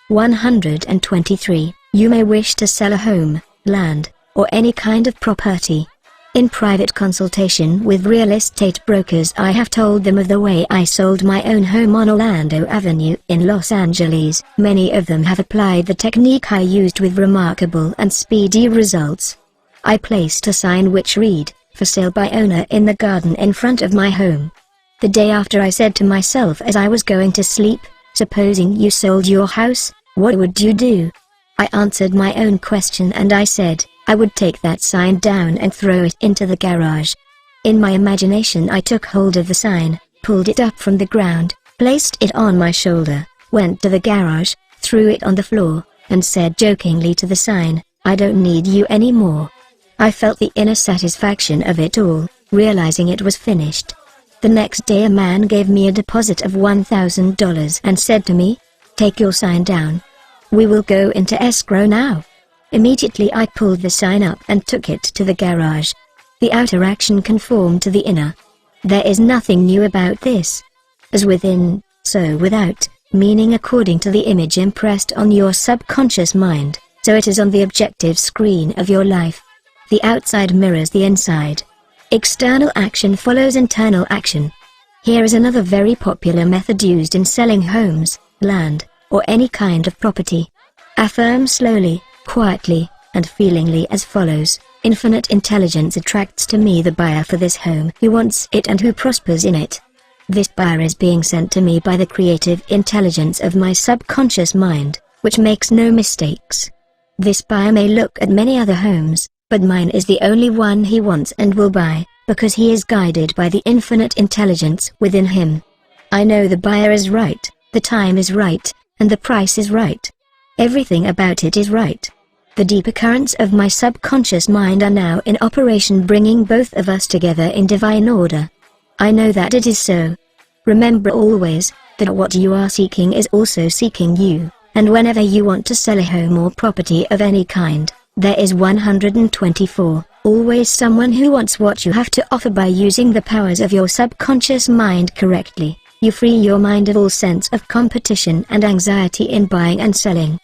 123. You may wish to sell a home, land, or any kind of property. In private consultation with real estate brokers, I have told them of the way I sold my own home on Orlando Avenue in Los Angeles. Many of them have applied the technique I used with remarkable and speedy results. I placed a sign which read, "For sale by owner," in the garden in front of my home. The day after, I said to myself as I was going to sleep, "Supposing you sold your house, what would you do?" I answered my own question and I said, I would take that sign down and throw it into the garage. In my imagination I took hold of the sign, pulled it up from the ground, placed it on my shoulder, went to the garage, threw it on the floor, and said jokingly to the sign, "I don't need you anymore." I felt the inner satisfaction of it all, realizing it was finished. The next day a man gave me a deposit of $1,000 and said to me, "Take your sign down. We will go into escrow now." Immediately I pulled the sign up and took it to the garage. The outer action conformed to the inner. There is nothing new about this. As within, so without, meaning according to the image impressed on your subconscious mind, so it is on the objective screen of your life. The outside mirrors the inside. External action follows internal action. Here is another very popular method used in selling homes, land, or any kind of property. Affirm slowly, quietly, and feelingly as follows: infinite intelligence attracts to me the buyer for this home who wants it and who prospers in it. This buyer is being sent to me by the creative intelligence of my subconscious mind, which makes no mistakes. This buyer may look at many other homes, but mine is the only one he wants and will buy, because he is guided by the infinite intelligence within him. I know the buyer is right, the time is right, and the price is right. Everything about it is right. The deeper currents of my subconscious mind are now in operation, bringing both of us together in divine order. I know that it is so. Remember always, that what you are seeking is also seeking you, and whenever you want to sell a home or property of any kind, there is 124, always someone who wants what you have to offer. By using the powers of your subconscious mind correctly, you free your mind of all sense of competition and anxiety in buying and selling.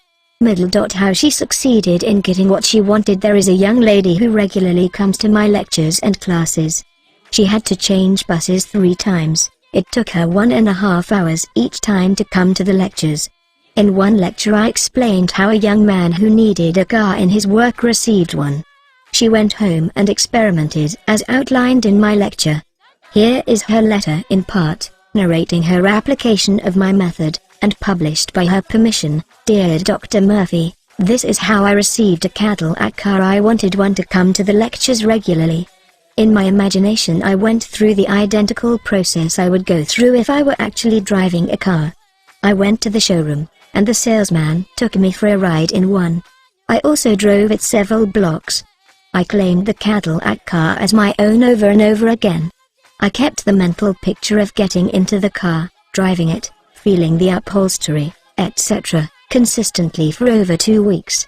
How she succeeded in getting what she wanted. There is a young lady who regularly comes to my lectures and classes. She had to change buses 3 times. It took her 1.5 hours each time to come to the lectures. In one lecture I explained how a young man who needed a car in his work received one. She went home and experimented as outlined in my lecture. Here is her letter in part, narrating her application of my method, and published by her permission. Dear Dr. Murphy, this is how I received a Cadillac car. I wanted one to come to the lectures regularly. In my imagination I went through the identical process I would go through if I were actually driving a car. I went to the showroom, and the salesman took me for a ride in one. I also drove it several blocks. I claimed the Cadillac car as my own over and over again. I kept the mental picture of getting into the car, driving it, feeling the upholstery, etc., consistently for over 2 weeks.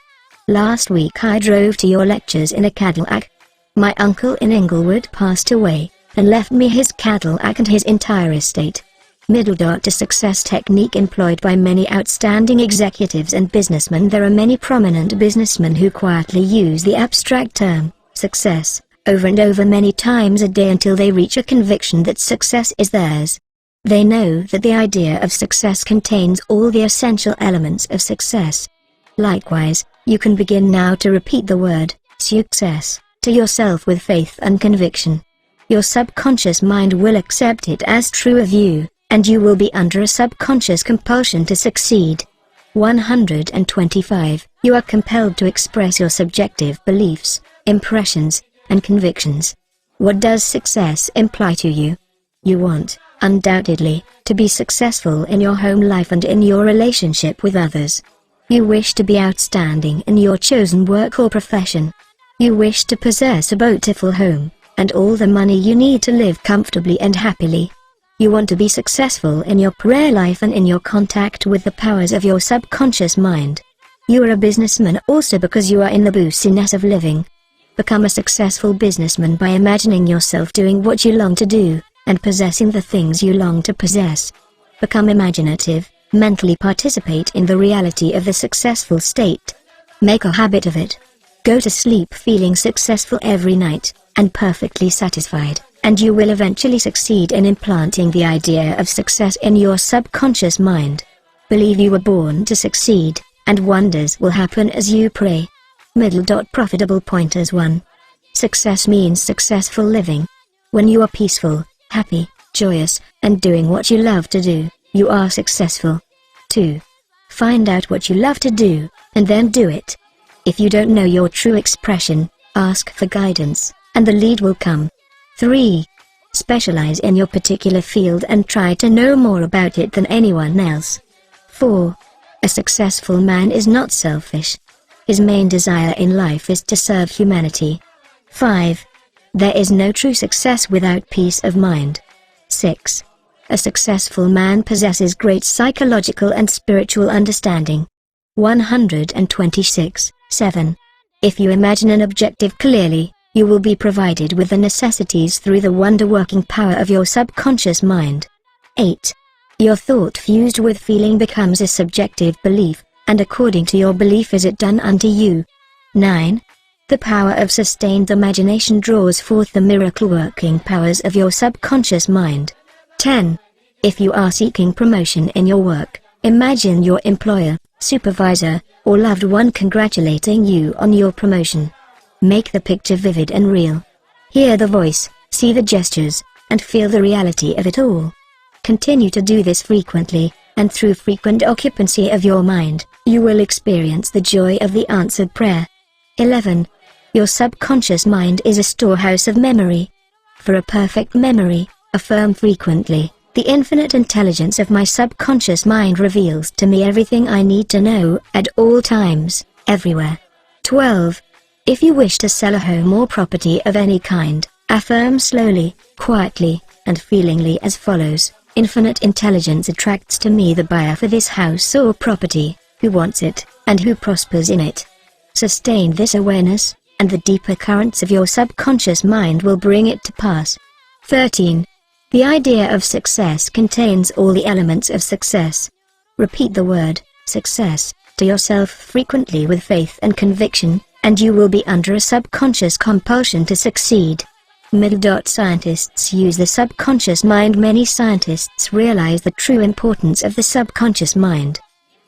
Last week I drove to your lectures in a Cadillac. My uncle in Inglewood passed away, and left me his Cadillac and his entire estate. To success technique employed by many outstanding executives and businessmen. There are many prominent businessmen who quietly use the abstract term, success, over and over many times a day until they reach a conviction that success is theirs. They know that the idea of success contains all the essential elements of success. Likewise, you can begin now to repeat the word, success, to yourself with faith and conviction. Your subconscious mind will accept it as true of you, and you will be under a subconscious compulsion to succeed. 125. You are compelled to express your subjective beliefs, impressions, and convictions. What does success imply to you? You want, undoubtedly, to be successful in your home life and in your relationship with others. You wish to be outstanding in your chosen work or profession. You wish to possess a beautiful home, and all the money you need to live comfortably and happily. You want to be successful in your prayer life and in your contact with the powers of your subconscious mind. You are a businessman also because you are in the busyness of living. Become a successful businessman by imagining yourself doing what you long to do, and possessing the things you long to possess. Become imaginative, mentally participate in the reality of the successful state. Make a habit of it. Go to sleep feeling successful every night, and perfectly satisfied, and you will eventually succeed in implanting the idea of success in your subconscious mind. Believe you were born to succeed, and wonders will happen as you pray. Profitable pointers 1. Success means successful living. When you are peaceful, happy, joyous, and doing what you love to do, you are successful. 2. Find out what you love to do, and then do it. If you don't know your true expression, ask for guidance, and the lead will come. 3. Specialize in your particular field and try to know more about it than anyone else. 4. A successful man is not selfish. His main desire in life is to serve humanity. 5. There is no true success without peace of mind. 6. A successful man possesses great psychological and spiritual understanding. 126. 7. If you imagine an objective clearly, you will be provided with the necessities through the wonder-working power of your subconscious mind. 8. Your thought fused with feeling becomes a subjective belief, and according to your belief is it done unto you. 9. The power of sustained imagination draws forth the miracle-working powers of your subconscious mind. 10. If you are seeking promotion in your work, imagine your employer, supervisor, or loved one congratulating you on your promotion. Make the picture vivid and real. Hear the voice, see the gestures, and feel the reality of it all. Continue to do this frequently, and through frequent occupancy of your mind, you will experience the joy of the answered prayer. 11. Your subconscious mind is a storehouse of memory. For a perfect memory, affirm frequently, the infinite intelligence of my subconscious mind reveals to me everything I need to know, at all times, everywhere. 12. If you wish to sell a home or property of any kind, affirm slowly, quietly, and feelingly as follows: infinite intelligence attracts to me the buyer for this house or property, who wants it, and who prospers in it. Sustain this awareness, and the deeper currents of your subconscious mind will bring it to pass. 13. The idea of success contains all the elements of success. Repeat the word, success, to yourself frequently with faith and conviction, and you will be under a subconscious compulsion to succeed. Scientists use the subconscious mind. Many scientists realize the true importance of the subconscious mind.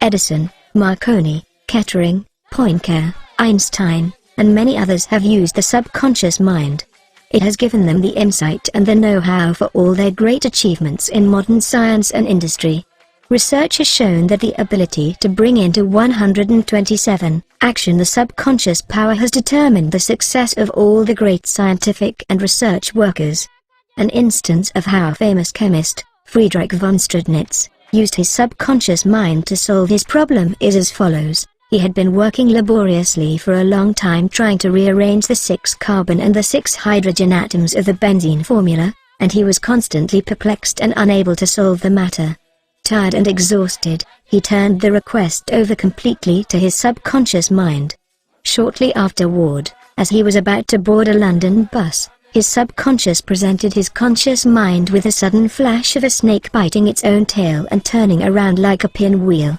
Edison, Marconi, Kettering, Poincare, Einstein, and many others have used the subconscious mind. It has given them the insight and the know-how for all their great achievements in modern science and industry. Research has shown that the ability to bring into 127 action the subconscious power has determined the success of all the great scientific and research workers. An instance of how famous chemist, Friedrich von Stradnitz, used his subconscious mind to solve his problem is as follows. He had been working laboriously for a long time trying to rearrange the 6 carbon and the 6 hydrogen atoms of the benzene formula, and he was constantly perplexed and unable to solve the matter. Tired and exhausted, he turned the request over completely to his subconscious mind. Shortly afterward, as he was about to board a London bus, his subconscious presented his conscious mind with a sudden flash of a snake biting its own tail and turning around like a pinwheel.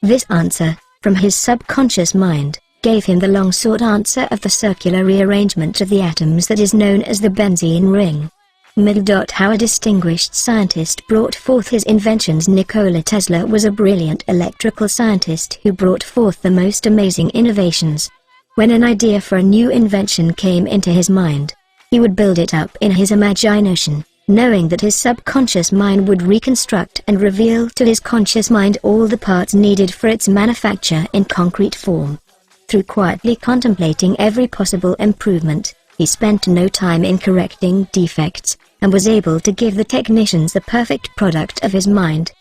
This answer, from his subconscious mind, gave him the long-sought answer of the circular rearrangement of the atoms that is known as the benzene ring. How a distinguished scientist brought forth his inventions. Nikola Tesla was a brilliant electrical scientist who brought forth the most amazing innovations. When an idea for a new invention came into his mind, he would build it up in his imagination, knowing that his subconscious mind would reconstruct and reveal to his conscious mind all the parts needed for its manufacture in concrete form. Through quietly contemplating every possible improvement, he spent no time in correcting defects, and was able to give the technicians the perfect product of his mind.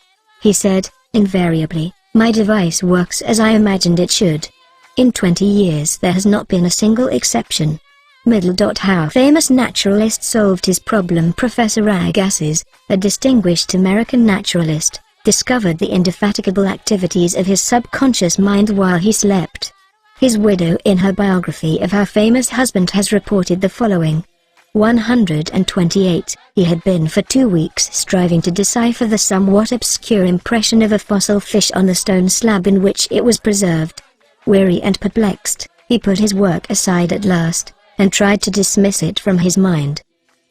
He said, invariably, "My device works as I imagined it should." In 20 years there has not been a single exception. How a famous naturalist solved his problem. Professor Agassiz, a distinguished American naturalist, discovered the indefatigable activities of his subconscious mind while he slept. His widow in her biography of her famous husband has reported the following. 128. He had been for 2 weeks striving to decipher the somewhat obscure impression of a fossil fish on the stone slab in which it was preserved. Weary and perplexed, he put his work aside at last, and tried to dismiss it from his mind.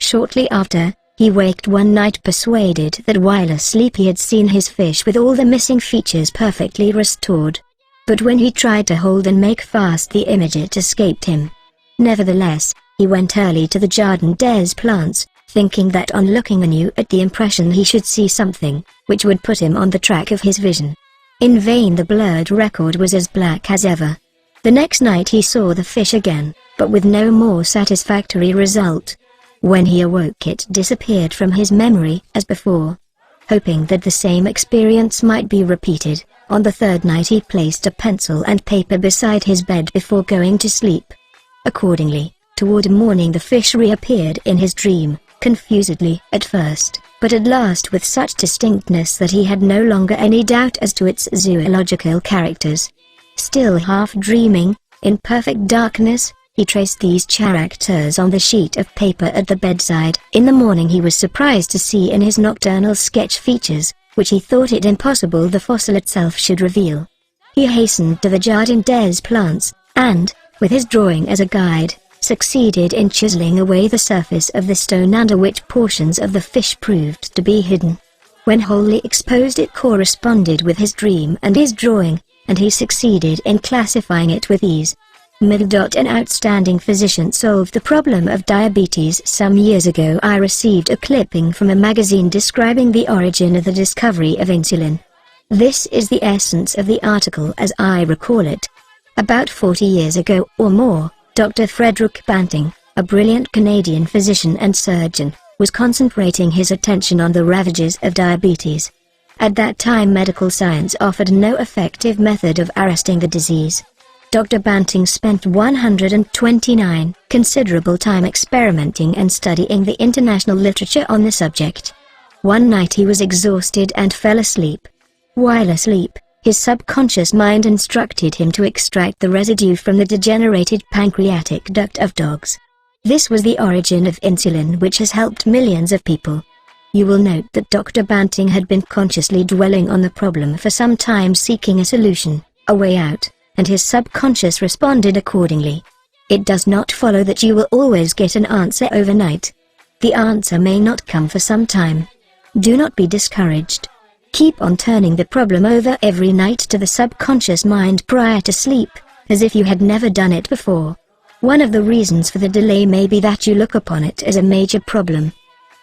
Shortly after, he waked one night persuaded that while asleep he had seen his fish with all the missing features perfectly restored. But when he tried to hold and make fast the image, it escaped him. Nevertheless, he went early to the Jardin des Plantes, thinking that on looking anew at the impression he should see something, which would put him on the track of his vision. In vain, the blurred record was as black as ever. The next night he saw the fish again, but with no more satisfactory result. When he awoke, it disappeared from his memory as before. Hoping that the same experience might be repeated, on the third night he placed a pencil and paper beside his bed before going to sleep. Accordingly, toward morning the fish reappeared in his dream, confusedly at first, but at last with such distinctness that he had no longer any doubt as to its zoological characters. Still half dreaming, in perfect darkness, he traced these characters on the sheet of paper at the bedside. In the morning he was surprised to see in his nocturnal sketch features, which he thought it impossible the fossil itself should reveal. He hastened to the Jardin des Plantes, and, with his drawing as a guide, succeeded in chiseling away the surface of the stone under which portions of the fish proved to be hidden. When wholly exposed, it corresponded with his dream and his drawing, and he succeeded in classifying it with ease. An outstanding physician solved the problem of diabetes. Some years ago I received a clipping from a magazine describing the origin of the discovery of insulin. This is the essence of the article as I recall it. About 40 years ago or more, Dr. Frederick Banting, a brilliant Canadian physician and surgeon, was concentrating his attention on the ravages of diabetes. At that time medical science offered no effective method of arresting the disease. Dr. Banting spent 129 considerable time experimenting and studying the international literature on the subject. One night he was exhausted and fell asleep. While asleep, his subconscious mind instructed him to extract the residue from the degenerated pancreatic duct of dogs. This was the origin of insulin, which has helped millions of people. You will note that Dr. Banting had been consciously dwelling on the problem for some time, seeking a solution, a way out, and his subconscious responded accordingly. It does not follow that you will always get an answer overnight. The answer may not come for some time. Do not be discouraged. Keep on turning the problem over every night to the subconscious mind prior to sleep, as if you had never done it before. One of the reasons for the delay may be that you look upon it as a major problem.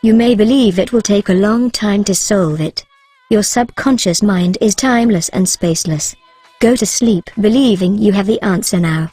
You may believe it will take a long time to solve it. Your subconscious mind is timeless and spaceless. Go to sleep believing you have the answer now.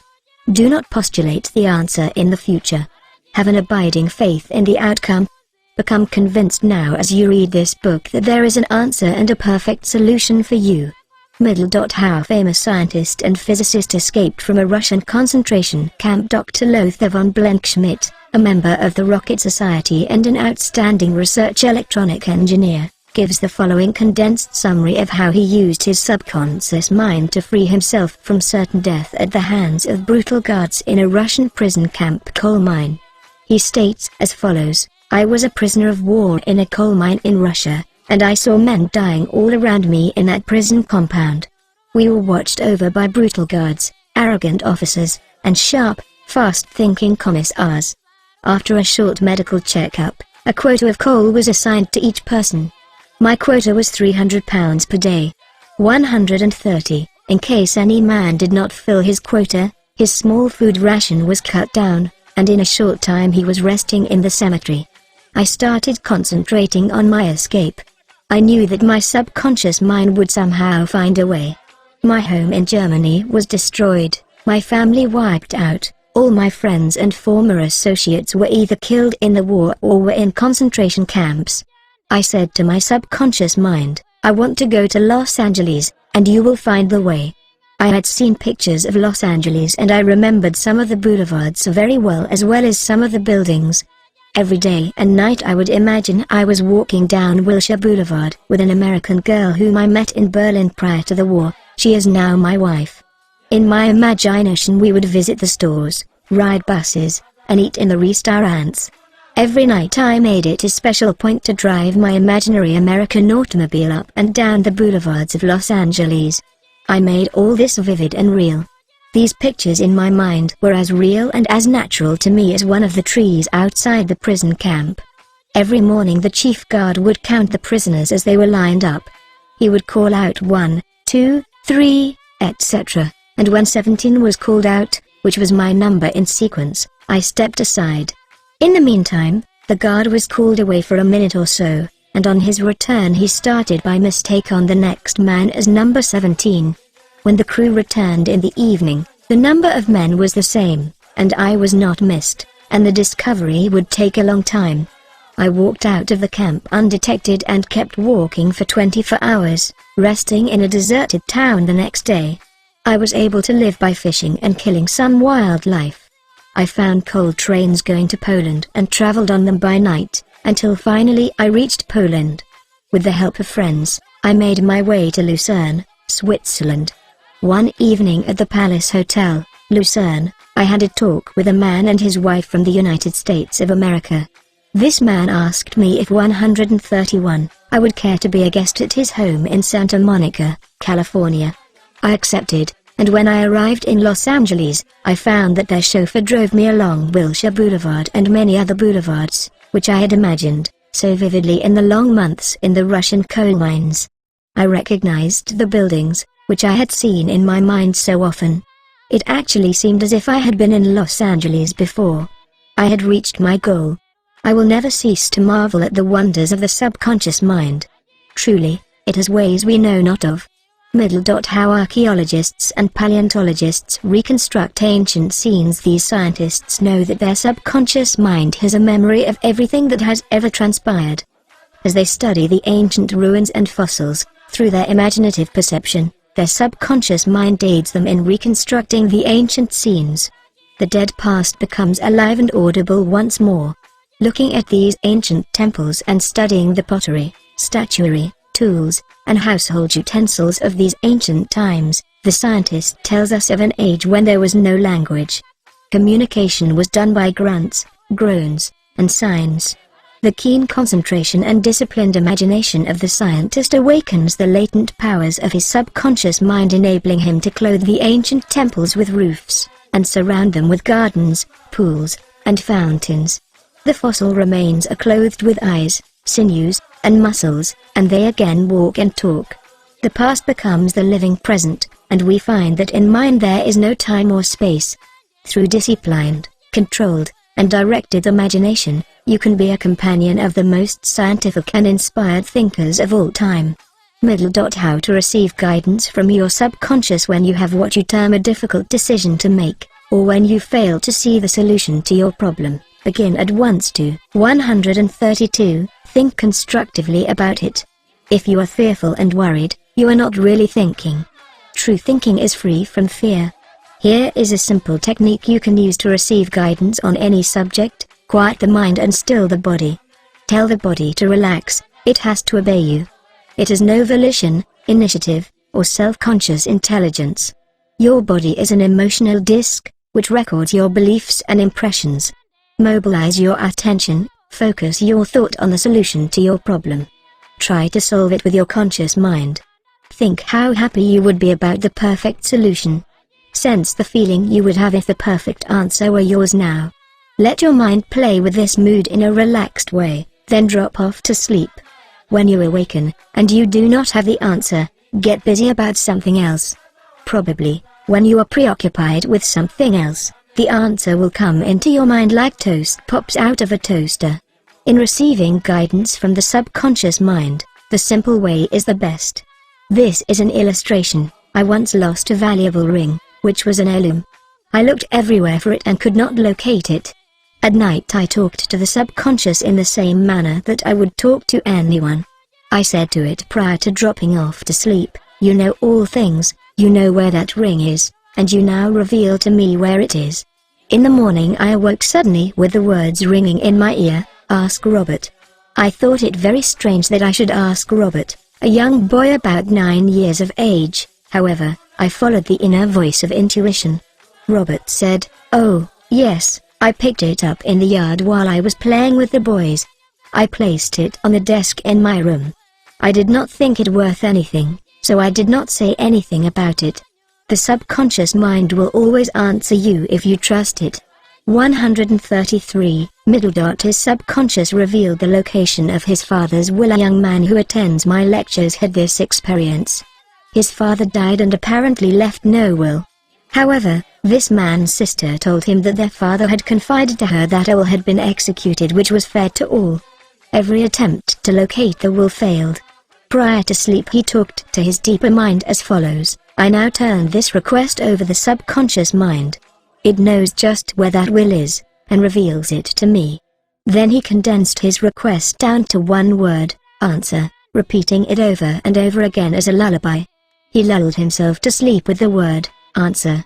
Do not postulate the answer in the future. Have an abiding faith in the outcome. Become convinced now as you read this book that there is an answer and a perfect solution for you. How a famous scientist and physicist escaped from a Russian concentration camp. Dr. Lothar von Blenkschmidt, a member of the Rocket Society and an outstanding research electronic engineer, gives the following condensed summary of how he used his subconscious mind to free himself from certain death at the hands of brutal guards in a Russian prison camp coal mine. He states as follows: I was a prisoner of war in a coal mine in Russia, and I saw men dying all around me in that prison compound. We were watched over by brutal guards, arrogant officers, and sharp, fast-thinking commissars. After a short medical checkup, a quota of coal was assigned to each person. My quota was 300 pounds per day. 130, in case any man did not fill his quota, his small food ration was cut down, and in a short time he was resting in the cemetery. I started concentrating on my escape. I knew that my subconscious mind would somehow find a way. My home in Germany was destroyed, my family wiped out, all my friends and former associates were either killed in the war or were in concentration camps. I said to my subconscious mind, I want to go to Los Angeles, and you will find the way. I had seen pictures of Los Angeles and I remembered some of the boulevards very well as some of the buildings. Every day and night I would imagine I was walking down Wilshire Boulevard with an American girl whom I met in Berlin prior to the war. She is now my wife. In my imagination we would visit the stores, ride buses, and eat in the restaurants. Every night I made it a special point to drive my imaginary American automobile up and down the boulevards of Los Angeles. I made all this vivid and real. These pictures in my mind were as real and as natural to me as one of the trees outside the prison camp. Every morning the chief guard would count the prisoners as they were lined up. He would call out 1, 2, 3, etc., and when 17 was called out, which was my number in sequence, I stepped aside. In the meantime, the guard was called away for a minute or so, and on his return he started by mistake on the next man as number 17. When the crew returned in the evening, the number of men was the same, and I was not missed, and the discovery would take a long time. I walked out of the camp undetected and kept walking for 24 hours, resting in a deserted town the next day. I was able to live by fishing and killing some wildlife. I found coal trains going to Poland and traveled on them by night, until finally I reached Poland. With the help of friends, I made my way to Lucerne, Switzerland. One evening at the Palace Hotel, Lucerne, I had a talk with a man and his wife from the United States of America. This man asked me if 131, I would care to be a guest at his home in Santa Monica, California. I accepted, and when I arrived in Los Angeles, I found that their chauffeur drove me along Wilshire Boulevard and many other boulevards, which I had imagined so vividly in the long months in the Russian coal mines. I recognized the buildings, which I had seen in my mind so often. It actually seemed as if I had been in Los Angeles before. I had reached my goal. I will never cease to marvel at the wonders of the subconscious mind. Truly, it has ways we know not of. How archaeologists and paleontologists reconstruct ancient scenes. These scientists know that their subconscious mind has a memory of everything that has ever transpired. As they study the ancient ruins and fossils, through their imaginative perception, their subconscious mind aids them in reconstructing the ancient scenes. The dead past becomes alive and audible once more. Looking at these ancient temples and studying the pottery, statuary, tools, and household utensils of these ancient times, the scientist tells us of an age when there was no language. Communication was done by grunts, groans, and signs. The keen concentration and disciplined imagination of the scientist awakens the latent powers of his subconscious mind, enabling him to clothe the ancient temples with roofs, and surround them with gardens, pools, and fountains. The fossil remains are clothed with eyes, sinews, and muscles, and they again walk and talk. The past becomes the living present, and we find that in mind there is no time or space. Through disciplined, controlled, and directed imagination, you can be a companion of the most scientific and inspired thinkers of all time. How to receive guidance from your subconscious when you have what you term a difficult decision to make, or when you fail to see the solution to your problem. Begin at once to 132, think constructively about it. If you are fearful and worried, you are not really thinking. True thinking is free from fear. Here is a simple technique you can use to receive guidance on any subject. Quiet the mind and still the body. Tell the body to relax, it has to obey you. It has no volition, initiative, or self-conscious intelligence. Your body is an emotional disk, which records your beliefs and impressions. Mobilize your attention, focus your thought on the solution to your problem. Try to solve it with your conscious mind. Think how happy you would be about the perfect solution. Sense the feeling you would have if the perfect answer were yours now. Let your mind play with this mood in a relaxed way, then drop off to sleep. When you awaken, and you do not have the answer, get busy about something else. Probably, when you are preoccupied with something else, the answer will come into your mind like toast pops out of a toaster. In receiving guidance from the subconscious mind, the simple way is the best. This is an illustration. I once lost a valuable ring, which was an heirloom. I looked everywhere for it and could not locate it. At night I talked to the subconscious in the same manner that I would talk to anyone. I said to it prior to dropping off to sleep, "You know all things, you know where that ring is, and you now reveal to me where it is." In the morning I awoke suddenly with the words ringing in my ear, "Ask Robert." I thought it very strange that I should ask Robert, a young boy about 9 years of age. However, I followed the inner voice of intuition. Robert said, "Oh, yes, I picked it up in the yard while I was playing with the boys. I placed it on the desk in my room. I did not think it worth anything, so I did not say anything about it." The subconscious mind will always answer you if you trust it. 133. His subconscious revealed the location of his father's will. A young man who attends my lectures had this experience. His father died and apparently left no will. However, this man's sister told him that their father had confided to her that a will had been executed which was fair to all. Every attempt to locate the will failed. Prior to sleep he talked to his deeper mind as follows: "I now turn this request over the subconscious mind. It knows just where that will is, and reveals it to me." Then he condensed his request down to one word, "answer," repeating it over and over again as a lullaby. He lulled himself to sleep with the word, "answer."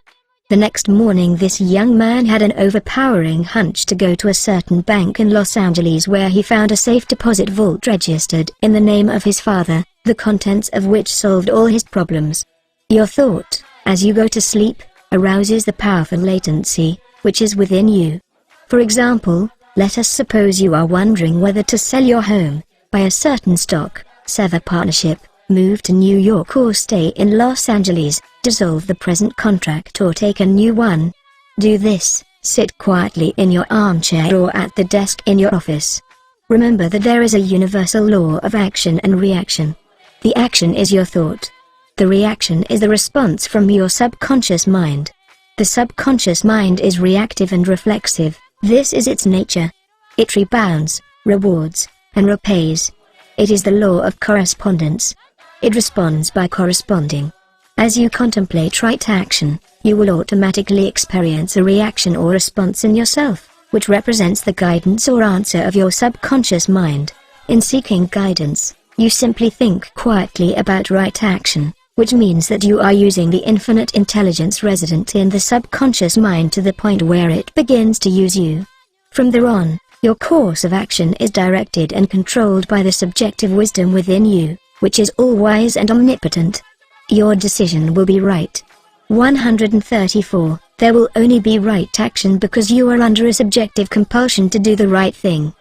The next morning this young man had an overpowering hunch to go to a certain bank in Los Angeles where he found a safe deposit vault registered in the name of his father, the contents of which solved all his problems. Your thought, as you go to sleep, arouses the powerful latency, which is within you. For example, let us suppose you are wondering whether to sell your home, buy a certain stock, sever partnership, move to New York or stay in Los Angeles, dissolve the present contract or take a new one. Do this, sit quietly in your armchair or at the desk in your office. Remember that there is a universal law of action and reaction. The action is your thought. The reaction is the response from your subconscious mind. The subconscious mind is reactive and reflexive. This is its nature. It rebounds, rewards, and repays. It is the law of correspondence. It responds by corresponding. As you contemplate right action, you will automatically experience a reaction or response in yourself, which represents the guidance or answer of your subconscious mind. In seeking guidance, you simply think quietly about right action, which means that you are using the infinite intelligence resident in the subconscious mind to the point where it begins to use you. From there on, your course of action is directed and controlled by the subjective wisdom within you, which is all-wise and omnipotent. Your decision will be right. 134. There will only be right action because you are under a subjective compulsion to do the right thing.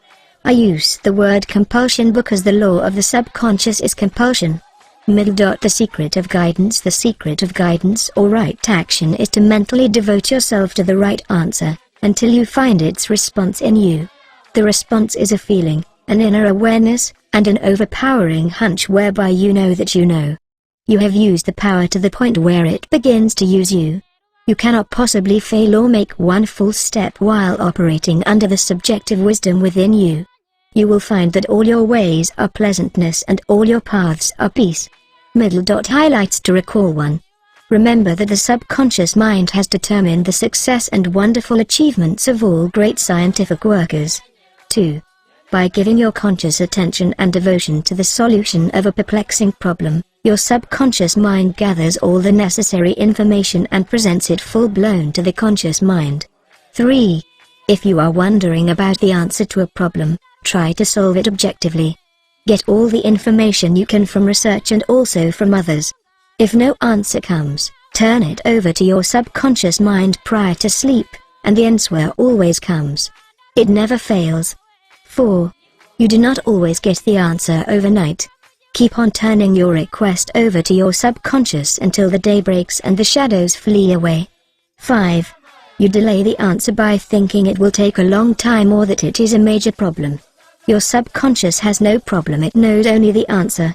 I use the word compulsion because the law of the subconscious is compulsion. The secret of guidance or right action is to mentally devote yourself to the right answer, until you find its response in you. The response is a feeling, an inner awareness, and an overpowering hunch whereby you know that you know. You have used the power to the point where it begins to use you. You cannot possibly fail or make one false step while operating under the subjective wisdom within you. You will find that all your ways are pleasantness and all your paths are peace. Highlights to recall 1. Remember that the subconscious mind has determined the success and wonderful achievements of all great scientific workers. 2. By giving your conscious attention and devotion to the solution of a perplexing problem, your subconscious mind gathers all the necessary information and presents it full-blown to the conscious mind. 3. If you are wondering about the answer to a problem, try to solve it objectively. Get all the information you can from research and also from others. If no answer comes, turn it over to your subconscious mind prior to sleep, and the answer always comes. It never fails. 4. You do not always get the answer overnight. Keep on turning your request over to your subconscious until the day breaks and the shadows flee away. 5. You delay the answer by thinking it will take a long time or that it is a major problem. Your subconscious has no problem, it knows only the answer.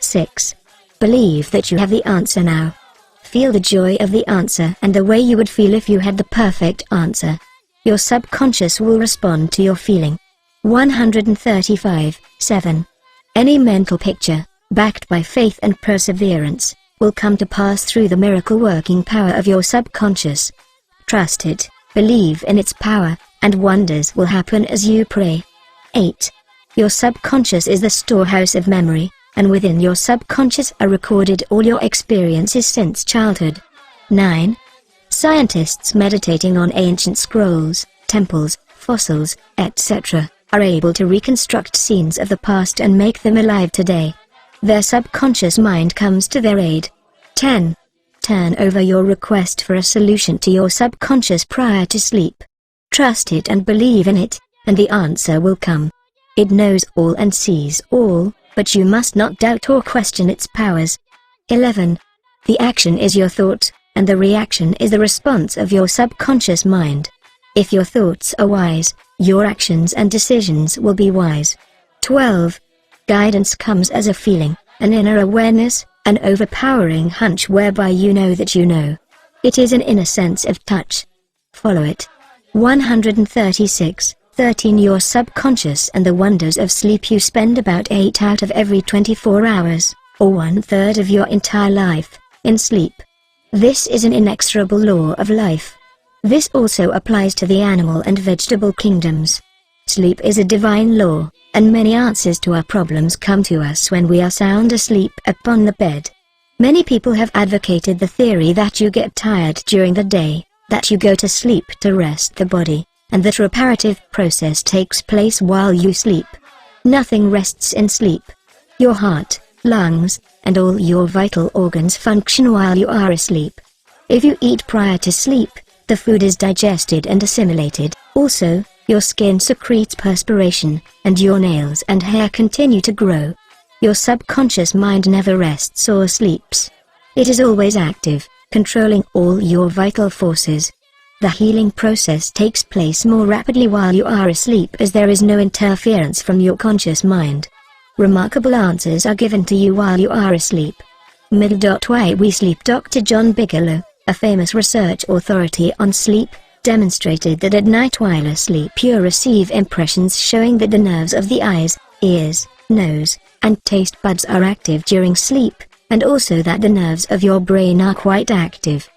6. Believe that you have the answer now. Feel the joy of the answer and the way you would feel if you had the perfect answer. Your subconscious will respond to your feeling. 135. 7. Any mental picture, backed by faith and perseverance, will come to pass through the miracle-working power of your subconscious. Trust it, believe in its power, and wonders will happen as you pray. 8. Your subconscious is the storehouse of memory, and within your subconscious are recorded all your experiences since childhood. 9. Scientists meditating on ancient scrolls, temples, fossils, etc., are able to reconstruct scenes of the past and make them alive today. Their subconscious mind comes to their aid. 10. Turn over your request for a solution to your subconscious prior to sleep. Trust it and believe in it, and the answer will come. It knows all and sees all, but you must not doubt or question its powers. 11. The action is your thought, and the reaction is the response of your subconscious mind. If your thoughts are wise, your actions and decisions will be wise. 12. Guidance comes as a feeling, an inner awareness, an overpowering hunch whereby you know that you know. It is an inner sense of touch. Follow it. 136. 13. Your subconscious and the wonders of sleep. You spend about 8 out of every 24 hours, or 1/3 of your entire life, in sleep. This is an inexorable law of life. This also applies to the animal and vegetable kingdoms. Sleep is a divine law, and many answers to our problems come to us when we are sound asleep upon the bed. Many people have advocated the theory that you get tired during the day, that you go to sleep to rest the body, and that reparative process takes place while you sleep. Nothing rests in sleep. Your heart, lungs, and all your vital organs function while you are asleep. If you eat prior to sleep, the food is digested and assimilated. Also, your skin secretes perspiration, and your nails and hair continue to grow. Your subconscious mind never rests or sleeps. It is always active, controlling all your vital forces. The healing process takes place more rapidly while you are asleep as there is no interference from your conscious mind. Remarkable answers are given to you while you are asleep. Why we sleep. Dr. John Bigelow, a famous research authority on sleep, demonstrated that at night while asleep you receive impressions showing that the nerves of the eyes, ears, nose, and taste buds are active during sleep, and also that the nerves of your brain are quite active.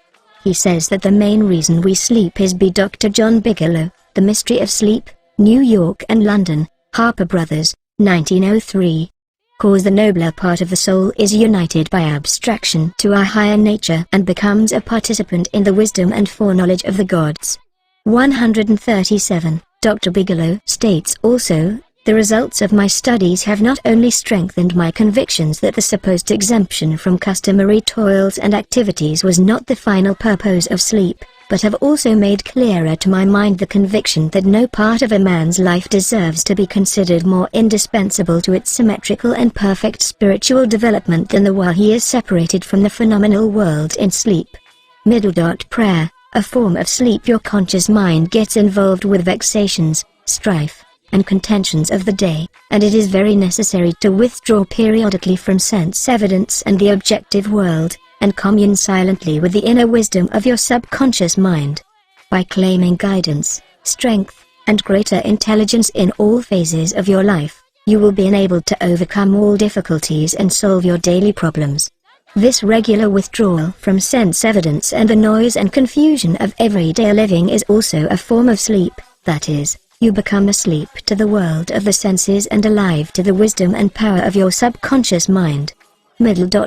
He says that the main reason we sleep is by Dr. John Bigelow, The Mystery of Sleep, New York and London, Harper Brothers, 1903. Cause the nobler part of the soul is united by abstraction to our higher nature and becomes a participant in the wisdom and foreknowledge of the gods. 137. Dr. Bigelow states also, the results of my studies have not only strengthened my convictions that the supposed exemption from customary toils and activities was not the final purpose of sleep, but have also made clearer to my mind the conviction that no part of a man's life deserves to be considered more indispensable to its symmetrical and perfect spiritual development than the while he is separated from the phenomenal world in sleep. Prayer, a form of sleep. Your conscious mind gets involved with vexations, strife, and contentions of the day, and it is very necessary to withdraw periodically from sense evidence and the objective world, and commune silently with the inner wisdom of your subconscious mind. By claiming guidance, strength, and greater intelligence in all phases of your life, you will be enabled to overcome all difficulties and solve your daily problems. This regular withdrawal from sense evidence and the noise and confusion of everyday living is also a form of sleep, that is, you become asleep to the world of the senses and alive to the wisdom and power of your subconscious mind.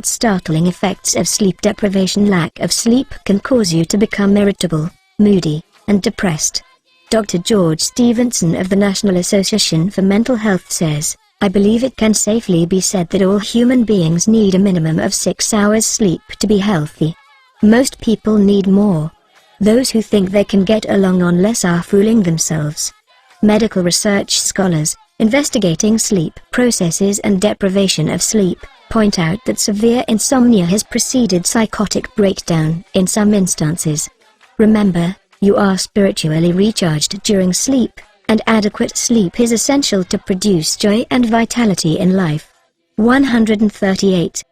Startling effects of sleep deprivation. Lack of sleep can cause you to become irritable, moody, and depressed. Dr. George Stevenson of the National Association for Mental Health says, I believe it can safely be said that all human beings need a minimum of 6 hours sleep to be healthy. Most people need more. Those who think they can get along on less are fooling themselves. Medical research scholars, investigating sleep processes and deprivation of sleep, point out that severe insomnia has preceded psychotic breakdown in some instances. Remember, you are spiritually recharged during sleep, and adequate sleep is essential to produce joy and vitality in life. 138.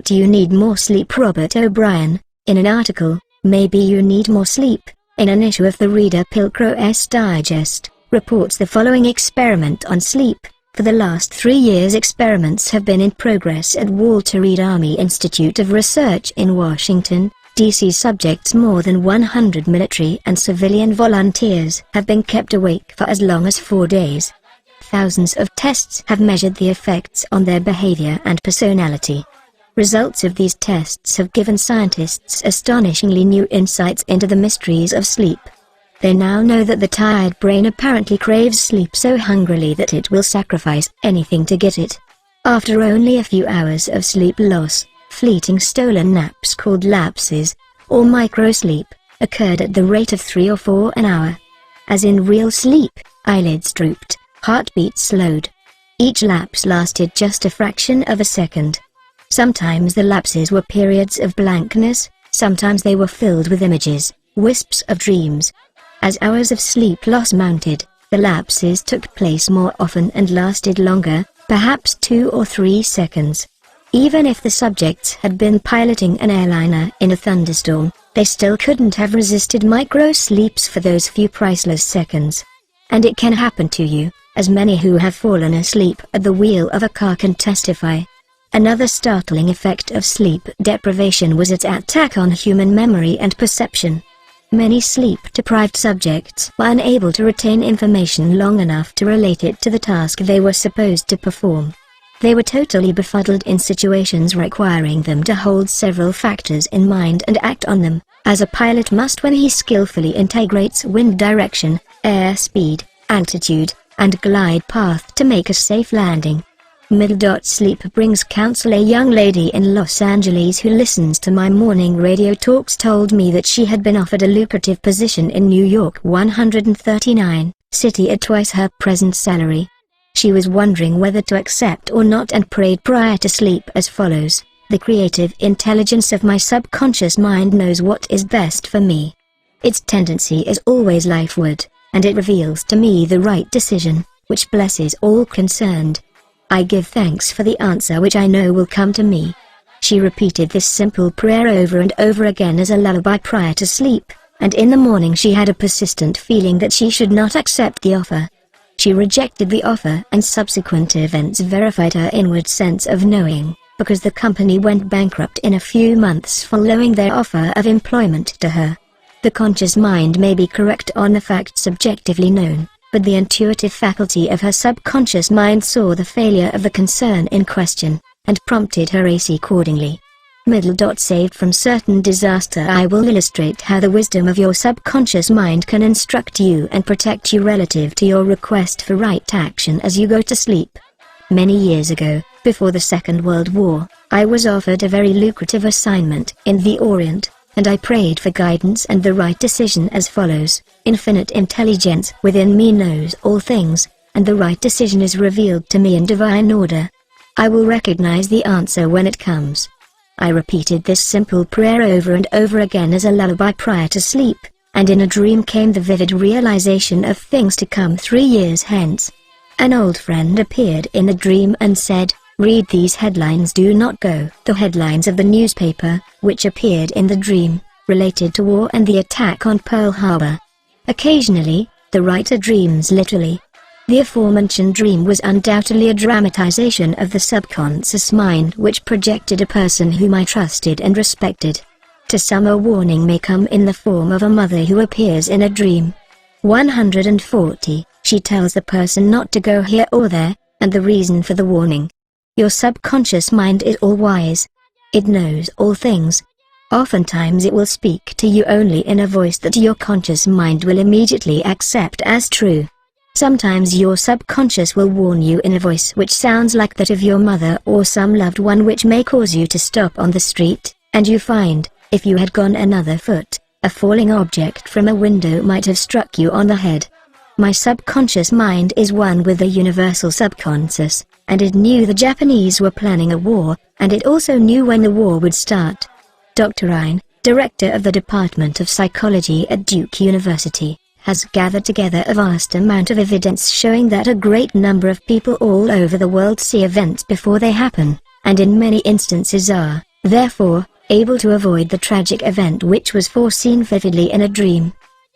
You need more sleep. Robert O'Brien, in an article, Maybe You Need More Sleep, in an issue of the Reader Pilcrow's Digest, reports the following experiment on sleep. For the last 3 years, experiments have been in progress at Walter Reed Army Institute of Research in Washington, D.C. Subjects, more than 100 military and civilian volunteers, have been kept awake for as long as 4 days. Thousands of tests have measured the effects on their behavior and personality. Results of these tests have given scientists astonishingly new insights into the mysteries of sleep. They now know that the tired brain apparently craves sleep so hungrily that it will sacrifice anything to get it. After only a few hours of sleep loss, fleeting stolen naps called lapses, or microsleep, occurred at the rate of 3 or 4 an hour. As in real sleep, eyelids drooped, heartbeat slowed. Each lapse lasted just a fraction of a second. Sometimes the lapses were periods of blankness, sometimes they were filled with images, wisps of dreams. As hours of sleep loss mounted, the lapses took place more often and lasted longer, perhaps 2 or 3 seconds. Even if the subjects had been piloting an airliner in a thunderstorm, they still couldn't have resisted micro-sleeps for those few priceless seconds. And it can happen to you, as many who have fallen asleep at the wheel of a car can testify. Another startling effect of sleep deprivation was its attack on human memory and perception. Many sleep-deprived subjects were unable to retain information long enough to relate it to the task they were supposed to perform. They were totally befuddled in situations requiring them to hold several factors in mind and act on them, as a pilot must when he skillfully integrates wind direction, airspeed, altitude, and glide path to make a safe landing. Sleep brings counsel. A young lady in Los Angeles who listens to my morning radio talks told me that she had been offered a lucrative position in New York 139 city at twice her present salary. She was wondering whether to accept or not and prayed prior to sleep as follows: The creative intelligence of my subconscious mind knows what is best for me. Its tendency is always lifeward, and it reveals to me the right decision, which blesses all concerned. I give thanks for the answer which I know will come to me. She repeated this simple prayer over and over again as a lullaby prior to sleep, and in the morning she had a persistent feeling that she should not accept the offer. She rejected the offer, and subsequent events verified her inward sense of knowing, because the company went bankrupt in a few months following their offer of employment to her. The conscious mind may be correct on the facts objectively known, but the intuitive faculty of her subconscious mind saw the failure of the concern in question, and prompted her act accordingly. Saved from certain disaster. I will illustrate how the wisdom of your subconscious mind can instruct you and protect you relative to your request for right action as you go to sleep. Many years ago, before the Second World War, I was offered a very lucrative assignment in the Orient, and I prayed for guidance and the right decision as follows: Infinite intelligence within me knows all things, and the right decision is revealed to me in divine order. I will recognize the answer when it comes. I repeated this simple prayer over and over again as a lullaby prior to sleep, and in a dream came the vivid realization of things to come 3 years hence. An old friend appeared in the dream and said, "Read these headlines, do not go." The headlines of the newspaper, which appeared in the dream, related to war and the attack on Pearl Harbor. Occasionally, the writer dreams literally. The aforementioned dream was undoubtedly a dramatization of the subconscious mind which projected a person whom I trusted and respected. To some, a warning may come in the form of a mother who appears in a dream. 140. She tells the person not to go here or there, and the reason for the warning. Your subconscious mind is all-wise. It knows all things. Oftentimes it will speak to you only in a voice that your conscious mind will immediately accept as true. Sometimes your subconscious will warn you in a voice which sounds like that of your mother or some loved one, which may cause you to stop on the street, and you find, if you had gone another foot, a falling object from a window might have struck you on the head. My subconscious mind is one with the universal subconscious, and it knew the Japanese were planning a war, and it also knew when the war would start. Dr. Ryan, director of the Department of Psychology at Duke University, has gathered together a vast amount of evidence showing that a great number of people all over the world see events before they happen, and in many instances are, therefore, able to avoid the tragic event which was foreseen vividly in a dream.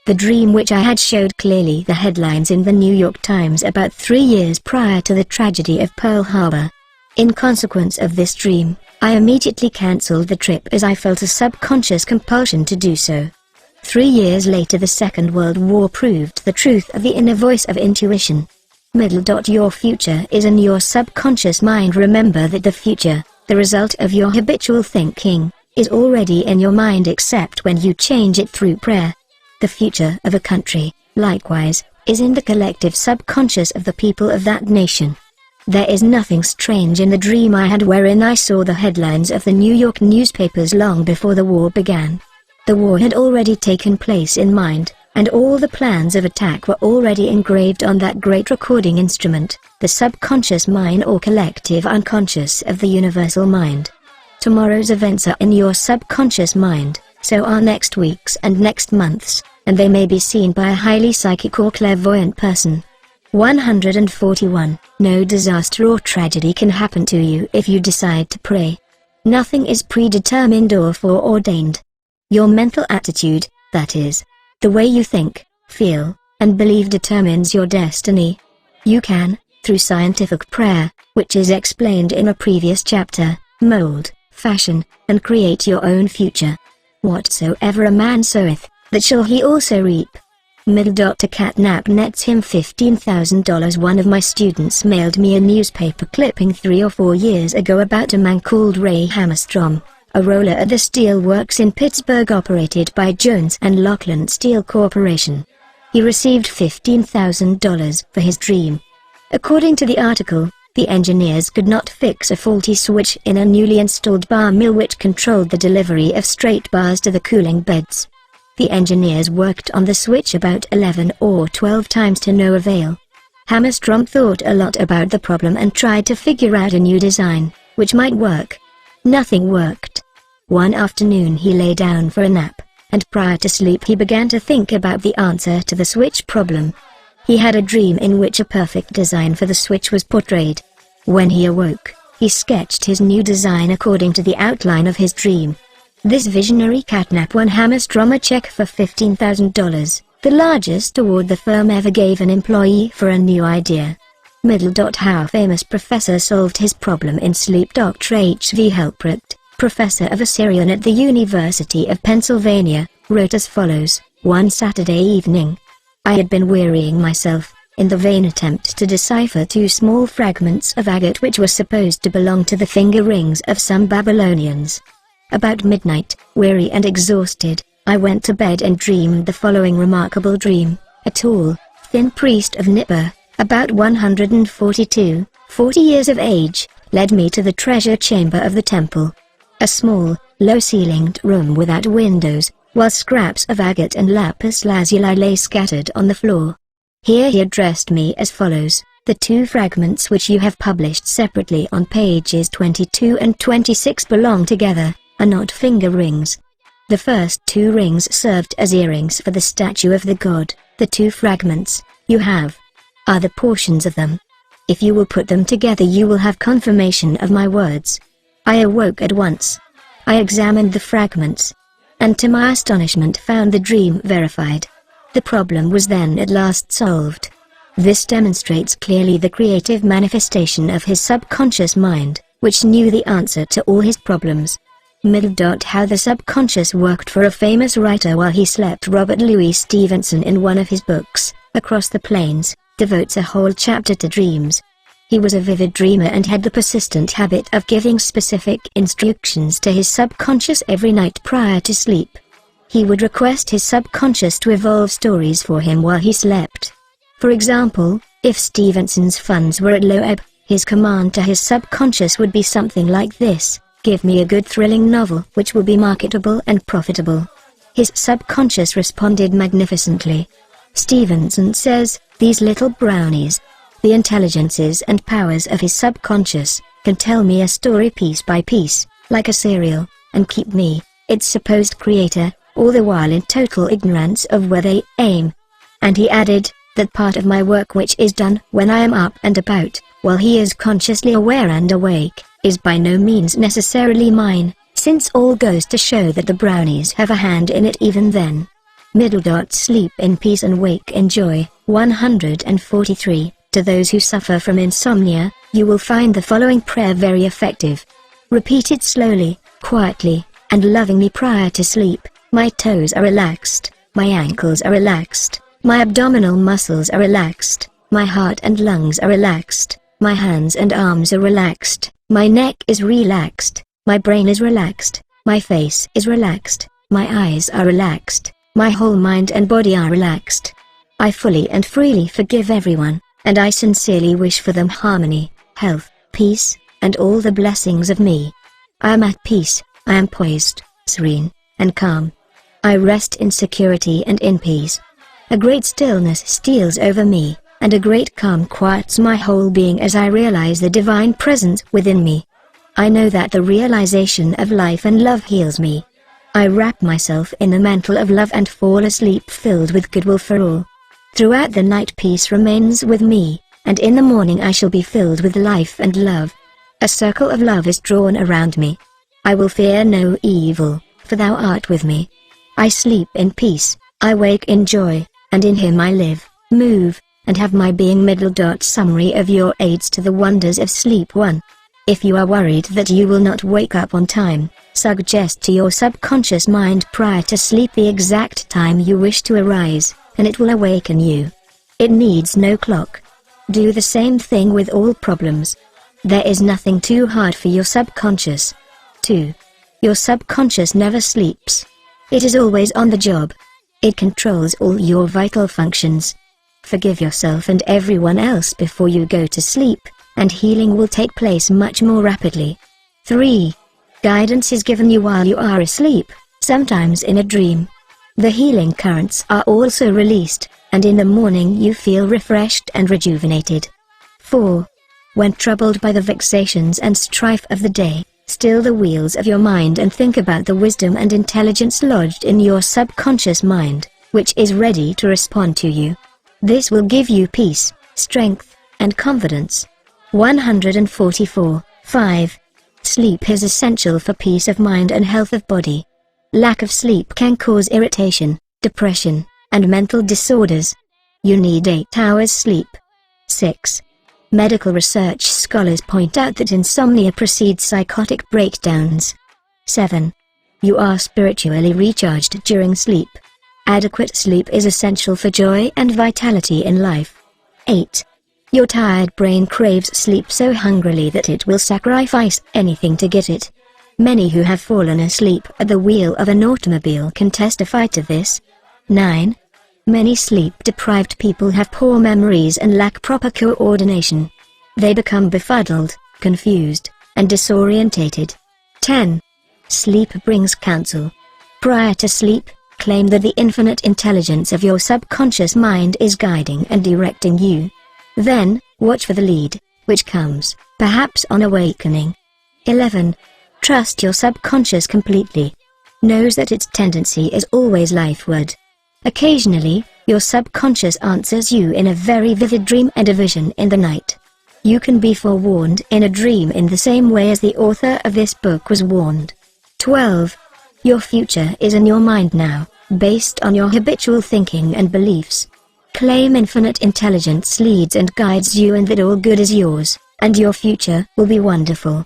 The dream which I had showed clearly the headlines in the New York Times about 3 years prior to the tragedy of Pearl Harbor. In consequence of this dream, I immediately cancelled the trip as I felt a subconscious compulsion to do so. 3 years later the Second World War proved the truth of the inner voice of intuition. Your future is in your subconscious mind. Remember that the future, the result of your habitual thinking, is already in your mind except when you change it through prayer. The future of a country, likewise, is in the collective subconscious of the people of that nation. There is nothing strange in the dream I had wherein I saw the headlines of the New York newspapers long before the war began. The war had already taken place in mind, and all the plans of attack were already engraved on that great recording instrument, the subconscious mind or collective unconscious of the universal mind. Tomorrow's events are in your subconscious mind, so are next week's and next month's, and they may be seen by a highly psychic or clairvoyant person. 141. No disaster or tragedy can happen to you if you decide to pray. Nothing is predetermined or foreordained. Your mental attitude, that is, the way you think, feel, and believe determines your destiny. You can, through scientific prayer, which is explained in a previous chapter, mold, fashion, and create your own future. Whatsoever a man soweth, that shall he also reap. Dr. Catnap nets him $15,000. One of my students mailed me a newspaper clipping 3 or 4 years ago about a man called Ray Hammerstrom, a roller at the steel works in Pittsburgh operated by Jones and Laughlin Steel Corporation. He received $15,000 for his dream. According to the article, the engineers could not fix a faulty switch in a newly installed bar mill which controlled the delivery of straight bars to the cooling beds. The engineers worked on the switch about 11 or 12 times to no avail. Hammerstrom thought a lot about the problem and tried to figure out a new design, which might work. Nothing worked. One afternoon he lay down for a nap, and prior to sleep he began to think about the answer to the switch problem. He had a dream in which a perfect design for the switch was portrayed. When he awoke, he sketched his new design according to the outline of his dream. This visionary Catnap won Hammerstrom a check for $15,000, the largest award the firm ever gave an employee for a new idea. How famous professor solved his problem in sleep. Dr. H.V. Helprecht, professor of Assyrian at the University of Pennsylvania, wrote as follows: One Saturday evening, I had been wearying myself, in the vain attempt to decipher 2 small fragments of agate which were supposed to belong to the finger rings of some Babylonians. About midnight, weary and exhausted, I went to bed and dreamed the following remarkable dream. A tall, thin priest of Nippur, about 40 years of age, led me to the treasure chamber of the temple. A small, low-ceilinged room without windows, while scraps of agate and lapis lazuli lay scattered on the floor. Here he addressed me as follows: The 2 fragments which you have published separately on pages 22 and 26 belong together, are not finger rings. The first 2 rings served as earrings for the statue of the god. The 2 fragments you have are the portions of them. If you will put them together you will have confirmation of my words. I awoke at once. I examined the fragments, and to my astonishment found the dream verified. The problem was then at last solved. This demonstrates clearly the creative manifestation of his subconscious mind, which knew the answer to all his problems. How the subconscious worked for a famous writer while he slept. Robert Louis Stevenson, in one of his books, Across the Plains, devotes a whole chapter to dreams. He was a vivid dreamer and had the persistent habit of giving specific instructions to his subconscious every night prior to sleep. He would request his subconscious to evolve stories for him while he slept. For example, if Stevenson's funds were at low ebb, his command to his subconscious would be something like this: give me a good thrilling novel which will be marketable and profitable. His subconscious responded magnificently. Stevenson says, These little brownies, the intelligences and powers of his subconscious, can tell me a story piece by piece, like a serial, and keep me, its supposed creator, all the while in total ignorance of where they aim. And he added, that part of my work which is done when I am up and about, while he is consciously aware and awake, is by no means necessarily mine, since all goes to show that the brownies have a hand in it even then. Sleep in peace and wake in joy. 143. To those who suffer from insomnia, you will find the following prayer very effective. Repeat it slowly, quietly, and lovingly prior to sleep. My toes are relaxed, my ankles are relaxed, my abdominal muscles are relaxed, my heart and lungs are relaxed, my hands and arms are relaxed, my neck is relaxed, my brain is relaxed, my face is relaxed, my eyes are relaxed, my whole mind and body are relaxed. I fully and freely forgive everyone, and I sincerely wish for them harmony, health, peace, and all the blessings of me. I am at peace, I am poised, serene, and calm. I rest in security and in peace. A great stillness steals over me, and a great calm quiets my whole being as I realize the divine presence within me. I know that the realization of life and love heals me. I wrap myself in the mantle of love and fall asleep filled with goodwill for all. Throughout the night peace remains with me, and in the morning I shall be filled with life and love. A circle of love is drawn around me. I will fear no evil, for thou art with me. I sleep in peace, I wake in joy, and in him I live, move, and have my being. Summary of your aids to the wonders of sleep. 1. If you are worried that you will not wake up on time, suggest to your subconscious mind prior to sleep the exact time you wish to arise, and it will awaken you. It needs no clock. Do the same thing with all problems. There is nothing too hard for your subconscious. 2. Your subconscious never sleeps. It is always on the job. It controls all your vital functions. Forgive yourself and everyone else before you go to sleep, and healing will take place much more rapidly. 3. Guidance is given you while you are asleep, sometimes in a dream. The healing currents are also released, and in the morning you feel refreshed and rejuvenated. 4. When troubled by the vexations and strife of the day, still the wheels of your mind and think about the wisdom and intelligence lodged in your subconscious mind, which is ready to respond to you. This will give you peace, strength, and confidence. 144. 5. Sleep is essential for peace of mind and health of body. Lack of sleep can cause irritation, depression, and mental disorders. You need 8 hours sleep. 6. Medical research scholars point out that insomnia precedes psychotic breakdowns. 7. You are spiritually recharged during sleep. Adequate sleep is essential for joy and vitality in life. 8. Your tired brain craves sleep so hungrily that it will sacrifice anything to get it. Many who have fallen asleep at the wheel of an automobile can testify to this. 9. Many sleep-deprived people have poor memories and lack proper coordination. They become befuddled, confused, and disorientated. 10. Sleep brings counsel. Prior to sleep, claim that the infinite intelligence of your subconscious mind is guiding and directing you. Then, watch for the lead, which comes, perhaps on awakening. 11. Trust your subconscious completely. Knows that its tendency is always lifeward. Occasionally, your subconscious answers you in a very vivid dream and a vision in the night. You can be forewarned in a dream in the same way as the author of this book was warned. 12. Your future is in your mind now, based on your habitual thinking and beliefs. Claim infinite intelligence leads and guides you, and that all good is yours, and your future will be wonderful.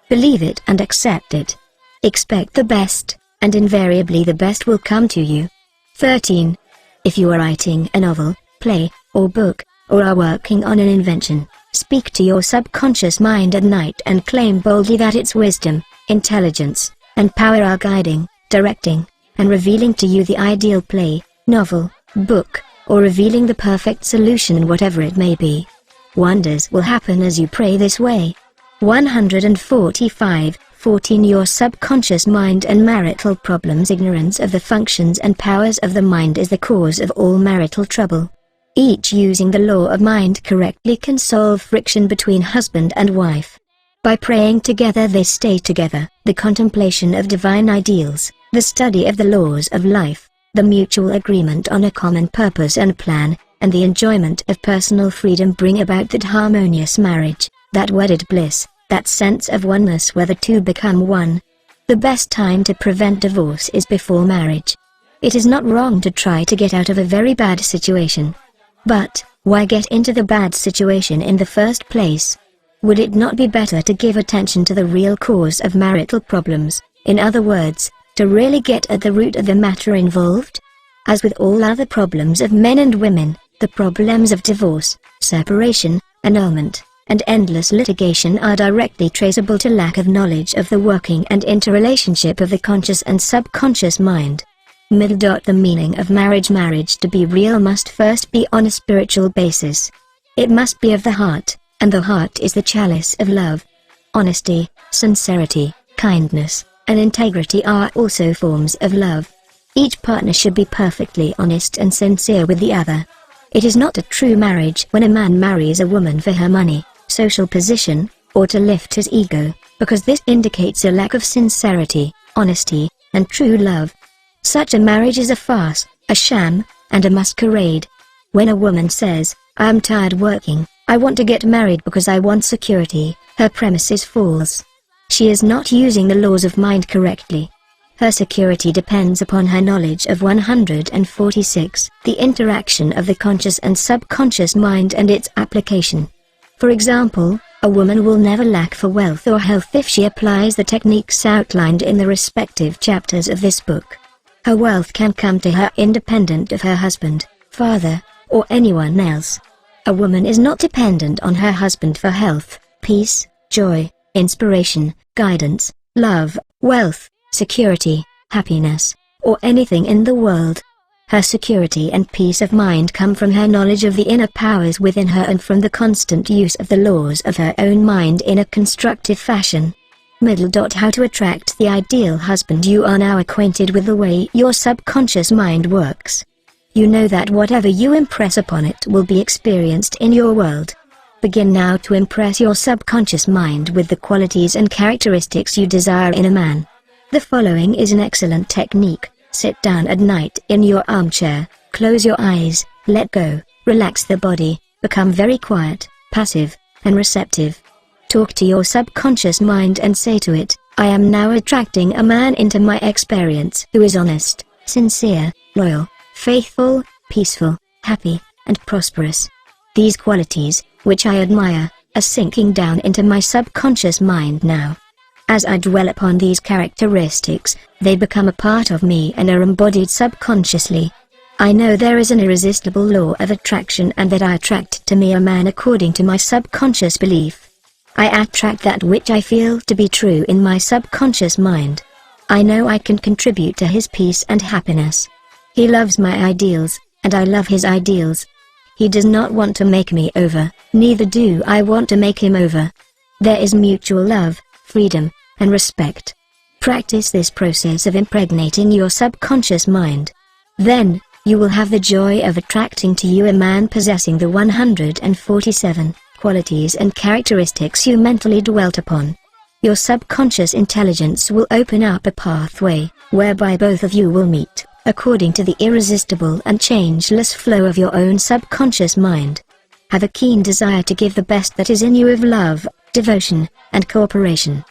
Believe it and accept it. Expect the best, and invariably the best will come to you. 13. If you are writing a novel, play, or book, or are working on an invention, speak to your subconscious mind at night and claim boldly that its wisdom, intelligence, and power are guiding, directing, and revealing to you the ideal play, novel, book, or revealing the perfect solution, whatever it may be. Wonders will happen as you pray this way. 145. 14. Your subconscious mind and marital problems. Ignorance of the functions and powers of the mind is the cause of all marital trouble. each using the law of mind correctly can solve friction between husband and wife. By praying together they stay together. The contemplation of divine ideals, the study of the laws of life, the mutual agreement on a common purpose and plan, and the enjoyment of personal freedom bring about that harmonious marriage, that wedded bliss, that sense of oneness where the two become one. The best time to prevent divorce is before marriage. It is not wrong to try to get out of a very bad situation. But, why get into the bad situation in the first place? Would it not be better to give attention to the real cause of marital problems, in other words, to really get at the root of the matter involved? As with all other problems of men and women, the problems of divorce, separation, annulment, and endless litigation are directly traceable to lack of knowledge of the working and interrelationship of the conscious and subconscious mind. The meaning of marriage to be real must first be on a spiritual basis. It must be of the heart, and the heart is the chalice of love. Honesty, sincerity, kindness, and integrity are also forms of love. Each partner should be perfectly honest and sincere with the other. It is not a true marriage when a man marries a woman for her money, social position, or to lift his ego, because this indicates a lack of sincerity, honesty, and true love. Such a marriage is a farce, a sham, and a masquerade. When a woman says, "I am tired working, I want to get married because I want security," her premise is false. She is not using the laws of mind correctly. Her security depends upon her knowledge of 146, the interaction of the conscious and subconscious mind and its application. For example, a woman will never lack for wealth or health if she applies the techniques outlined in the respective chapters of this book. Her wealth can come to her independent of her husband, father, or anyone else. A woman is not dependent on her husband for health, peace, joy, inspiration, guidance, love, wealth, security, happiness, or anything in the world. Her security and peace of mind come from her knowledge of the inner powers within her and from the constant use of the laws of her own mind in a constructive fashion. How to attract the ideal husband. You are now acquainted with the way your subconscious mind works. You know that whatever you impress upon it will be experienced in your world. Begin now to impress your subconscious mind with the qualities and characteristics you desire in a man. The following is an excellent technique. Sit down at night in your armchair, close your eyes, let go, relax the body, become very quiet, passive, and receptive. Talk to your subconscious mind and say to it, "I am now attracting a man into my experience who is honest, sincere, loyal, faithful, peaceful, happy, and prosperous. These qualities, which I admire, are sinking down into my subconscious mind now. As I dwell upon these characteristics, they become a part of me and are embodied subconsciously. I know there is an irresistible law of attraction and that I attract to me a man according to my subconscious belief. I attract that which I feel to be true in my subconscious mind. I know I can contribute to his peace and happiness. He loves my ideals, and I love his ideals. He does not want to make me over, neither do I want to make him over. There is mutual love, freedom, and respect. Practice this process of impregnating your subconscious mind. Then, you will have the joy of attracting to you a man possessing the 147 qualities and characteristics you mentally dwelt upon. Your subconscious intelligence will open up a pathway, whereby both of you will meet, according to the irresistible and changeless flow of your own subconscious mind. Have a keen desire to give the best that is in you of love, devotion, and cooperation.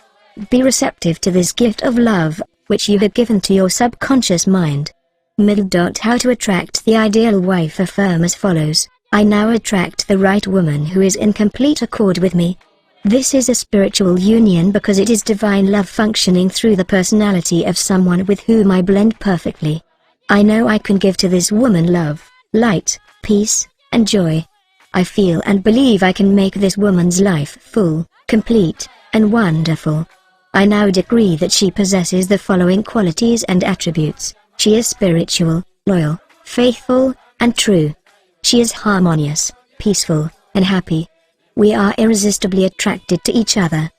Be receptive to this gift of love, which you have given to your subconscious mind. How to attract the ideal wife. Affirm as follows: I now attract the right woman who is in complete accord with me. This is a spiritual union because it is divine love functioning through the personality of someone with whom I blend perfectly. I know I can give to this woman love, light, peace, and joy. I feel and believe I can make this woman's life full, complete, and wonderful. I now decree that she possesses the following qualities and attributes. She is spiritual, loyal, faithful, and true. She is harmonious, peaceful, and happy. We are irresistibly attracted to each other.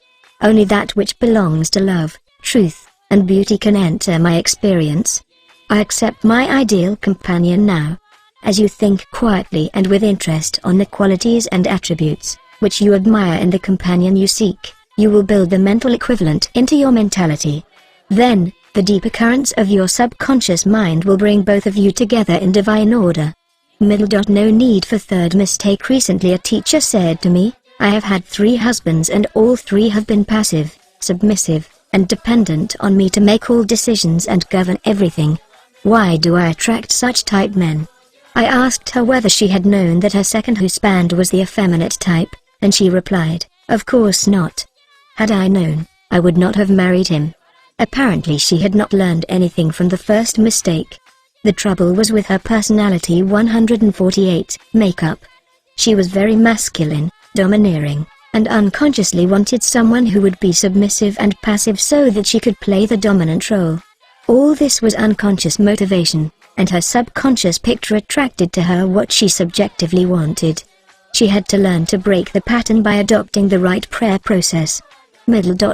Only that which belongs to love, truth, and beauty can enter my experience. I accept my ideal companion now. As you think quietly and with interest on the qualities and attributes which you admire in the companion you seek, you will build the mental equivalent into your mentality. Then, the deeper currents of your subconscious mind will bring both of you together in divine order. No need for third mistake. Recently a teacher said to me, I have had 3 husbands and all 3 have been passive, submissive, and dependent on me to make all decisions and govern everything. Why do I attract such type men? I asked her whether she had known that her second husband was the effeminate type, and she replied, of course not. Had I known, I would not have married him. Apparently she had not learned anything from the first mistake. The trouble was with her personality 148 makeup. She was very masculine, domineering, and unconsciously wanted someone who would be submissive and passive so that she could play the dominant role. All this was unconscious motivation, and her subconscious picture attracted to her what she subjectively wanted. She had to learn to break the pattern by adopting the right prayer process.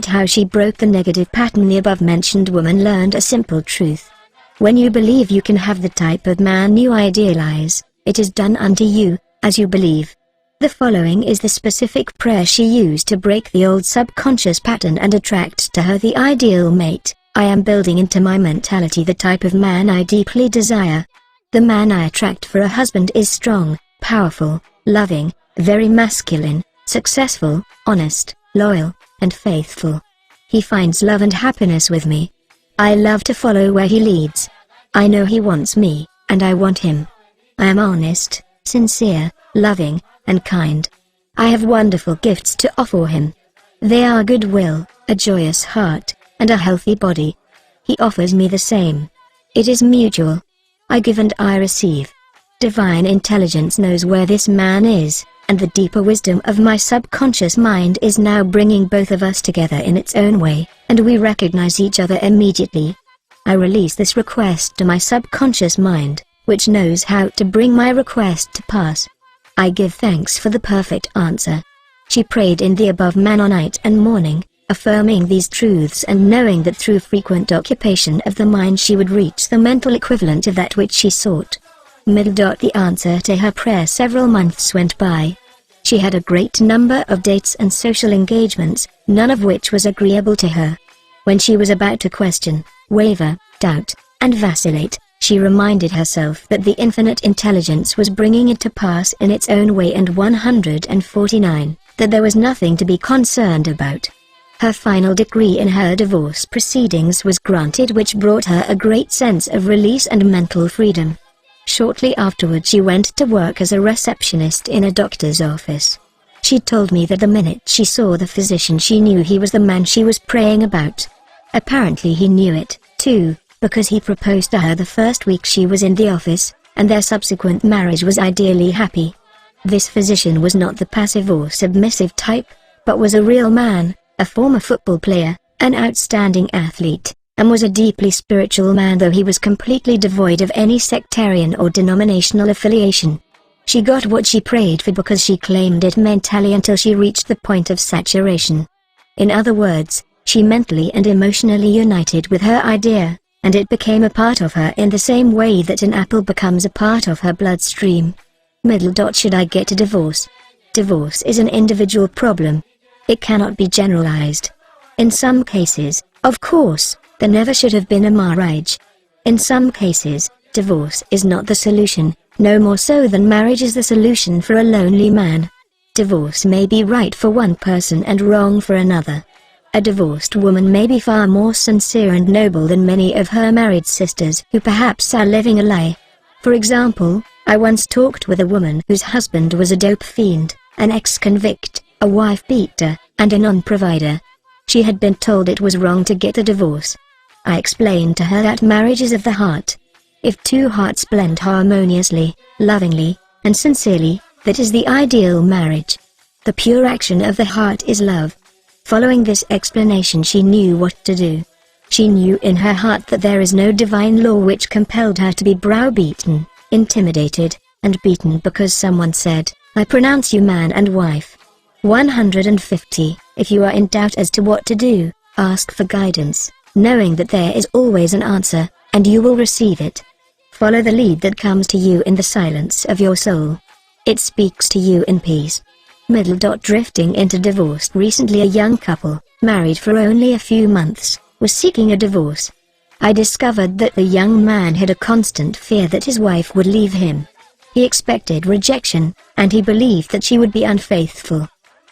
How she broke the negative pattern. The above-mentioned woman learned a simple truth. When you believe you can have the type of man you idealize, it is done unto you, as you believe. The following is the specific prayer she used to break the old subconscious pattern and attract to her the ideal mate. I am building into my mentality the type of man I deeply desire. The man I attract for a husband is strong, powerful, loving, very masculine, successful, honest, loyal, and faithful. He finds love and happiness with me. I love to follow where he leads. I know he wants me, and I want him. I am honest, sincere, loving, and kind. I have wonderful gifts to offer him. They are goodwill, a joyous heart, and a healthy body. He offers me the same. It is mutual. I give and I receive. Divine intelligence knows where this man is, and the deeper wisdom of my subconscious mind is now bringing both of us together in its own way, and we recognize each other immediately. I release this request to my subconscious mind, which knows how to bring my request to pass. I give thanks for the perfect answer. She prayed in the above manner night and morning, affirming these truths and knowing that through frequent occupation of the mind she would reach the mental equivalent of that which she sought. The answer to her prayer. Several months went by. She had a great number of dates and social engagements, none of which was agreeable to her. When she was about to question, waver, doubt, and vacillate, she reminded herself that the infinite intelligence was bringing it to pass in its own way, and 149, that there was nothing to be concerned about. Her final decree in her divorce proceedings was granted, which brought her a great sense of release and mental freedom. Shortly afterward she went to work as a receptionist in a doctor's office. She told me that the minute she saw the physician she knew he was the man she was praying about. Apparently he knew it, too, because he proposed to her the first week she was in the office, and their subsequent marriage was ideally happy. This physician was not the passive or submissive type, but was a real man, a former football player, an outstanding athlete, and was a deeply spiritual man, though he was completely devoid of any sectarian or denominational affiliation. She got what she prayed for because she claimed it mentally until she reached the point of saturation. In other words, she mentally and emotionally united with her idea, and it became a part of her in the same way that an apple becomes a part of her bloodstream. Should I get a divorce? Divorce is an individual problem. It cannot be generalized. In some cases, of course, there never should have been a marriage. In some cases, divorce is not the solution, no more so than marriage is the solution for a lonely man. Divorce may be right for one person and wrong for another. A divorced woman may be far more sincere and noble than many of her married sisters who perhaps are living a lie. For example, I once talked with a woman whose husband was a dope fiend, an ex-convict, a wife beater, and a non-provider. She had been told it was wrong to get a divorce. I explained to her that marriage is of the heart. If two hearts blend harmoniously, lovingly, and sincerely, that is the ideal marriage. The pure action of the heart is love. Following this explanation, she knew what to do. She knew in her heart that there is no divine law which compelled her to be browbeaten, intimidated, and beaten because someone said, "I pronounce you man and wife." 150. If you are in doubt as to what to do, ask for guidance, knowing that there is always an answer, and you will receive it. Follow the lead that comes to you in the silence of your soul. It speaks to you in peace. Drifting into divorce. Recently, a young couple, married for only a few months, was seeking a divorce. I discovered that the young man had a constant fear that his wife would leave him. He expected rejection, and he believed that she would be unfaithful.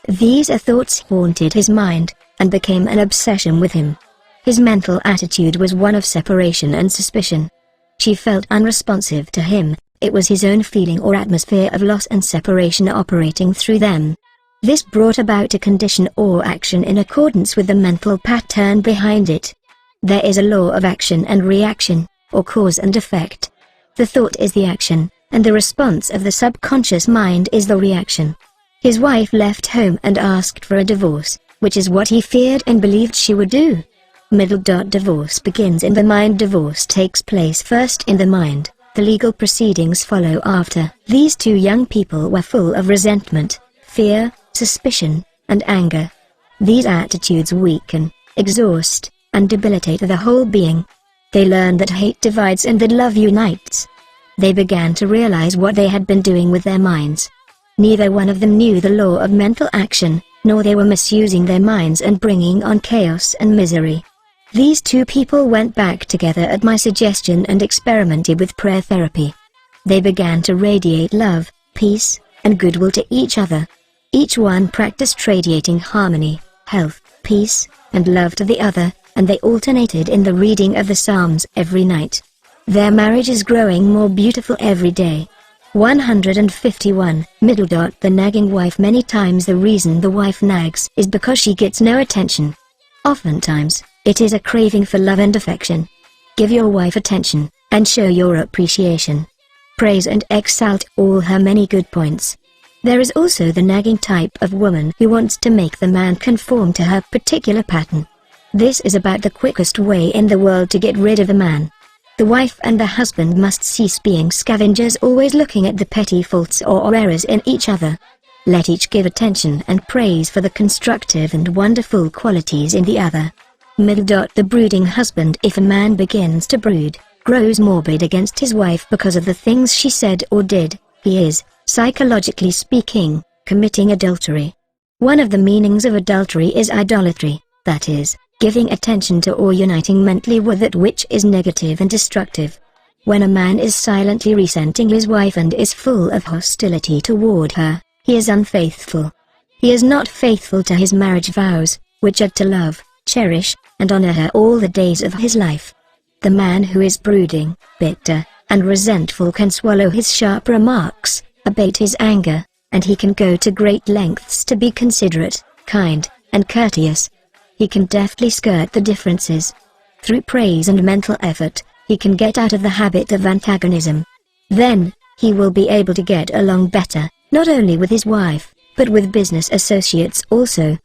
These thoughts haunted his mind, and became an obsession with him. His mental attitude was one of separation and suspicion. She felt unresponsive to him. It was his own feeling or atmosphere of loss and separation operating through them. This brought about a condition or action in accordance with the mental pattern behind it. There is a law of action and reaction, or cause and effect. The thought is the action, and the response of the subconscious mind is the reaction. His wife left home and asked for a divorce, which is what he feared and believed she would do. Divorce begins in the mind. Divorce takes place first in the mind. The legal proceedings follow after. These two young people were full of resentment, fear, suspicion, and anger. These attitudes weaken, exhaust, and debilitate the whole being. They learned that hate divides and that love unites. They began to realize what they had been doing with their minds. Neither one of them knew the law of mental action, nor they were misusing their minds and bringing on chaos and misery. These two people went back together at my suggestion and experimented with prayer therapy. They began to radiate love, peace, and goodwill to each other. Each one practiced radiating harmony, health, peace, and love to the other, and they alternated in the reading of the Psalms every night. Their marriage is growing more beautiful every day. 151. The nagging wife. Many times the reason the wife nags is because she gets no attention. Oftentimes, it is a craving for love and affection. Give your wife attention, and show your appreciation. Praise and exalt all her many good points. There is also the nagging type of woman who wants to make the man conform to her particular pattern. This is about the quickest way in the world to get rid of a man. The wife and the husband must cease being scavengers, always looking at the petty faults or errors in each other. Let each give attention and praise for the constructive and wonderful qualities in the other. The brooding husband. If a man begins to brood, grows morbid against his wife because of the things she said or did, he is, psychologically speaking, committing adultery. One of the meanings of adultery is idolatry, that is, giving attention to or uniting mentally with that which is negative and destructive. When a man is silently resenting his wife and is full of hostility toward her, he is unfaithful. He is not faithful to his marriage vows, which are to love, cherish, and honor her all the days of his life. The man who is brooding, bitter, and resentful can swallow his sharp remarks, abate his anger, and he can go to great lengths to be considerate, kind, and courteous. He can deftly skirt the differences. Through praise and mental effort, he can get out of the habit of antagonism. Then, he will be able to get along better, not only with his wife, but with business associates also.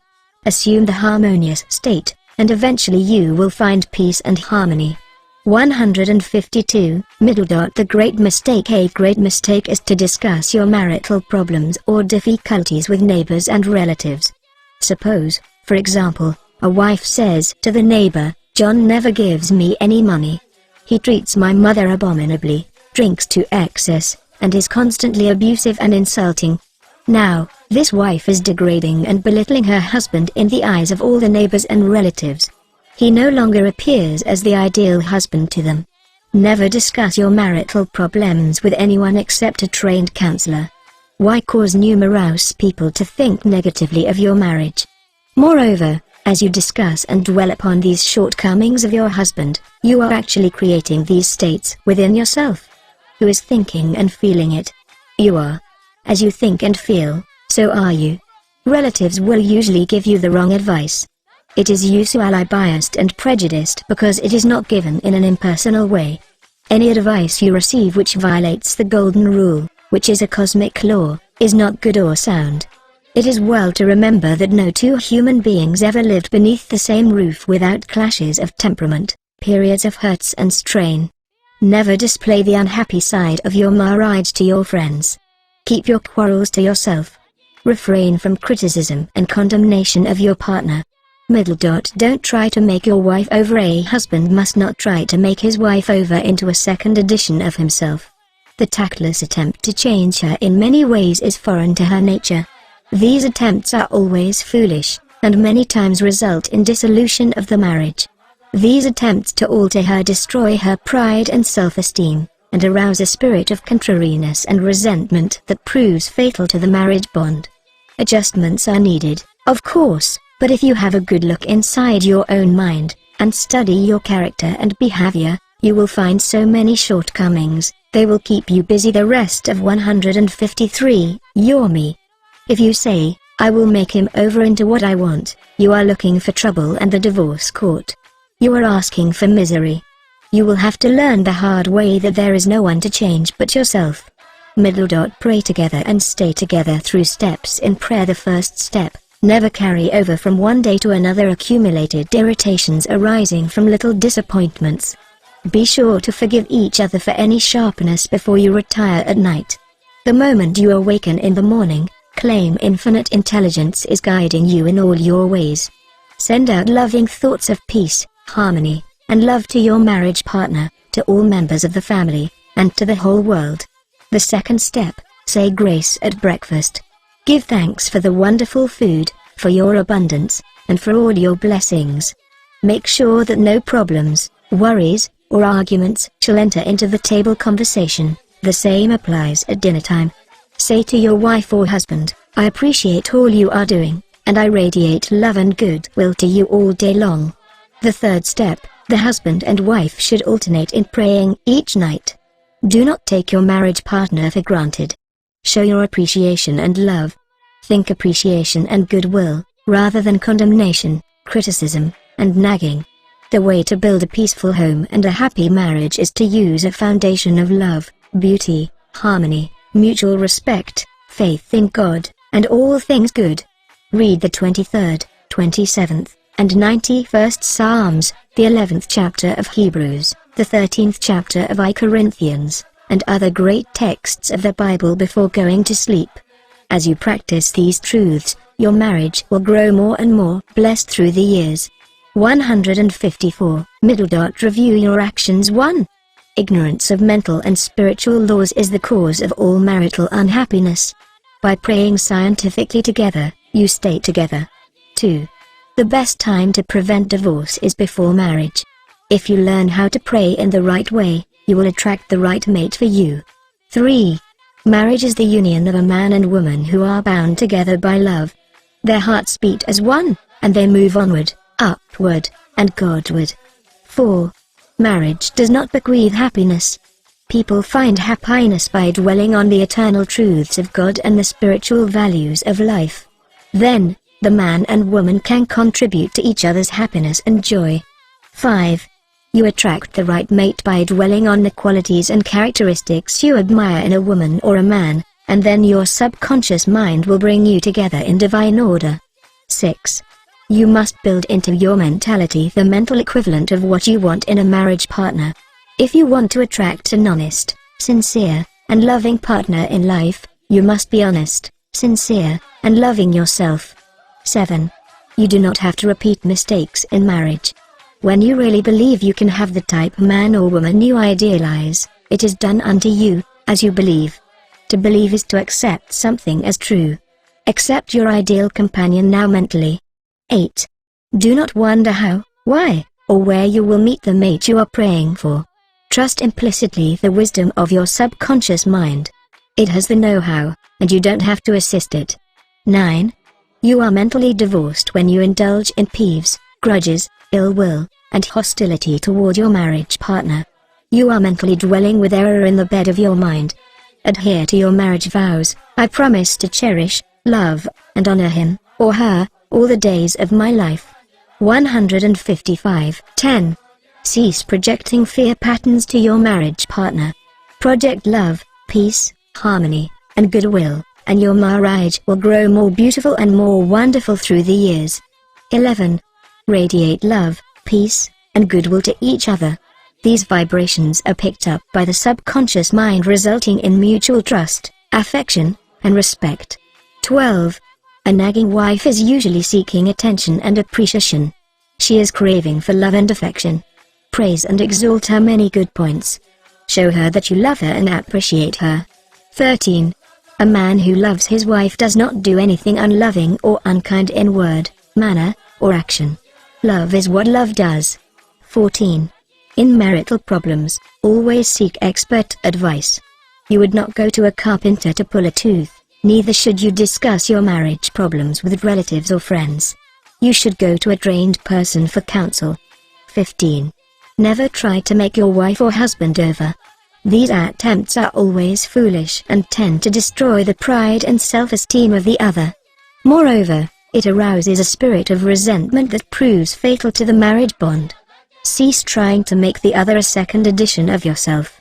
Assume the harmonious state, and eventually you will find peace and harmony. 152. The great mistake. A great mistake is to discuss your marital problems or difficulties with neighbors and relatives. Suppose, for example, a wife says to the neighbor, "John never gives me any money. He treats my mother abominably, drinks to excess, and is constantly abusive and insulting." Now, this wife is degrading and belittling her husband in the eyes of all the neighbors and relatives. He no longer appears as the ideal husband to them. Never discuss your marital problems with anyone except a trained counselor. Why cause numerous people to think negatively of your marriage? Moreover, as you discuss and dwell upon these shortcomings of your husband, you are actually creating these states within yourself. Who is thinking and feeling it? You are. As you think and feel, so are you. Relatives will usually give you the wrong advice. It is usually biased and prejudiced because it is not given in an impersonal way. Any advice you receive which violates the golden rule, which is a cosmic law, is not good or sound. It is well to remember that no two human beings ever lived beneath the same roof without clashes of temperament, periods of hurts and strain. Never display the unhappy side of your marriage to your friends. Keep your quarrels to yourself. Refrain from criticism and condemnation of your partner. Middle dot. Don't try to make your wife over. A husband must not try to make his wife over into a second edition of himself. The tactless attempt to change her in many ways is foreign to her nature. These attempts are always foolish, and many times result in dissolution of the marriage. These attempts to alter her destroy her pride and self-esteem, and arouse a spirit of contrariness and resentment that proves fatal to the marriage bond. Adjustments are needed, of course, but if you have a good look inside your own mind, and study your character and behavior, you will find so many shortcomings, they will keep you busy the rest of 153. You're me. If you say, I will make him over into what I want, you are looking for trouble and the divorce court. You are asking for misery. You will have to learn the hard way that there is no one to change but yourself. Middle dot. Pray together and stay together through steps in prayer. The first step, never carry over from one day to another accumulated irritations arising from little disappointments. Be sure to forgive each other for any sharpness before you retire at night. The moment you awaken in the morning, claim infinite intelligence is guiding you in all your ways. Send out loving thoughts of peace, harmony, and love to your marriage partner, to all members of the family, and to the whole world. The second step, say grace at breakfast. Give thanks for the wonderful food, for your abundance, and for all your blessings. Make sure that no problems, worries, or arguments shall enter into the table conversation. The same applies at dinner time. Say to your wife or husband, I appreciate all you are doing, and I radiate love and goodwill to you all day long. The third step, the husband and wife should alternate in praying each night. Do not take your marriage partner for granted. Show your appreciation and love. Think appreciation and goodwill, rather than condemnation, criticism, and nagging. The way to build a peaceful home and a happy marriage is to use a foundation of love, beauty, harmony, mutual respect, faith in God, and all things good. Read the 23rd, 27th, and 91st Psalms, the 11th chapter of Hebrews, the 13th chapter of I Corinthians, and other great texts of the Bible before going to sleep. As you practice these truths, your marriage will grow more and more blessed through the years. 154. Middle dot. Review your actions. 1. Ignorance of mental and spiritual laws is the cause of all marital unhappiness. By praying scientifically together, you stay together. 2. The best time to prevent divorce is before marriage. If you learn how to pray in the right way, you will attract the right mate for you. 3. Marriage is the union of a man and woman who are bound together by love. Their hearts beat as one, and they move onward, upward, and Godward. 4. Marriage does not bequeath happiness. People find happiness by dwelling on the eternal truths of God and the spiritual values of life. Then, the man and woman can contribute to each other's happiness and joy. 5. You attract the right mate by dwelling on the qualities and characteristics you admire in a woman or a man, and then your subconscious mind will bring you together in divine order. 6. You must build into your mentality the mental equivalent of what you want in a marriage partner. If you want to attract an honest, sincere, and loving partner in life, you must be honest, sincere, and loving yourself. 7. You do not have to repeat mistakes in marriage. When you really believe you can have the type man or woman you idealize, it is done unto you, as you believe. To believe is to accept something as true. Accept your ideal companion now mentally. 8. Do not wonder how, why, or where you will meet the mate you are praying for. Trust implicitly the wisdom of your subconscious mind. It has the know-how, and you don't have to assist it. 9. You are mentally divorced when you indulge in peeves, grudges, ill will, and hostility toward your marriage partner. You are mentally dwelling with error in the bed of your mind. Adhere to your marriage vows. I promise to cherish, love, and honor him, or her, all the days of my life. 155. 10. Cease projecting fear patterns to your marriage partner. Project love, peace, harmony, and goodwill, and your marriage will grow more beautiful and more wonderful through the years. 11. Radiate love, peace, and goodwill to each other. These vibrations are picked up by the subconscious mind, resulting in mutual trust, affection, and respect. 12. A nagging wife is usually seeking attention and appreciation. She is craving for love and affection. Praise and exalt her many good points. Show her that you love her and appreciate her. 13. A man who loves his wife does not do anything unloving or unkind in word, manner, or action. Love is what love does. 14. In marital problems, always seek expert advice. You would not go to a carpenter to pull a tooth, neither should you discuss your marriage problems with relatives or friends. You should go to a trained person for counsel. 15. Never try to make your wife or husband over. These attempts are always foolish and tend to destroy the pride and self-esteem of the other. Moreover, it arouses a spirit of resentment that proves fatal to the marriage bond. Cease trying to make the other a second edition of yourself.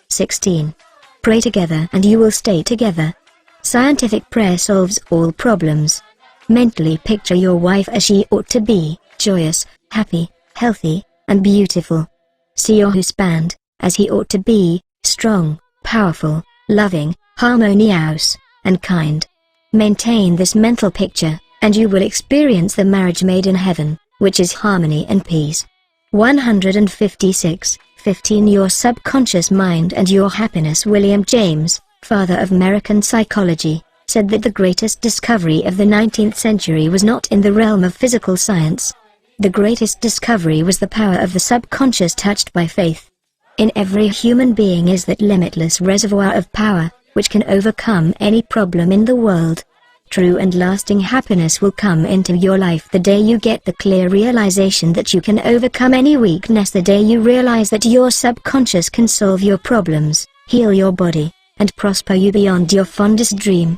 16. Pray together and you will stay together. Scientific prayer solves all problems. Mentally picture your wife as she ought to be, joyous, happy, healthy, and beautiful. See your husband as he ought to be, strong, powerful, loving, harmonious, and kind. Maintain this mental picture, and you will experience the marriage made in heaven, which is harmony and peace. 156. 15. Your subconscious mind and your happiness. William James, father of American psychology, said that the greatest discovery of the 19th century was not in the realm of physical science. The greatest discovery was the power of the subconscious touched by faith. In every human being is that limitless reservoir of power, which can overcome any problem in the world. True and lasting happiness will come into your life the day you get the clear realization that you can overcome any weakness, the day you realize that your subconscious can solve your problems, heal your body, and prosper you beyond your fondest dream.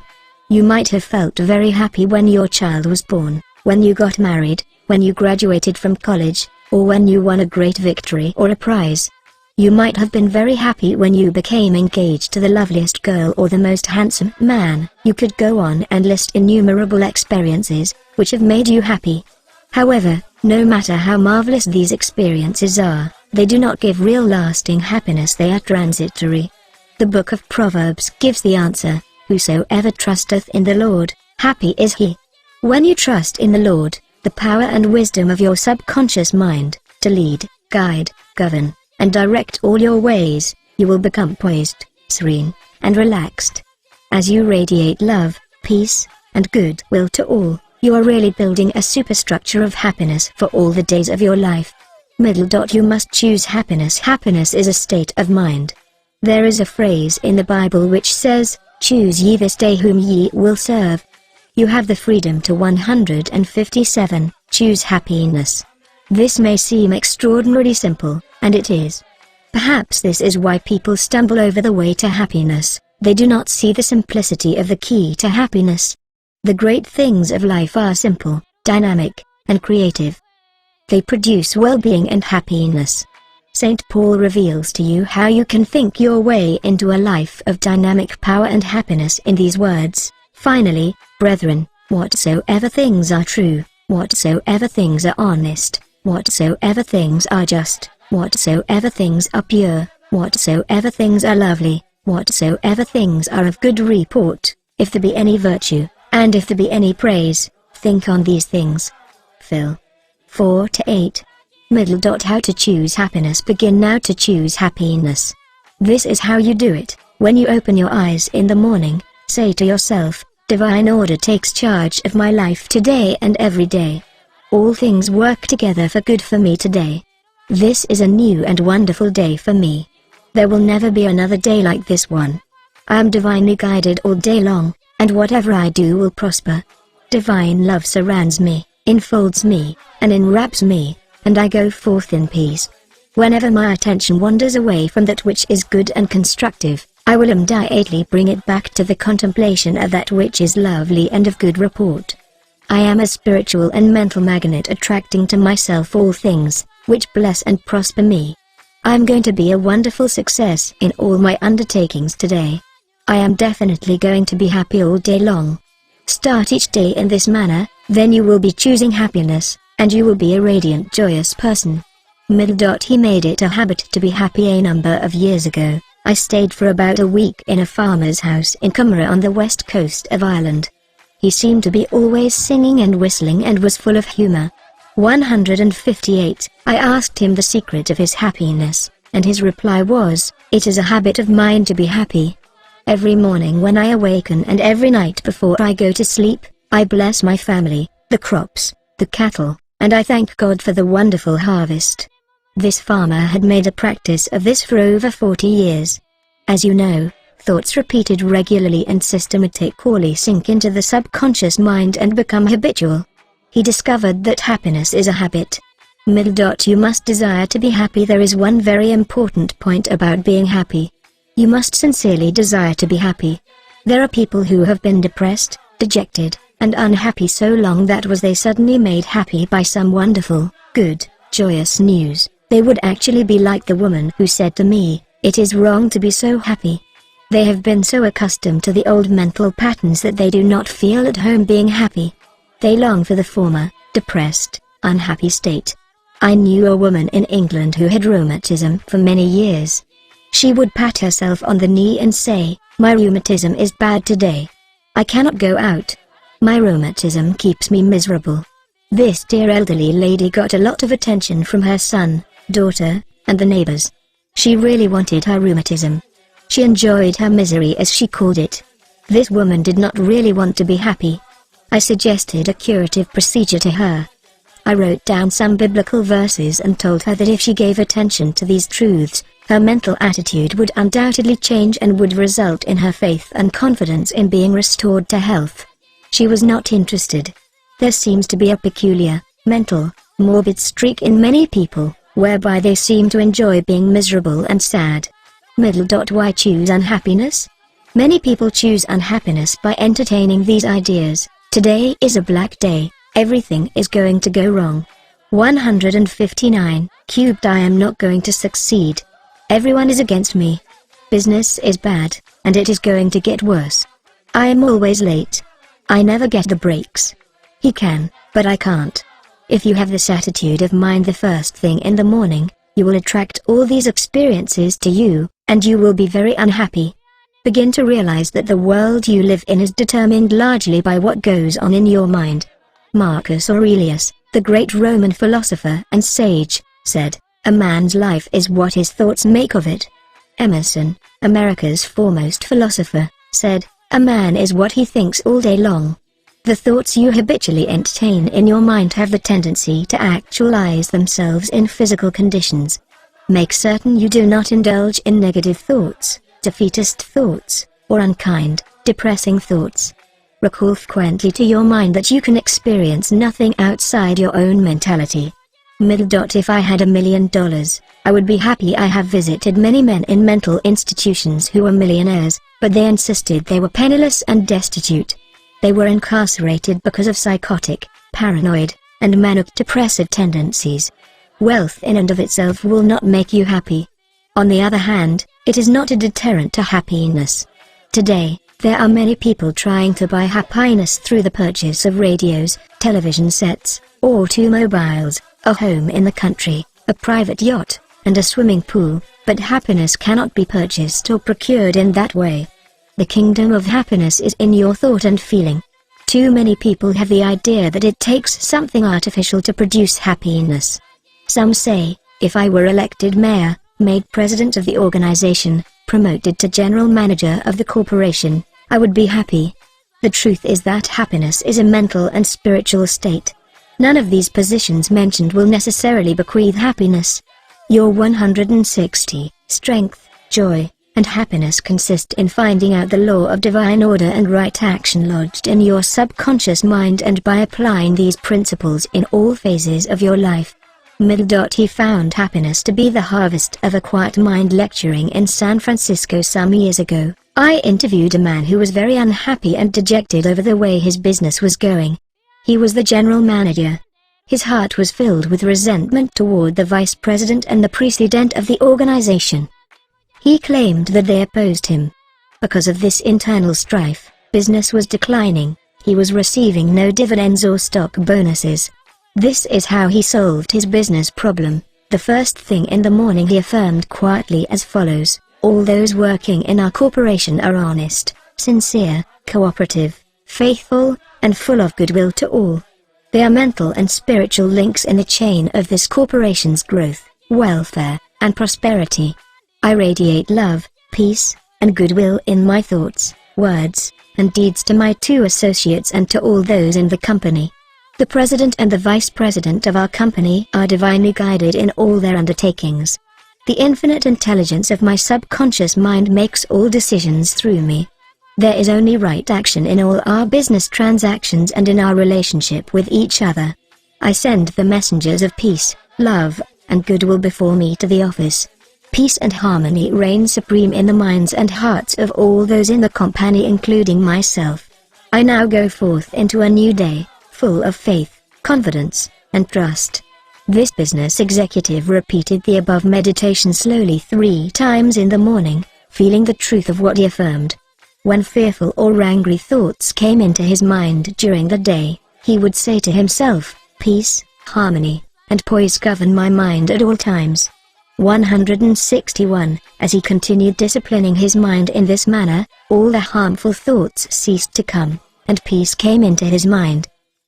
You might have felt very happy when your child was born, when you got married, when you graduated from college, or when you won a great victory or a prize. You might have been very happy when you became engaged to the loveliest girl or the most handsome man. You could go on and list innumerable experiences, which have made you happy. However, no matter how marvelous these experiences are, they do not give real lasting happiness, they are transitory. The book of Proverbs gives the answer: whosoever trusteth in the Lord, happy is he. When you trust in the Lord, the power and wisdom of your subconscious mind, to lead, guide, govern, and direct all your ways, you will become poised, serene, and relaxed. As you radiate love, peace, and goodwill to all, you are really building a superstructure of happiness for all the days of your life. You must choose happiness. Happiness is a state of mind. There is a phrase in the Bible which says, "Choose ye this day whom ye will serve." You have the freedom to 157. Choose happiness. This may seem extraordinarily simple, and it is. Perhaps this is why people stumble over the way to happiness. They do not see the simplicity of the key to happiness. The great things of life are simple, dynamic, and creative. They produce well-being and happiness. St. Paul reveals to you how you can think your way into a life of dynamic power and happiness in these words: "Finally, brethren, whatsoever things are true, whatsoever things are honest, whatsoever things are just, whatsoever things are pure, whatsoever things are lovely, whatsoever things are of good report, if there be any virtue, and if there be any praise, think on these things." Phil. 4-8. How to choose happiness. Begin now to choose happiness. This is how you do it. When you open your eyes in the morning, say to yourself, "Divine order takes charge of my life today and every day. All things work together for good for me today. This is a new and wonderful day for me. There will never be another day like this one. I am divinely guided all day long, and whatever I do will prosper. Divine love surrounds me, enfolds me, and enwraps me, and I go forth in peace. Whenever my attention wanders away from that which is good and constructive, I will immediately bring it back to the contemplation of that which is lovely and of good report. I am a spiritual and mental magnet attracting to myself all things, which bless and prosper me. I am going to be a wonderful success in all my undertakings today. I am definitely going to be happy all day long." Start each day in this manner, then you will be choosing happiness, and you will be a radiant, joyous person. He made it a habit to be happy. A number of years ago, I stayed for about a week in a farmer's house in Cumra on the west coast of Ireland. He seemed to be always singing and whistling and was full of humor. 158. I asked him the secret of his happiness, and his reply was, "It is a habit of mine to be happy. Every morning when I awaken and every night before I go to sleep, I bless my family, the crops, the cattle, and I thank God for the wonderful harvest." This farmer had made a practice of this for over 40 years. As you know, thoughts repeated regularly and systematically sink into the subconscious mind and become habitual. He discovered that happiness is a habit. You must desire to be happy. There is one very important point about being happy. You must sincerely desire to be happy. There are people who have been depressed, dejected, and unhappy so long that was they suddenly made happy by some wonderful, good, joyous news, they would actually be like the woman who said to me, "It is wrong to be so happy." They have been so accustomed to the old mental patterns that they do not feel at home being happy. They long for the former, depressed, unhappy state. I knew a woman in England who had rheumatism for many years. She would pat herself on the knee and say, "My rheumatism is bad today. I cannot go out. My rheumatism keeps me miserable." This dear elderly lady got a lot of attention from her son, daughter, and the neighbors. She really wanted her rheumatism. She enjoyed her misery, as she called it. This woman did not really want to be happy. I suggested a curative procedure to her. I wrote down some biblical verses and told her that if she gave attention to these truths, her mental attitude would undoubtedly change and would result in her faith and confidence in being restored to health. She was not interested. There seems to be a peculiar, mental, morbid streak in many people, whereby they seem to enjoy being miserable and sad. Why choose unhappiness? Many people choose unhappiness by entertaining these ideas. Today is a black day, everything is going to go wrong. 159. I am not going to succeed. Everyone is against me. Business is bad, and it is going to get worse. I am always late. I never get the breaks. He can, but I can't. If you have this attitude of mind the first thing in the morning, you will attract all these experiences to you, and you will be very unhappy. Begin to realize that the world you live in is determined largely by what goes on in your mind. Marcus Aurelius, the great Roman philosopher and sage, said, "A man's life is what his thoughts make of it." Emerson, America's foremost philosopher, said, "A man is what he thinks all day long." The thoughts you habitually entertain in your mind have the tendency to actualize themselves in physical conditions. Make certain you do not indulge in negative thoughts, defeatist thoughts, or unkind, depressing thoughts. Recall frequently to your mind that you can experience nothing outside your own mentality. If I had $1 million, I would be happy. I have visited many men in mental institutions who were millionaires, but they insisted they were penniless and destitute. They were incarcerated because of psychotic, paranoid, and manic depressive tendencies. Wealth in and of itself will not make you happy. On the other hand, it is not a deterrent to happiness. Today, there are many people trying to buy happiness through the purchase of radios, television sets, automobiles, a home in the country, a private yacht, and a swimming pool, but happiness cannot be purchased or procured in that way. The kingdom of happiness is in your thought and feeling. Too many people have the idea that it takes something artificial to produce happiness. Some say, if I were elected mayor, made president of the organization, promoted to general manager of the corporation, I would be happy. The truth is that happiness is a mental and spiritual state. None of these positions mentioned will necessarily bequeath happiness. Your 160, strength, joy, and happiness consist in finding out the law of divine order and right action lodged in your subconscious mind, and by applying these principles in all phases of your life. He found happiness to be the harvest of a quiet mind. Lecturing in San Francisco some years ago, I interviewed a man who was very unhappy and dejected over the way his business was going. He was the general manager. His heart was filled with resentment toward the vice president and the president of the organization. He claimed that they opposed him. Because of this internal strife, business was declining. He was receiving no dividends or stock bonuses. This is how he solved his business problem. The first thing in the morning he affirmed quietly as follows: "All those working in our corporation are honest, sincere, cooperative, faithful, and full of goodwill to all. They are mental and spiritual links in the chain of this corporation's growth, welfare, and prosperity. I radiate love, peace, and goodwill in my thoughts, words, and deeds to my 2 associates and to all those in the company. The president and the vice president of our company are divinely guided in all their undertakings. The infinite intelligence of my subconscious mind makes all decisions through me. There is only right action in all our business transactions and in our relationship with each other. I send the messengers of peace, love, and goodwill before me to the office. Peace and harmony reign supreme in the minds and hearts of all those in the company, including myself. I now go forth into a new day, full of faith, confidence, and trust. This business executive repeated the above meditation slowly 3 times in the morning, feeling the truth of what he affirmed. When fearful or angry thoughts came into his mind during the day, he would say to himself, "Peace, harmony, and poise govern my mind at all times." 161. As he continued disciplining his mind in this manner, all the harmful thoughts ceased to come, and peace came into his mind.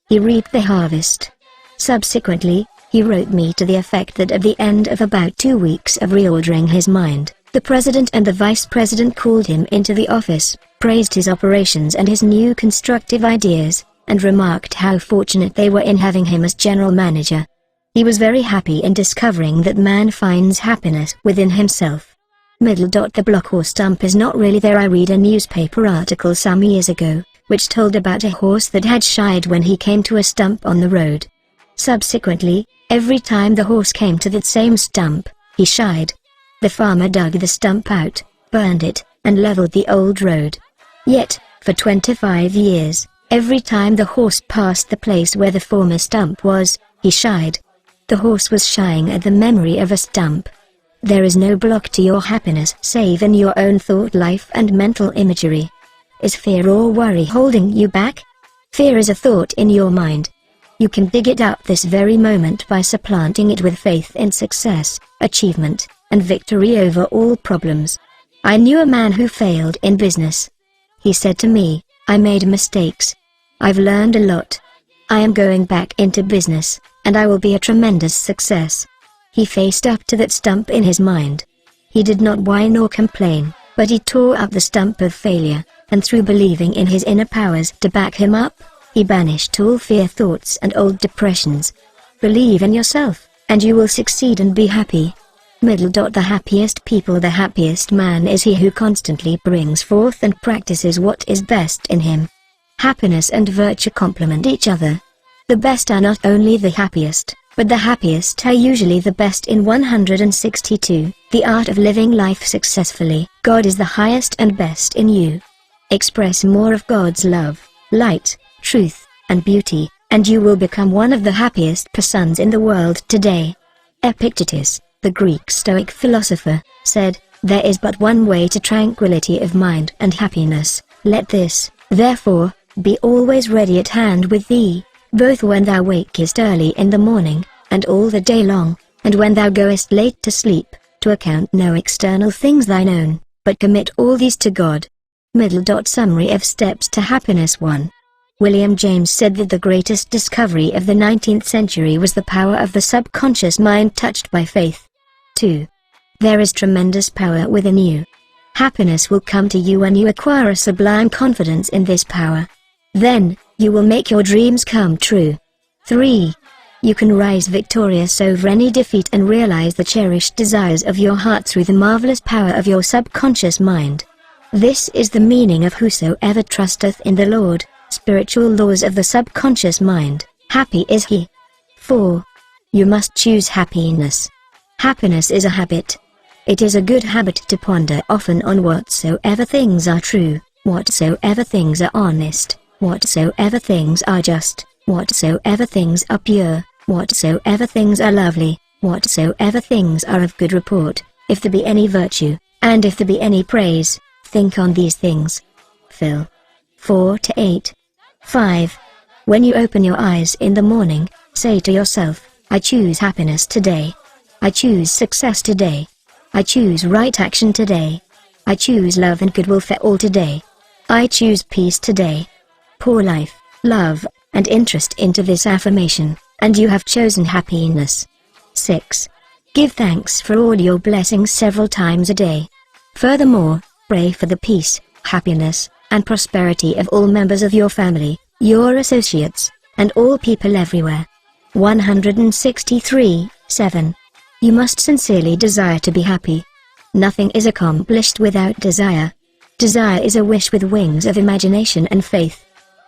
He reaped the harvest. Subsequently, he wrote me to the effect that at the end of about 2 weeks of reordering his mind, the president and the vice president called him into the office, praised his operations and his new constructive ideas, and remarked how fortunate they were in having him as general manager. He was very happy in discovering that man finds happiness within himself. The block or stump is not really there. I read a newspaper article some years ago, which told about a horse that had shied when he came to a stump on the road. Subsequently, every time the horse came to that same stump, he shied. The farmer dug the stump out, burned it, and leveled the old road. Yet, for 25 years, every time the horse passed the place where the former stump was, he shied. The horse was shying at the memory of a stump. There is no block to your happiness save in your own thought life and mental imagery. Is fear or worry holding you back? Fear is a thought in your mind. You can dig it out this very moment by supplanting it with faith in success, achievement, and victory over all problems. I knew a man who failed in business. He said to me, "I made mistakes. I've learned a lot. I am going back into business, and I will be a tremendous success." He faced up to that stump in his mind. He did not whine or complain, but he tore up the stump of failure, and through believing in his inner powers to back him up, he banished all fear thoughts and old depressions. Believe in yourself, and you will succeed and be happy. The happiest people, the happiest man is he who constantly brings forth and practices what is best in him. Happiness and virtue complement each other. The best are not only the happiest, but the happiest are usually the best. In 162, The Art of Living Life Successfully, God is the highest and best in you. Express more of God's love, light, truth, and beauty, and you will become one of the happiest persons in the world today. Epictetus, the Greek Stoic philosopher, said, "There is but one way to tranquility of mind and happiness. Let this, therefore, be always ready at hand with thee, both when thou wakest early in the morning, and all the day long, and when thou goest late to sleep, to account no external things thine own, but commit all these to God." Summary of Steps to Happiness 1. William James said that the greatest discovery of the 19th century was the power of the subconscious mind touched by faith. 2. There is tremendous power within you. Happiness will come to you when you acquire a sublime confidence in this power. Then, you will make your dreams come true. 3. You can rise victorious over any defeat and realize the cherished desires of your heart through the marvelous power of your subconscious mind. This is the meaning of "Whosoever trusteth in the Lord," spiritual laws of the subconscious mind, happy is he. 4. You must choose happiness. Happiness is a habit. It is a good habit to ponder often on whatsoever things are true, whatsoever things are honest, whatsoever things are just, whatsoever things are pure, whatsoever things are lovely, whatsoever things are of good report, if there be any virtue, and if there be any praise, think on these things. Phil. 4-8. 5. When you open your eyes in the morning, say to yourself, "I choose happiness today. I choose success today. I choose right action today. I choose love and goodwill for all today. I choose peace today. Poor life. love, and interest into this affirmation, and you have chosen happiness. 6. Give thanks for all your blessings several times a day. Furthermore, pray for the peace, happiness, and prosperity of all members of your family, your associates, and all people everywhere. 163. 7. You must sincerely desire to be happy. Nothing is accomplished without desire. Desire is a wish with wings of imagination and faith.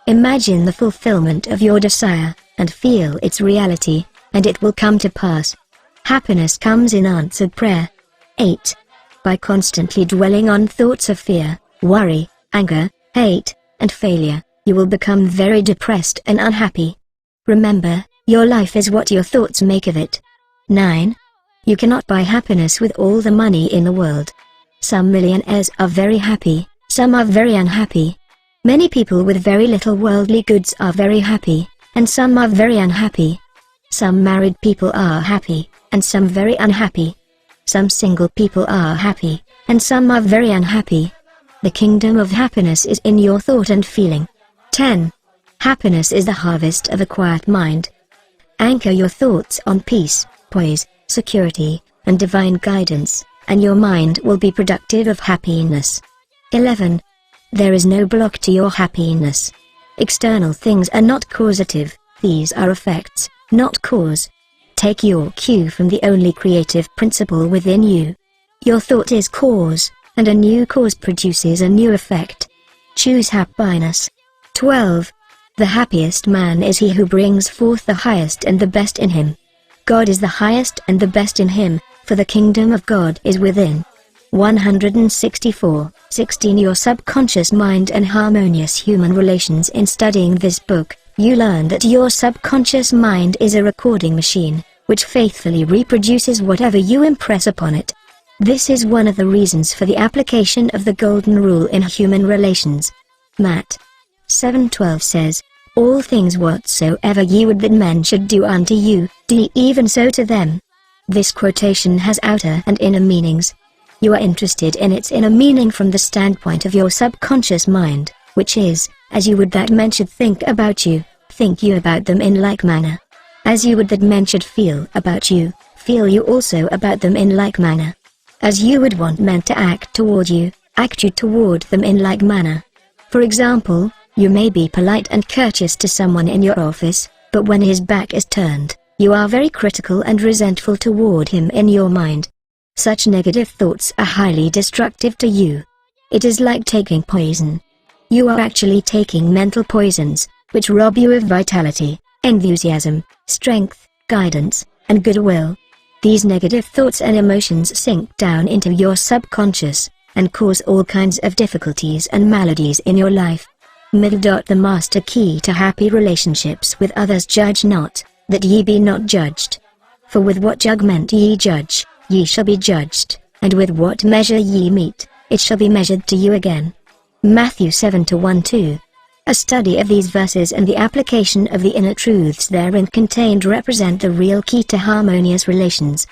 Imagine the fulfillment of your desire, and feel its reality, and it will come to pass. Happiness comes in answered prayer. 8. By constantly dwelling on thoughts of fear, worry, anger, hate, and failure, you will become very depressed and unhappy. Remember, your life is what your thoughts make of it. 9. You cannot buy happiness with all the money in the world. Some millionaires are very happy, some are very unhappy. Many people with very little worldly goods are very happy, and some are very unhappy. Some married people are happy, and some very unhappy. Some single people are happy, and some are very unhappy. The kingdom of happiness is in your thought and feeling. 10. Happiness is the harvest of a quiet mind. Anchor your thoughts on peace, poise, security, and divine guidance, and your mind will be productive of happiness. 11. There is no block to your happiness. External things are not causative, these are effects, not cause. Take your cue from the only creative principle within you. Your thought is cause, and a new cause produces a new effect. Choose happiness. 12. The happiest man is he who brings forth the highest and the best in him. God is the highest and the best in him, for the kingdom of God is within. 164. 16. Your subconscious mind and harmonious human relations. In studying this book, you learn that your subconscious mind is a recording machine, which faithfully reproduces whatever you impress upon it. This is one of the reasons for the application of the golden rule in human relations. Matt. 7:12 says, all things whatsoever ye would that men should do unto you, do ye even so to them. This quotation has outer and inner meanings. You are interested in its inner meaning from the standpoint of your subconscious mind, which is, as you would that men should think about you, think you about them in like manner. As you would that men should feel about you, feel you also about them in like manner. As you would want men to act toward you, act you toward them in like manner. For example, you may be polite and courteous to someone in your office, but when his back is turned, you are very critical and resentful toward him in your mind. Such negative thoughts are highly destructive to you. It is like taking poison. You are actually taking mental poisons, which rob you of vitality, enthusiasm, strength, guidance, and goodwill. These negative thoughts and emotions sink down into your subconscious, and cause all kinds of difficulties and maladies in your life. The master key to happy relationships with others. Judge not, that ye be not judged. For with what judgment ye judge, ye shall be judged, and with what measure ye meet, it shall be measured to you again. Matthew 7:1-2. A study of these verses and the application of the inner truths therein contained represent the real key to harmonious relations.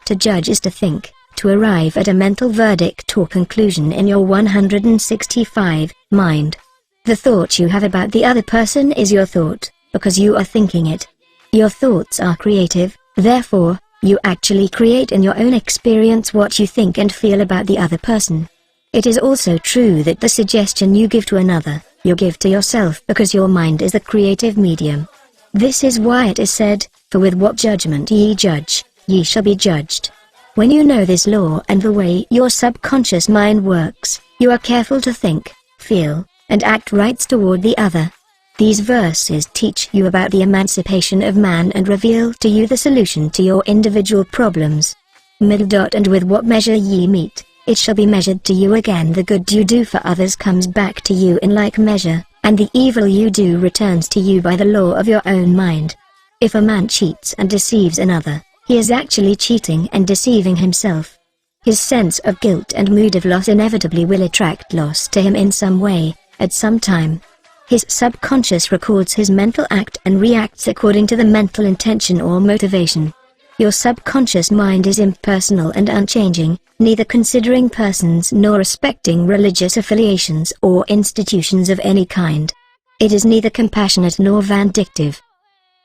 To judge is to think, to arrive at a mental verdict or conclusion in your 165 mind. The thought you have about the other person is your thought, because you are thinking it. Your thoughts are creative, therefore, you actually create in your own experience what you think and feel about the other person. It is also true that the suggestion you give to another, you give to yourself, because your mind is the creative medium. This is why it is said, for with what judgment ye judge, ye shall be judged. When you know this law and the way your subconscious mind works, you are careful to think, feel, and act right toward the other. These verses teach you about the emancipation of man and reveal to you the solution to your individual problems. And with what measure ye meet, it shall be measured to you again. The good you do for others comes back to you in like measure, and the evil you do returns to you by the law of your own mind. If a man cheats and deceives another, he is actually cheating and deceiving himself. His sense of guilt and mood of loss inevitably will attract loss to him in some way, at some time. His subconscious records his mental act and reacts according to the mental intention or motivation. Your subconscious mind is impersonal and unchanging, neither considering persons nor respecting religious affiliations or institutions of any kind. It is neither compassionate nor vindictive.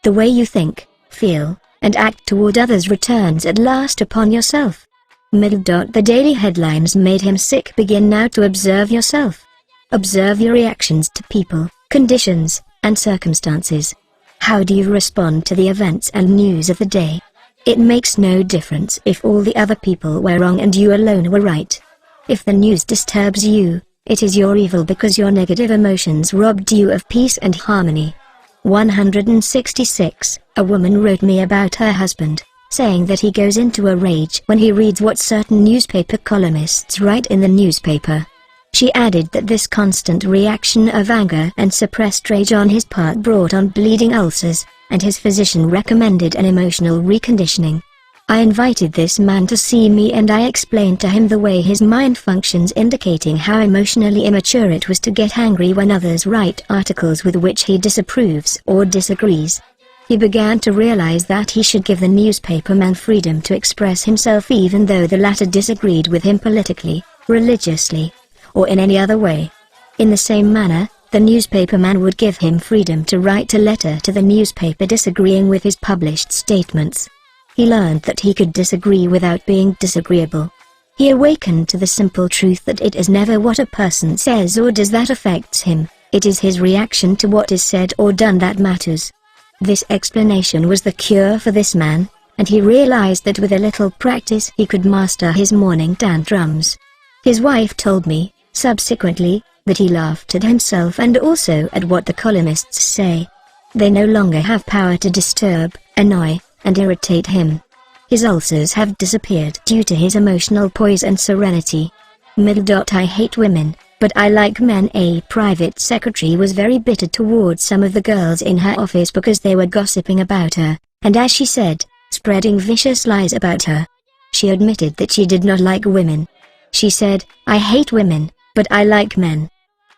The way you think, feel, and act toward others returns at last upon yourself. The daily headlines made him sick. Begin now to observe yourself. Observe your reactions to people, conditions, and circumstances. How do you respond to the events and news of the day? It makes no difference if all the other people were wrong and you alone were right. If the news disturbs you, it is your evil because your negative emotions robbed you of peace and harmony. 166. A woman wrote me about her husband, saying that he goes into a rage when he reads what certain newspaper columnists write in the newspaper. She added that this constant reaction of anger and suppressed rage on his part brought on bleeding ulcers, and his physician recommended an emotional reconditioning. I invited this man to see me and I explained to him the way his mind functions, indicating how emotionally immature it was to get angry when others write articles with which he disapproves or disagrees. He began to realize that he should give the newspaperman freedom to express himself even though the latter disagreed with him politically, religiously, or in any other way. In the same manner, the newspaperman would give him freedom to write a letter to the newspaper disagreeing with his published statements. He learned that he could disagree without being disagreeable. He awakened to the simple truth that it is never what a person says or does that affects him, it is his reaction to what is said or done that matters. This explanation was the cure for this man, and he realized that with a little practice he could master his morning tantrums. His wife told me, subsequently, that he laughed at himself and also at what the columnists say. They no longer have power to disturb, annoy, and irritate him. His ulcers have disappeared due to his emotional poise and serenity. I hate women, but I like men. A private secretary was very bitter towards some of the girls in her office because they were gossiping about her, and as she said, spreading vicious lies about her. She admitted that she did not like women. She said, "I hate women, but I like men."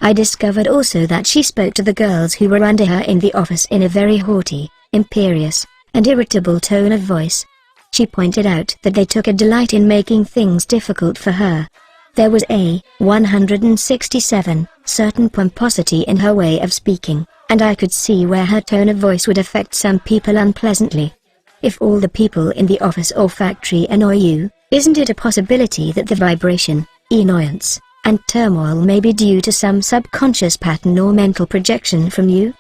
I discovered also that she spoke to the girls who were under her in the office in a very haughty, imperious, and irritable tone of voice. She pointed out that they took a delight in making things difficult for her. There was a 167 certain pomposity in her way of speaking, and I could see where her tone of voice would affect some people unpleasantly. If all the people in the office or factory annoy you, isn't it a possibility that the vibration, annoyance, and turmoil may be due to some subconscious pattern or mental projection from you?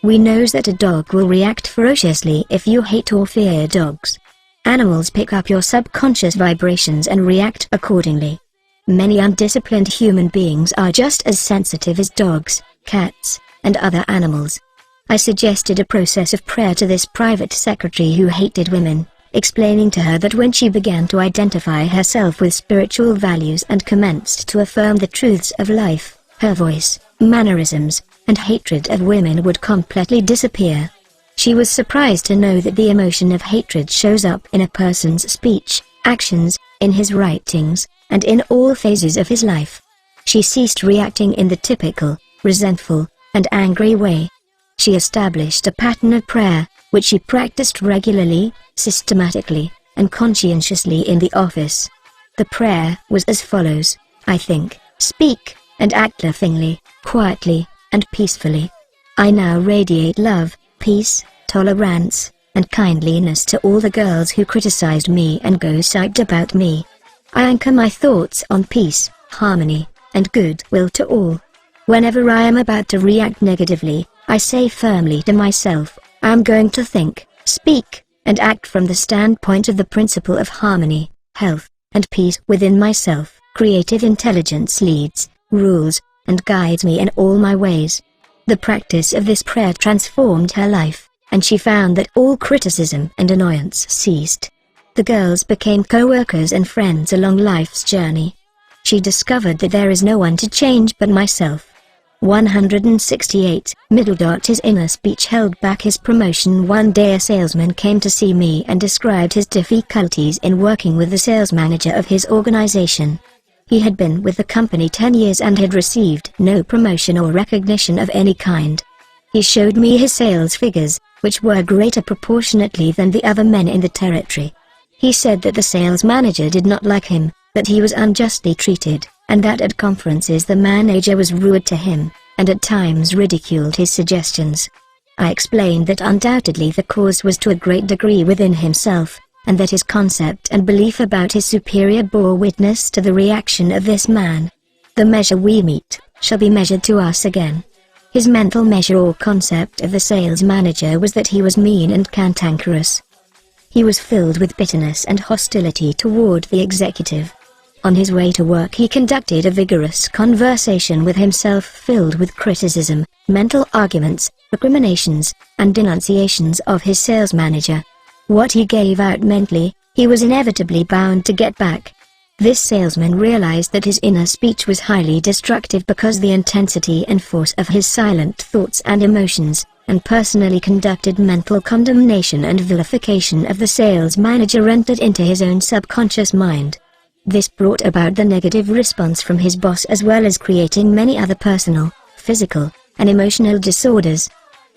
We know that a dog will react ferociously if you hate or fear dogs. Animals pick up your subconscious vibrations and react accordingly. Many undisciplined human beings are just as sensitive as dogs, cats, and other animals. I suggested a process of prayer to this private secretary who hated women, explaining to her that when she began to identify herself with spiritual values and commenced to affirm the truths of life, her voice, mannerisms, and hatred of women would completely disappear. She was surprised to know that the emotion of hatred shows up in a person's speech, actions, in his writings, and in all phases of his life. She ceased reacting in the typical, resentful, and angry way. She established a pattern of prayer, which she practiced regularly, systematically, and conscientiously in the office. The prayer was as follows: I think, speak, and act lovingly, quietly, and peacefully. I now radiate love, peace, tolerance, and kindliness to all the girls who criticized me and gossiped about me. I anchor my thoughts on peace, harmony, and goodwill to all. Whenever I am about to react negatively, I say firmly to myself, I am going to think, speak, and act from the standpoint of the principle of harmony, health, and peace within myself. Creative intelligence leads, rules, and guides me in all my ways. The practice of this prayer transformed her life, and she found that all criticism and annoyance ceased. The girls became co-workers and friends along life's journey. She discovered that there is no one to change but myself. 168. His inner speech held back his promotion. One day a salesman came to see me and described his difficulties in working with the sales manager of his organization. He had been with the company 10 years and had received no promotion or recognition of any kind. He showed me his sales figures, which were greater proportionately than the other men in the territory. He said that the sales manager did not like him, that he was unjustly treated, and that at conferences the manager was rude to him. and at times ridiculed his suggestions. I explained that undoubtedly the cause was to a great degree within himself, and that his concept and belief about his superior bore witness to the reaction of this man. The measure we meet shall be measured to us again. His mental measure or concept of the sales manager was that he was mean and cantankerous. He was filled with bitterness and hostility toward the executive. On his way to work he conducted a vigorous conversation with himself filled with criticism, mental arguments, recriminations, and denunciations of his sales manager. What he gave out mentally, he was inevitably bound to get back. This salesman realized that his inner speech was highly destructive because the intensity and force of his silent thoughts and emotions, and personally conducted mental condemnation and vilification of the sales manager entered into his own subconscious mind. This brought about the negative response from his boss as well as creating many other personal, physical, and emotional disorders.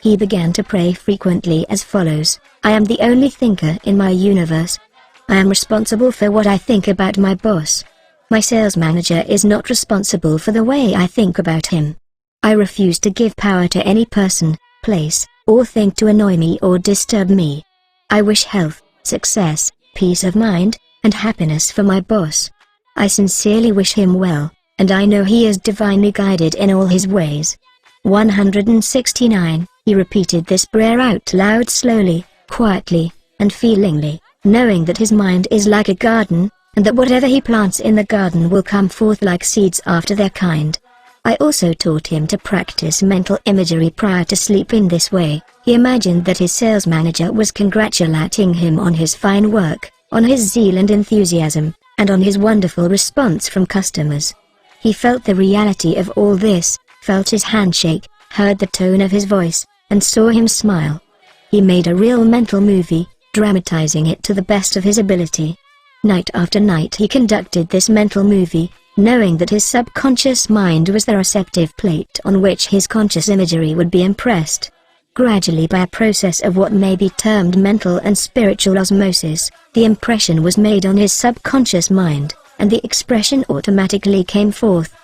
He began to pray frequently as follows: I am the only thinker in my universe. I am responsible for what I think about my boss. My sales manager is not responsible for the way I think about him. I refuse to give power to any person, place, or thing to annoy me or disturb me. I wish health, success, peace of mind, and happiness for my boss. I sincerely wish him well, and I know he is divinely guided in all his ways. 169. He repeated this prayer out loud slowly, quietly, and feelingly, knowing that his mind is like a garden, and that whatever he plants in the garden will come forth like seeds after their kind. I also taught him to practice mental imagery prior to sleep in this way. He imagined that his sales manager was congratulating him on his fine work, on his zeal and enthusiasm, and on his wonderful response from customers. He felt the reality of all this, felt his handshake, heard the tone of his voice, and saw him smile. He made a real mental movie, dramatizing it to the best of his ability. Night after night he conducted this mental movie, knowing that his subconscious mind was the receptive plate on which his conscious imagery would be impressed. Gradually, by a process of what may be termed mental and spiritual osmosis, the impression was made on his subconscious mind, and the expression automatically came forth.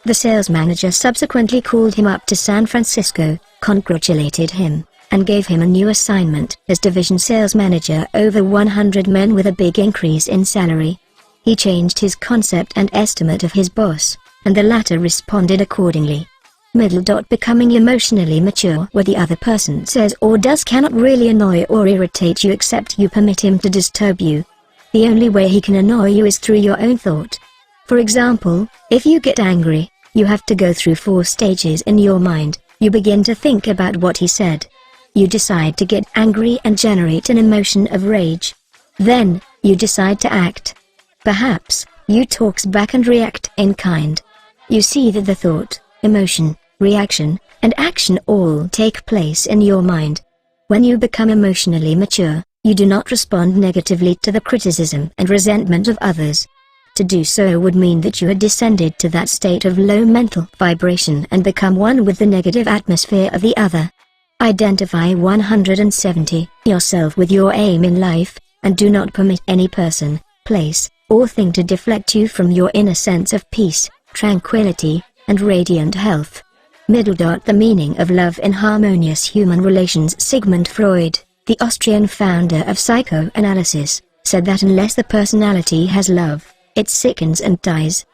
The sales manager subsequently called him up to San Francisco, congratulated him, and gave him a new assignment as division sales manager over 100 men with a big increase in salary. He changed his concept and estimate of his boss, and the latter responded accordingly. Becoming emotionally mature. What the other person says or does cannot really annoy or irritate you except you permit him to disturb you. The only way he can annoy you is through your own thought. For example, if you get angry, you have to go through 4 stages in your mind. You begin to think about what he said. You decide to get angry and generate an emotion of rage. Then, you decide to act. Perhaps, you talk back and react in kind. You see that the thought, emotion, reaction, and action all take place in your mind. When you become emotionally mature, you do not respond negatively to the criticism and resentment of others. To do so would mean that you had descended to that state of low mental vibration and become one with the negative atmosphere of the other. Identify 170 yourself with your aim in life, and do not permit any person, place, or thing to deflect you from your inner sense of peace, tranquility, and radiant health. The meaning of love in harmonious human relations. Sigmund Freud, the Austrian founder of psychoanalysis, said that unless the personality has love, it sickens and dies.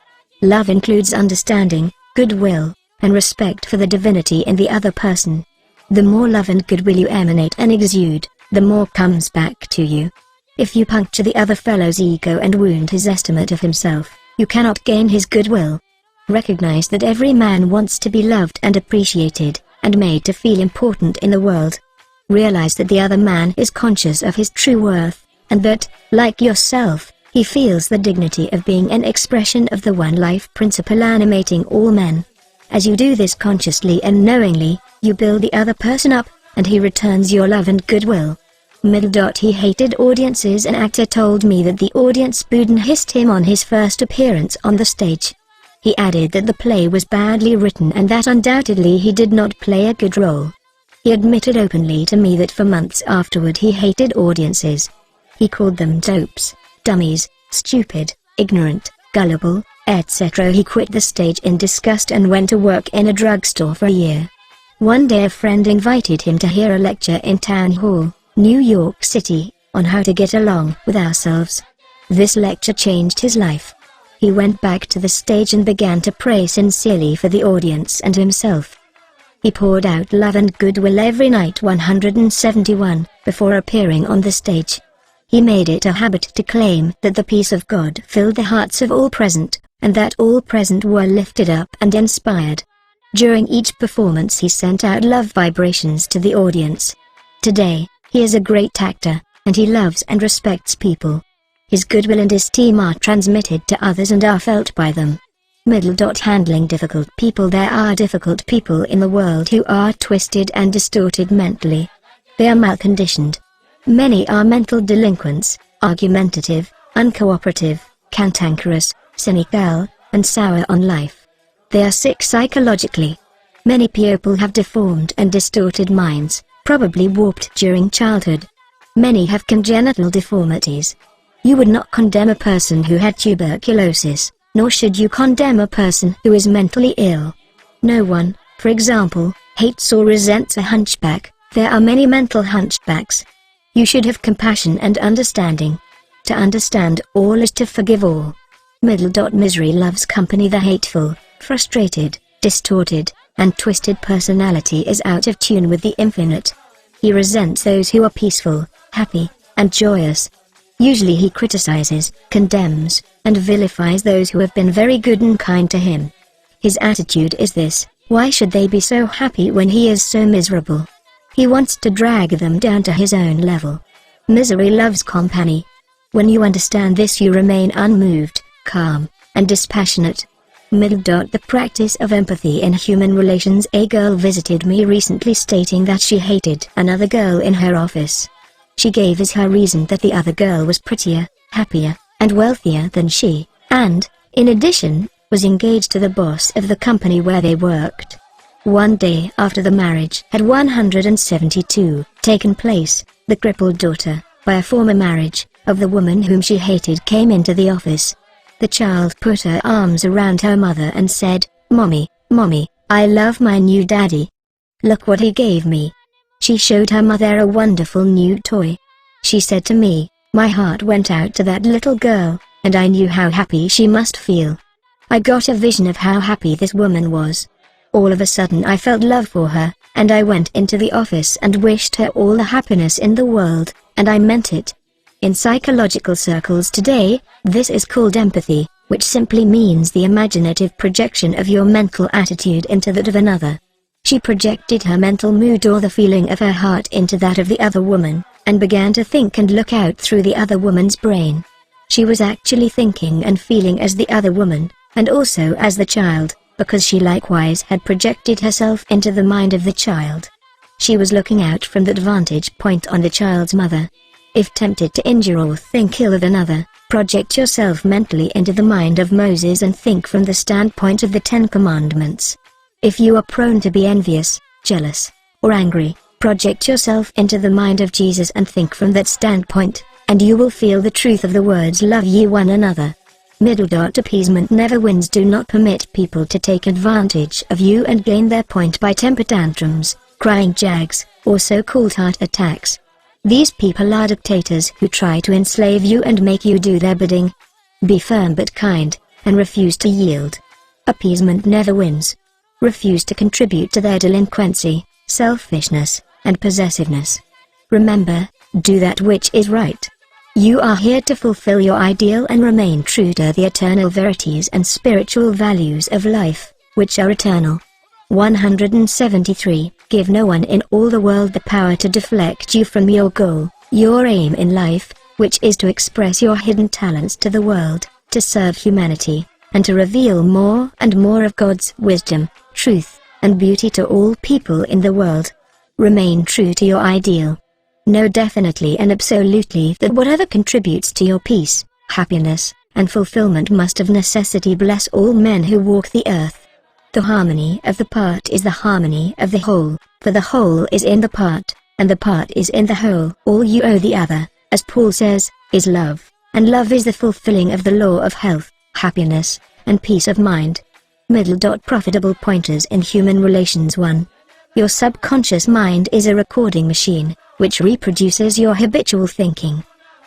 Love includes understanding, goodwill, and respect for the divinity in the other person. The more love and goodwill you emanate and exude, the more comes back to you. If you puncture the other fellow's ego and wound his estimate of himself, you cannot gain his goodwill. Recognize that every man wants to be loved and appreciated, and made to feel important in the world. Realize that the other man is conscious of his true worth, and that, like yourself, he feels the dignity of being an expression of the one life principle animating all men. As you do this consciously and knowingly, you build the other person up, and he returns your love and goodwill. He hated audiences. An actor told me that the audience booed and hissed him on his first appearance on the stage. He added that the play was badly written and that undoubtedly he did not play a good role. He admitted openly to me that for months afterward he hated audiences. He called them dopes, dummies, stupid, ignorant, gullible, etc. He quit the stage in disgust and went to work in a drugstore for a year. One day a friend invited him to hear a lecture in Town Hall, New York City, on how to get along with ourselves. This lecture changed his life. He went back to the stage and began to pray sincerely for the audience and himself. He poured out love and goodwill every night 171, before appearing on the stage. He made it a habit to claim that the peace of God filled the hearts of all present, and that all present were lifted up and inspired. During each performance he sent out love vibrations to the audience. Today, he is a great actor, and he loves and respects people. His goodwill and esteem are transmitted to others and are felt by them. Handling difficult people. There are difficult people in the world who are twisted and distorted mentally. They are malconditioned. Many are mental delinquents, argumentative, uncooperative, cantankerous, cynical, and sour on life. They are sick psychologically. Many people have deformed and distorted minds, probably warped during childhood. Many have congenital deformities. You would not condemn a person who had tuberculosis, nor should you condemn a person who is mentally ill. No one, for example, hates or resents a hunchback. There are many mental hunchbacks. You should have compassion and understanding. To understand all is to forgive all. Misery loves company. The hateful, frustrated, distorted, and twisted personality is out of tune with the infinite. He resents those who are peaceful, happy, and joyous. Usually he criticizes, condemns, and vilifies those who have been very good and kind to him. His attitude is this: why should they be so happy when he is so miserable? He wants to drag them down to his own level. Misery loves company. When you understand this, you remain unmoved, calm, and dispassionate. The practice of empathy in human relations. A girl visited me recently stating that she hated another girl in her office. She gave as her reason that the other girl was prettier, happier, and wealthier than she, and, in addition, was engaged to the boss of the company where they worked. One day after the marriage had 172 taken place, the crippled daughter, by a former marriage, of the woman whom she hated came into the office. The child put her arms around her mother and said, "Mommy, Mommy, I love my new daddy. Look what he gave me." She showed her mother a wonderful new toy. She said to me, "My heart went out to that little girl, and I knew how happy she must feel." I got a vision of how happy this woman was. All of a sudden I felt love for her, and I went into the office and wished her all the happiness in the world, and I meant it. In psychological circles today, this is called empathy, which simply means the imaginative projection of your mental attitude into that of another. She projected her mental mood or the feeling of her heart into that of the other woman, and began to think and look out through the other woman's brain. She was actually thinking and feeling as the other woman, and also as the child, because she likewise had projected herself into the mind of the child. She was looking out from that vantage point on the child's mother. If tempted to injure or think ill of another, project yourself mentally into the mind of Moses and think from the standpoint of the 10 Commandments. If you are prone to be envious, jealous, or angry, project yourself into the mind of Jesus and think from that standpoint, and you will feel the truth of the words "love ye one another." Appeasement never wins. Do not permit people to take advantage of you and gain their point by temper tantrums, crying jags, or so-called heart attacks. These people are dictators who try to enslave you and make you do their bidding. Be firm but kind, and refuse to yield. Appeasement never wins. Refuse to contribute to their delinquency, selfishness, and possessiveness. Remember, do that which is right. You are here to fulfill your ideal and remain true to the eternal verities and spiritual values of life, which are eternal. 173. Give no one in all the world the power to deflect you from your goal, your aim in life, which is to express your hidden talents to the world, to serve humanity, and to reveal more and more of God's wisdom, truth, and beauty to all people in the world. Remain true to your ideal. Know definitely and absolutely that whatever contributes to your peace, happiness, and fulfillment must of necessity bless all men who walk the earth. The harmony of the part is the harmony of the whole, for the whole is in the part, and the part is in the whole. All you owe the other, as Paul says, is love, and love is the fulfilling of the law of health, happiness, and peace of mind. Middle. Profitable pointers in human relations. 1. Your subconscious mind is a recording machine, which reproduces your habitual thinking.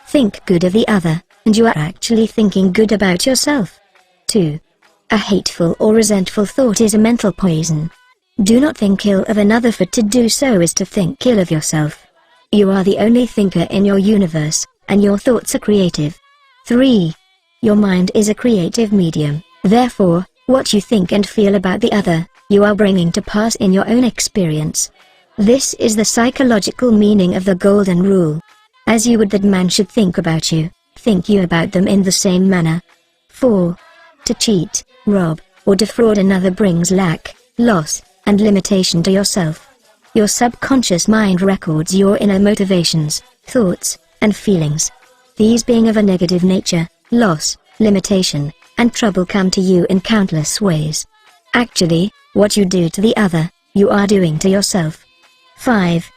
Think good of the other, and you are actually thinking good about yourself. 2. A hateful or resentful thought is a mental poison. Do not think ill of another, for to do so is to think ill of yourself. You are the only thinker in your universe, and your thoughts are creative. 3. Your mind is a creative medium, therefore, what you think and feel about the other, you are bringing to pass in your own experience. This is the psychological meaning of the golden rule. As you would that man should think about you, think you about them in the same manner. 4. To cheat, rob, or defraud another brings lack, loss, and limitation to yourself. Your subconscious mind records your inner motivations, thoughts, and feelings. These being of a negative nature, loss, limitation, and trouble come to you in countless ways. Actually, what you do to the other, you are doing to yourself. 5.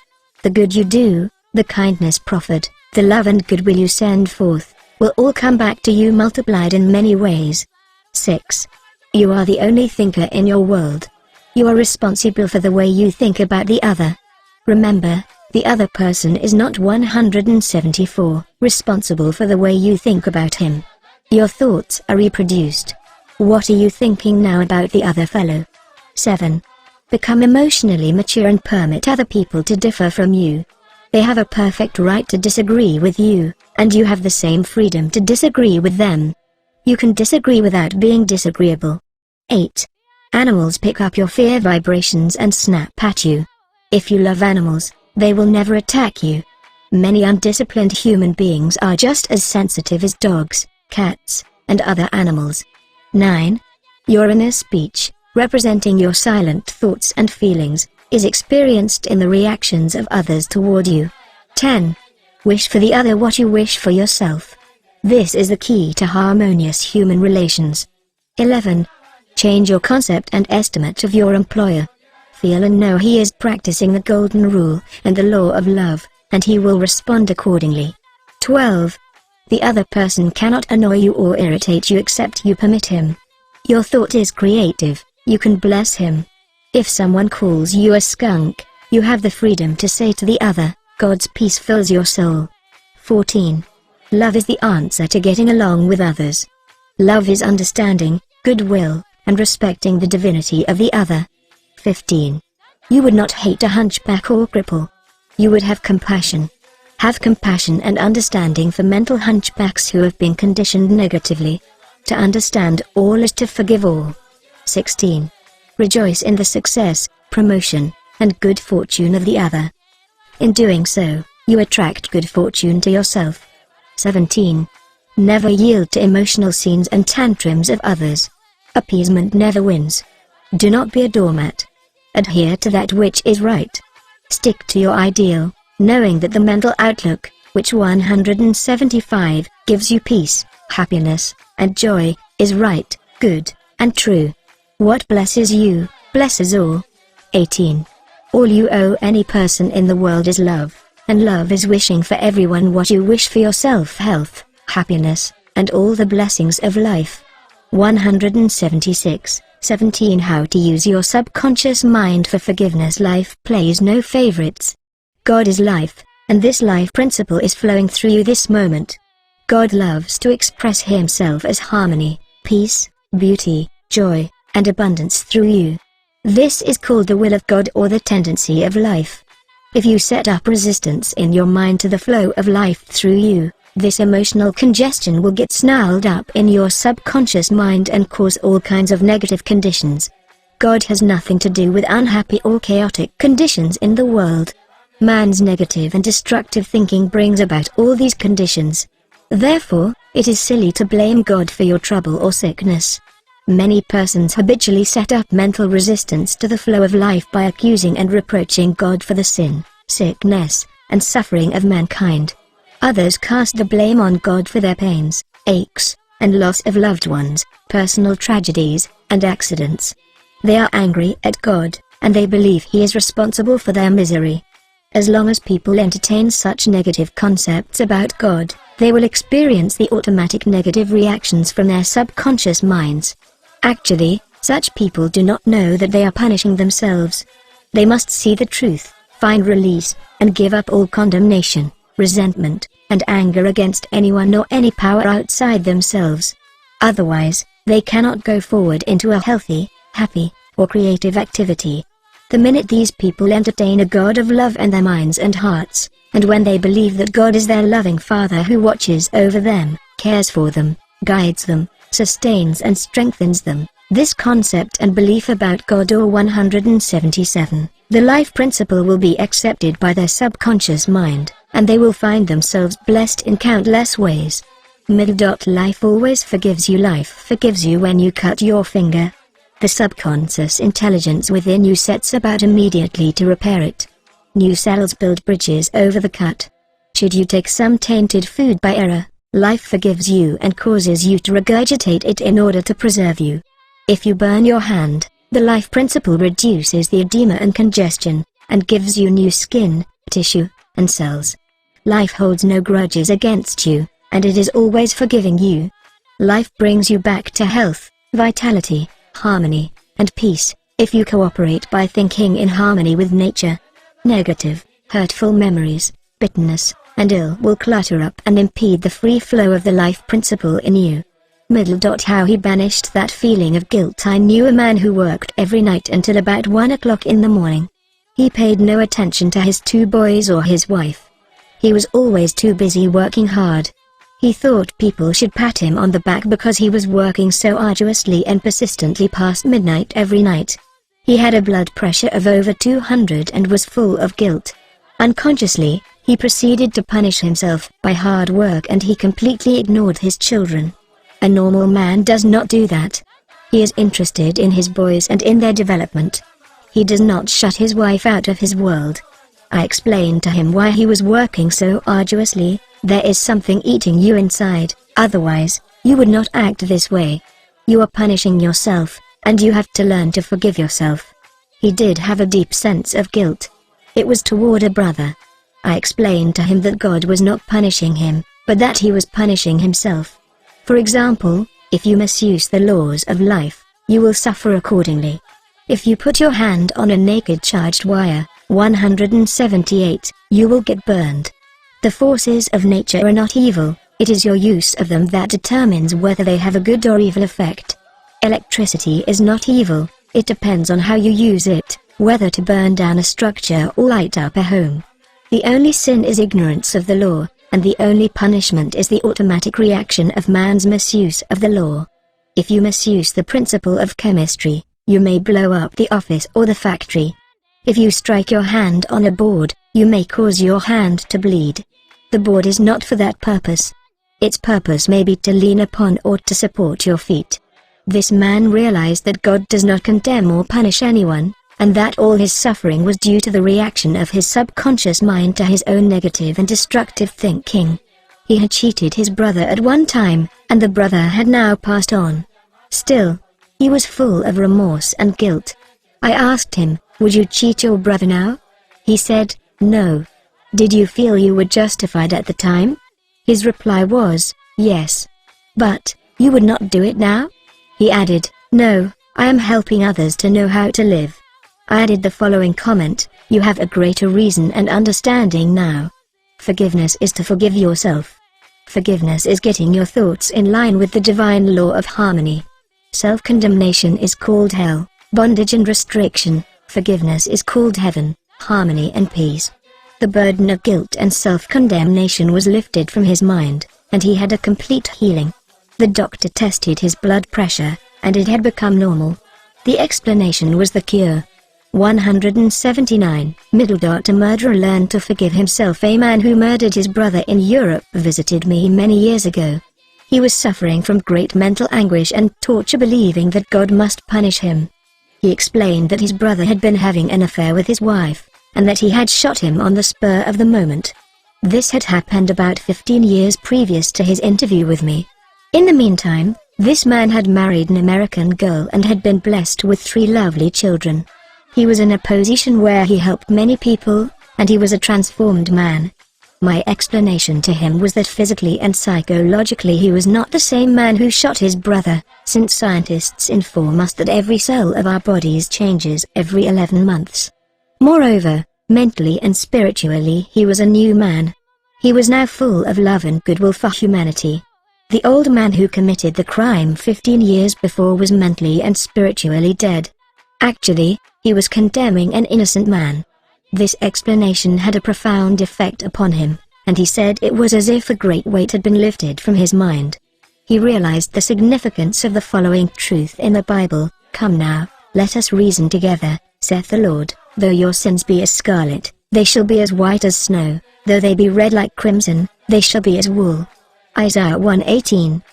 The good you do, the kindness proffered, the love and goodwill you send forth, will all come back to you multiplied in many ways. 6. You are the only thinker in your world. You are responsible for the way you think about the other. Remember, the other person is not 174 responsible for the way you think about him. Your thoughts are reproduced. What are you thinking now about the other fellow? 7. Become emotionally mature and permit other people to differ from you. They have a perfect right to disagree with you, and you have the same freedom to disagree with them. You can disagree without being disagreeable. 8. Animals pick up your fear vibrations and snap at you. If you love animals, they will never attack you. Many undisciplined human beings are just as sensitive as dogs, cats, and other animals. 9. Your inner speech, representing your silent thoughts and feelings, is experienced in the reactions of others toward you. 10. Wish for the other what you wish for yourself. This is the key to harmonious human relations. 11. Change your concept and estimate of your employer. Feel and know he is practicing the golden rule and the law of love, and he will respond accordingly. 12. The other person cannot annoy you or irritate you except you permit him. Your thought is creative, you can bless him. If someone calls you a skunk, you have the freedom to say to the other, God's peace fills your soul. 14. Love is the answer to getting along with others. Love is understanding, goodwill, and respecting the divinity of the other. 15. You would not hate a hunchback or cripple. You would have compassion. Have compassion and understanding for mental hunchbacks who have been conditioned negatively. To understand all is to forgive all. 16. Rejoice in the success, promotion, and good fortune of the other. In doing so, you attract good fortune to yourself. 17. Never yield to emotional scenes and tantrums of others. Appeasement never wins. Do not be a doormat. Adhere to that which is right. Stick to your ideal, knowing that the mental outlook, which 175 gives you peace, happiness, and joy, is right, good, and true. What blesses you, blesses all. 18. All you owe any person in the world is love, and love is wishing for everyone what you wish for yourself: health, happiness, and all the blessings of life. 176. 17. How to use your subconscious mind for forgiveness. Life plays no favorites. God is life, and this life principle is flowing through you this moment. God loves to express himself as harmony, peace, beauty, joy, and abundance through you. This is called the will of God, or the tendency of life. If you set up resistance in your mind to the flow of life through you, this emotional congestion will get snarled up in your subconscious mind and cause all kinds of negative conditions. God has nothing to do with unhappy or chaotic conditions in the world. Man's negative and destructive thinking brings about all these conditions. Therefore, it is silly to blame God for your trouble or sickness. Many persons habitually set up mental resistance to the flow of life by accusing and reproaching God for the sin, sickness, and suffering of mankind. Others cast the blame on God for their pains, aches, and loss of loved ones, personal tragedies, and accidents. They are angry at God, and they believe He is responsible for their misery. As long as people entertain such negative concepts about God, they will experience the automatic negative reactions from their subconscious minds. Actually, such people do not know that they are punishing themselves. They must see the truth, find release, and give up all condemnation, resentment, and anger against anyone or any power outside themselves. Otherwise, they cannot go forward into a healthy, happy, or creative activity. The minute these people entertain a God of love in their minds and hearts, and when they believe that God is their loving Father who watches over them, cares for them, guides them, sustains and strengthens them, this concept and belief about God or 177, the life principle will be accepted by their subconscious mind, and they will find themselves blessed in countless ways. Life always forgives you. Life forgives you when you cut your finger. The subconscious intelligence within you sets about immediately to repair it. New cells build bridges over the cut. Should you take some tainted food by error, life forgives you and causes you to regurgitate it in order to preserve you. If you burn your hand, the life principle reduces the edema and congestion, and gives you new skin, tissue, and cells. Life holds no grudges against you, and it is always forgiving you. Life brings you back to health, vitality, harmony, and peace, if you cooperate by thinking in harmony with nature. Negative, hurtful memories, bitterness, and ill will clutter up and impede the free flow of the life principle in you. How he banished that feeling of guilt. I knew a man who worked every night until about 1 o'clock in the morning. He paid no attention to his 2 boys or his wife. He was always too busy working hard. He thought people should pat him on the back because he was working so arduously and persistently past midnight every night. He had a blood pressure of over 200 and was full of guilt. Unconsciously, he proceeded to punish himself by hard work, and he completely ignored his children. A normal man does not do that. He is interested in his boys and in their development. He does not shut his wife out of his world. I explained to him why he was working so arduously. There is something eating you inside, otherwise, you would not act this way. You are punishing yourself, and you have to learn to forgive yourself. He did have a deep sense of guilt. It was toward a brother. I explained to him that God was not punishing him, but that he was punishing himself. For example, if you misuse the laws of life, you will suffer accordingly. If you put your hand on a naked charged wire, 178, you will get burned. The forces of nature are not evil, it is your use of them that determines whether they have a good or evil effect. Electricity is not evil, it depends on how you use it, whether to burn down a structure or light up a home. The only sin is ignorance of the law, and the only punishment is the automatic reaction of man's misuse of the law. If you misuse the principle of chemistry, you may blow up the office or the factory. If you strike your hand on a board, you may cause your hand to bleed. The board is not for that purpose. Its purpose may be to lean upon or to support your feet. This man realized that God does not condemn or punish anyone, and that all his suffering was due to the reaction of his subconscious mind to his own negative and destructive thinking. He had cheated his brother at one time, and the brother had now passed on. Still, he was full of remorse and guilt. I asked him, "Would you cheat your brother now?" He said, "No." "Did you feel you were justified at the time?" His reply was, "Yes." "But, you would not do it now?" He added, "No, I am helping others to know how to live." I added the following comment, "You have a greater reason and understanding now. Forgiveness is to forgive yourself. Forgiveness is getting your thoughts in line with the divine law of harmony. Self-condemnation is called hell, bondage and restriction. Forgiveness is called heaven, harmony and peace." The burden of guilt and self-condemnation was lifted from his mind, and he had a complete healing. The doctor tested his blood pressure, and it had become normal. The explanation was the cure. 179. A murderer learned to forgive himself. A man who murdered his brother in Europe visited me many years ago. He was suffering from great mental anguish and torture, believing that God must punish him. He explained that his brother had been having an affair with his wife, and that he had shot him on the spur of the moment. This had happened about 15 years previous to his interview with me. In the meantime, this man had married an American girl and had been blessed with 3 lovely children. He was in a position where he helped many people, and he was a transformed man. My explanation to him was that physically and psychologically he was not the same man who shot his brother, since scientists inform us that every cell of our bodies changes every 11 months. Moreover, mentally and spiritually he was a new man. He was now full of love and goodwill for humanity. The old man who committed the crime 15 years before was mentally and spiritually dead. Actually, he was condemning an innocent man. This explanation had a profound effect upon him, and he said it was as if a great weight had been lifted from his mind. He realized the significance of the following truth in the Bible: "Come now, let us reason together, saith the Lord, though your sins be as scarlet, they shall be as white as snow, though they be red like crimson, they shall be as wool." Isaiah 1:18.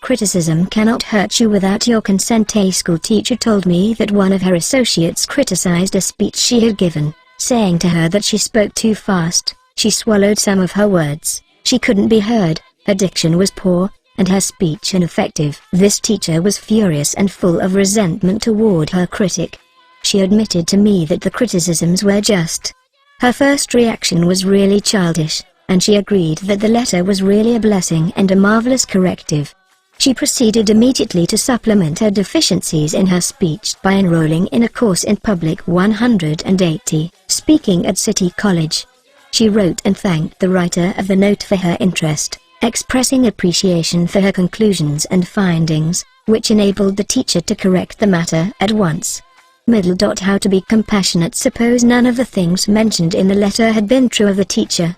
Criticism cannot hurt you without your consent. A school teacher told me that one of her associates criticized a speech she had given, saying to her that she spoke too fast, she swallowed some of her words, she couldn't be heard, her diction was poor, and her speech ineffective. This teacher was furious and full of resentment toward her critic. She admitted to me that the criticisms were just. Her first reaction was really childish, and she agreed that the letter was really a blessing and a marvelous corrective. She proceeded immediately to supplement her deficiencies in her speech by enrolling in a course in Public 180, speaking at City College. She wrote and thanked the writer of the note for her interest, expressing appreciation for her conclusions and findings, which enabled the teacher to correct the matter at once. How to be compassionate. Suppose none of the things mentioned in the letter had been true of the teacher.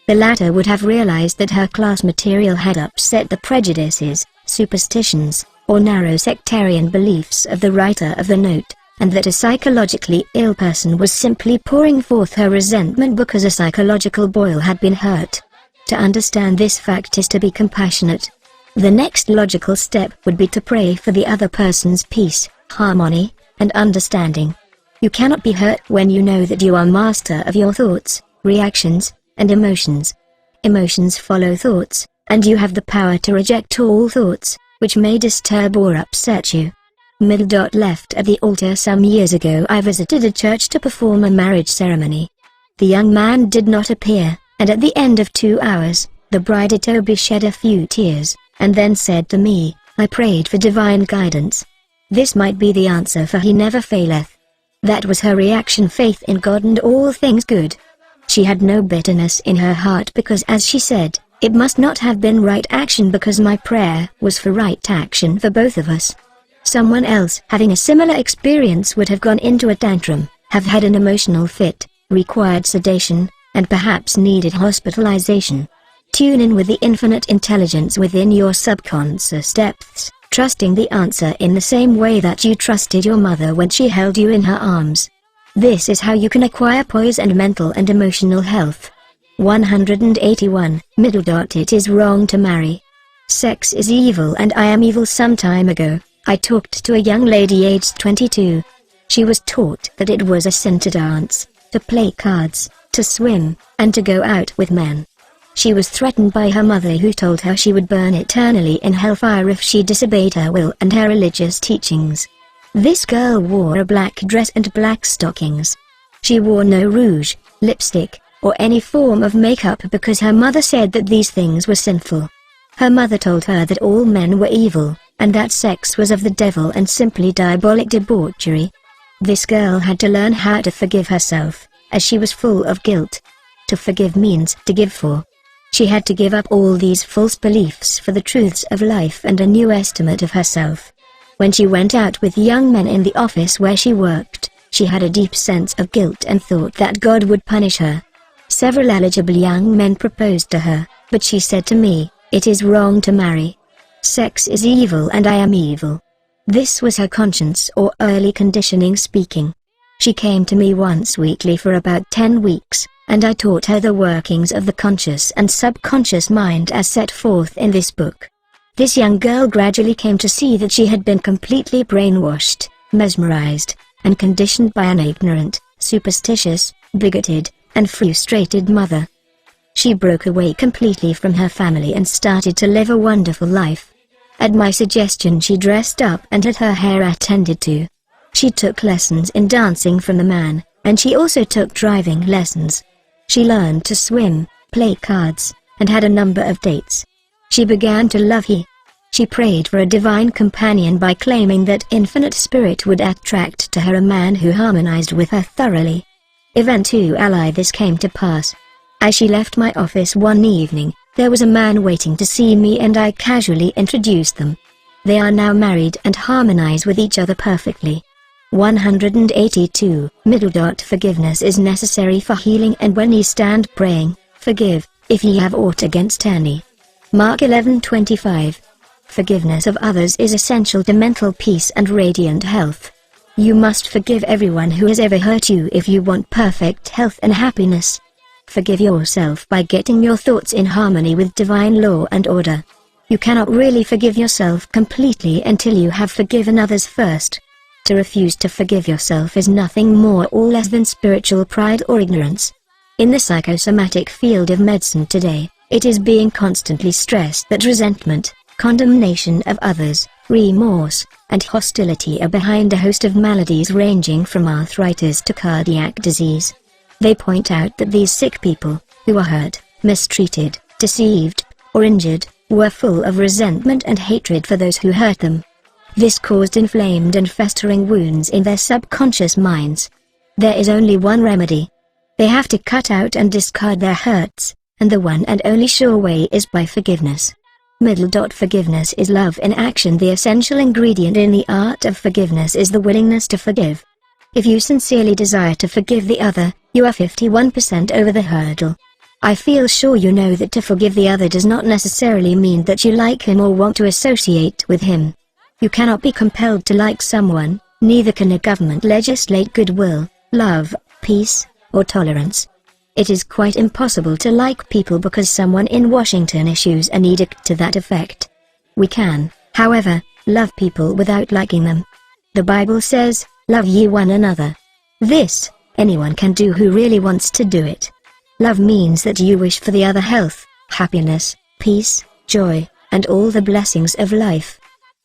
The latter would have realized that her class material had upset the prejudices, superstitions, or narrow sectarian beliefs of the writer of the note, and that a psychologically ill person was simply pouring forth her resentment because a psychological boil had been hurt. To understand this fact is to be compassionate. The next logical step would be to pray for the other person's peace, harmony, and understanding. You cannot be hurt when you know that you are master of your thoughts, reactions, and emotions. Emotions follow thoughts, and you have the power to reject all thoughts, which may disturb or upset you. Left at the altar. Some years ago I visited a church to perform a marriage ceremony. The young man did not appear, and at the end of 2 hours, the bride-to-be shed a few tears, and then said to me, "I prayed for divine guidance. This might be the answer, for he never faileth." That was her reaction: faith in God and all things good. She had no bitterness in her heart because, as she said, it must not have been right action because my prayer was for right action for both of us. Someone else having a similar experience would have gone into a tantrum, have had an emotional fit, required sedation, and perhaps needed hospitalization. Tune in with the infinite intelligence within your subconscious depths, trusting the answer in the same way that you trusted your mother when she held you in her arms. This is how you can acquire poise and mental and emotional health. 181. It is wrong to marry. Sex is evil and I am evil. Some time ago, I talked to a young lady aged 22. She was taught that it was a sin to dance, to play cards, to swim, and to go out with men. She was threatened by her mother, who told her she would burn eternally in hellfire if she disobeyed her will and her religious teachings. This girl wore a black dress and black stockings. She wore no rouge, lipstick, or any form of makeup because her mother said that these things were sinful. Her mother told her that all men were evil, and that sex was of the devil and simply diabolic debauchery. This girl had to learn how to forgive herself, as she was full of guilt. To forgive means to give for. She had to give up all these false beliefs for the truths of life and a new estimate of herself. When she went out with young men in the office where she worked, she had a deep sense of guilt and thought that God would punish her. Several eligible young men proposed to her, but she said to me, "It is wrong to marry. Sex is evil and I am evil." This was her conscience or early conditioning speaking. She came to me once weekly for about 10 weeks, and I taught her the workings of the conscious and subconscious mind as set forth in this book. This young girl gradually came to see that she had been completely brainwashed, mesmerized, and conditioned by an ignorant, superstitious, bigoted, and frustrated mother. She broke away completely from her family and started to live a wonderful life. At my suggestion, she dressed up and had her hair attended to. She took lessons in dancing from the man, and she also took driving lessons. She learned to swim, play cards, and had a number of dates. She began to love he. She prayed for a divine companion by claiming that infinite spirit would attract to her a man who harmonized with her thoroughly. Event 2 ally this came to pass. As she left my office one evening, there was a man waiting to see me and I casually introduced them. They are now married and harmonize with each other perfectly. 182. Forgiveness is necessary for healing, and when ye stand praying, forgive, if ye have aught against any. Mark 11:25. Forgiveness of others is essential to mental peace and radiant health. You must forgive everyone who has ever hurt you if you want perfect health and happiness. Forgive yourself by getting your thoughts in harmony with divine law and order. You cannot really forgive yourself completely until you have forgiven others first. To refuse to forgive yourself is nothing more or less than spiritual pride or ignorance. In the psychosomatic field of medicine today, it is being constantly stressed that resentment, condemnation of others, remorse, and hostility are behind a host of maladies ranging from arthritis to cardiac disease. They point out that these sick people, who are hurt, mistreated, deceived, or injured, were full of resentment and hatred for those who hurt them. This caused inflamed and festering wounds in their subconscious minds. There is only one remedy. They have to cut out and discard their hurts, and the one and only sure way is by forgiveness. Forgiveness is love in action. The essential ingredient in the art of forgiveness is the willingness to forgive. If you sincerely desire to forgive the other, you are 51% over the hurdle. I feel sure you know that to forgive the other does not necessarily mean that you like him or want to associate with him. You cannot be compelled to like someone, neither can a government legislate goodwill, love, peace, or tolerance. It is quite impossible to like people because someone in Washington issues an edict to that effect. We can, however, love people without liking them. The Bible says, "Love ye one another." This, anyone can do who really wants to do it. Love means that you wish for the other health, happiness, peace, joy, and all the blessings of life.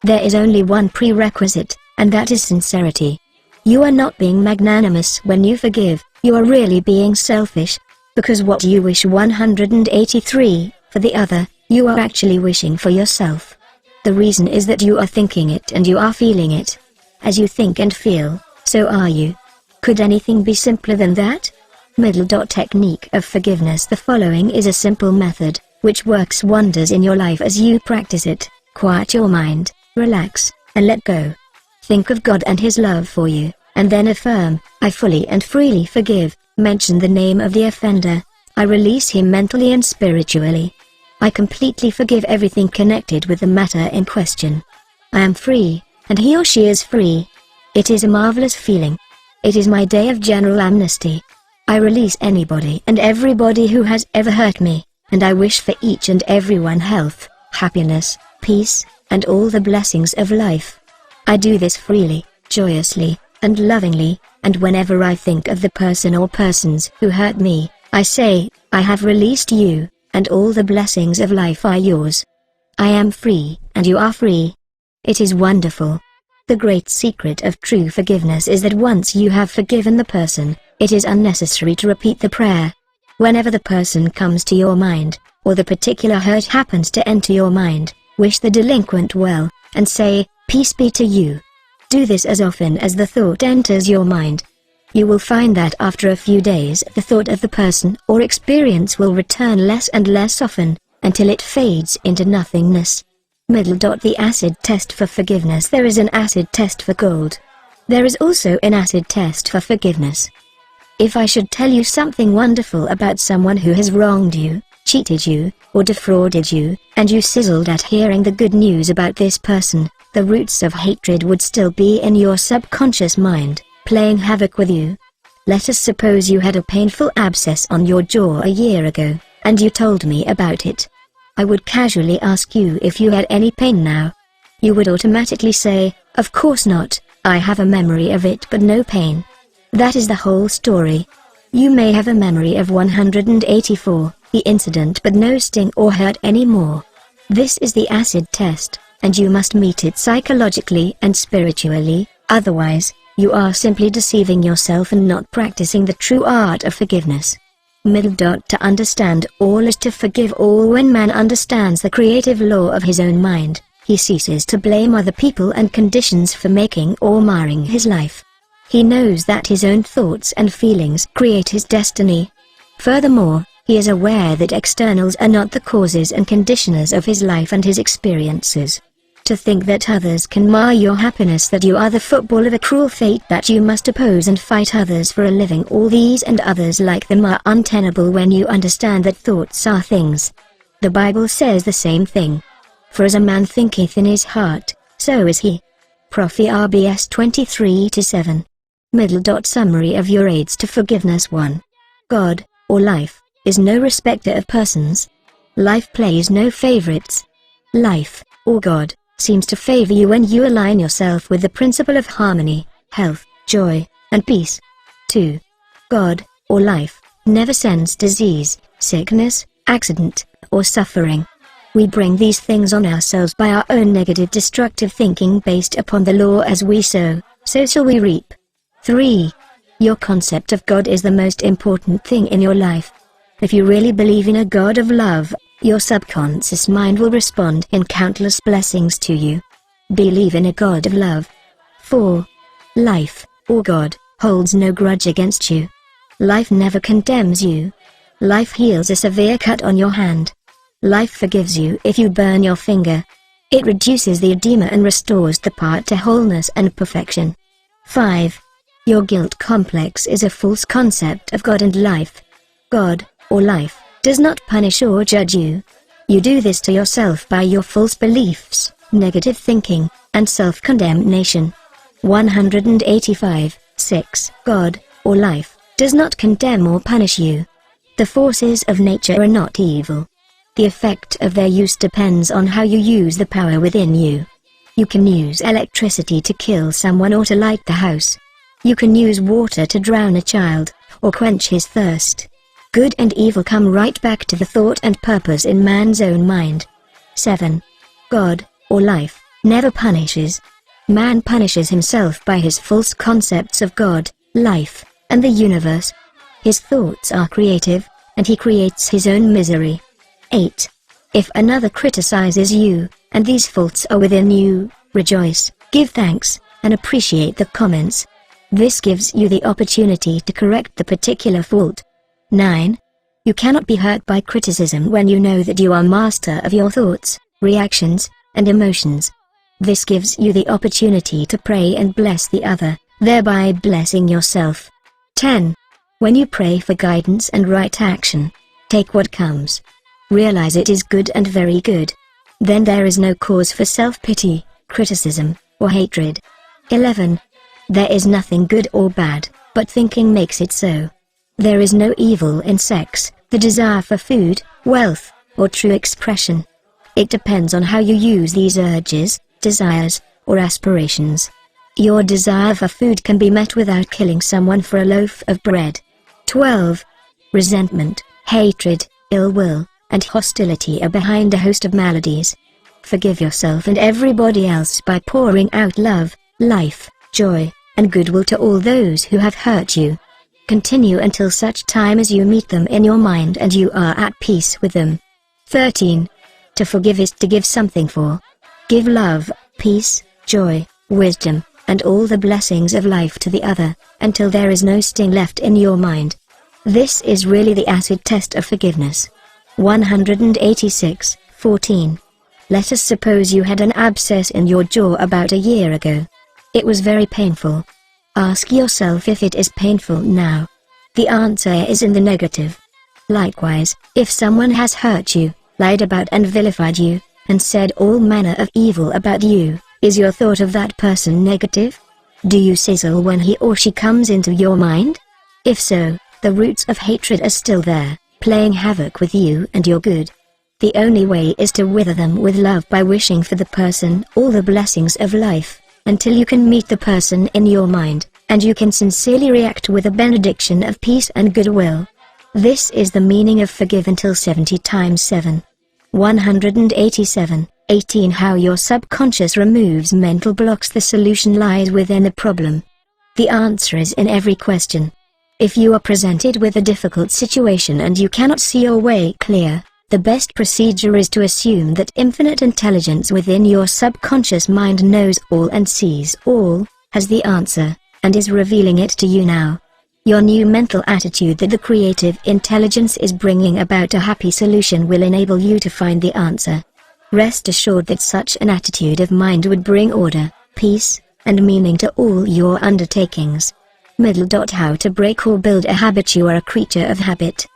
There is only one prerequisite, and that is sincerity. You are not being magnanimous when you forgive, you are really being selfish, because what you wish 183 for the other, you are actually wishing for yourself. The reason is that you are thinking it and you are feeling it. As you think and feel, so are you. Could anything be simpler than that? Technique of forgiveness. The following is a simple method, which works wonders in your life as you practice it. Quiet your mind, relax, and let go. Think of God and His love for you, and then affirm, "I fully and freely forgive." Mention the name of the offender. I release him mentally and spiritually. I completely forgive everything connected with the matter in question. I am free, and he or she is free. It is a marvelous feeling. It is my day of general amnesty. I release anybody and everybody who has ever hurt me, and I wish for each and everyone health, happiness, peace, and all the blessings of life. I do this freely, joyously, and lovingly, and whenever I think of the person or persons who hurt me, I say, "I have released you, and all the blessings of life are yours. I am free, and you are free." It is wonderful. The great secret of true forgiveness is that once you have forgiven the person, it is unnecessary to repeat the prayer. Whenever the person comes to your mind, or the particular hurt happens to enter your mind, wish the delinquent well, and say, "Peace be to you." Do this as often as the thought enters your mind. You will find that after a few days the thought of the person or experience will return less and less often, until it fades into nothingness. The acid test for forgiveness. There is an acid test for gold. There is also an acid test for forgiveness. If I should tell you something wonderful about someone who has wronged you, cheated you, or defrauded you, and you sizzled at hearing the good news about this person, the roots of hatred would still be in your subconscious mind, playing havoc with you. Let us suppose you had a painful abscess on your jaw a year ago, and you told me about it. I would casually ask you if you had any pain now. You would automatically say, "Of course not, I have a memory of it but no pain." That is the whole story. You may have a memory of 184, the incident, but no sting or hurt anymore. This is the acid test, and you must meet it psychologically and spiritually, otherwise, you are simply deceiving yourself and not practicing the true art of forgiveness. To understand all is to forgive all. When man understands the creative law of his own mind, he ceases to blame other people and conditions for making or marring his life. He knows that his own thoughts and feelings create his destiny. Furthermore, he is aware that externals are not the causes and conditioners of his life and his experiences. To think that others can mar your happiness, that you are the football of a cruel fate, that you must oppose and fight others for a living, all these and others like them are untenable when you understand that thoughts are things. The Bible says the same thing. For as a man thinketh in his heart, so is he. Proverbs 23:7. Summary of your aids to forgiveness. 1. God, or life, is no respecter of persons. Life plays no favorites. Life, or God, seems to favor you when you align yourself with the principle of harmony, health, joy, and peace. 2. God, or life, never sends disease, sickness, accident, or suffering. We bring these things on ourselves by our own negative destructive thinking based upon the law: as we sow, so shall we reap. 3. Your concept of God is the most important thing in your life. If you really believe in a God of love, your subconscious mind will respond in countless blessings to you. Believe in a God of love. 4. Life, or God, holds no grudge against you. Life never condemns you. Life heals a severe cut on your hand. Life forgives you if you burn your finger. It reduces the edema and restores the part to wholeness and perfection. 5. Your guilt complex is a false concept of God and life. God, or life, does not punish or judge you. You do this to yourself by your false beliefs, negative thinking, and self-condemnation. 185:6. God, or life, does not condemn or punish you. The forces of nature are not evil. The effect of their use depends on how you use the power within you. You can use electricity to kill someone or to light the house. You can use water to drown a child, or quench his thirst. Good and evil come right back to the thought and purpose in man's own mind. 7. God, or life, never punishes. Man punishes himself by his false concepts of God, life, and the universe. His thoughts are creative, and he creates his own misery. 8. If another criticizes you, and these faults are within you, rejoice, give thanks, and appreciate the comments. This gives you the opportunity to correct the particular fault. 9. You cannot be hurt by criticism when you know that you are master of your thoughts, reactions, and emotions. This gives you the opportunity to pray and bless the other, thereby blessing yourself. 10. When you pray for guidance and right action, take what comes. Realize it is good and very good. Then there is no cause for self-pity, criticism, or hatred. 11. There is nothing good or bad, but thinking makes it so. There is no evil in sex, the desire for food, wealth, or true expression. It depends on how you use these urges, desires, or aspirations. Your desire for food can be met without killing someone for a loaf of bread. 12. Resentment, hatred, ill will, and hostility are behind a host of maladies. Forgive yourself and everybody else by pouring out love, life, joy, and goodwill to all those who have hurt you. Continue until such time as you meet them in your mind and you are at peace with them. 13. To forgive is to give something for. Give love, peace, joy, wisdom, and all the blessings of life to the other, until there is no sting left in your mind. This is really the acid test of forgiveness. 186:14. Let us suppose you had an abscess in your jaw about a year ago. It was very painful. Ask yourself if it is painful now. The answer is in the negative. Likewise, if someone has hurt you, lied about and vilified you, and said all manner of evil about you, is your thought of that person negative? Do you sizzle when he or she comes into your mind? If so, the roots of hatred are still there, playing havoc with you and your good. The only way is to wither them with love by wishing for the person all the blessings of life, until you can meet the person in your mind, and you can sincerely react with a benediction of peace and goodwill. This is the meaning of forgive until 70 times 7. 187:18. How your subconscious removes mental blocks. The solution lies within the problem. The answer is in every question. If you are presented with a difficult situation and you cannot see your way clear, the best procedure is to assume that infinite intelligence within your subconscious mind knows all and sees all, has the answer, and is revealing it to you now. Your new mental attitude that the creative intelligence is bringing about a happy solution will enable you to find the answer. Rest assured that such an attitude of mind would bring order, peace, and meaning to all your undertakings. How to break or build a habit. You are a creature of habit.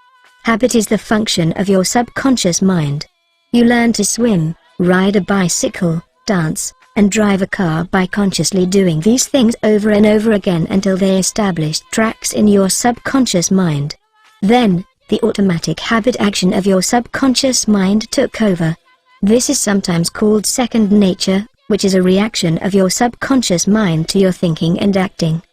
Habit is the function of your subconscious mind. You learn to swim, ride a bicycle, dance, and drive a car by consciously doing these things over and over again until they establish tracks in your subconscious mind. Then, the automatic habit action of your subconscious mind took over. This is sometimes called second nature, which is a reaction of your subconscious mind to your thinking and acting.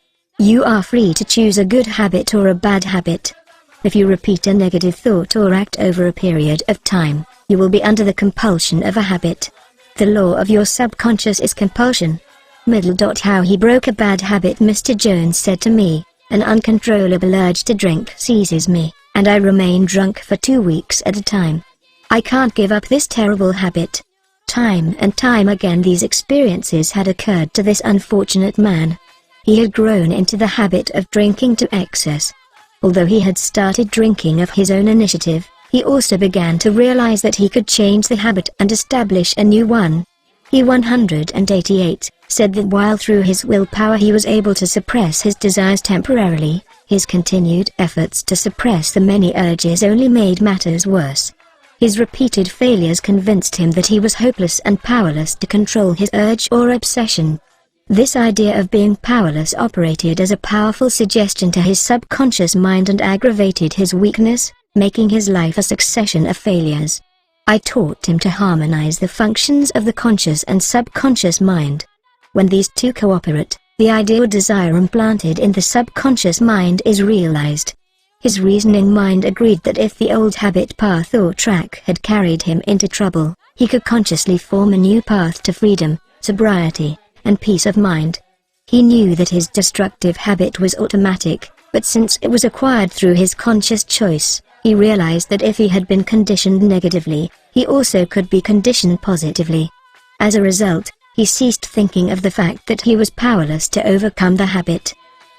You are free to choose a good habit or a bad habit. If you repeat a negative thought or act over a period of time, you will be under the compulsion of a habit. The law of your subconscious is compulsion. How he broke a bad habit. Mr. Jones said to me, an uncontrollable urge to drink seizes me, and I remain drunk for 2 weeks at a time. I can't give up this terrible habit. Time and time again these experiences had occurred to this unfortunate man. He had grown into the habit of drinking to excess. Although he had started drinking of his own initiative, he also began to realize that he could change the habit and establish a new one. He 188 said that while through his willpower he was able to suppress his desires temporarily, his continued efforts to suppress the many urges only made matters worse. His repeated failures convinced him that he was hopeless and powerless to control his urge or obsession. This idea of being powerless operated as a powerful suggestion to his subconscious mind and aggravated his weakness, making his life a succession of failures. I taught him to harmonize the functions of the conscious and subconscious mind. When these two cooperate, the ideal desire implanted in the subconscious mind is realized. His reasoning mind agreed that if the old habit path or track had carried him into trouble, he could consciously form a new path to freedom, sobriety, and peace of mind. He knew that his destructive habit was automatic, but since it was acquired through his conscious choice, he realized that if he had been conditioned negatively, he also could be conditioned positively. As a result, he ceased thinking of the fact that he was powerless to overcome the habit.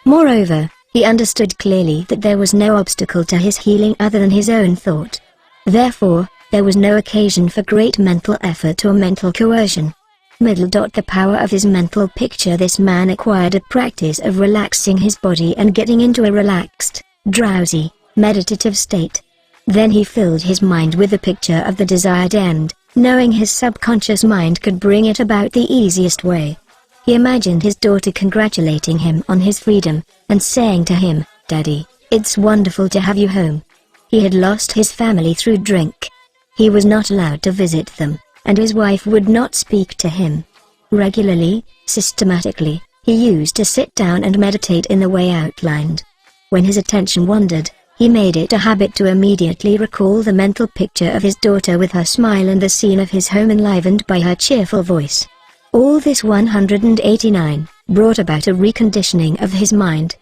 Moreover, he understood clearly that there was no obstacle to his healing other than his own thought. Therefore, there was no occasion for great mental effort or mental coercion. The power of his mental picture. This man acquired a practice of relaxing his body and getting into a relaxed, drowsy, meditative state. Then he filled his mind with the picture of the desired end, knowing his subconscious mind could bring it about the easiest way. He imagined his daughter congratulating him on his freedom, and saying to him, "Daddy, it's wonderful to have you home." He had lost his family through drink. He was not allowed to visit them, and his wife would not speak to him. Regularly, systematically, he used to sit down and meditate in the way outlined. When his attention wandered, he made it a habit to immediately recall the mental picture of his daughter with her smile and the scene of his home enlivened by her cheerful voice. All this 189 brought about a reconditioning of his mind.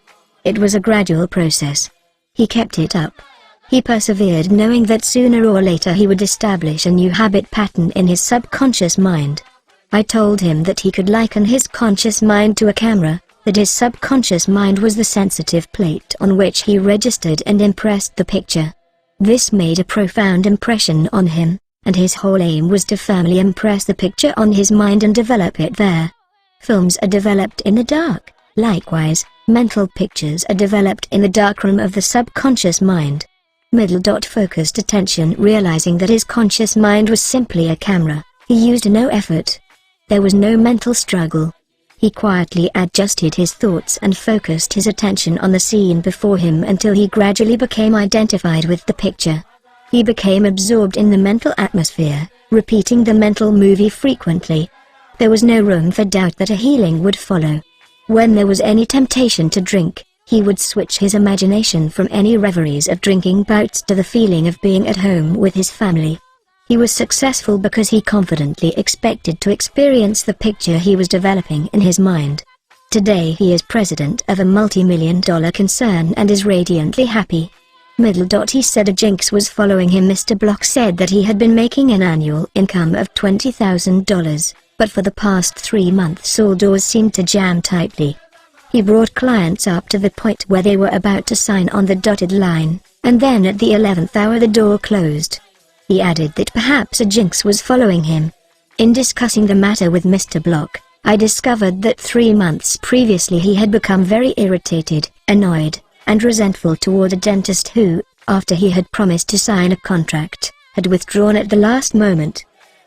It was a gradual process. He kept it up. He persevered, knowing that sooner or later he would establish a new habit pattern in his subconscious mind. I told him that he could liken his conscious mind to a camera, that his subconscious mind was the sensitive plate on which he registered and impressed the picture. This made a profound impression on him, and his whole aim was to firmly impress the picture on his mind and develop it there. Films are developed in the dark. Likewise, mental pictures are developed in the darkroom of the subconscious mind. Focused attention. Realizing that his conscious mind was simply a camera, he used no effort. There was no mental struggle. He quietly adjusted his thoughts and focused his attention on the scene before him until he gradually became identified with the picture. He became absorbed in the mental atmosphere, repeating the mental movie frequently. There was no room for doubt that a healing would follow. When there was any temptation to drink, he would switch his imagination from any reveries of drinking bouts to the feeling of being at home with his family. He was successful because he confidently expected to experience the picture he was developing in his mind. Today he is president of a multi-million-dollar concern and is radiantly happy. He said a jinx was following him. Mr. Block said that he had been making an annual income of $20,000, but for the past 3 months all doors seemed to jam tightly. He brought clients up to the point where they were about to sign on the dotted line, and then at the 11th hour the door closed. He added that perhaps a jinx was following him. In discussing the matter with Mr. Block, I discovered that 3 months previously he had become very irritated, annoyed, and resentful toward a dentist who, after he had promised to sign a contract, had withdrawn at the last moment.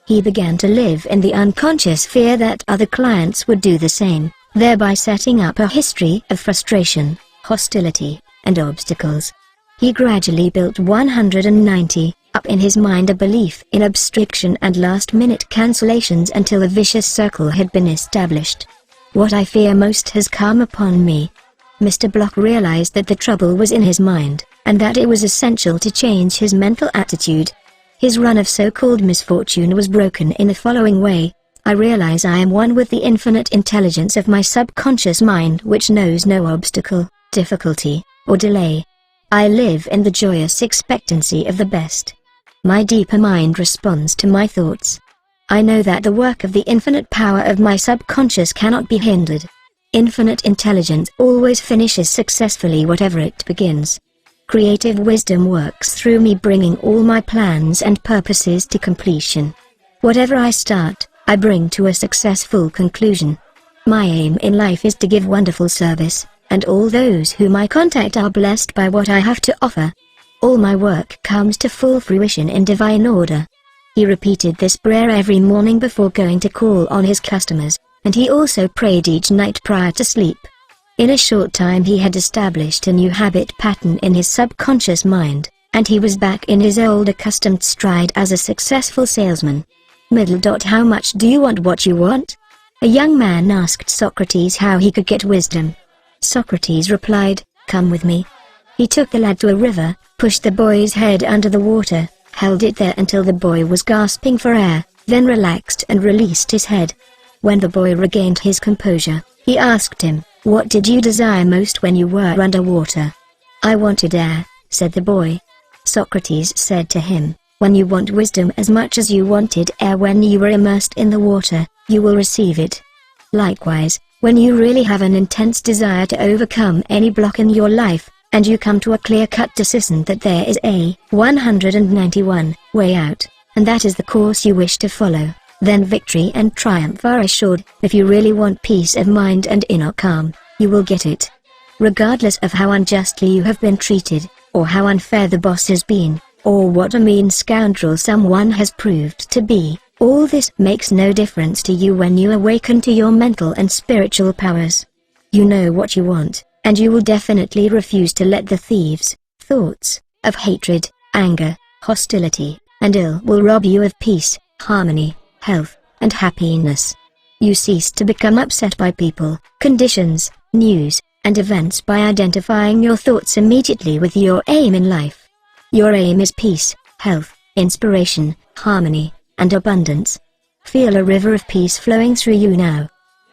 He began to live in the unconscious fear that other clients would do the same, thereby setting up a history of frustration, hostility, and obstacles. He gradually built 190 up in his mind a belief in abstraction and last-minute cancellations until a vicious circle had been established. What I fear most has come upon me. Mr. Block realized that the trouble was in his mind, and that it was essential to change his mental attitude. His run of so-called misfortune was broken in the following way: I realize I am one with the infinite intelligence of my subconscious mind, which knows no obstacle, difficulty, or delay. I live in the joyous expectancy of the best. My deeper mind responds to my thoughts. I know that the work of the infinite power of my subconscious cannot be hindered. Infinite intelligence always finishes successfully whatever it begins. Creative wisdom works through me, bringing all my plans and purposes to completion. Whatever I start, I bring to a successful conclusion. My aim in life is to give wonderful service, and all those whom I contact are blessed by what I have to offer. All my work comes to full fruition in divine order. He repeated this prayer every morning before going to call on his customers, and he also prayed each night prior to sleep. In a short time he had established a new habit pattern in his subconscious mind, and he was back in his old accustomed stride as a successful salesman. How much do you want what you want? A young man asked Socrates how he could get wisdom. Socrates replied, "Come with me." He took the lad to a river, pushed the boy's head under the water, held it there until the boy was gasping for air, then relaxed and released his head. When the boy regained his composure, he asked him, "What did you desire most when you were underwater?" "I wanted air," said the boy. Socrates said to him, "When you want wisdom as much as you wanted air when you were immersed in the water, you will receive it. Likewise, when you really have an intense desire to overcome any block in your life, and you come to a clear-cut decision that there is a 191 way out, and that is the course you wish to follow, then victory and triumph are assured. If you really want peace of mind and inner calm, you will get it. Regardless of how unjustly you have been treated, or how unfair the boss has been, or what a mean scoundrel someone has proved to be, all this makes no difference to you when you awaken to your mental and spiritual powers. You know what you want, and you will definitely refuse to let the thieves' thoughts of hatred, anger, hostility, and ill will rob you of peace, harmony, health, and happiness. You cease to become upset by people, conditions, news, and events by identifying your thoughts immediately with your aim in life. Your aim is peace, health, inspiration, harmony, and abundance. Feel a river of peace flowing through you now.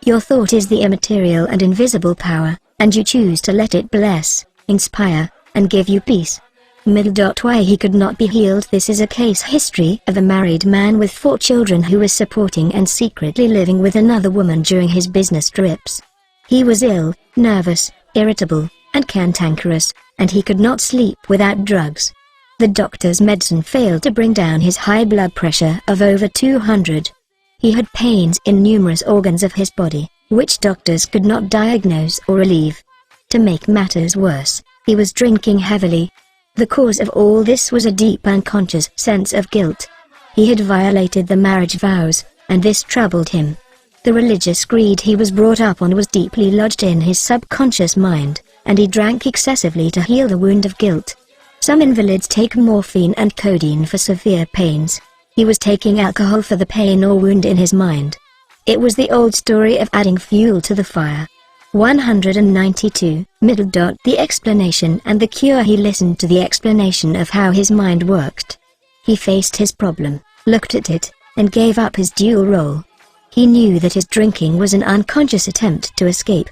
Your thought is the immaterial and invisible power, and you choose to let it bless, inspire, and give you peace. Why he could not be healed. This is a case history of a married man with 4 children who was supporting and secretly living with another woman during his business trips. He was ill, nervous, irritable, and cantankerous, and he could not sleep without drugs. The doctor's medicine failed to bring down his high blood pressure of over 200. He had pains in numerous organs of his body, which doctors could not diagnose or relieve. To make matters worse, he was drinking heavily. The cause of all this was a deep unconscious sense of guilt. He had violated the marriage vows, and this troubled him. The religious creed he was brought up on was deeply lodged in his subconscious mind, and he drank excessively to heal the wound of guilt. Some invalids take morphine and codeine for severe pains. He was taking alcohol for the pain or wound in his mind. It was the old story of adding fuel to the fire. 192. The explanation and the cure. He listened to the explanation of how his mind worked. He faced his problem, looked at it, and gave up his dual role. He knew that his drinking was an unconscious attempt to escape,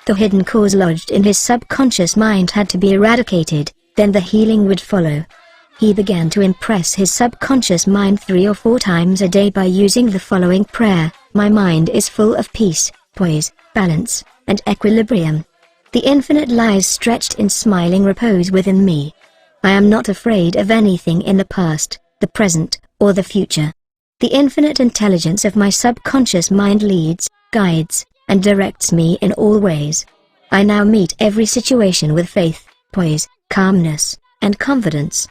The hidden cause lodged in his subconscious mind had to be eradicated, then the healing would follow. He began to impress his subconscious mind 3 or 4 times a day by using the following prayer: "My mind is full of peace, poise, balance, and equilibrium. The infinite lies stretched in smiling repose within me. I am not afraid of anything in the past, the present, or the future. The infinite intelligence of my subconscious mind leads, guides, and directs me in all ways. I now meet every situation with faith, poise, calmness, and confidence.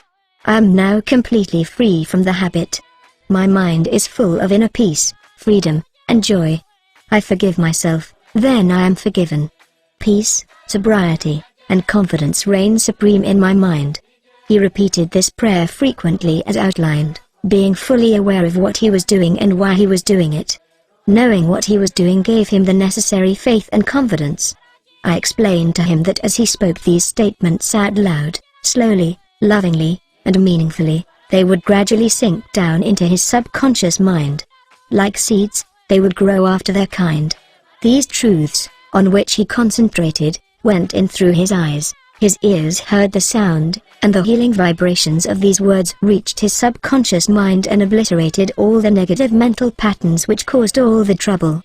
I am now completely free from the habit. My mind is full of inner peace, freedom, and joy. I forgive myself, then I am forgiven. Peace, sobriety, and confidence reign supreme in my mind." He repeated this prayer frequently as outlined, being fully aware of what he was doing and why he was doing it. Knowing what he was doing gave him the necessary faith and confidence. I explained to him that as he spoke these statements out loud, slowly, lovingly, and meaningfully, they would gradually sink down into his subconscious mind. Like seeds, they would grow after their kind. These truths, on which he concentrated, went in through his eyes, his ears heard the sound, and the healing vibrations of these words reached his subconscious mind and obliterated all the negative mental patterns which caused all the trouble.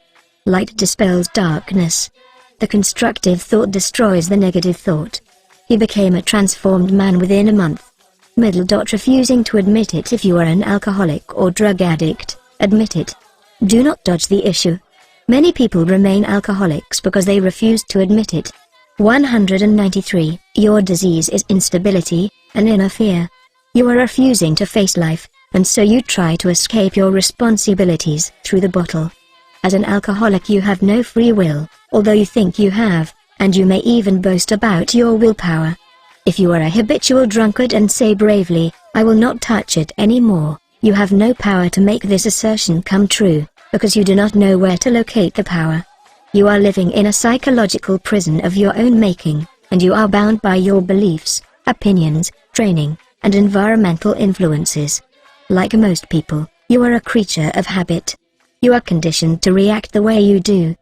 Light dispels darkness. The constructive thought destroys the negative thought. He became a transformed man within a month. Refusing to admit it. If you are an alcoholic or drug addict, admit it. Do not dodge the issue. Many people remain alcoholics because they refuse to admit it. 193. Your disease is instability, an inner fear. You are refusing to face life, and so you try to escape your responsibilities through the bottle. As an alcoholic you have no free will, although you think you have, and you may even boast about your willpower. If you are a habitual drunkard and say bravely, "I will not touch it anymore," you have no power to make this assertion come true, because you do not know where to locate the power. You are living in a psychological prison of your own making, and you are bound by your beliefs, opinions, training, and environmental influences. Like most people, you are a creature of habit. You are conditioned to react the way you do.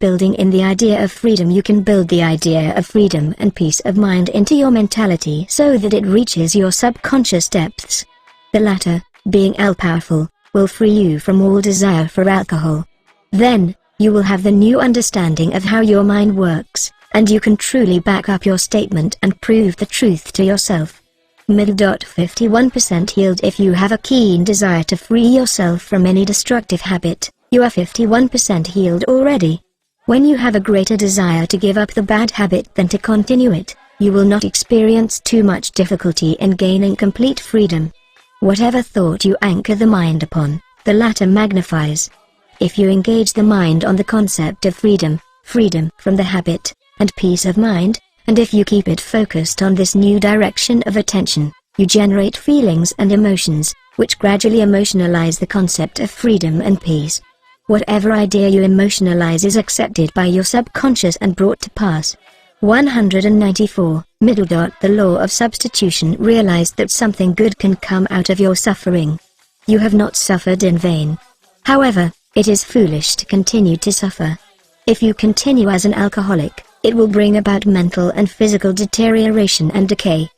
Building in the idea of freedom. You can build the idea of freedom and peace of mind into your mentality so that it reaches your subconscious depths. The latter, being all-powerful, will free you from all desire for alcohol. Then, you will have the new understanding of how your mind works, and you can truly back up your statement and prove the truth to yourself. 51% healed. If you have a keen desire to free yourself from any destructive habit, you are 51% healed already. When you have a greater desire to give up the bad habit than to continue it, you will not experience too much difficulty in gaining complete freedom. Whatever thought you anchor the mind upon, the latter magnifies. If you engage the mind on the concept of freedom, freedom from the habit, and peace of mind, and if you keep it focused on this new direction of attention, you generate feelings and emotions, which gradually emotionalize the concept of freedom and peace. Whatever idea you emotionalize is accepted by your subconscious and brought to pass. 194. The law of substitution. Realize that something good can come out of your suffering. You have not suffered in vain. However, it is foolish to continue to suffer. If you continue as an alcoholic, it will bring about mental and physical deterioration and decay.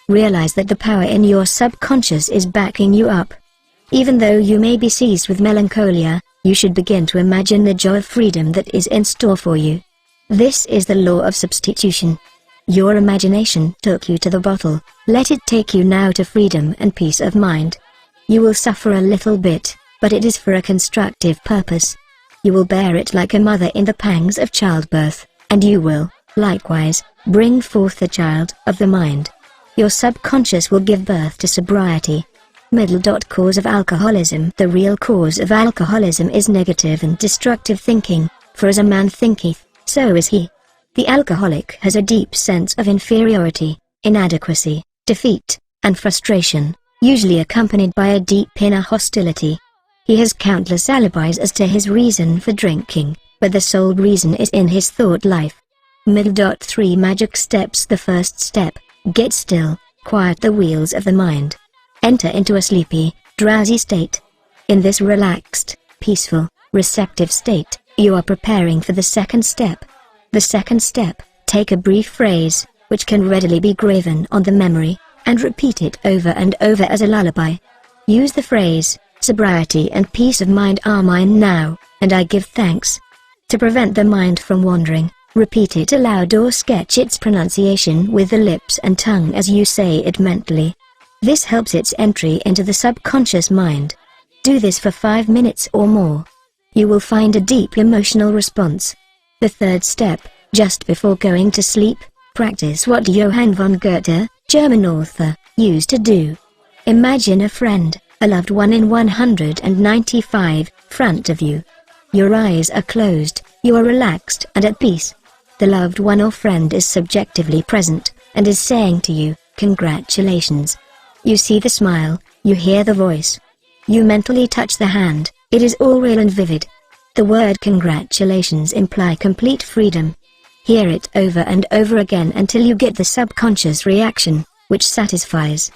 Realize that the power in your subconscious is backing you up. Even though you may be seized with melancholia, you should begin to imagine the joy of freedom that is in store for you. This is the law of substitution. Your imagination took you to the bottle, let it take you now to freedom and peace of mind. You will suffer a little bit, but it is for a constructive purpose. You will bear it like a mother in the pangs of childbirth, and you will, likewise, bring forth the child of the mind. Your subconscious will give birth to sobriety. Cause of alcoholism. The real cause of alcoholism is negative and destructive thinking, for as a man thinketh, so is he. The alcoholic has a deep sense of inferiority, inadequacy, defeat, and frustration, usually accompanied by a deep inner hostility. He has countless alibis as to his reason for drinking, but the sole reason is in his thought life. 3 Magic Steps. The first step: get still, quiet the wheels of the mind. Enter into a sleepy, drowsy state. In this relaxed, peaceful, receptive state, you are preparing for the second step. The second step, take a brief phrase, which can readily be graven on the memory, and repeat it over and over as a lullaby. Use the phrase, "Sobriety and peace of mind are mine now, and I give thanks." To prevent the mind from wandering, repeat it aloud or sketch its pronunciation with the lips and tongue as you say it mentally. This helps its entry into the subconscious mind. Do this for 5 minutes or more. You will find a deep emotional response. The third step, just before going to sleep, practice what Johann von Goethe, German author, used to do. Imagine a friend, a loved one in 195, front of you. Your eyes are closed, you are relaxed and at peace. The loved one or friend is subjectively present, and is saying to you, "Congratulations." You see the smile, you hear the voice. You mentally touch the hand, it is all real and vivid. The word congratulations imply complete freedom. Hear it over and over again until you get the subconscious reaction, which satisfies.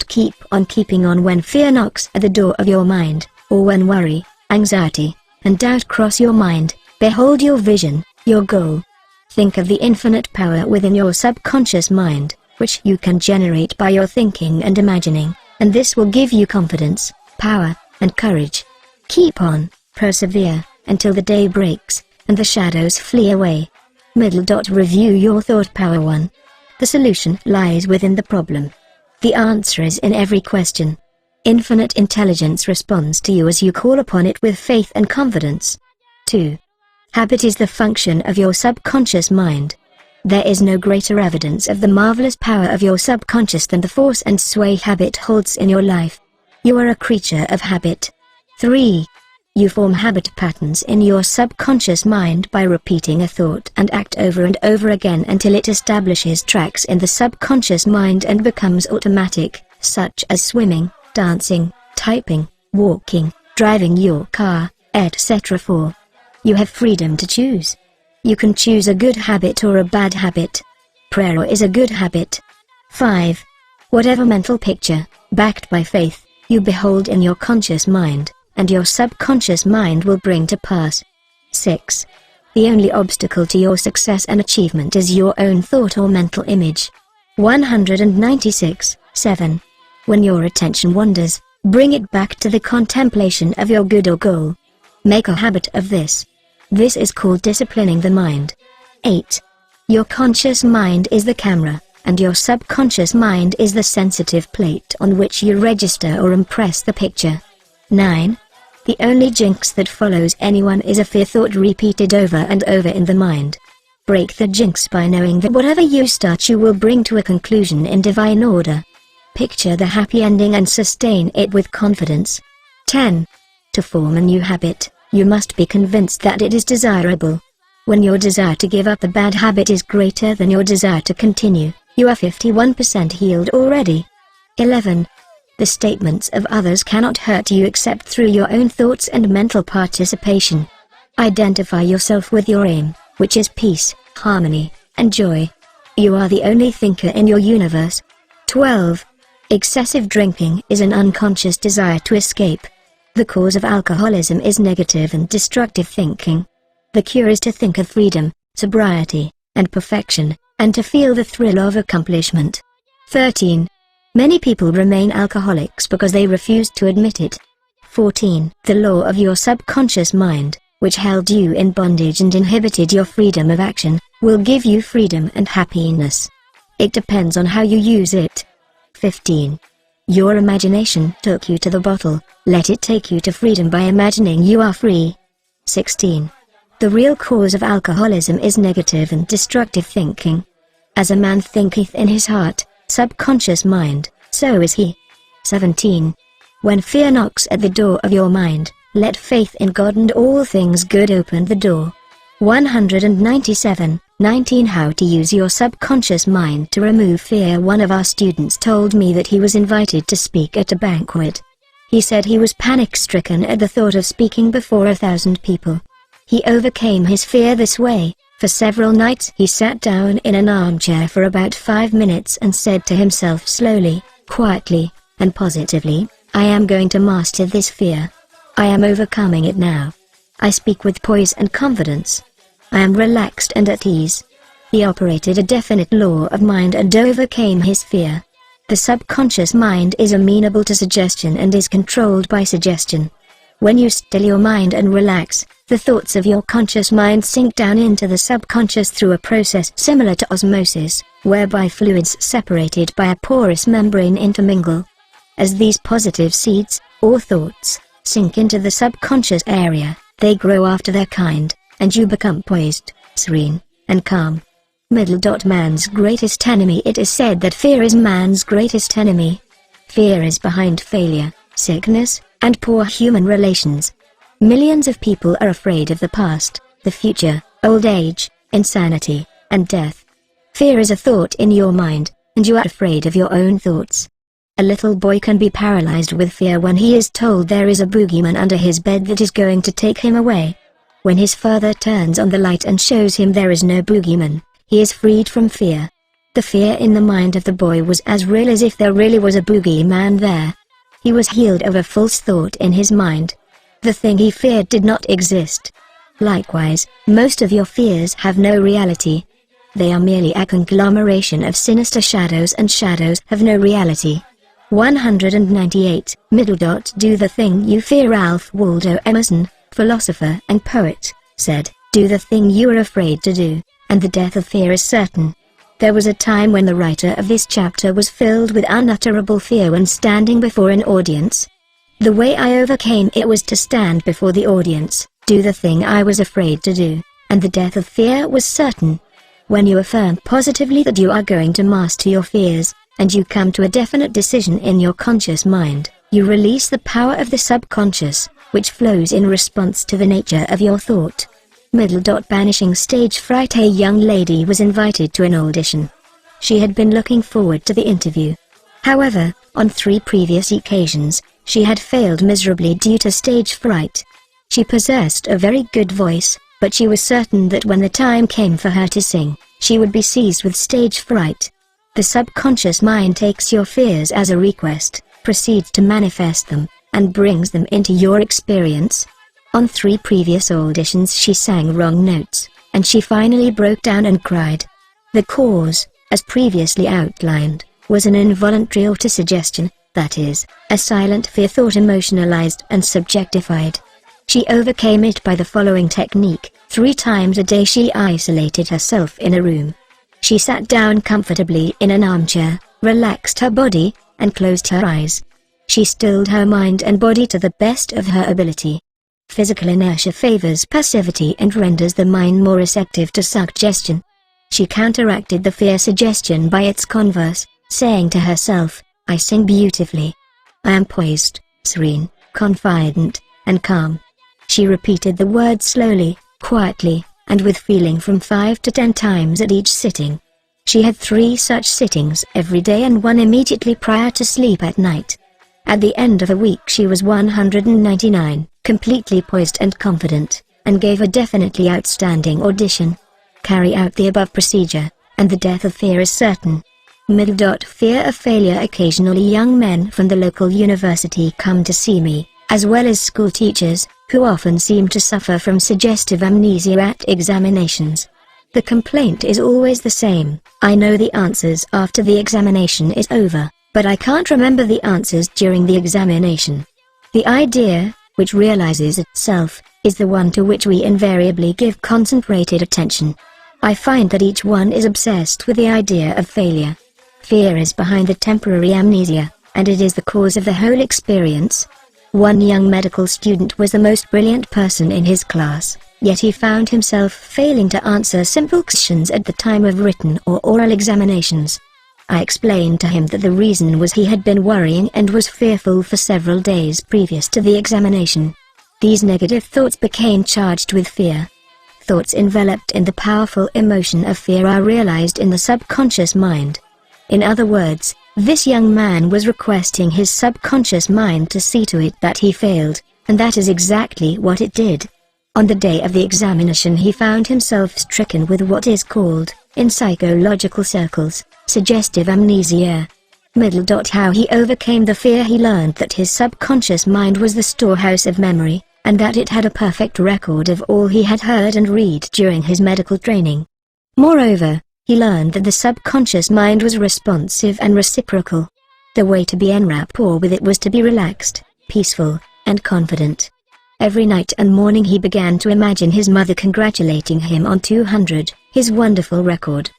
Keep on keeping on when fear knocks at the door of your mind, or when worry, anxiety, and doubt cross your mind. Behold your vision, your goal. Think of the infinite power within your subconscious mind, which you can generate by your thinking and imagining, and this will give you confidence, power, and courage. Keep on, persevere, until the day breaks, and the shadows flee away. Review your thought power 1. The solution lies within the problem. The answer is in every question. Infinite intelligence responds to you as you call upon it with faith and confidence. 2. Habit is the function of your subconscious mind. There is no greater evidence of the marvelous power of your subconscious than the force and sway habit holds in your life. You are a creature of habit. 3. You form habit patterns in your subconscious mind by repeating a thought and act over and over again until it establishes tracks in the subconscious mind and becomes automatic, such as swimming, dancing, typing, walking, driving your car, etc. 4. You have freedom to choose. You can choose a good habit or a bad habit. Prayer is a good habit. 5. Whatever mental picture, backed by faith, you behold in your conscious mind, and your subconscious mind will bring to pass. 6. The only obstacle to your success and achievement is your own thought or mental image. 196. 7. When your attention wanders, bring it back to the contemplation of your good or goal. Make a habit of this. This is called disciplining the mind. 8. Your conscious mind is the camera, and your subconscious mind is the sensitive plate on which you register or impress the picture. 9. The only jinx that follows anyone is a fear thought repeated over and over in the mind. Break the jinx by knowing that whatever you start you will bring to a conclusion in divine order. Picture the happy ending and sustain it with confidence. 10. To form a new habit, you must be convinced that it is desirable. When your desire to give up the bad habit is greater than your desire to continue, you are 51% healed already. 11. The statements of others cannot hurt you except through your own thoughts and mental participation. Identify yourself with your aim, which is peace, harmony, and joy. You are the only thinker in your universe. 12. Excessive drinking is an unconscious desire to escape. The cause of alcoholism is negative and destructive thinking. The cure is to think of freedom, sobriety, and perfection, and to feel the thrill of accomplishment. 13. Many people remain alcoholics because they refuse to admit it. 14. The law of your subconscious mind, which held you in bondage and inhibited your freedom of action, will give you freedom and happiness. It depends on how you use it. 15. Your imagination took you to the bottle, let it take you to freedom by imagining you are free. 16. The real cause of alcoholism is negative and destructive thinking. As a man thinketh in his heart, subconscious mind, so is he. 17. When fear knocks at the door of your mind, let faith in God and all things good open the door. 197. 19. How to use your subconscious mind to remove fear. One of our students told me that he was invited to speak at a banquet. He said he was panic-stricken at the thought of speaking before 1,000 people. He overcame his fear this way. For several nights he sat down in an armchair for about 5 minutes and said to himself slowly, quietly, and positively, "I am going to master this fear. I am overcoming it now. I speak with poise and confidence. I am relaxed and at ease. He operated a definite law of mind and overcame his fear. The subconscious mind is amenable to suggestion and is controlled by suggestion. When you still your mind and relax, the thoughts of your conscious mind sink down into the subconscious through a process similar to osmosis, whereby fluids separated by a porous membrane intermingle. As these positive seeds, or thoughts, sink into the subconscious area, they grow after their kind, and you become poised, serene, and calm. Man's greatest enemy. It is said that fear is man's greatest enemy. Fear is behind failure, sickness, and poor human relations. Millions of people are afraid of the past, the future, old age, insanity, and death. Fear is a thought in your mind, and you are afraid of your own thoughts. A little boy can be paralyzed with fear when he is told there is a boogeyman under his bed that is going to take him away. When his father turns on the light and shows him there is no boogeyman, he is freed from fear. The fear in the mind of the boy was as real as if there really was a boogeyman there. He was healed of a false thought in his mind. The thing he feared did not exist. Likewise, most of your fears have no reality. They are merely a conglomeration of sinister shadows, and shadows have no reality. 198. Do the thing you fear. Ralph Waldo Emerson, philosopher and poet, said, "Do the thing you are afraid to do, and the death of fear is certain." There was a time when the writer of this chapter was filled with unutterable fear when standing before an audience. The way I overcame it was to stand before the audience, do the thing I was afraid to do, and the death of fear was certain. When you affirm positively that you are going to master your fears, and you come to a definite decision in your conscious mind, you release the power of the subconscious, which flows in response to the nature of your thought. Banishing stage fright. A young lady was invited to an audition. She had been looking forward to the interview. However, on 3 previous occasions, she had failed miserably due to stage fright. She possessed a very good voice, but she was certain that when the time came for her to sing, she would be seized with stage fright. The subconscious mind takes your fears as a request, proceeds to manifest them, and brings them into your experience. On 3 previous auditions she sang wrong notes, and she finally broke down and cried. The cause, as previously outlined, was an involuntary autosuggestion, that is, a silent fear thought emotionalized and subjectified. She overcame it by the following technique. 3 times a day she isolated herself in a room. She sat down comfortably in an armchair, relaxed her body, and closed her eyes. She stilled her mind and body to the best of her ability. Physical inertia favors passivity and renders the mind more receptive to suggestion. She counteracted the fear suggestion by its converse, saying to herself, "I sing beautifully. I am poised, serene, confident, and calm." She repeated the words slowly, quietly, and with feeling from 5 to 10 times at each sitting. She had 3 such sittings every day and 1 immediately prior to sleep at night. At the end of a week she was 199, completely poised and confident, and gave a definitely outstanding audition. Carry out the above procedure, and the death of fear is certain. Fear of failure. Occasionally young men from the local university come to see me, as well as school teachers, who often seem to suffer from suggestive amnesia at examinations. The complaint is always the same: I know the answers after the examination is over, but I can't remember the answers during the examination. The idea, which realizes itself, is the one to which we invariably give concentrated attention. I find that each one is obsessed with the idea of failure. Fear is behind the temporary amnesia, and it is the cause of the whole experience. One young medical student was the most brilliant person in his class, yet he found himself failing to answer simple questions at the time of written or oral examinations. I explained to him that the reason was he had been worrying and was fearful for several days previous to the examination. These negative thoughts became charged with fear. Thoughts enveloped in the powerful emotion of fear are realized in the subconscious mind. In other words, this young man was requesting his subconscious mind to see to it that he failed, and that is exactly what it did. On the day of the examination he found himself stricken with what is called, in psychological circles, suggestive amnesia. How he overcame the fear. He learned that his subconscious mind was the storehouse of memory, and that it had a perfect record of all he had heard and read during his medical training. Moreover, he learned that the subconscious mind was responsive and reciprocal. The way to be en rapport with it was to be relaxed, peaceful, and confident. Every night and morning he began to imagine his mother congratulating him on 200, his wonderful record.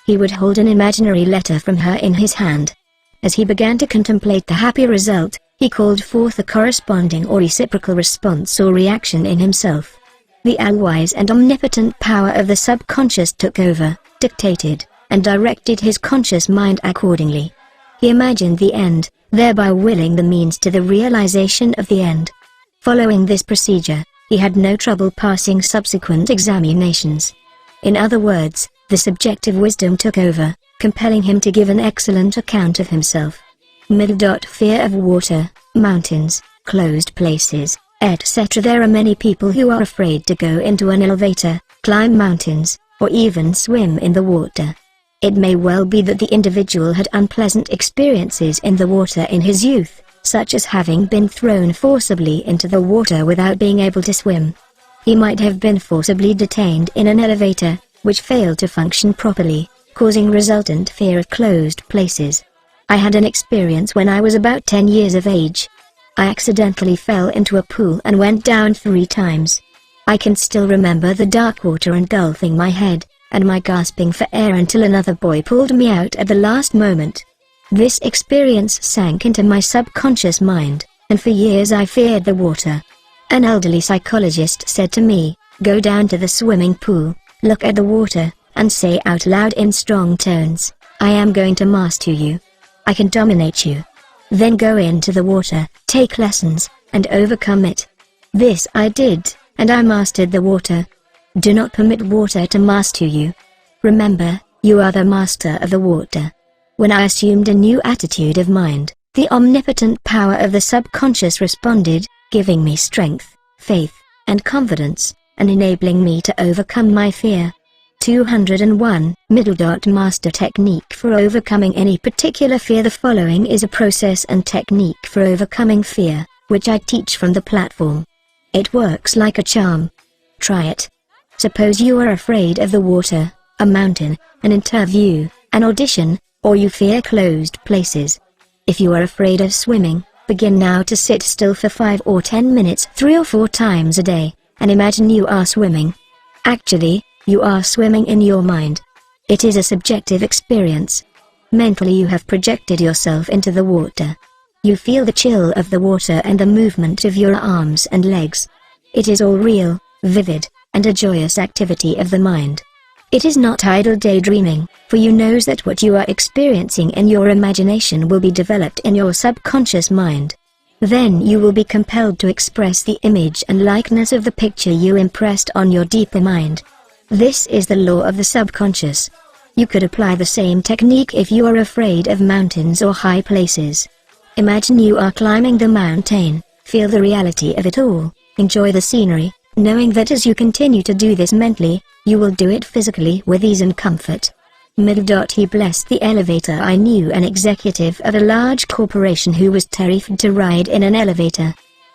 He would hold an imaginary letter from her in his hand. As he began to contemplate the happy result, he called forth a corresponding or reciprocal response or reaction in himself. The all-wise and omnipotent power of the subconscious took over, dictated, and directed his conscious mind accordingly. He imagined the end, thereby willing the means to the realization of the end. Following this procedure, he had no trouble passing subsequent examinations. In other words, the subjective wisdom took over, compelling him to give an excellent account of himself. Fear of water, mountains, closed places, etc. There are many people who are afraid to go into an elevator, climb mountains, or even swim in the water. It may well be that the individual had unpleasant experiences in the water in his youth, such as having been thrown forcibly into the water without being able to swim. He might have been forcibly detained in an elevator, which failed to function properly, causing resultant fear of closed places. I had an experience when I was about 10 years of age. I accidentally fell into a pool and went down 3 times. I can still remember the dark water engulfing my head, and my gasping for air until another boy pulled me out at the last moment. This experience sank into my subconscious mind, and for years I feared the water. An elderly psychologist said to me, "Go down to the swimming pool, look at the water, and say out loud in strong tones, 'I am going to master you. I can dominate you.' Then go into the water, take lessons, and overcome it." This I did, and I mastered the water. Do not permit water to master you. Remember, you are the master of the water. When I assumed a new attitude of mind, the omnipotent power of the subconscious responded, giving me strength, faith, and confidence, and enabling me to overcome my fear. 201. Master technique for overcoming any particular fear. The following is a process and technique for overcoming fear, which I teach from the platform. It works like a charm. Try it. Suppose you are afraid of the water, a mountain, an interview, an audition, or you fear closed places. If you are afraid of swimming, begin now to sit still for 5 or 10 minutes 3 or 4 times a day, and imagine you are swimming. Actually, you are swimming in your mind. It is a subjective experience. Mentally you have projected yourself into the water. You feel the chill of the water and the movement of your arms and legs. It is all real, vivid, and a joyous activity of the mind. It is not idle daydreaming, for you knows that what you are experiencing in your imagination will be developed in your subconscious mind. Then you will be compelled to express the image and likeness of the picture you impressed on your deeper mind. This is the law of the subconscious. You could apply the same technique if you are afraid of mountains or high places. Imagine you are climbing the mountain, feel the reality of it all, enjoy the scenery, knowing that as you continue to do this mentally, you will do it physically with ease and comfort. He blessed the elevator. I knew an executive of a large corporation who was terrified to ride in an elevator.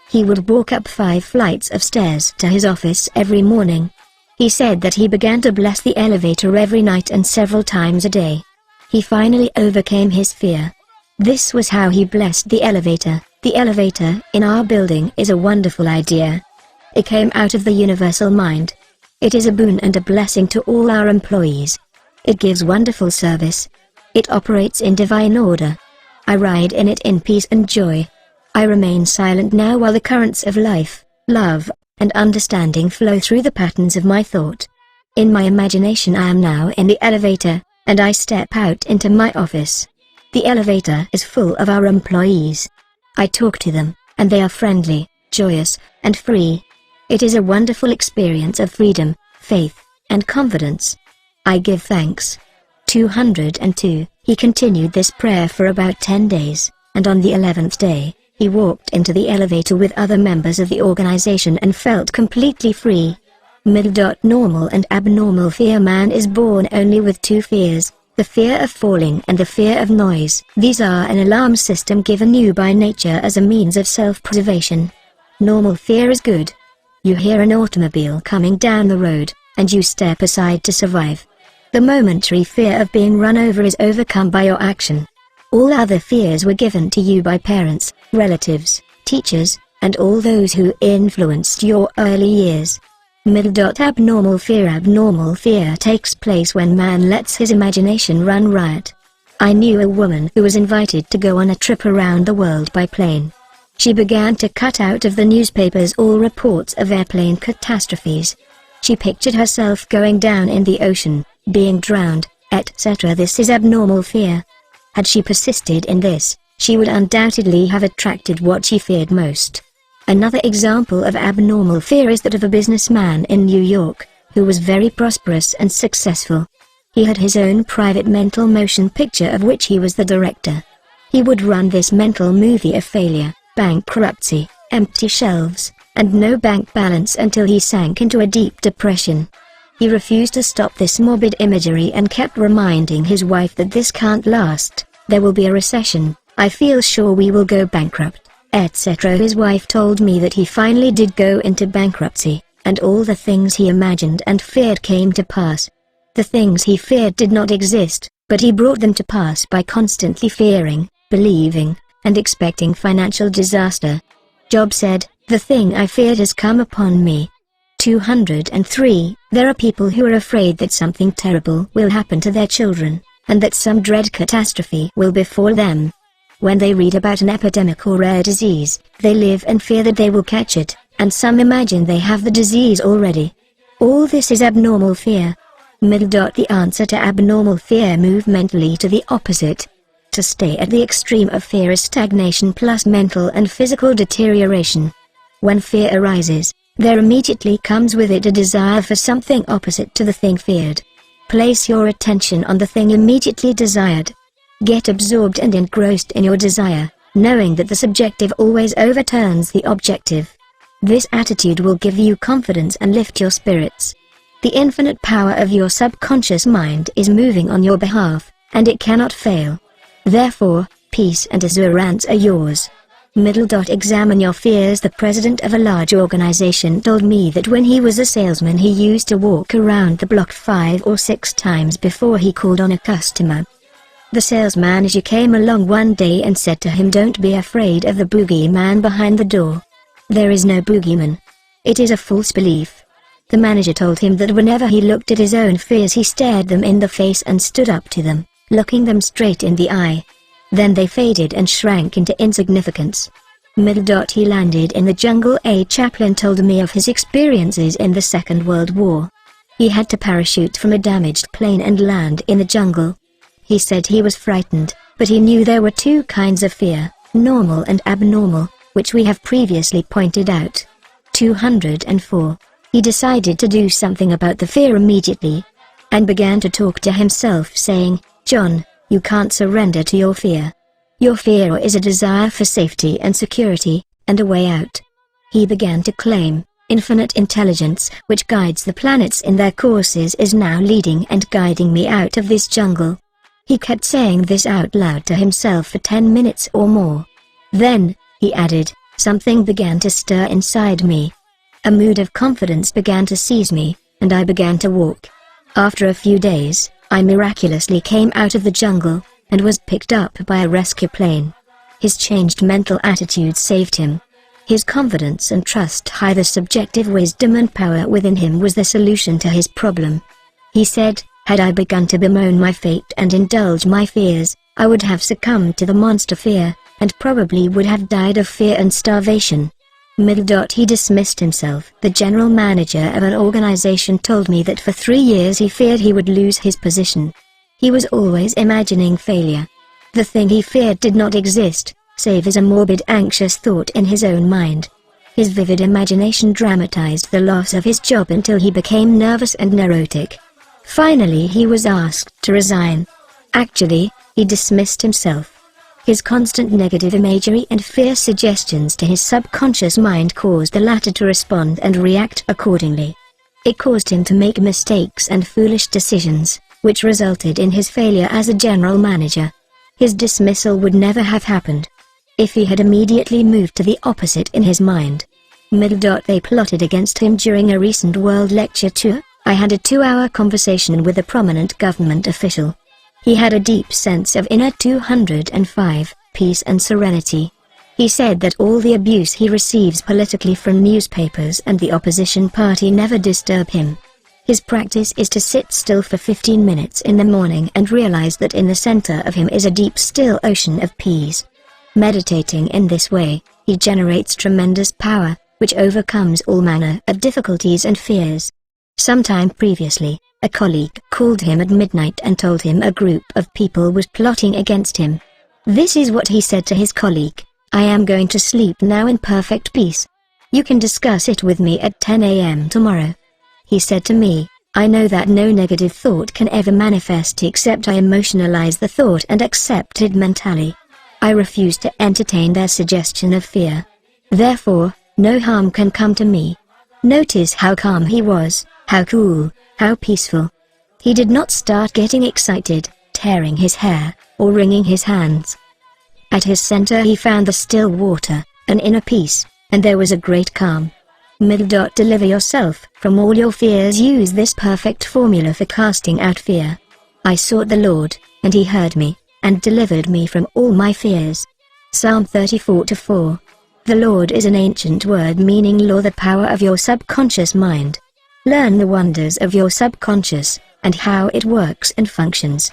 He would walk up 5 flights of stairs to his office every morning. He said that he began to bless the elevator every night and several times a day. He finally overcame his fear. This was how he blessed the elevator. The elevator in our building is a wonderful idea. It came out of the universal mind. It is a boon and a blessing to all our employees. It gives wonderful service. It operates in divine order. I ride in it in peace and joy. I remain silent now while the currents of life, love, and understanding flow through the patterns of my thought. In my imagination I am now in the elevator, and I step out into my office. The elevator is full of our employees. I talk to them, and they are friendly, joyous, and free. It is a wonderful experience of freedom, faith, and confidence. I give thanks. 202. He continued this prayer for about 10 days, and on the 11th day, he walked into the elevator with other members of the organization and felt completely free. Normal and abnormal fear. Man is born only with 2 fears, the fear of falling and the fear of noise. These are an alarm system given you by nature as a means of self-preservation. Normal fear is good, You hear an automobile coming down the road, and you step aside to survive. The momentary fear of being run over is overcome by your action. All other fears were given to you by parents, relatives, teachers, and all those who influenced your early years. Abnormal fear takes place when man lets his imagination run riot. I knew a woman who was invited to go on a trip around the world by plane. She began to cut out of the newspapers all reports of airplane catastrophes. She pictured herself going down in the ocean, being drowned, etc. This is abnormal fear. Had she persisted in this, she would undoubtedly have attracted what she feared most. Another example of abnormal fear is that of a businessman in New York, who was very prosperous and successful. He had his own private mental motion picture of which he was the director. He would run this mental movie of failure, bankruptcy, empty shelves, and no bank balance until he sank into a deep depression. He refused to stop this morbid imagery and kept reminding his wife that this can't last, there will be a recession, I feel sure we will go bankrupt, etc. His wife told me that he finally did go into bankruptcy, and all the things he imagined and feared came to pass. The things he feared did not exist, but he brought them to pass by constantly fearing, believing, and expecting financial disaster. Job said, "The thing I feared has come upon me." 203. There are people who are afraid that something terrible will happen to their children, and that some dread catastrophe will befall them. When they read about an epidemic or rare disease, they live and fear that they will catch it, and some imagine they have the disease already. All this is abnormal fear. The answer to abnormal fear: move mentally to the opposite. To stay at the extreme of fear is stagnation plus mental and physical deterioration. When fear arises, there immediately comes with it a desire for something opposite to the thing feared. Place your attention on the thing immediately desired. Get absorbed and engrossed in your desire, knowing that the subjective always overturns the objective. This attitude will give you confidence and lift your spirits. The infinite power of your subconscious mind is moving on your behalf, and it cannot fail. Therefore, peace and assurance are yours. Examine your fears. The president of a large organization told me that when he was a salesman he used to walk around the block 5 or 6 times before he called on a customer. The sales manager came along one day and said to him, "Don't be afraid of the boogeyman behind the door. There is no boogeyman. It is a false belief." The manager told him that whenever he looked at his own fears he stared them in the face and stood up to them, looking them straight in the eye. Then they faded and shrank into insignificance. He landed in the jungle. A chaplain told me of his experiences in the Second World War. He had to parachute from a damaged plane and land in the jungle. He said he was frightened, but he knew there were 2 kinds of fear, normal and abnormal, which we have previously pointed out. 204. He decided to do something about the fear immediately, and began to talk to himself saying, "John, you can't surrender to your fear. Your fear is a desire for safety and security, and a way out." He began to claim, "Infinite intelligence, which guides the planets in their courses, is now leading and guiding me out of this jungle." He kept saying this out loud to himself for 10 minutes or more. Then, he added, "Something began to stir inside me. A mood of confidence began to seize me, and I began to walk. After a few days, I miraculously came out of the jungle, and was picked up by a rescue plane." His changed mental attitude saved him. His confidence and trust, the subjective wisdom and power within him, was the solution to his problem. He said, "Had I begun to bemoan my fate and indulge my fears, I would have succumbed to the monster fear, and probably would have died of fear and starvation." He dismissed himself. The general manager of an organization told me that for 3 years he feared he would lose his position. He was always imagining failure. The thing he feared did not exist, save as a morbid anxious thought in his own mind. His vivid imagination dramatized the loss of his job until he became nervous and neurotic. Finally he was asked to resign. Actually, he dismissed himself. His constant negative imagery and fear suggestions to his subconscious mind caused the latter to respond and react accordingly. It caused him to make mistakes and foolish decisions, which resulted in his failure as a general manager. His dismissal would never have happened if he had immediately moved to the opposite in his mind. They plotted against him during a recent world lecture tour. I had a 2-hour conversation with a prominent government official. He had a deep sense of inner 205, peace and serenity. He said that all the abuse he receives politically from newspapers and the opposition party never disturb him. His practice is to sit still for 15 minutes in the morning and realize that in the center of him is a deep still ocean of peace. Meditating in this way, he generates tremendous power, which overcomes all manner of difficulties and fears. Sometime previously, a colleague called him at midnight and told him a group of people was plotting against him. This is what he said to his colleague: "I am going to sleep now in perfect peace. You can discuss it with me at 10 a.m. tomorrow." He said to me, "I know that no negative thought can ever manifest except I emotionalize the thought and accept it mentally. I refuse to entertain their suggestion of fear. Therefore, no harm can come to me." Notice how calm he was, how cool, how peaceful. He did not start getting excited, tearing his hair, or wringing his hands. At his center he found the still water, an inner peace, and there was a great calm. Deliver yourself from all your fears. Use this perfect formula for casting out fear. I sought the Lord, and he heard me, and delivered me from all my fears. Psalm 34:4. The Lord is an ancient word meaning law, the power of your subconscious mind. Learn the wonders of your subconscious, and how it works and functions.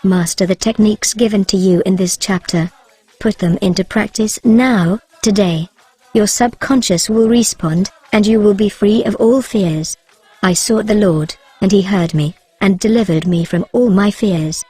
Master the techniques given to you in this chapter. Put them into practice now, today. Your subconscious will respond, and you will be free of all fears. I sought the Lord, and he heard me, and delivered me from all my fears.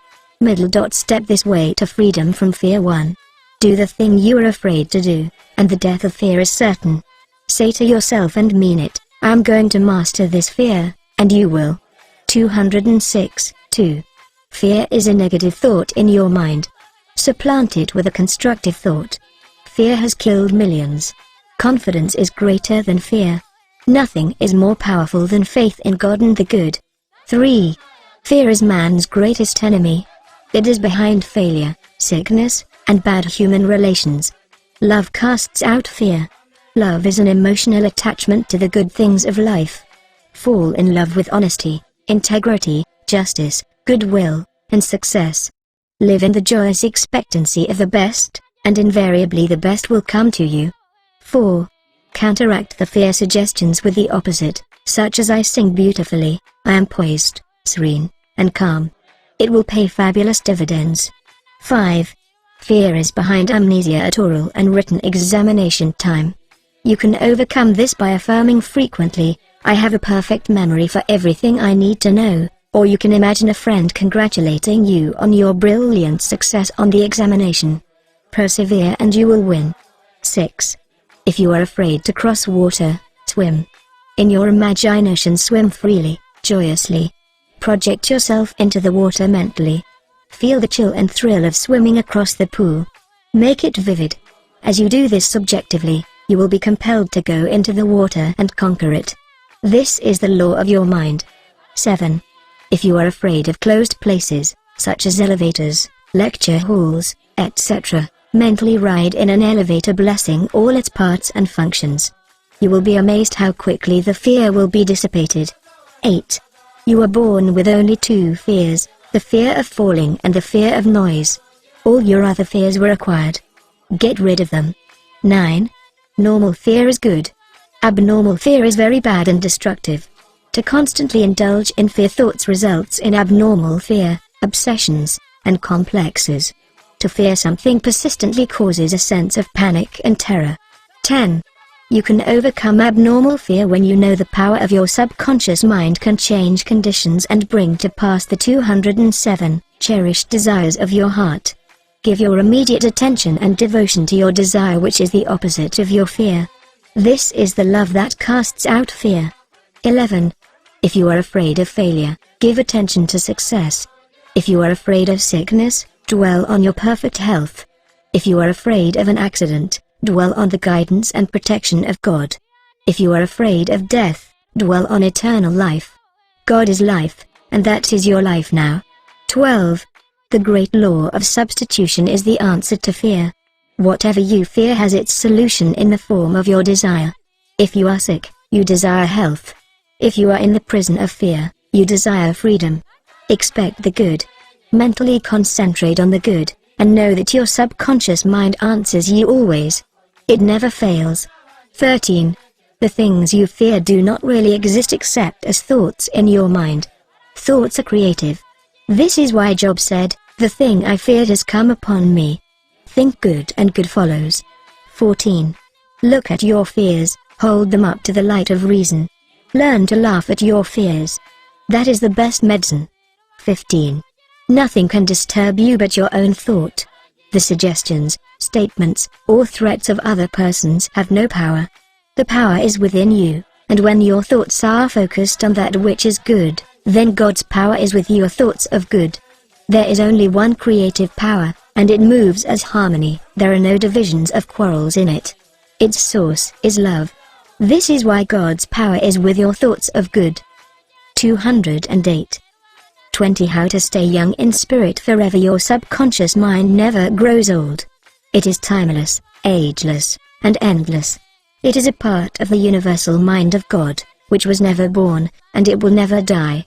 Step this way to freedom from fear. 1. Do the thing you are afraid to do, and the death of fear is certain. Say to yourself and mean it, "I'm going to master this fear," and you will. 206.2. Fear is a negative thought in your mind. Supplant it with a constructive thought. Fear has killed millions. Confidence is greater than fear. Nothing is more powerful than faith in God and the good. 3. Fear is man's greatest enemy. It is behind failure, sickness, and bad human relations. Love casts out fear. Love is an emotional attachment to the good things of life. Fall in love with honesty, integrity, justice, goodwill, and success. Live in the joyous expectancy of the best, and invariably the best will come to you. 4. Counteract the fear suggestions with the opposite, such as "I sing beautifully, I am poised, serene, and calm." It will pay fabulous dividends. 5. Fear is behind amnesia at oral and written examination time. You can overcome this by affirming frequently, "I have a perfect memory for everything I need to know," or you can imagine a friend congratulating you on your brilliant success on the examination. Persevere and you will win. 6. If you are afraid to cross water, swim. In your imagination, swim freely, joyously. Project yourself into the water mentally. Feel the chill and thrill of swimming across the pool. Make it vivid. As you do this subjectively, you will be compelled to go into the water and conquer it. This is the law of your mind. 7. If you are afraid of closed places, such as elevators, lecture halls, etc., mentally ride in an elevator blessing all its parts and functions. You will be amazed how quickly the fear will be dissipated. 8. You are born with only 2 fears, the fear of falling and the fear of noise. All your other fears were acquired. Get rid of them. 9. Normal fear is good. Abnormal fear is very bad and destructive. To constantly indulge in fear thoughts results in abnormal fear, obsessions, and complexes. To fear something persistently causes a sense of panic and terror. 10. You can overcome abnormal fear when you know the power of your subconscious mind can change conditions and bring to pass the 207 cherished desires of your heart. Give your immediate attention and devotion to your desire, which is the opposite of your fear. This is the love that casts out fear. 11. If you are afraid of failure, give attention to success. If you are afraid of sickness, dwell on your perfect health. If you are afraid of an accident, dwell on the guidance and protection of God. If you are afraid of death, dwell on eternal life. God is life, and that is your life now. 12. The great law of substitution is the answer to fear. Whatever you fear has its solution in the form of your desire. If you are sick, you desire health. If you are in the prison of fear, you desire freedom. Expect the good. Mentally concentrate on the good, and know that your subconscious mind answers you always. It never fails. 13. The things you fear do not really exist except as thoughts in your mind. Thoughts are creative. This is why Job said, "The thing I feared has come upon me." Think good and good follows. 14. Look at your fears, hold them up to the light of reason. Learn to laugh at your fears. That is the best medicine. 15. Nothing can disturb you but your own thought. The suggestions, statements, or threats of other persons have no power. The power is within you, and when your thoughts are focused on that which is good, then God's power is with your thoughts of good. There is only one creative power, and it moves as harmony. There are no divisions of quarrels in it. Its source is love. This is why God's power is with your thoughts of good. 208. 20. How to stay young in spirit forever. Your subconscious mind never grows old. It is timeless, ageless, and endless. It is a part of the universal mind of God, which was never born, and it will never die.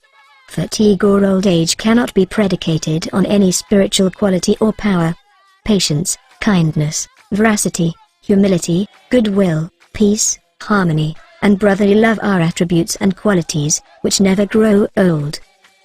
Fatigue or old age cannot be predicated on any spiritual quality or power. Patience, kindness, veracity, humility, goodwill, peace, harmony, and brotherly love are attributes and qualities which never grow old.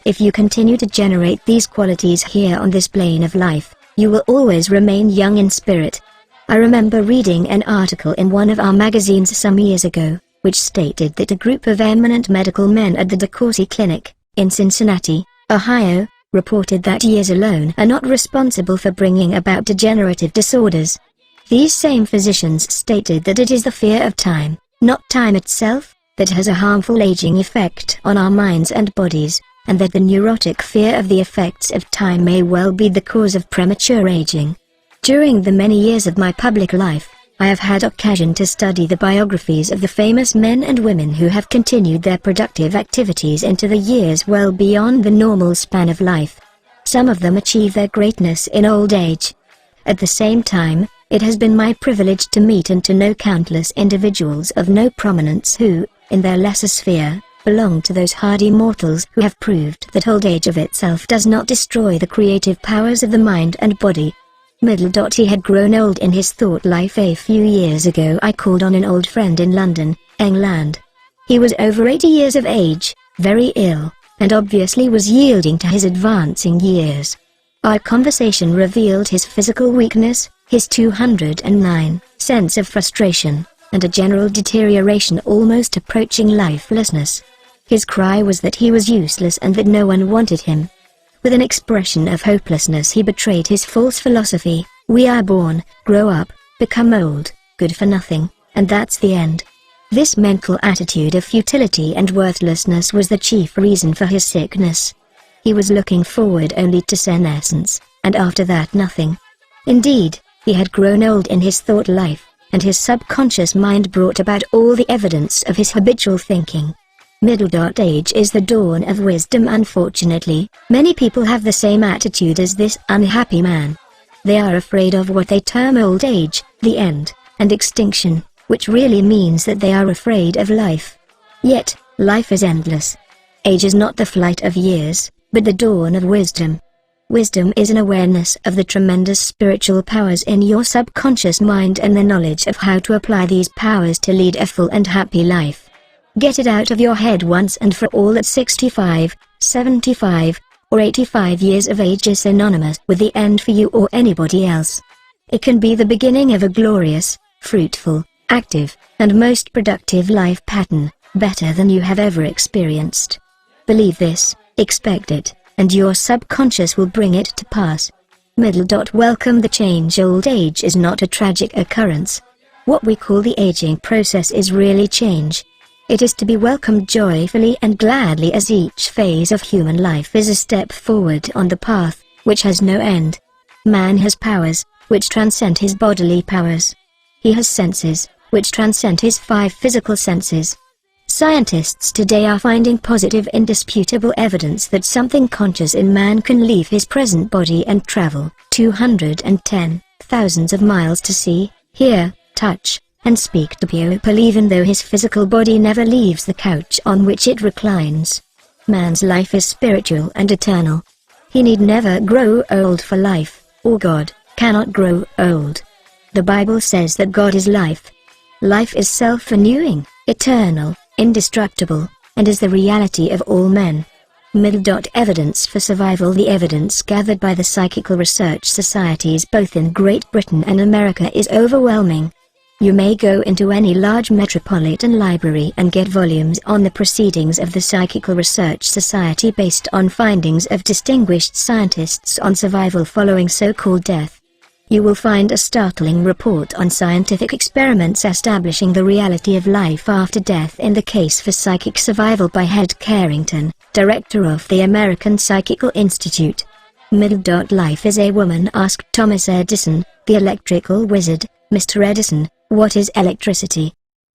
If you continue to generate these qualities here on this plane of life, you will always remain young in spirit. I remember reading an article in one of our magazines some years ago, which stated that a group of eminent medical men at the DeCourcy Clinic, in Cincinnati, Ohio, reported that years alone are not responsible for bringing about degenerative disorders. These same physicians stated that it is the fear of time, not time itself, that has a harmful aging effect on our minds and bodies, and that the neurotic fear of the effects of time may well be the cause of premature aging. During the many years of my public life, I have had occasion to study the biographies of the famous men and women who have continued their productive activities into the years well beyond the normal span of life. Some of them achieve their greatness in old age. At the same time, it has been my privilege to meet and to know countless individuals of no prominence who, in their lesser sphere, belong to those hardy mortals who have proved that old age of itself does not destroy the creative powers of the mind and body. He had grown old in his thought life. A few years ago I called on an old friend in London, England. He was over 80 years of age, very ill, and obviously was yielding to his advancing years. Our conversation revealed his physical weakness, his 209 sense of frustration, and a general deterioration almost approaching lifelessness. His cry was that he was useless and that no one wanted him. With an expression of hopelessness he betrayed his false philosophy: we are born, grow up, become old, good for nothing, and that's the end. This mental attitude of futility and worthlessness was the chief reason for his sickness. He was looking forward only to senescence, and after that nothing. Indeed, he had grown old in his thought life, and his subconscious mind brought about all the evidence of his habitual thinking. Age is the dawn of wisdom. Unfortunately, many people have the same attitude as this unhappy man. They are afraid of what they term old age, the end, and extinction, which really means that they are afraid of life. Yet, life is endless. Age is not the flight of years, but the dawn of wisdom. Wisdom is an awareness of the tremendous spiritual powers in your subconscious mind and the knowledge of how to apply these powers to lead a full and happy life. Get it out of your head once and for all that 65, 75, or 85 years of age is synonymous with the end for you or anybody else. It can be the beginning of a glorious, fruitful, active, and most productive life pattern, better than you have ever experienced. Believe this, expect it, and your subconscious will bring it to pass. Welcome the change. Old age is not a tragic occurrence. What we call the aging process is really change. It is to be welcomed joyfully and gladly, as each phase of human life is a step forward on the path, which has no end. Man has powers, which transcend his bodily powers. He has senses, which transcend his 5 physical senses. Scientists today are finding positive, indisputable evidence that something conscious in man can leave his present body and travel 210,000 of miles to see, hear, touch, and speak to people even though his physical body never leaves the couch on which it reclines. Man's life is spiritual and eternal. He need never grow old, for life, or God, cannot grow old. The Bible says that God is life. Life is self-renewing, eternal, indestructible, and is the reality of all men. Evidence for survival. The evidence gathered by the psychical research societies both in Great Britain and America is overwhelming. You may go into any large metropolitan library and get volumes on the proceedings of the Psychical Research Society based on findings of distinguished scientists on survival following so-called death. You will find a startling report on scientific experiments establishing the reality of life after death in the Case for Psychic Survival by Hed Carrington, director of the American Psychical Institute. Life is a woman asked Thomas Edison, the electrical wizard, "Mr. Edison, what is electricity?"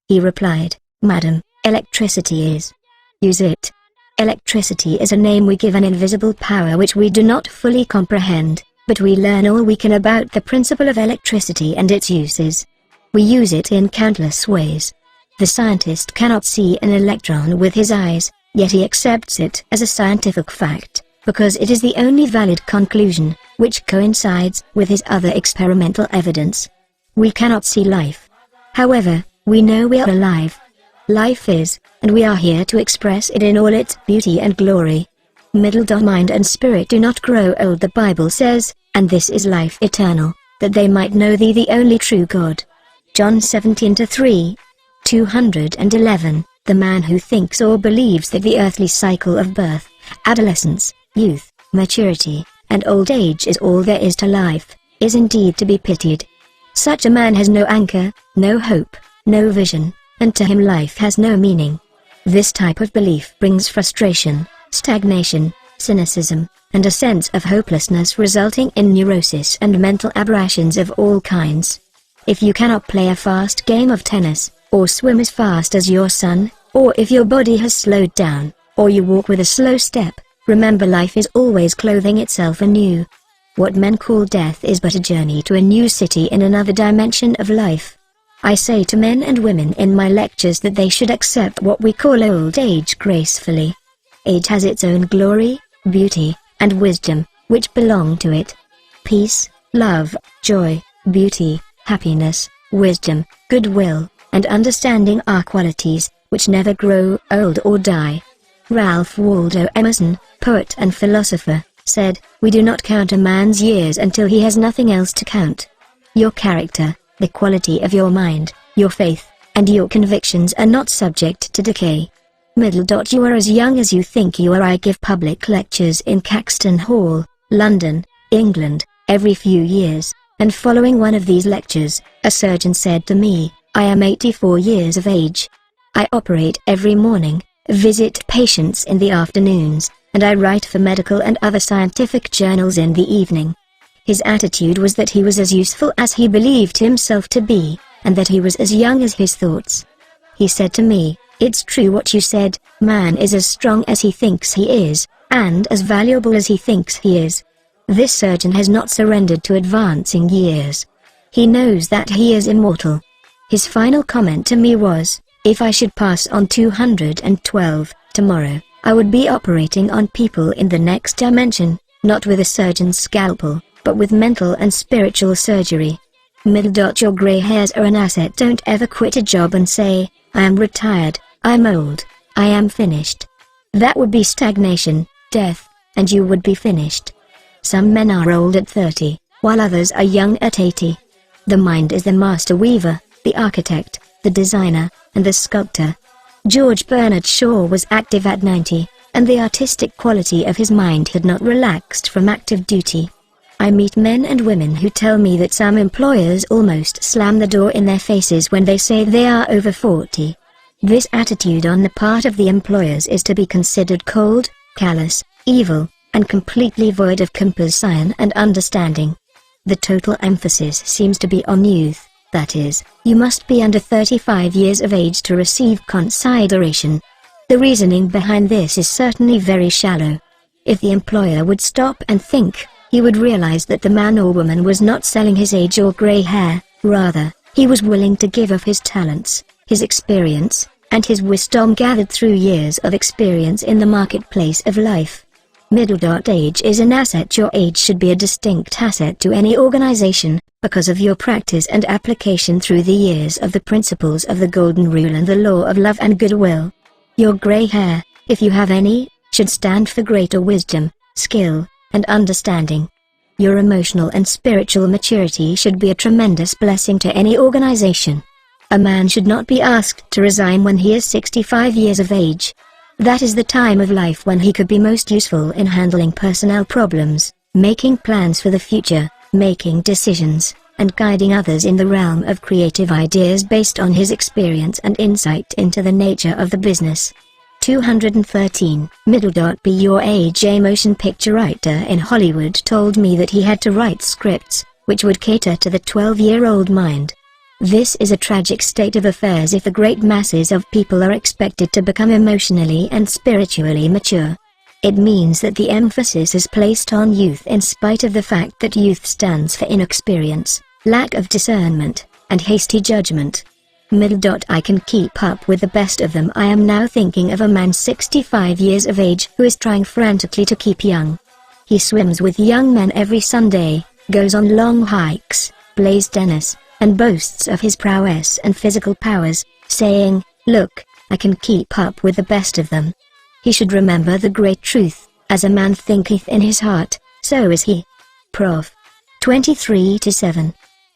He replied, "Madam, electricity is. Use it." Electricity is a name we give an invisible power which we do not fully comprehend, but we learn all we can about the principle of electricity and its uses. We use it in countless ways. The scientist cannot see an electron with his eyes, yet he accepts it as a scientific fact, because it is the only valid conclusion, which coincides with his other experimental evidence. We cannot see life. However, we know we are alive. Life is, and we are here to express it in all its beauty and glory. Mind and spirit do not grow old. The Bible says, "And this is life eternal, that they might know thee the only true God." John 17:3. 211. The man who thinks or believes that the earthly cycle of birth, adolescence, youth, maturity, and old age is all there is to life, is indeed to be pitied. Such a man has no anchor, no hope, no vision, and to him life has no meaning. This type of belief brings frustration, stagnation, cynicism, and a sense of hopelessness, resulting in neurosis and mental aberrations of all kinds. If you cannot play a fast game of tennis, or swim as fast as your son, or if your body has slowed down, or you walk with a slow step, remember life is always clothing itself anew. What men call death is but a journey to a new city in another dimension of life. I say to men and women in my lectures that they should accept what we call old age gracefully. Age has its own glory, beauty, and wisdom, which belong to it. Peace, love, joy, beauty, happiness, wisdom, goodwill, and understanding are qualities which never grow old or die. Ralph Waldo Emerson, poet and philosopher, said, "We do not count a man's years until he has nothing else to count." Your character, the quality of your mind, your faith, and your convictions are not subject to decay. You are as young as you think you are. I give public lectures in Caxton Hall, London, England, every few years, and following one of these lectures, a surgeon said to me, "I am 84 years of age. I operate every morning, visit patients in the afternoons, and I write for medical and other scientific journals in the evening." His attitude was that he was as useful as he believed himself to be, and that he was as young as his thoughts. He said to me, "It's true what you said, man is as strong as he thinks he is, and as valuable as he thinks he is." This surgeon has not surrendered to advancing years. He knows that he is immortal. His final comment to me was, "If I should pass on 212 tomorrow, I would be operating on people in the next dimension, not with a surgeon's scalpel, but with mental and spiritual surgery." Your gray hairs are an asset. Don't ever quit a job and say, "I am retired, I'm old, I am finished." That would be stagnation, death, and you would be finished. Some men are old at 30, while others are young at 80. The mind is the master weaver, the architect, the designer, and the sculptor. George Bernard Shaw was active at 90, and the artistic quality of his mind had not relaxed from active duty. I meet men and women who tell me that some employers almost slam the door in their faces when they say they are over 40. This attitude on the part of the employers is to be considered cold, callous, evil, and completely void of compassion and understanding. The total emphasis seems to be on youth. That is, you must be under 35 years of age to receive consideration. The reasoning behind this is certainly very shallow. If the employer would stop and think, he would realize that the man or woman was not selling his age or gray hair, rather, He was willing to give of his talents, his experience, and his wisdom gathered through years of experience in the marketplace of life. Middle-age is an asset. Your age should be a distinct asset to any organization, because of your practice and application through the years of the principles of the Golden Rule and the law of love and goodwill. Your gray hair, if you have any, should stand for greater wisdom, skill, and understanding. Your emotional and spiritual maturity should be a tremendous blessing to any organization. A man should not be asked to resign when he is 65 years of age. That is the time of life when he could be most useful in handling personnel problems, making plans for the future, making decisions, and guiding others in the realm of creative ideas based on his experience and insight into the nature of the business. 213. Be your age. A motion picture writer in Hollywood told me that he had to write scripts, which would cater to the 12-year-old mind. This is a tragic state of affairs if the great masses of people are expected to become emotionally and spiritually mature. It means that the emphasis is placed on youth in spite of the fact that youth stands for inexperience, lack of discernment, and hasty judgment. I can keep up with the best of them. I am now thinking of a man 65 years of age who is trying frantically to keep young. He swims with young men every Sunday, goes on long hikes, plays tennis, and boasts of his prowess and physical powers, saying, "Look, I can keep up with the best of them." He should remember the great truth, as a man thinketh in his heart, so is he. Prov. 23-7.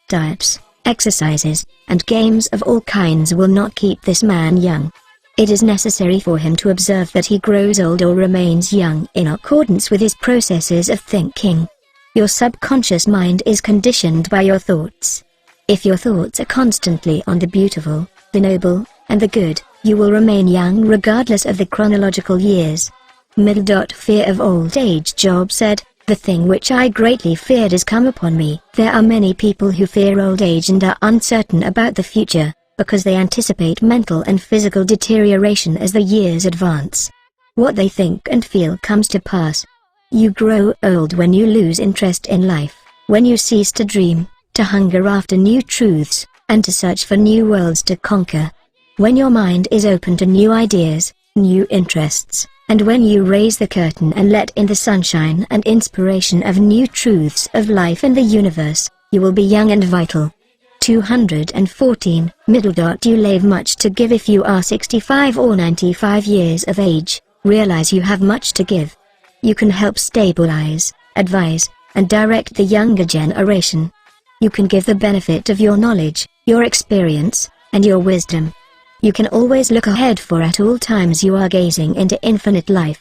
Diets, exercises, and games of all kinds will not keep this man young. It is necessary for him to observe that he grows old or remains young in accordance with his processes of thinking. Your subconscious mind is conditioned by your thoughts. If your thoughts are constantly on the beautiful, the noble, and the good, you will remain young regardless of the chronological years. Fear of old age. Job said, "The thing which I greatly feared is come upon me." There are many people who fear old age and are uncertain about the future, because they anticipate mental and physical deterioration as the years advance. What they think and feel comes to pass. You grow old when you lose interest in life, when you cease to dream, to hunger after new truths, and to search for new worlds to conquer. When your mind is open to new ideas, new interests, and when you raise the curtain and let in the sunshine and inspiration of new truths of life and the universe, you will be young and vital. 214. You leave much to give. If you are 65 or 95 years of age, realize you have much to give. You can help stabilize, advise, and direct the younger generation. You can give the benefit of your knowledge, your experience, and your wisdom. You can always look ahead, for at all times you are gazing into infinite life.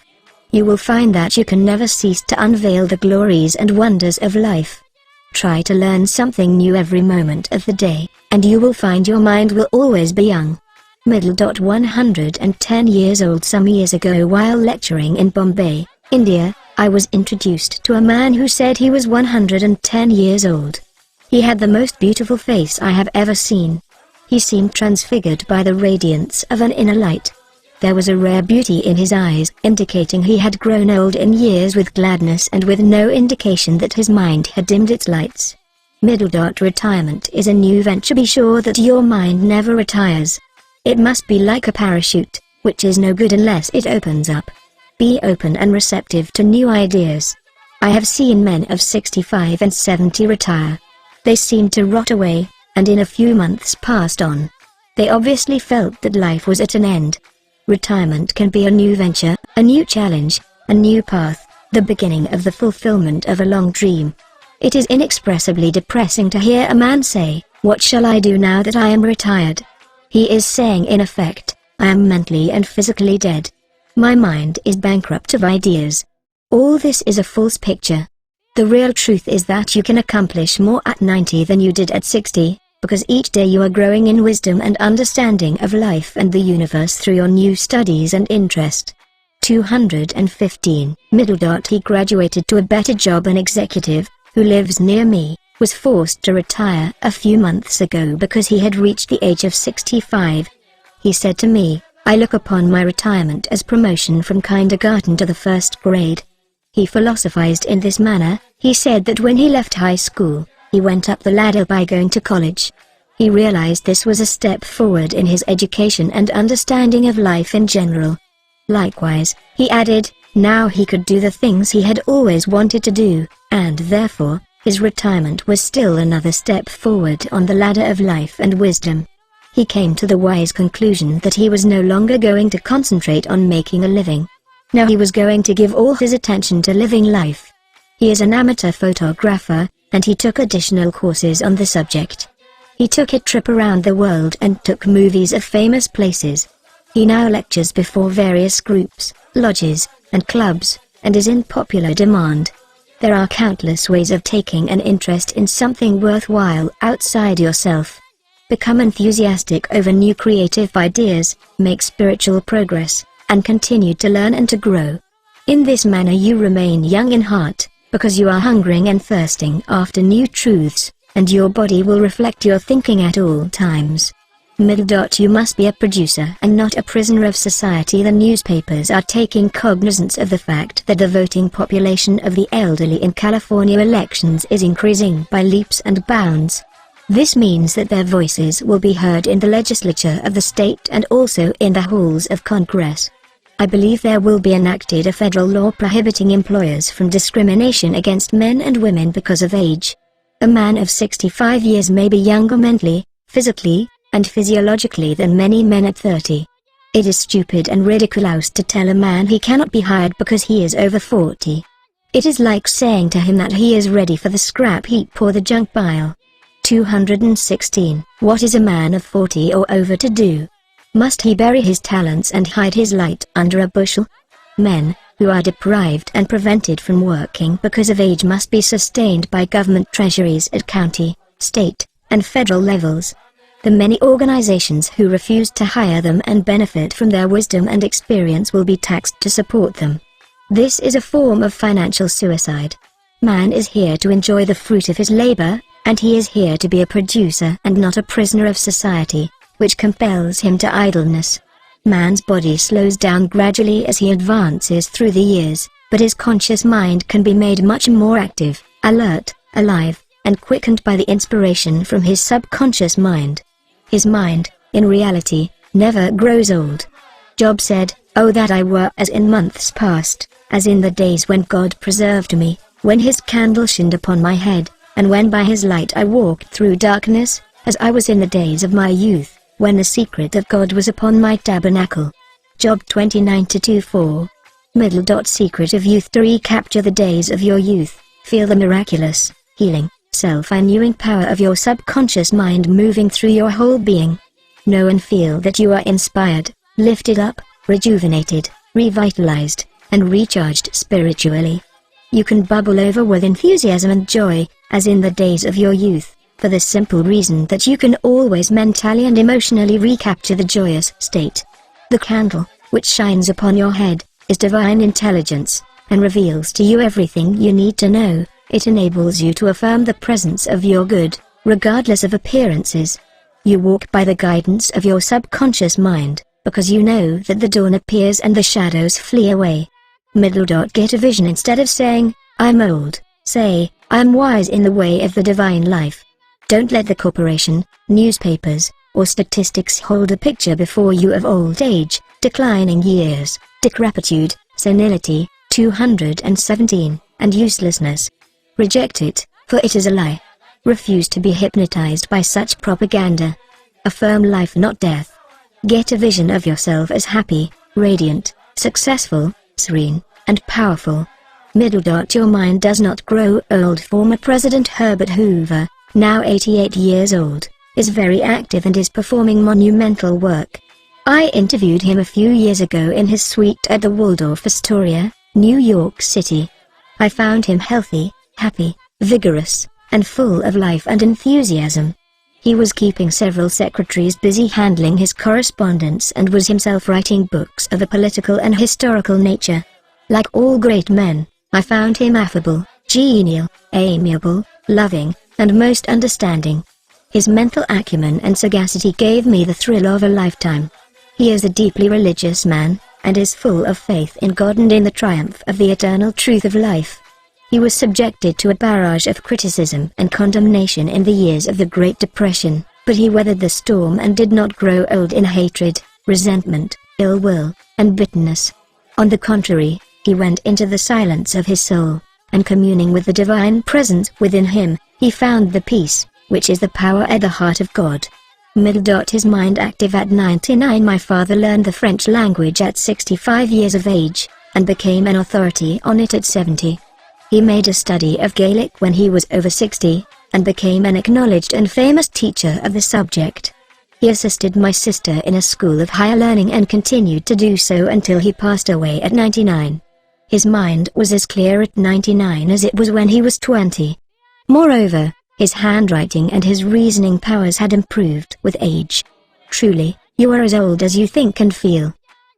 You will find that you can never cease to unveil the glories and wonders of life. Try to learn something new every moment of the day, and you will find your mind will always be young. 110 years old. Some years ago, while lecturing in Bombay, India, I was introduced to a man who said he was 110 years old. He had the most beautiful face I have ever seen. He seemed transfigured by the radiance of an inner light. There was a rare beauty in his eyes, indicating he had grown old in years with gladness and with no indication that his mind had dimmed its lights. Retirement is a new venture. Be sure that your mind never retires. It must be like a parachute, which is no good unless it opens up. Be open and receptive to new ideas. I have seen men of 65 and 70 retire. They seemed to rot away, and in a few months passed on. They obviously felt that life was at an end. Retirement can be a new venture, a new challenge, a new path, the beginning of the fulfillment of a long dream. It is inexpressibly depressing to hear a man say, "What shall I do now that I am retired?" He is saying in effect, "I am mentally and physically dead. My mind is bankrupt of ideas." All this is a false picture. The real truth is that you can accomplish more at 90 than you did at 60, because each day you are growing in wisdom and understanding of life and the universe through your new studies and interest. 215. He graduated to a better job. An executive, who lives near me, was forced to retire a few months ago because he had reached the age of 65. He said to me, "I look upon my retirement as promotion from kindergarten to the first grade." He philosophized in this manner. He said that when he left high school, he went up the ladder by going to college. He realized this was a step forward in his education and understanding of life in general. Likewise, he added, now he could do the things he had always wanted to do, and therefore, his retirement was still another step forward on the ladder of life and wisdom. He came to the wise conclusion that he was no longer going to concentrate on making a living. Now he was going to give all his attention to living life. He is an amateur photographer, and he took additional courses on the subject. He took a trip around the world and took movies of famous places. He now lectures before various groups, lodges, and clubs, and is in popular demand. There are countless ways of taking an interest in something worthwhile outside yourself. Become enthusiastic over new creative ideas, make spiritual progress, and continue to learn and to grow. In this manner you remain young in heart, because you are hungering and thirsting after new truths, and your body will reflect your thinking at all times. You must be a producer and not a prisoner of society. The newspapers are taking cognizance of the fact that the voting population of the elderly in California elections is increasing by leaps and bounds. This means that their voices will be heard in the legislature of the state and also in the halls of Congress. I believe there will be enacted a federal law prohibiting employers from discrimination against men and women because of age. A man of 65 years may be younger mentally, physically, and physiologically than many men at 30. It is stupid and ridiculous to tell a man he cannot be hired because he is over 40. It is like saying to him that he is ready for the scrap heap or the junk pile. 216. What is a man of 40 or over to do? Must he bury his talents and hide his light under a bushel? Men who are deprived and prevented from working because of age must be sustained by government treasuries at county, state, and federal levels. The many organizations who refuse to hire them and benefit from their wisdom and experience will be taxed to support them. This is a form of financial suicide. Man is here to enjoy the fruit of his labor, and he is here to be a producer and not a prisoner of society, which compels him to idleness. Man's body slows down gradually as he advances through the years, but his conscious mind can be made much more active, alert, alive, and quickened by the inspiration from his subconscious mind. His mind, in reality, never grows old. Job said, "Oh that I were as in months past, as in the days when God preserved me, when his candle shined upon my head, and when by his light I walked through darkness, as I was in the days of my youth, when the secret of God was upon my tabernacle." Job 29:2-4. Secret of youth. To recapture the days of your youth, feel the miraculous, healing, self-renewing power of your subconscious mind moving through your whole being. Know and feel that you are inspired, lifted up, rejuvenated, revitalized, and recharged spiritually. You can bubble over with enthusiasm and joy, as in the days of your youth, for the simple reason that you can always mentally and emotionally recapture the joyous state. The candle, which shines upon your head, is divine intelligence, and reveals to you everything you need to know. It enables you to affirm the presence of your good, regardless of appearances. You walk by the guidance of your subconscious mind, because you know that the dawn appears and the shadows flee away. Get a vision. Instead of saying, "I'm old," say, "I'm wise in the way of the divine life." Don't let the corporation, newspapers, or statistics hold a picture before you of old age, declining years, decrepitude, senility, 217, and uselessness. Reject it, for it is a lie. Refuse to be hypnotized by such propaganda. Affirm life, not death. Get a vision of yourself as happy, radiant, successful, serene, and powerful. Your mind does not grow old. Former President Herbert Hoover, now 88 years old, is very active and is performing monumental work. I interviewed him a few years ago in his suite at the Waldorf Astoria, New York City. I found him healthy, happy, vigorous, and full of life and enthusiasm. He was keeping several secretaries busy handling his correspondence and was himself writing books of a political and historical nature. Like all great men, I found him affable, genial, amiable, loving, and most understanding. His mental acumen and sagacity gave me the thrill of a lifetime. He is a deeply religious man, and is full of faith in God and in the triumph of the eternal truth of life. He was subjected to a barrage of criticism and condemnation in the years of the Great Depression, But he weathered the storm and did not grow old in hatred, resentment, ill will, and bitterness. On the contrary, he went into the silence of his soul, and communing with the divine presence within him, he found the peace, which is the power at the heart of God. His mind active at 99. My father learned the French language at 65 years of age, and became an authority on it at 70. He made a study of Gaelic when he was over 60, and became an acknowledged and famous teacher of the subject. He assisted my sister in a school of higher learning and continued to do so until he passed away at 99. His mind was as clear at 99 as it was when he was 20. Moreover, his handwriting and his reasoning powers had improved with age. Truly, you are as old as you think and feel.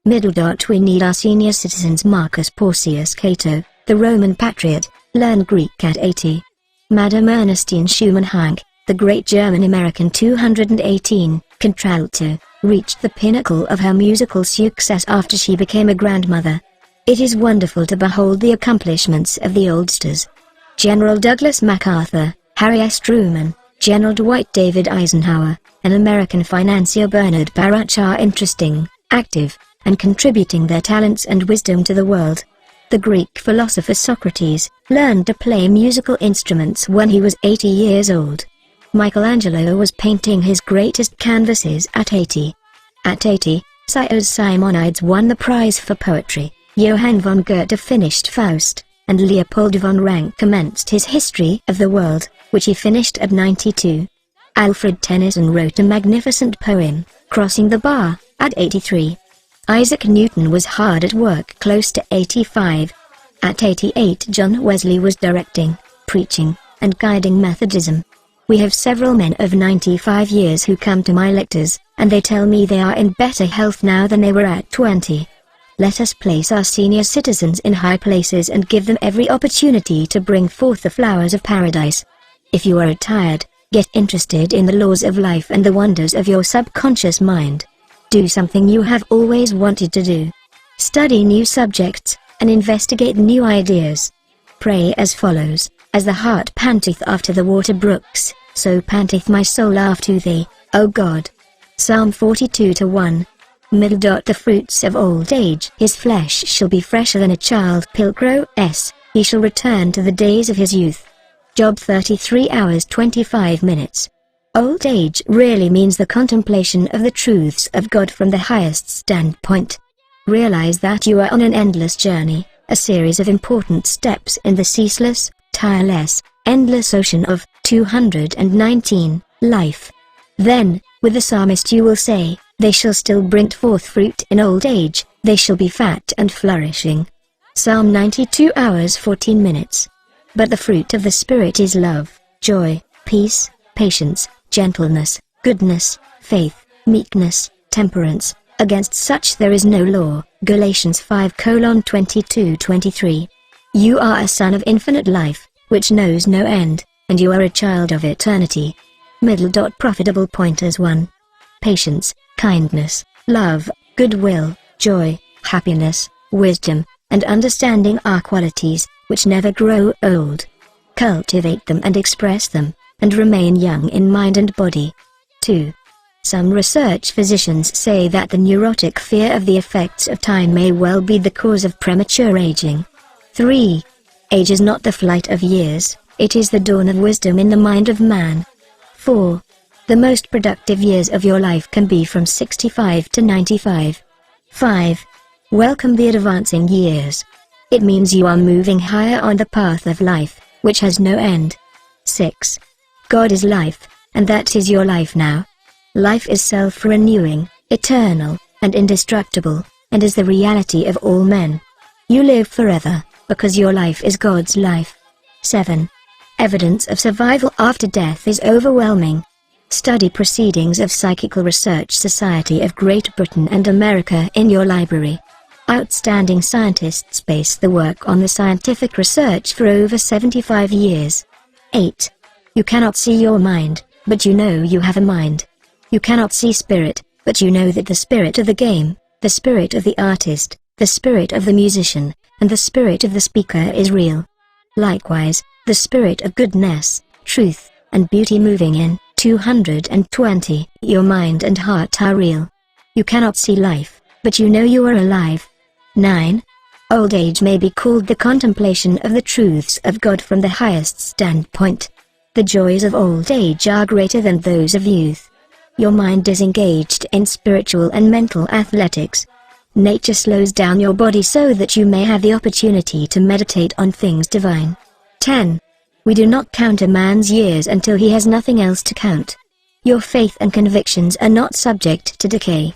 We need our senior citizens. Marcus Porcius Cato, the Roman patriot, learned Greek at 80. Madame Ernestine Schumann-Heink, the great German-American 218, contralto, reached the pinnacle of her musical success after she became a grandmother. It is wonderful to behold the accomplishments of the oldsters. General Douglas MacArthur, Harry S. Truman, General Dwight David Eisenhower, and American financier Bernard Baruch are interesting, active, and contributing their talents and wisdom to the world. The Greek philosopher Socrates learned to play musical instruments when he was 80 years old. Michelangelo was painting his greatest canvases at 80. At 80, Cio's Simonides won the prize for poetry, Johann von Goethe finished Faust, and Leopold von Ranke commenced his History of the World, which he finished at 92. Alfred Tennyson wrote a magnificent poem, Crossing the Bar, at 83. Isaac Newton was hard at work close to 85. At 88 John Wesley was directing, preaching, and guiding Methodism. We have several men of 95 years who come to my lectures, and they tell me they are in better health now than they were at 20. Let us place our senior citizens in high places and give them every opportunity to bring forth the flowers of paradise. If you are retired, get interested in the laws of life and the wonders of your subconscious mind. Do something you have always wanted to do. Study new subjects, and investigate new ideas. Pray as follows: as the hart panteth after the water brooks, so panteth my soul after thee, O God. Psalm 42:1. The fruits of old age. His flesh shall be fresher than a child pilgrim's, he shall return to the days of his youth. Job 33 hours 25 minutes. Old age really means the contemplation of the truths of God from the highest standpoint. Realize that you are on an endless journey, a series of important steps in the ceaseless, tireless, endless ocean of 219 life. Then, with the psalmist you will say, they shall still bring forth fruit in old age, they shall be fat and flourishing. Psalm 92 hours 14 minutes. But the fruit of the Spirit is love, joy, peace, patience, gentleness, goodness, faith, meekness, temperance. Against such there is no law. Galatians 5:22-23. You are a son of infinite life, which knows no end, and you are a child of eternity. Profitable pointers 1. Patience, kindness, love, goodwill, joy, happiness, wisdom, and understanding are qualities which never grow old. Cultivate them and express them, and remain young in mind and body. 2. Some research physicians say that the neurotic fear of the effects of time may well be the cause of premature aging. 3. Age is not the flight of years, it is the dawn of wisdom in the mind of man. 4. The most productive years of your life can be from 65 to 95. 5. Welcome the advancing years. It means you are moving higher on the path of life, which has no end. 6. God is life, and that is your life now. Life is self-renewing, eternal, and indestructible, and is the reality of all men. You live forever, because your life is God's life. 7. Evidence of survival after death is overwhelming. Study Proceedings of Psychical Research Society of Great Britain and America in your library. Outstanding scientists base the work on the scientific research for over 75 years. 8. You cannot see your mind, but you know you have a mind. You cannot see spirit, but you know that the spirit of the game, the spirit of the artist, the spirit of the musician, and the spirit of the speaker is real. Likewise, the spirit of goodness, truth, and beauty moving in, 220. Your mind and heart are real. You cannot see life, but you know you are alive. 9. Old age may be called the contemplation of the truths of God from the highest standpoint. The joys of old age are greater than those of youth. Your mind is engaged in spiritual and mental athletics. Nature slows down your body so that you may have the opportunity to meditate on things divine. 10. We do not count a man's years until he has nothing else to count. Your faith and convictions are not subject to decay.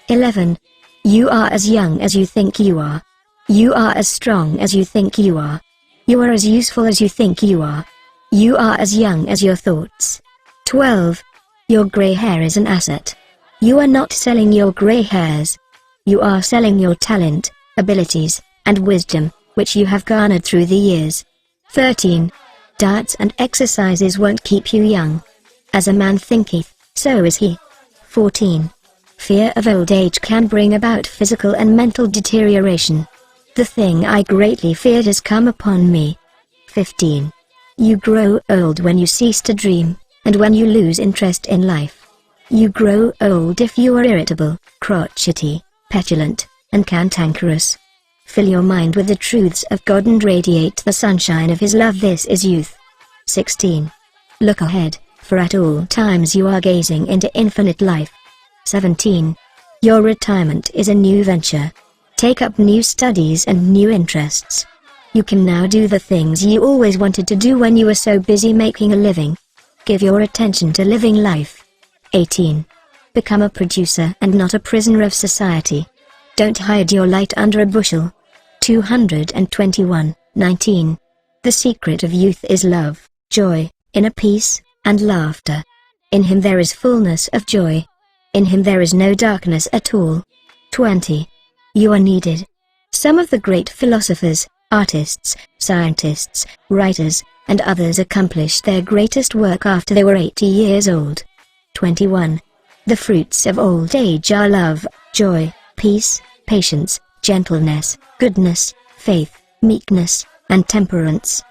11. You are as young as you think you are. You are as strong as you think you are. You are as useful as you think you are. You are as young as your thoughts. 12. Your gray hair is an asset. You are not selling your gray hairs. You are selling your talent, abilities, and wisdom, which you have garnered through the years. 13. Diets and exercises won't keep you young. As a man thinketh, so is he. 14. Fear of old age can bring about physical and mental deterioration. The thing I greatly feared has come upon me. 15. You grow old when you cease to dream, and when you lose interest in life. You grow old if you are irritable, crotchety, petulant, and cantankerous. Fill your mind with the truths of God and radiate the sunshine of His love. This is youth. 16. Look ahead, for at all times you are gazing into infinite life. 17. Your retirement is a new venture. Take up new studies and new interests. You can now do the things you always wanted to do when you were so busy making a living. Give your attention to living life. 18. Become a producer and not a prisoner of society. Don't hide your light under a bushel. 221. 19. The secret of youth is love, joy, inner peace, and laughter. In Him there is fullness of joy. In Him there is no darkness at all. 20. You are needed. Some of the great philosophers, artists, scientists, writers, and others accomplished their greatest work after they were 80 years old. 21. The fruits of old age are love, joy, peace, patience, gentleness, goodness, faith, meekness, and temperance.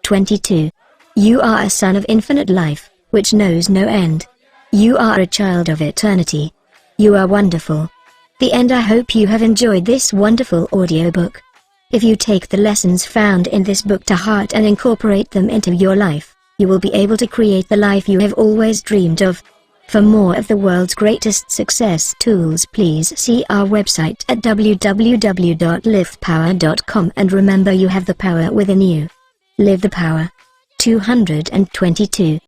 22. You are a son of infinite life, which knows no end. You are a child of eternity. You are wonderful. The end. I hope you have enjoyed this wonderful audiobook. If you take the lessons found in this book to heart and incorporate them into your life, you will be able to create the life you have always dreamed of. For more of the world's greatest success tools, please see our website at www.livepower.com, and remember, you have the power within you. Live the power. 222.